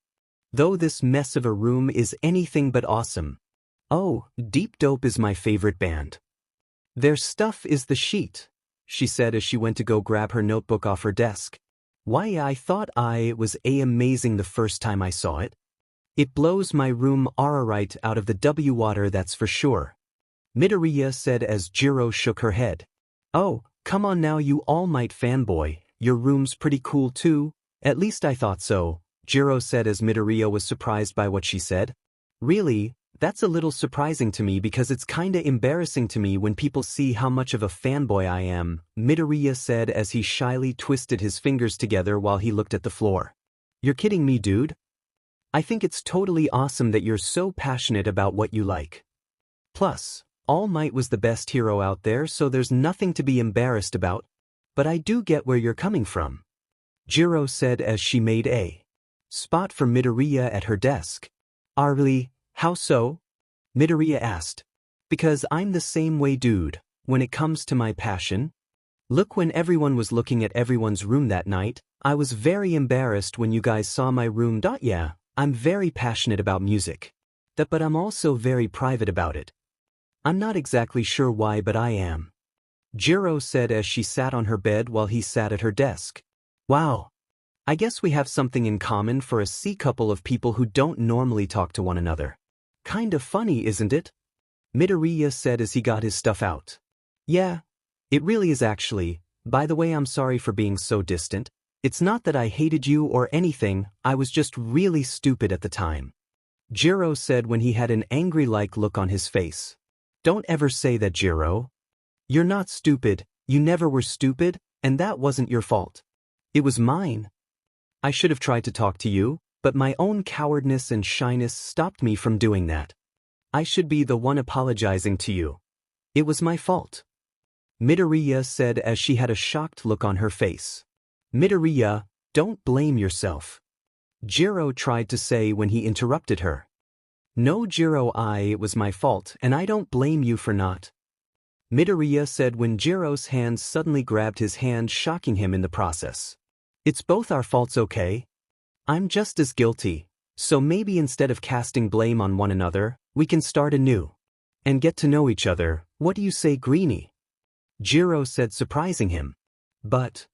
Though this mess of a room is anything but awesome. Oh, Deep Dope is my favorite band. Their stuff is the sheet, she said as she went to go grab her notebook off her desk. Why, I thought it was amazing the first time I saw it. It blows my room right out of the water, that's for sure. Midoriya said as Jirou shook her head. Oh, come on now, you All Might fanboy. Your room's pretty cool too. At least I thought so, Jirou said as Midoriya was surprised by what she said. Really? That's a little surprising to me because it's kinda embarrassing to me when people see how much of a fanboy I am, Midoriya said as he shyly twisted his fingers together while he looked at the floor. You're kidding me, dude? I think it's totally awesome that you're so passionate about what you like. Plus, All Might was the best hero out there, so there's nothing to be embarrassed about. But I do get where you're coming from, Jirou said as she made a spot for Midoriya at her desk. Really? How so? Midoriya asked. Because I'm the same way, dude, when it comes to my passion. Look, when everyone was looking at everyone's room that night, I was very embarrassed when you guys saw my room. Yeah, I'm very passionate about music. But I'm also very private about it. I'm not exactly sure why, but I am. Jirou said as she sat on her bed while he sat at her desk. Wow. I guess we have something in common for a couple of people who don't normally talk to one another. Kind of funny, isn't it? Midoriya said as he got his stuff out. Yeah, it really is actually. By the way, I'm sorry for being so distant. It's not that I hated you or anything, I was just really stupid at the time. Jirou said when he had an angry-like look on his face. Don't ever say that, Jirou. You're not stupid, you never were stupid, and that wasn't your fault. It was mine. I should have tried to talk to you, but my own cowardness and shyness stopped me from doing that. I should be the one apologizing to you. It was my fault. Midoriya said as she had a shocked look on her face. Midoriya, don't blame yourself. Jirou tried to say when he interrupted her. No, Jirou, it was my fault, and I don't blame you for not. Midoriya said when Jirou's hand suddenly grabbed his hand, shocking him in the process. It's both our faults, okay? I'm just as guilty, so maybe instead of casting blame on one another, we can start anew. And get to know each other. What do you say, Greenie? Jirou said, surprising him. But…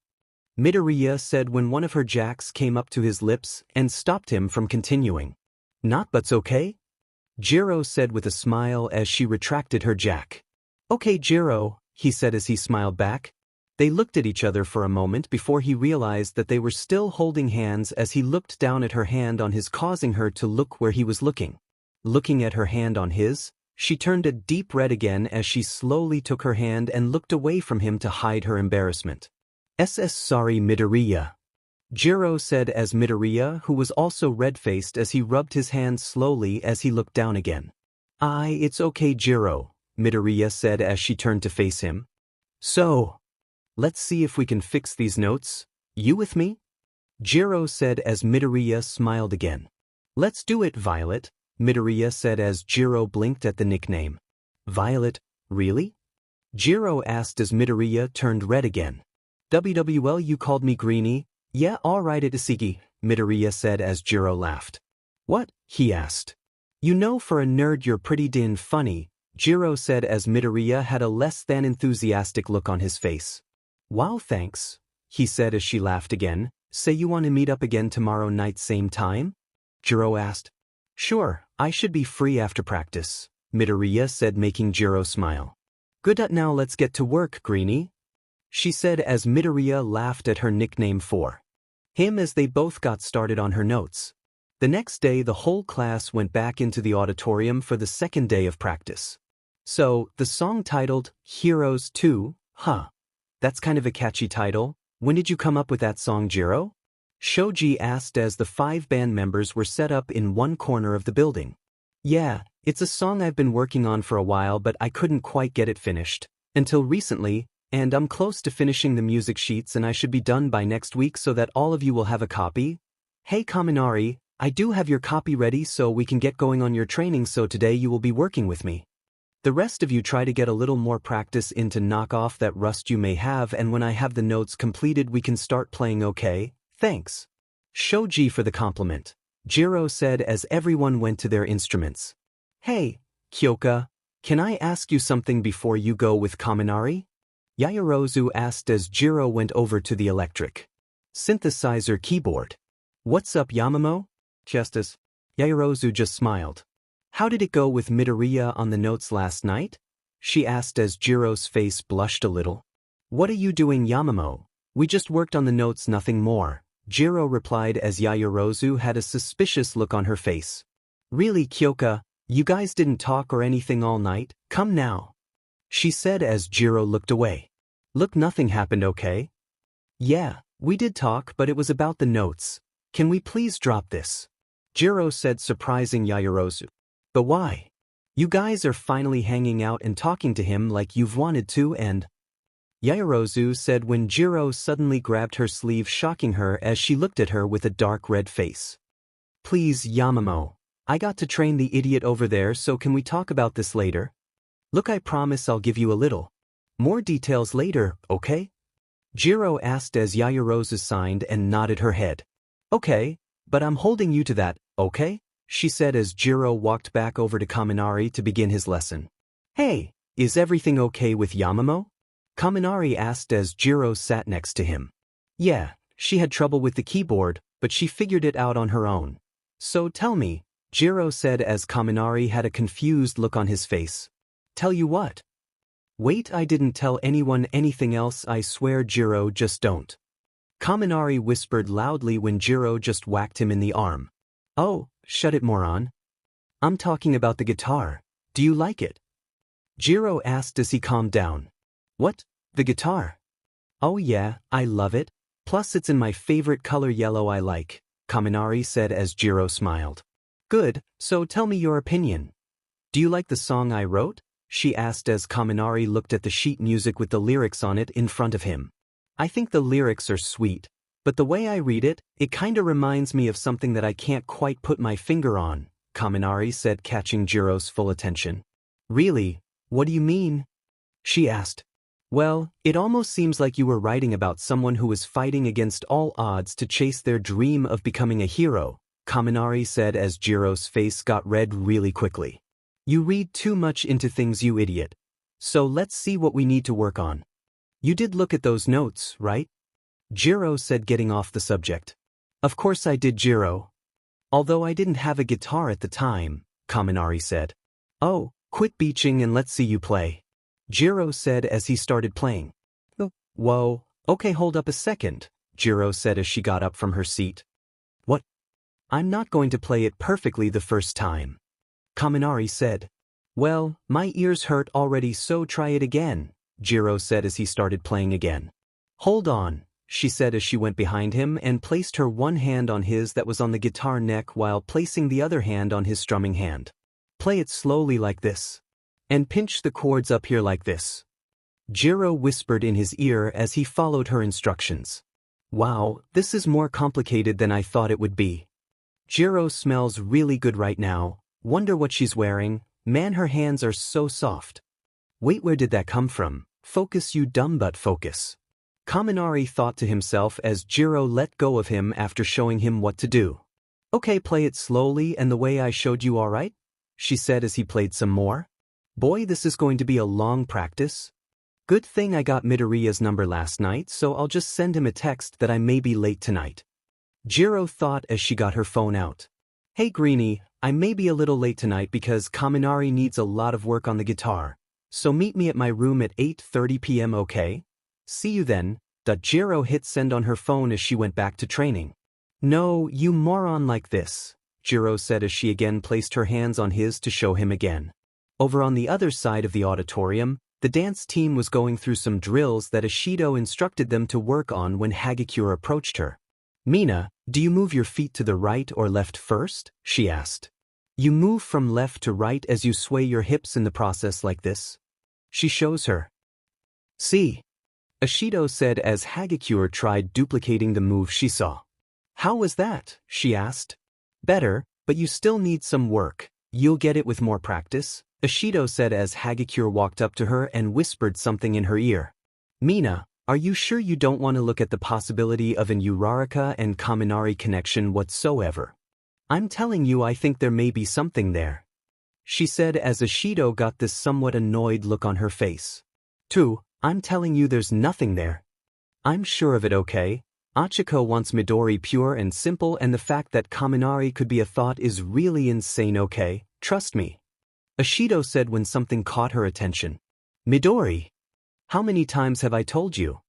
Midoriya said when one of her jacks came up to his lips and stopped him from continuing. Not but's okay? Jirou said with a smile as she retracted her jack. Okay, Jirou, he said as he smiled back. They looked at each other for a moment before he realized that they were still holding hands as he looked down at her hand on his, causing her to look where he was looking. Looking at her hand on his, she turned a deep red again as she slowly took her hand and looked away from him to hide her embarrassment. Sorry, Midoriya. Jirou said as Midoriya, who was also red-faced as he rubbed his hand slowly as he looked down again. It's okay, Jirou, Midoriya said as she turned to face him. So, let's see if we can fix these notes. You with me? Jirou said as Midoriya smiled again. Let's do it, Violet, Midoriya said as Jirou blinked at the nickname. Violet, really? Jirou asked as Midoriya turned red again. WWL, you called me Greenie? Yeah, alright Itasigi, Midoriya said as Jirou laughed. What? He asked. You know, for a nerd you're pretty damn funny, Jirou said as Midoriya had a less than enthusiastic look on his face. Wow, thanks, he said as she laughed again. Say you want to meet up again tomorrow night same time? Jirou asked. Sure, I should be free after practice, Midoriya said, making Jirou smile. Good, now let's get to work, Greenie, she said as Midoriya laughed at her nickname for him as they both got started on her notes. The next day the whole class went back into the auditorium for the second day of practice. So, the song titled, Heroes 2, that's kind of a catchy title. When did you come up with that song, Jirou? Shoji asked as the 5 band members were set up in one corner of the building. Yeah, it's a song I've been working on for a while but I couldn't quite get it finished until recently, and I'm close to finishing the music sheets and I should be done by next week so that all of you will have a copy. Hey Kaminari, I do have your copy ready so we can get going on your training, so today you will be working with me. The rest of you try to get a little more practice in to knock off that rust you may have, and when I have the notes completed we can start playing, okay? Thanks, Shoji, for the compliment, Jirou said as everyone went to their instruments. Hey, Kyoka, can I ask you something before you go with Kaminari? Yaoyorozu asked as Jirou went over to the electric synthesizer keyboard. What's up, Yamamo? Justice. Yaoyorozu just smiled. How did it go with Midoriya on the notes last night? She asked as Jirou's face blushed a little. What are you doing, Yamamo? We just worked on the notes, nothing more, Jirou replied as Yaoyorozu had a suspicious look on her face. Really, Kyoka, you guys didn't talk or anything all night? Come now, she said as Jirou looked away. Look, nothing happened, okay? Yeah, we did talk, but it was about the notes. Can we please drop this? Jirou said, surprising Yaoyorozu. But why? You guys are finally hanging out and talking to him like you've wanted to, and Yaoyorozu said when Jirou suddenly grabbed her sleeve, shocking her as she looked at her with a dark red face. Please, Yamamo. I got to train the idiot over there, so can we talk about this later? Look, I promise I'll give you a little more details later, okay? Jirou asked as Yaoyorozu signed and nodded her head. Okay, but I'm holding you to that, okay? She said as Jirou walked back over to Kaminari to begin his lesson. Hey, is everything okay with Yamamo? Kaminari asked as Jirou sat next to him. Yeah, she had trouble with the keyboard, but she figured it out on her own. So tell me, Jirou said as Kaminari had a confused look on his face. Tell you what? Wait, I didn't tell anyone anything else, I swear, Jirou, just don't. Kaminari whispered loudly when Jirou just whacked him in the arm. Oh, shut it, moron. I'm talking about the guitar. Do you like it? Jirou asked as he calmed down. What? The guitar? Oh yeah, I love it. Plus it's in my favorite color, yellow, I like, Kaminari said as Jirou smiled. Good, so tell me your opinion. Do you like the song I wrote? She asked as Kaminari looked at the sheet music with the lyrics on it in front of him. I think the lyrics are sweet, but the way I read it, it kinda reminds me of something that I can't quite put my finger on, Kaminari said, catching Jirou's full attention. Really? What do you mean? She asked. Well, it almost seems like you were writing about someone who was fighting against all odds to chase their dream of becoming a hero, Kaminari said as Jirou's face got red really quickly. You read too much into things, you idiot. So let's see what we need to work on. You did look at those notes, right? Jirou said, getting off the subject. Of course I did, Jirou. Although I didn't have a guitar at the time, Kaminari said. Oh, quit beaching and let's see you play, Jirou said as he started playing. Oh, whoa, okay, hold up a second, Jirou said as she got up from her seat. What? I'm not going to play it perfectly the first time, Kaminari said. Well, my ears hurt already, so try it again, Jirou said as he started playing again. Hold on, she said as she went behind him and placed her one hand on his that was on the guitar neck while placing the other hand on his strumming hand. Play it slowly like this. And pinch the chords up here like this, Jirou whispered in his ear as he followed her instructions. Wow, this is more complicated than I thought it would be. Jirou smells really good right now. Wonder what she's wearing. Man, her hands are so soft. Wait, where did that come from? Focus, you dumb butt, focus. Kaminari thought to himself as Jirou let go of him after showing him what to do. Okay, play it slowly and the way I showed you, alright? She said as he played some more. Boy, this is going to be a long practice. Good thing I got Midoriya's number last night, so I'll just send him a text that I may be late tonight. Jirou thought as she got her phone out. Hey Greenie, I may be a little late tonight because Kaminari needs a lot of work on the guitar. So meet me at my room at 8:30 p.m. okay? See you then. Jirou hit send on her phone as she went back to training. No, you moron, like this, Jirou said as she again placed her hands on his to show him again. Over on the other side of the auditorium, the dance team was going through some drills that Ishido instructed them to work on when Hagakure approached her. Mina, do you move your feet to the right or left first? She asked. You move from left to right as you sway your hips in the process like this. She shows her. See? Ishido said as Hagakure tried duplicating the move she saw. How was that? She asked. Better, but you still need some work. You'll get it with more practice, Ishido said as Hagakure walked up to her and whispered something in her ear. Mina, are you sure you don't want to look at the possibility of an Uraraka and Kaminari connection whatsoever? I'm telling you, I think there may be something there, she said as Ishido got this somewhat annoyed look on her face. I'm telling you there's nothing there. I'm sure of it, okay? Achiko wants Midori pure and simple, and the fact that Kaminari could be a thought is really insane, okay? Trust me. Ishido said when something caught her attention. Midori! How many times have I told you?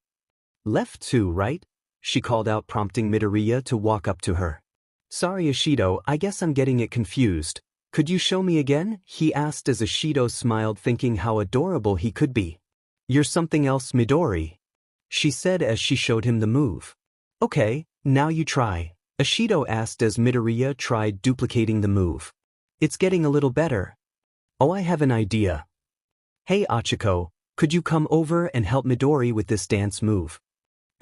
Left too, right? She called out, prompting Midoriya to walk up to her. Sorry Ishido, I guess I'm getting it confused. Could you show me again? He asked as Ishido smiled, thinking how adorable he could be. You're something else, Midori, she said as she showed him the move. Okay, now you try, Ishido asked as Midoriya tried duplicating the move. It's getting a little better. Oh, I have an idea. Hey Achiko, could you come over and help Midori with this dance move?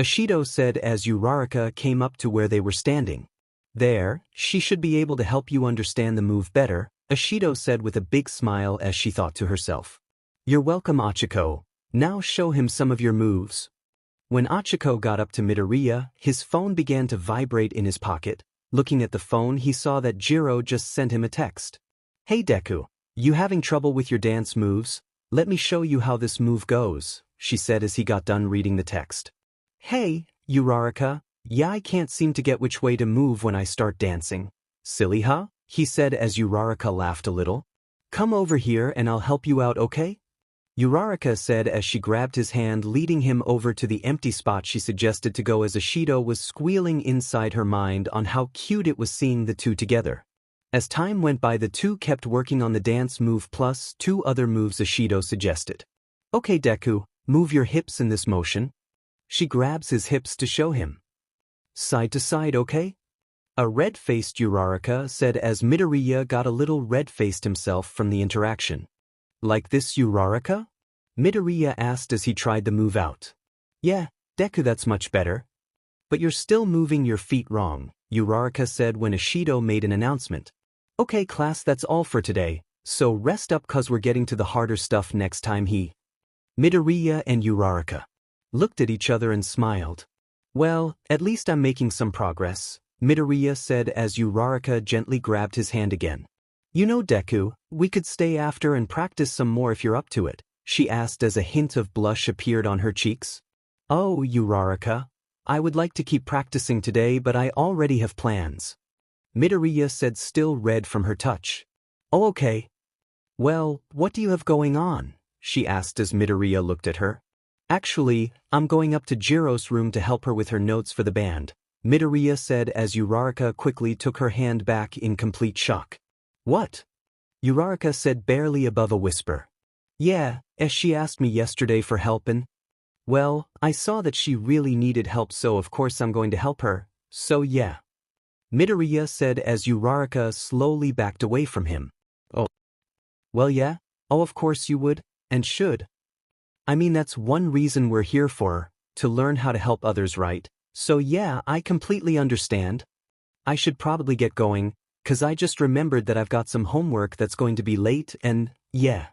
Ishido said as Uraraka came up to where they were standing. There, she should be able to help you understand the move better, Ishido said with a big smile as she thought to herself. You're welcome, Achiko. Now show him some of your moves. When Achiko got up to Midoriya, his phone began to vibrate in his pocket. Looking at the phone, he saw that Jirou just sent him a text. Hey Deku, you having trouble with your dance moves? Let me show you how this move goes, she said as he got done reading the text. Hey, Uraraka, yeah, I can't seem to get which way to move when I start dancing. Silly, huh? He said as Uraraka laughed a little. Come over here and I'll help you out, okay? Uraraka said as she grabbed his hand, leading him over to the empty spot she suggested to go as Ishido was squealing inside her mind on how cute it was seeing the two together. As time went by, the two kept working on the dance move plus 2 other moves Ishido suggested. Okay Deku, move your hips in this motion. She grabs his hips to show him. Side to side, okay? A red-faced Uraraka said as Midoriya got a little red-faced himself from the interaction. Like this, Uraraka? Midoriya asked as he tried the move out. Yeah, Deku, that's much better. But you're still moving your feet wrong, Uraraka said when Ishido made an announcement. Okay class, that's all for today, so rest up cause we're getting to the harder stuff next time. Midoriya and Uraraka looked at each other and smiled. Well, at least I'm making some progress, Midoriya said as Uraraka gently grabbed his hand again. You know Deku, we could stay after and practice some more if you're up to it, she asked as a hint of blush appeared on her cheeks. Oh, Uraraka, I would like to keep practicing today, but I already have plans, Midoriya said, still red from her touch. Oh, okay. Well, what do you have going on? She asked as Midoriya looked at her. Actually, I'm going up to Jirou's room to help her with her notes for the band, Midoriya said as Uraraka quickly took her hand back in complete shock. What? Uraraka said barely above a whisper. Yeah, as she asked me yesterday for help and… Well, I saw that she really needed help, so of course I'm going to help her, so yeah. Midoriya said as Uraraka slowly backed away from him. Oh. Well yeah, oh of course you would, and should. I mean that's one reason we're here for, to learn how to help others, right? So yeah, I completely understand. I should probably get going, 'cause I just remembered that I've got some homework that's going to be late and, yeah.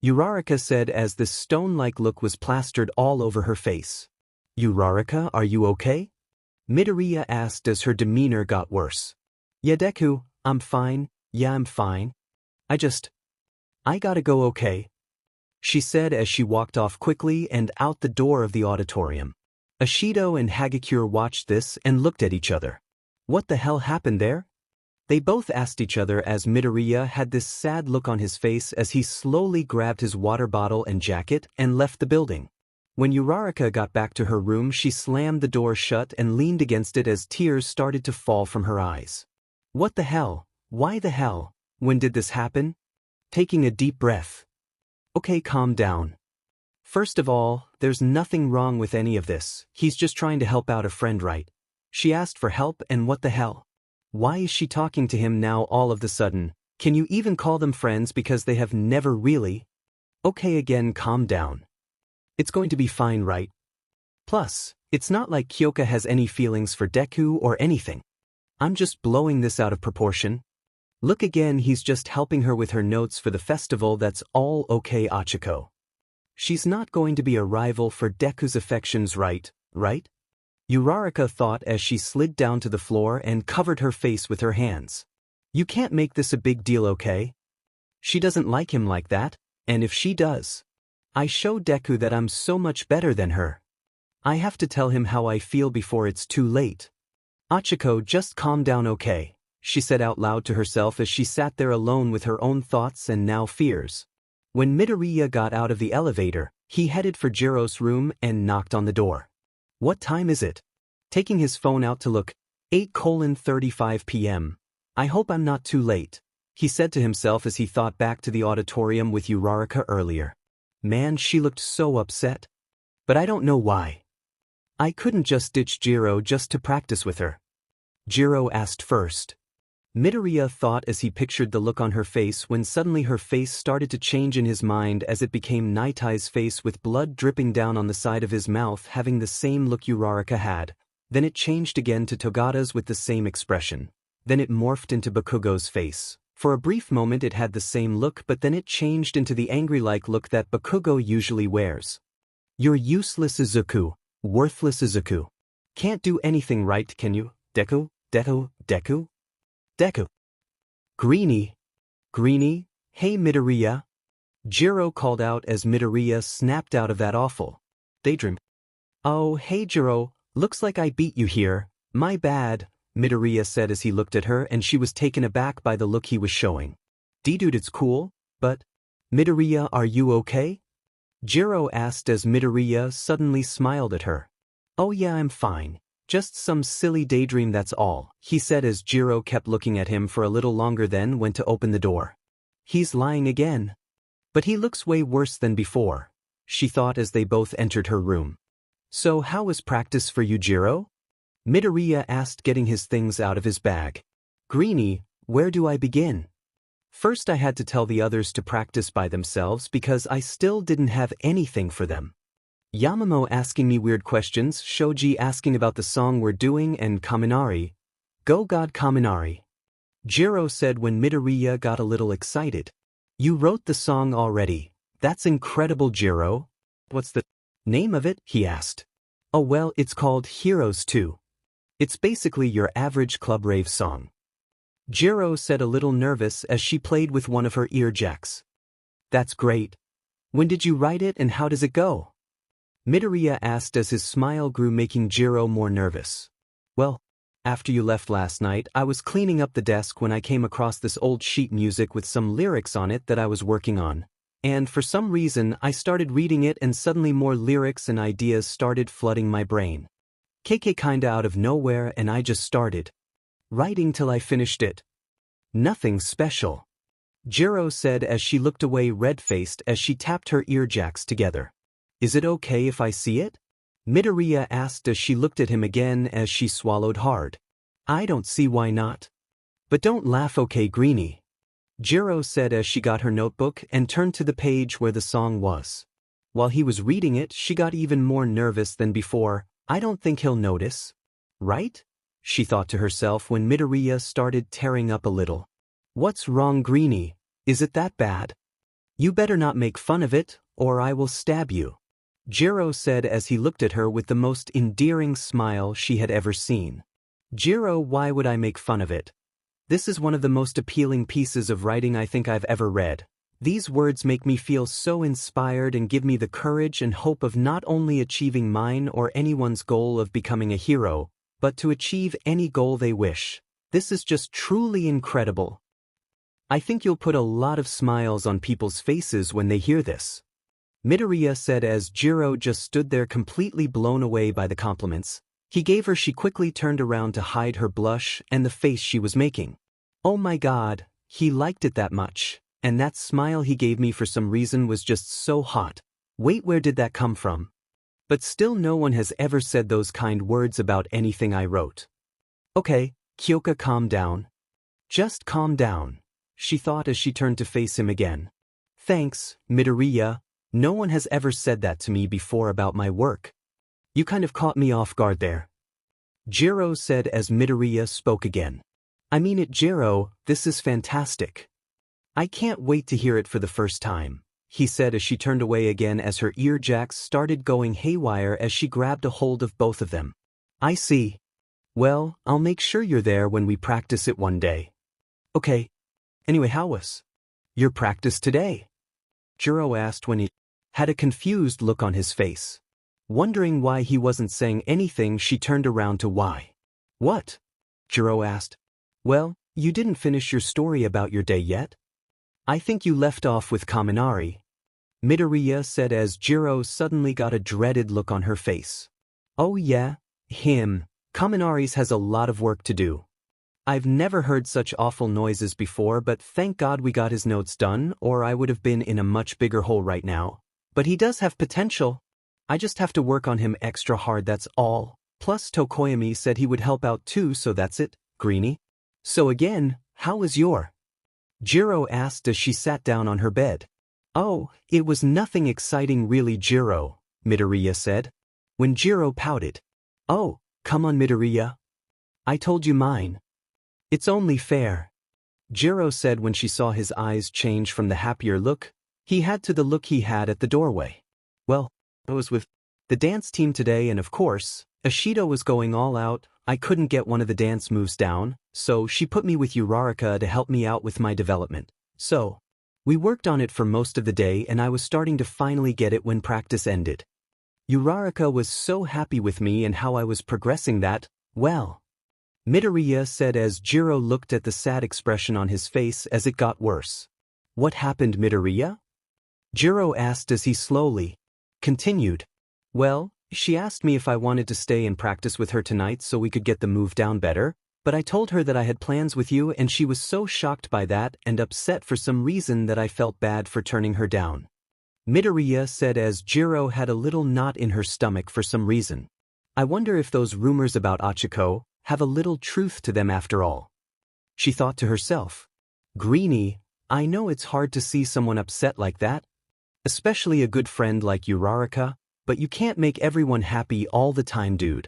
Uraraka said as this stone-like look was plastered all over her face. Uraraka, are you okay? Midoriya asked as her demeanor got worse. Yeah, Deku, I'm fine, yeah I'm fine. I gotta go, okay? She said as she walked off quickly and out the door of the auditorium. Ashido and Hagakure watched this and looked at each other. What the hell happened there? They both asked each other as Midoriya had this sad look on his face as he slowly grabbed his water bottle and jacket and left the building. When Uraraka got back to her room, she slammed the door shut and leaned against it as tears started to fall from her eyes. What the hell? Why the hell? When did this happen? Taking a deep breath. Okay, calm down. First of all, there's nothing wrong with any of this. He's just trying to help out a friend, right? She asked for help, and what the hell? Why is she talking to him now all of the sudden? Can you even call them friends because they have never really? Okay, again, calm down. It's going to be fine, right? Plus, it's not like Kyoka has any feelings for Deku or anything. I'm just blowing this out of proportion. Look again, he's just helping her with her notes for the festival, that's all okay, Achiko. She's not going to be a rival for Deku's affections, right? Uraraka thought as she slid down to the floor and covered her face with her hands. You can't make this a big deal, okay? She doesn't like him like that, and if she does, I show Deku that I'm so much better than her. I have to tell him how I feel before it's too late. Achiko, just calm down, okay? She said out loud to herself as she sat there alone with her own thoughts and now fears. When Midoriya got out of the elevator, he headed for Jiro's room and knocked on the door. What time is it? Taking his phone out to look, 8:35 p.m. I hope I'm not too late, he said to himself as he thought back to the auditorium with Uraraka earlier. Man, she looked so upset. But I don't know why. I couldn't just ditch Jiro just to practice with her. Jiro asked first. Midoriya thought as he pictured the look on her face when suddenly her face started to change in his mind as it became Nitai's face with blood dripping down on the side of his mouth having the same look Uraraka had. Then it changed again to Togata's with the same expression. Then it morphed into Bakugo's face. For a brief moment it had the same look, but then it changed into the angry-like look that Bakugo usually wears. You're useless, Izuku. Worthless, Izuku. Can't do anything right, can you? Deku? Deku? Greenie? Hey Midoriya? Jiro called out as Midoriya snapped out of that awful daydream. Oh, hey Jiro, looks like I beat you here. My bad, Midoriya said as he looked at her, and she was taken aback by the look he was showing. D-dude, it's cool, but… Midoriya, are you okay? Jiro asked as Midoriya suddenly smiled at her. Oh yeah, I'm fine. Just some silly daydream, that's all, he said as Jiro kept looking at him for a little longer, then went to open the door. He's lying again. But he looks way worse than before, she thought as they both entered her room. So how was practice for you, Jiro? Midoriya asked, getting his things out of his bag. Greenie, where do I begin? First I had to tell the others to practice by themselves because I still didn't have anything for them. Yamamo asking me weird questions, Shoji asking about the song we're doing, and Kaminari. Go God Kaminari. Jiro said when Midoriya got a little excited. You wrote the song already. That's incredible, Jiro. What's the name of it? He asked. Oh well, it's called Heroes 2. It's basically your average club rave song. Jiro said a little nervous as she played with one of her ear jacks. That's great. When did you write it and how does it go? Midoriya asked as his smile grew, making Jiro more nervous. Well, after you left last night, I was cleaning up the desk when I came across this old sheet music with some lyrics on it that I was working on. And for some reason, I started reading it and suddenly more lyrics and ideas started flooding my brain. Kinda out of nowhere, and I just started writing till I finished it. Nothing special, Jiro said as she looked away red-faced as she tapped her ear jacks together. Is it okay if I see it? Midoriya asked as she looked at him again as she swallowed hard. I don't see why not. But don't laugh, okay, Greenie? Jiro said as she got her notebook and turned to the page where the song was. While he was reading it, she got even more nervous than before. I don't think he'll notice. right? She thought to herself when Midoriya started tearing up a little. What's wrong, Greenie? Is it that bad? You better not make fun of it, or I will stab you. Jirou said as he looked at her with the most endearing smile she had ever seen. Jirou, why would I make fun of it? This is one of the most appealing pieces of writing I think I've ever read. These words make me feel so inspired and give me the courage and hope of not only achieving mine or anyone's goal of becoming a hero, but to achieve any goal they wish. This is just truly incredible. I think you'll put a lot of smiles on people's faces when they hear this. Midoriya said as Jirou just stood there completely blown away by the compliments he gave her. She quickly turned around to hide her blush and the face she was making. Oh my god, he liked it that much, and that smile he gave me for some reason was just so hot. Wait, where did that come from? But still no one has ever said those kind words about anything I wrote. Okay, Kyoka, calm down. Just calm down, she thought as she turned to face him again. Thanks, Midoriya. No one has ever said that to me before about my work. You kind of caught me off guard there. Jirou said as Midoriya spoke again. I mean it, Jirou, this is fantastic. I can't wait to hear it for the first time, he said as she turned away again as her earjacks started going haywire as she grabbed a hold of both of them. I see. Well, I'll make sure you're there when we practice it one day. Okay. Anyway, how was your practice today? Jirou asked when he had a confused look on his face. Wondering why he wasn't saying anything, she turned around to why. What? Jirou asked. Well, you didn't finish your story about your day yet? I think you left off with Kaminari. Midoriya said as Jirou suddenly got a dreaded look on her face. Oh yeah, him. Kaminari's has a lot of work to do. I've never heard such awful noises before, but thank God we got his notes done, or I would have been in a much bigger hole right now. But he does have potential. I just have to work on him extra hard, that's all. Plus Tokoyami said he would help out too, so that's it, Greenie. So again, how was your? Jirou asked as she sat down on her bed. Oh, it was nothing exciting really, Jirou, Midoriya said. When Jirou pouted. Oh, come on, Midoriya. I told you mine. It's only fair. Jirou said when she saw his eyes change from the happier look he had to the look he had at the doorway. Well, I was with the dance team today, and of course, Ashido was going all out. I couldn't get one of the dance moves down, so she put me with Uraraka to help me out with my development. So, we worked on it for most of the day and I was starting to finally get it when practice ended. Uraraka was so happy with me and how I was progressing that, well. Midoriya said as Jirou looked at the sad expression on his face as it got worse. What happened, Midoriya? Jirou asked as he slowly continued. Well, she asked me if I wanted to stay and practice with her tonight so we could get the move down better, but I told her that I had plans with you and she was so shocked by that and upset for some reason that I felt bad for turning her down. Midoriya said as Jirou had a little knot in her stomach for some reason. I wonder if those rumors about Achiko have a little truth to them after all. She thought to herself. Greenie, I know it's hard to see someone upset like that, especially a good friend like Uraraka, but you can't make everyone happy all the time, dude.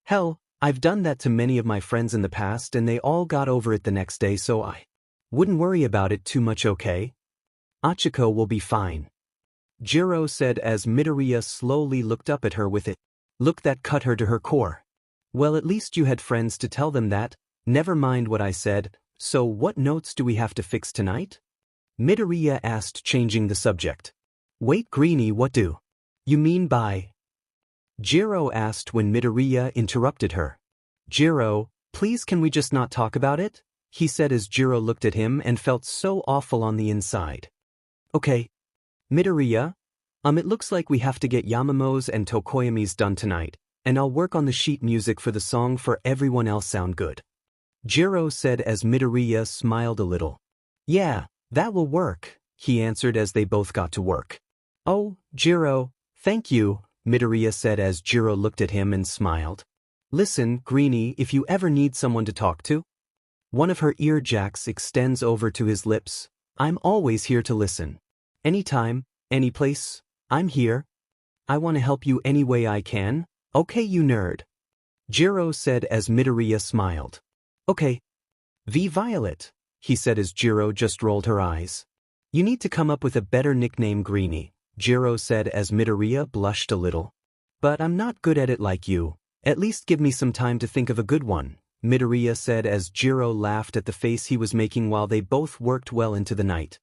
Hell, I've done that to many of my friends in the past and they all got over it the next day, so I wouldn't worry about it too much, okay? Achiko will be fine. Jirou said as Midoriya slowly looked up at her with it. Look that cut her to her core. Well, at least you had friends to tell them that. Never mind what I said. So what notes do we have to fix tonight? Midoriya asked, changing the subject. Wait, Greenie, what do you mean by? Jirou asked when Midoriya interrupted her. Jirou, please can we just not talk about it? He said as Jirou looked at him and felt so awful on the inside. Okay. Midoriya, it looks like we have to get Yamamo's and Tokoyami's done tonight, and I'll work on the sheet music for the song for everyone else. Sound good? Jirou said as Midoriya smiled a little. Yeah, that will work, he answered as they both got to work. Oh, Jirou, thank you, Midoriya said as Jirou looked at him and smiled. Listen, Greenie, if you ever need someone to talk to. One of her earjacks extends over to his lips. I'm always here to listen. Anytime, any place, I'm here. I want to help you any way I can, okay you nerd. Jirou said as Midoriya smiled. Okay. V Violet, he said as Jirou just rolled her eyes. You need to come up with a better nickname, Greenie, Jirou said as Midoriya blushed a little. But I'm not good at it like you. At least give me some time to think of a good one, Midoriya said as Jirou laughed at the face he was making while they both worked well into the night.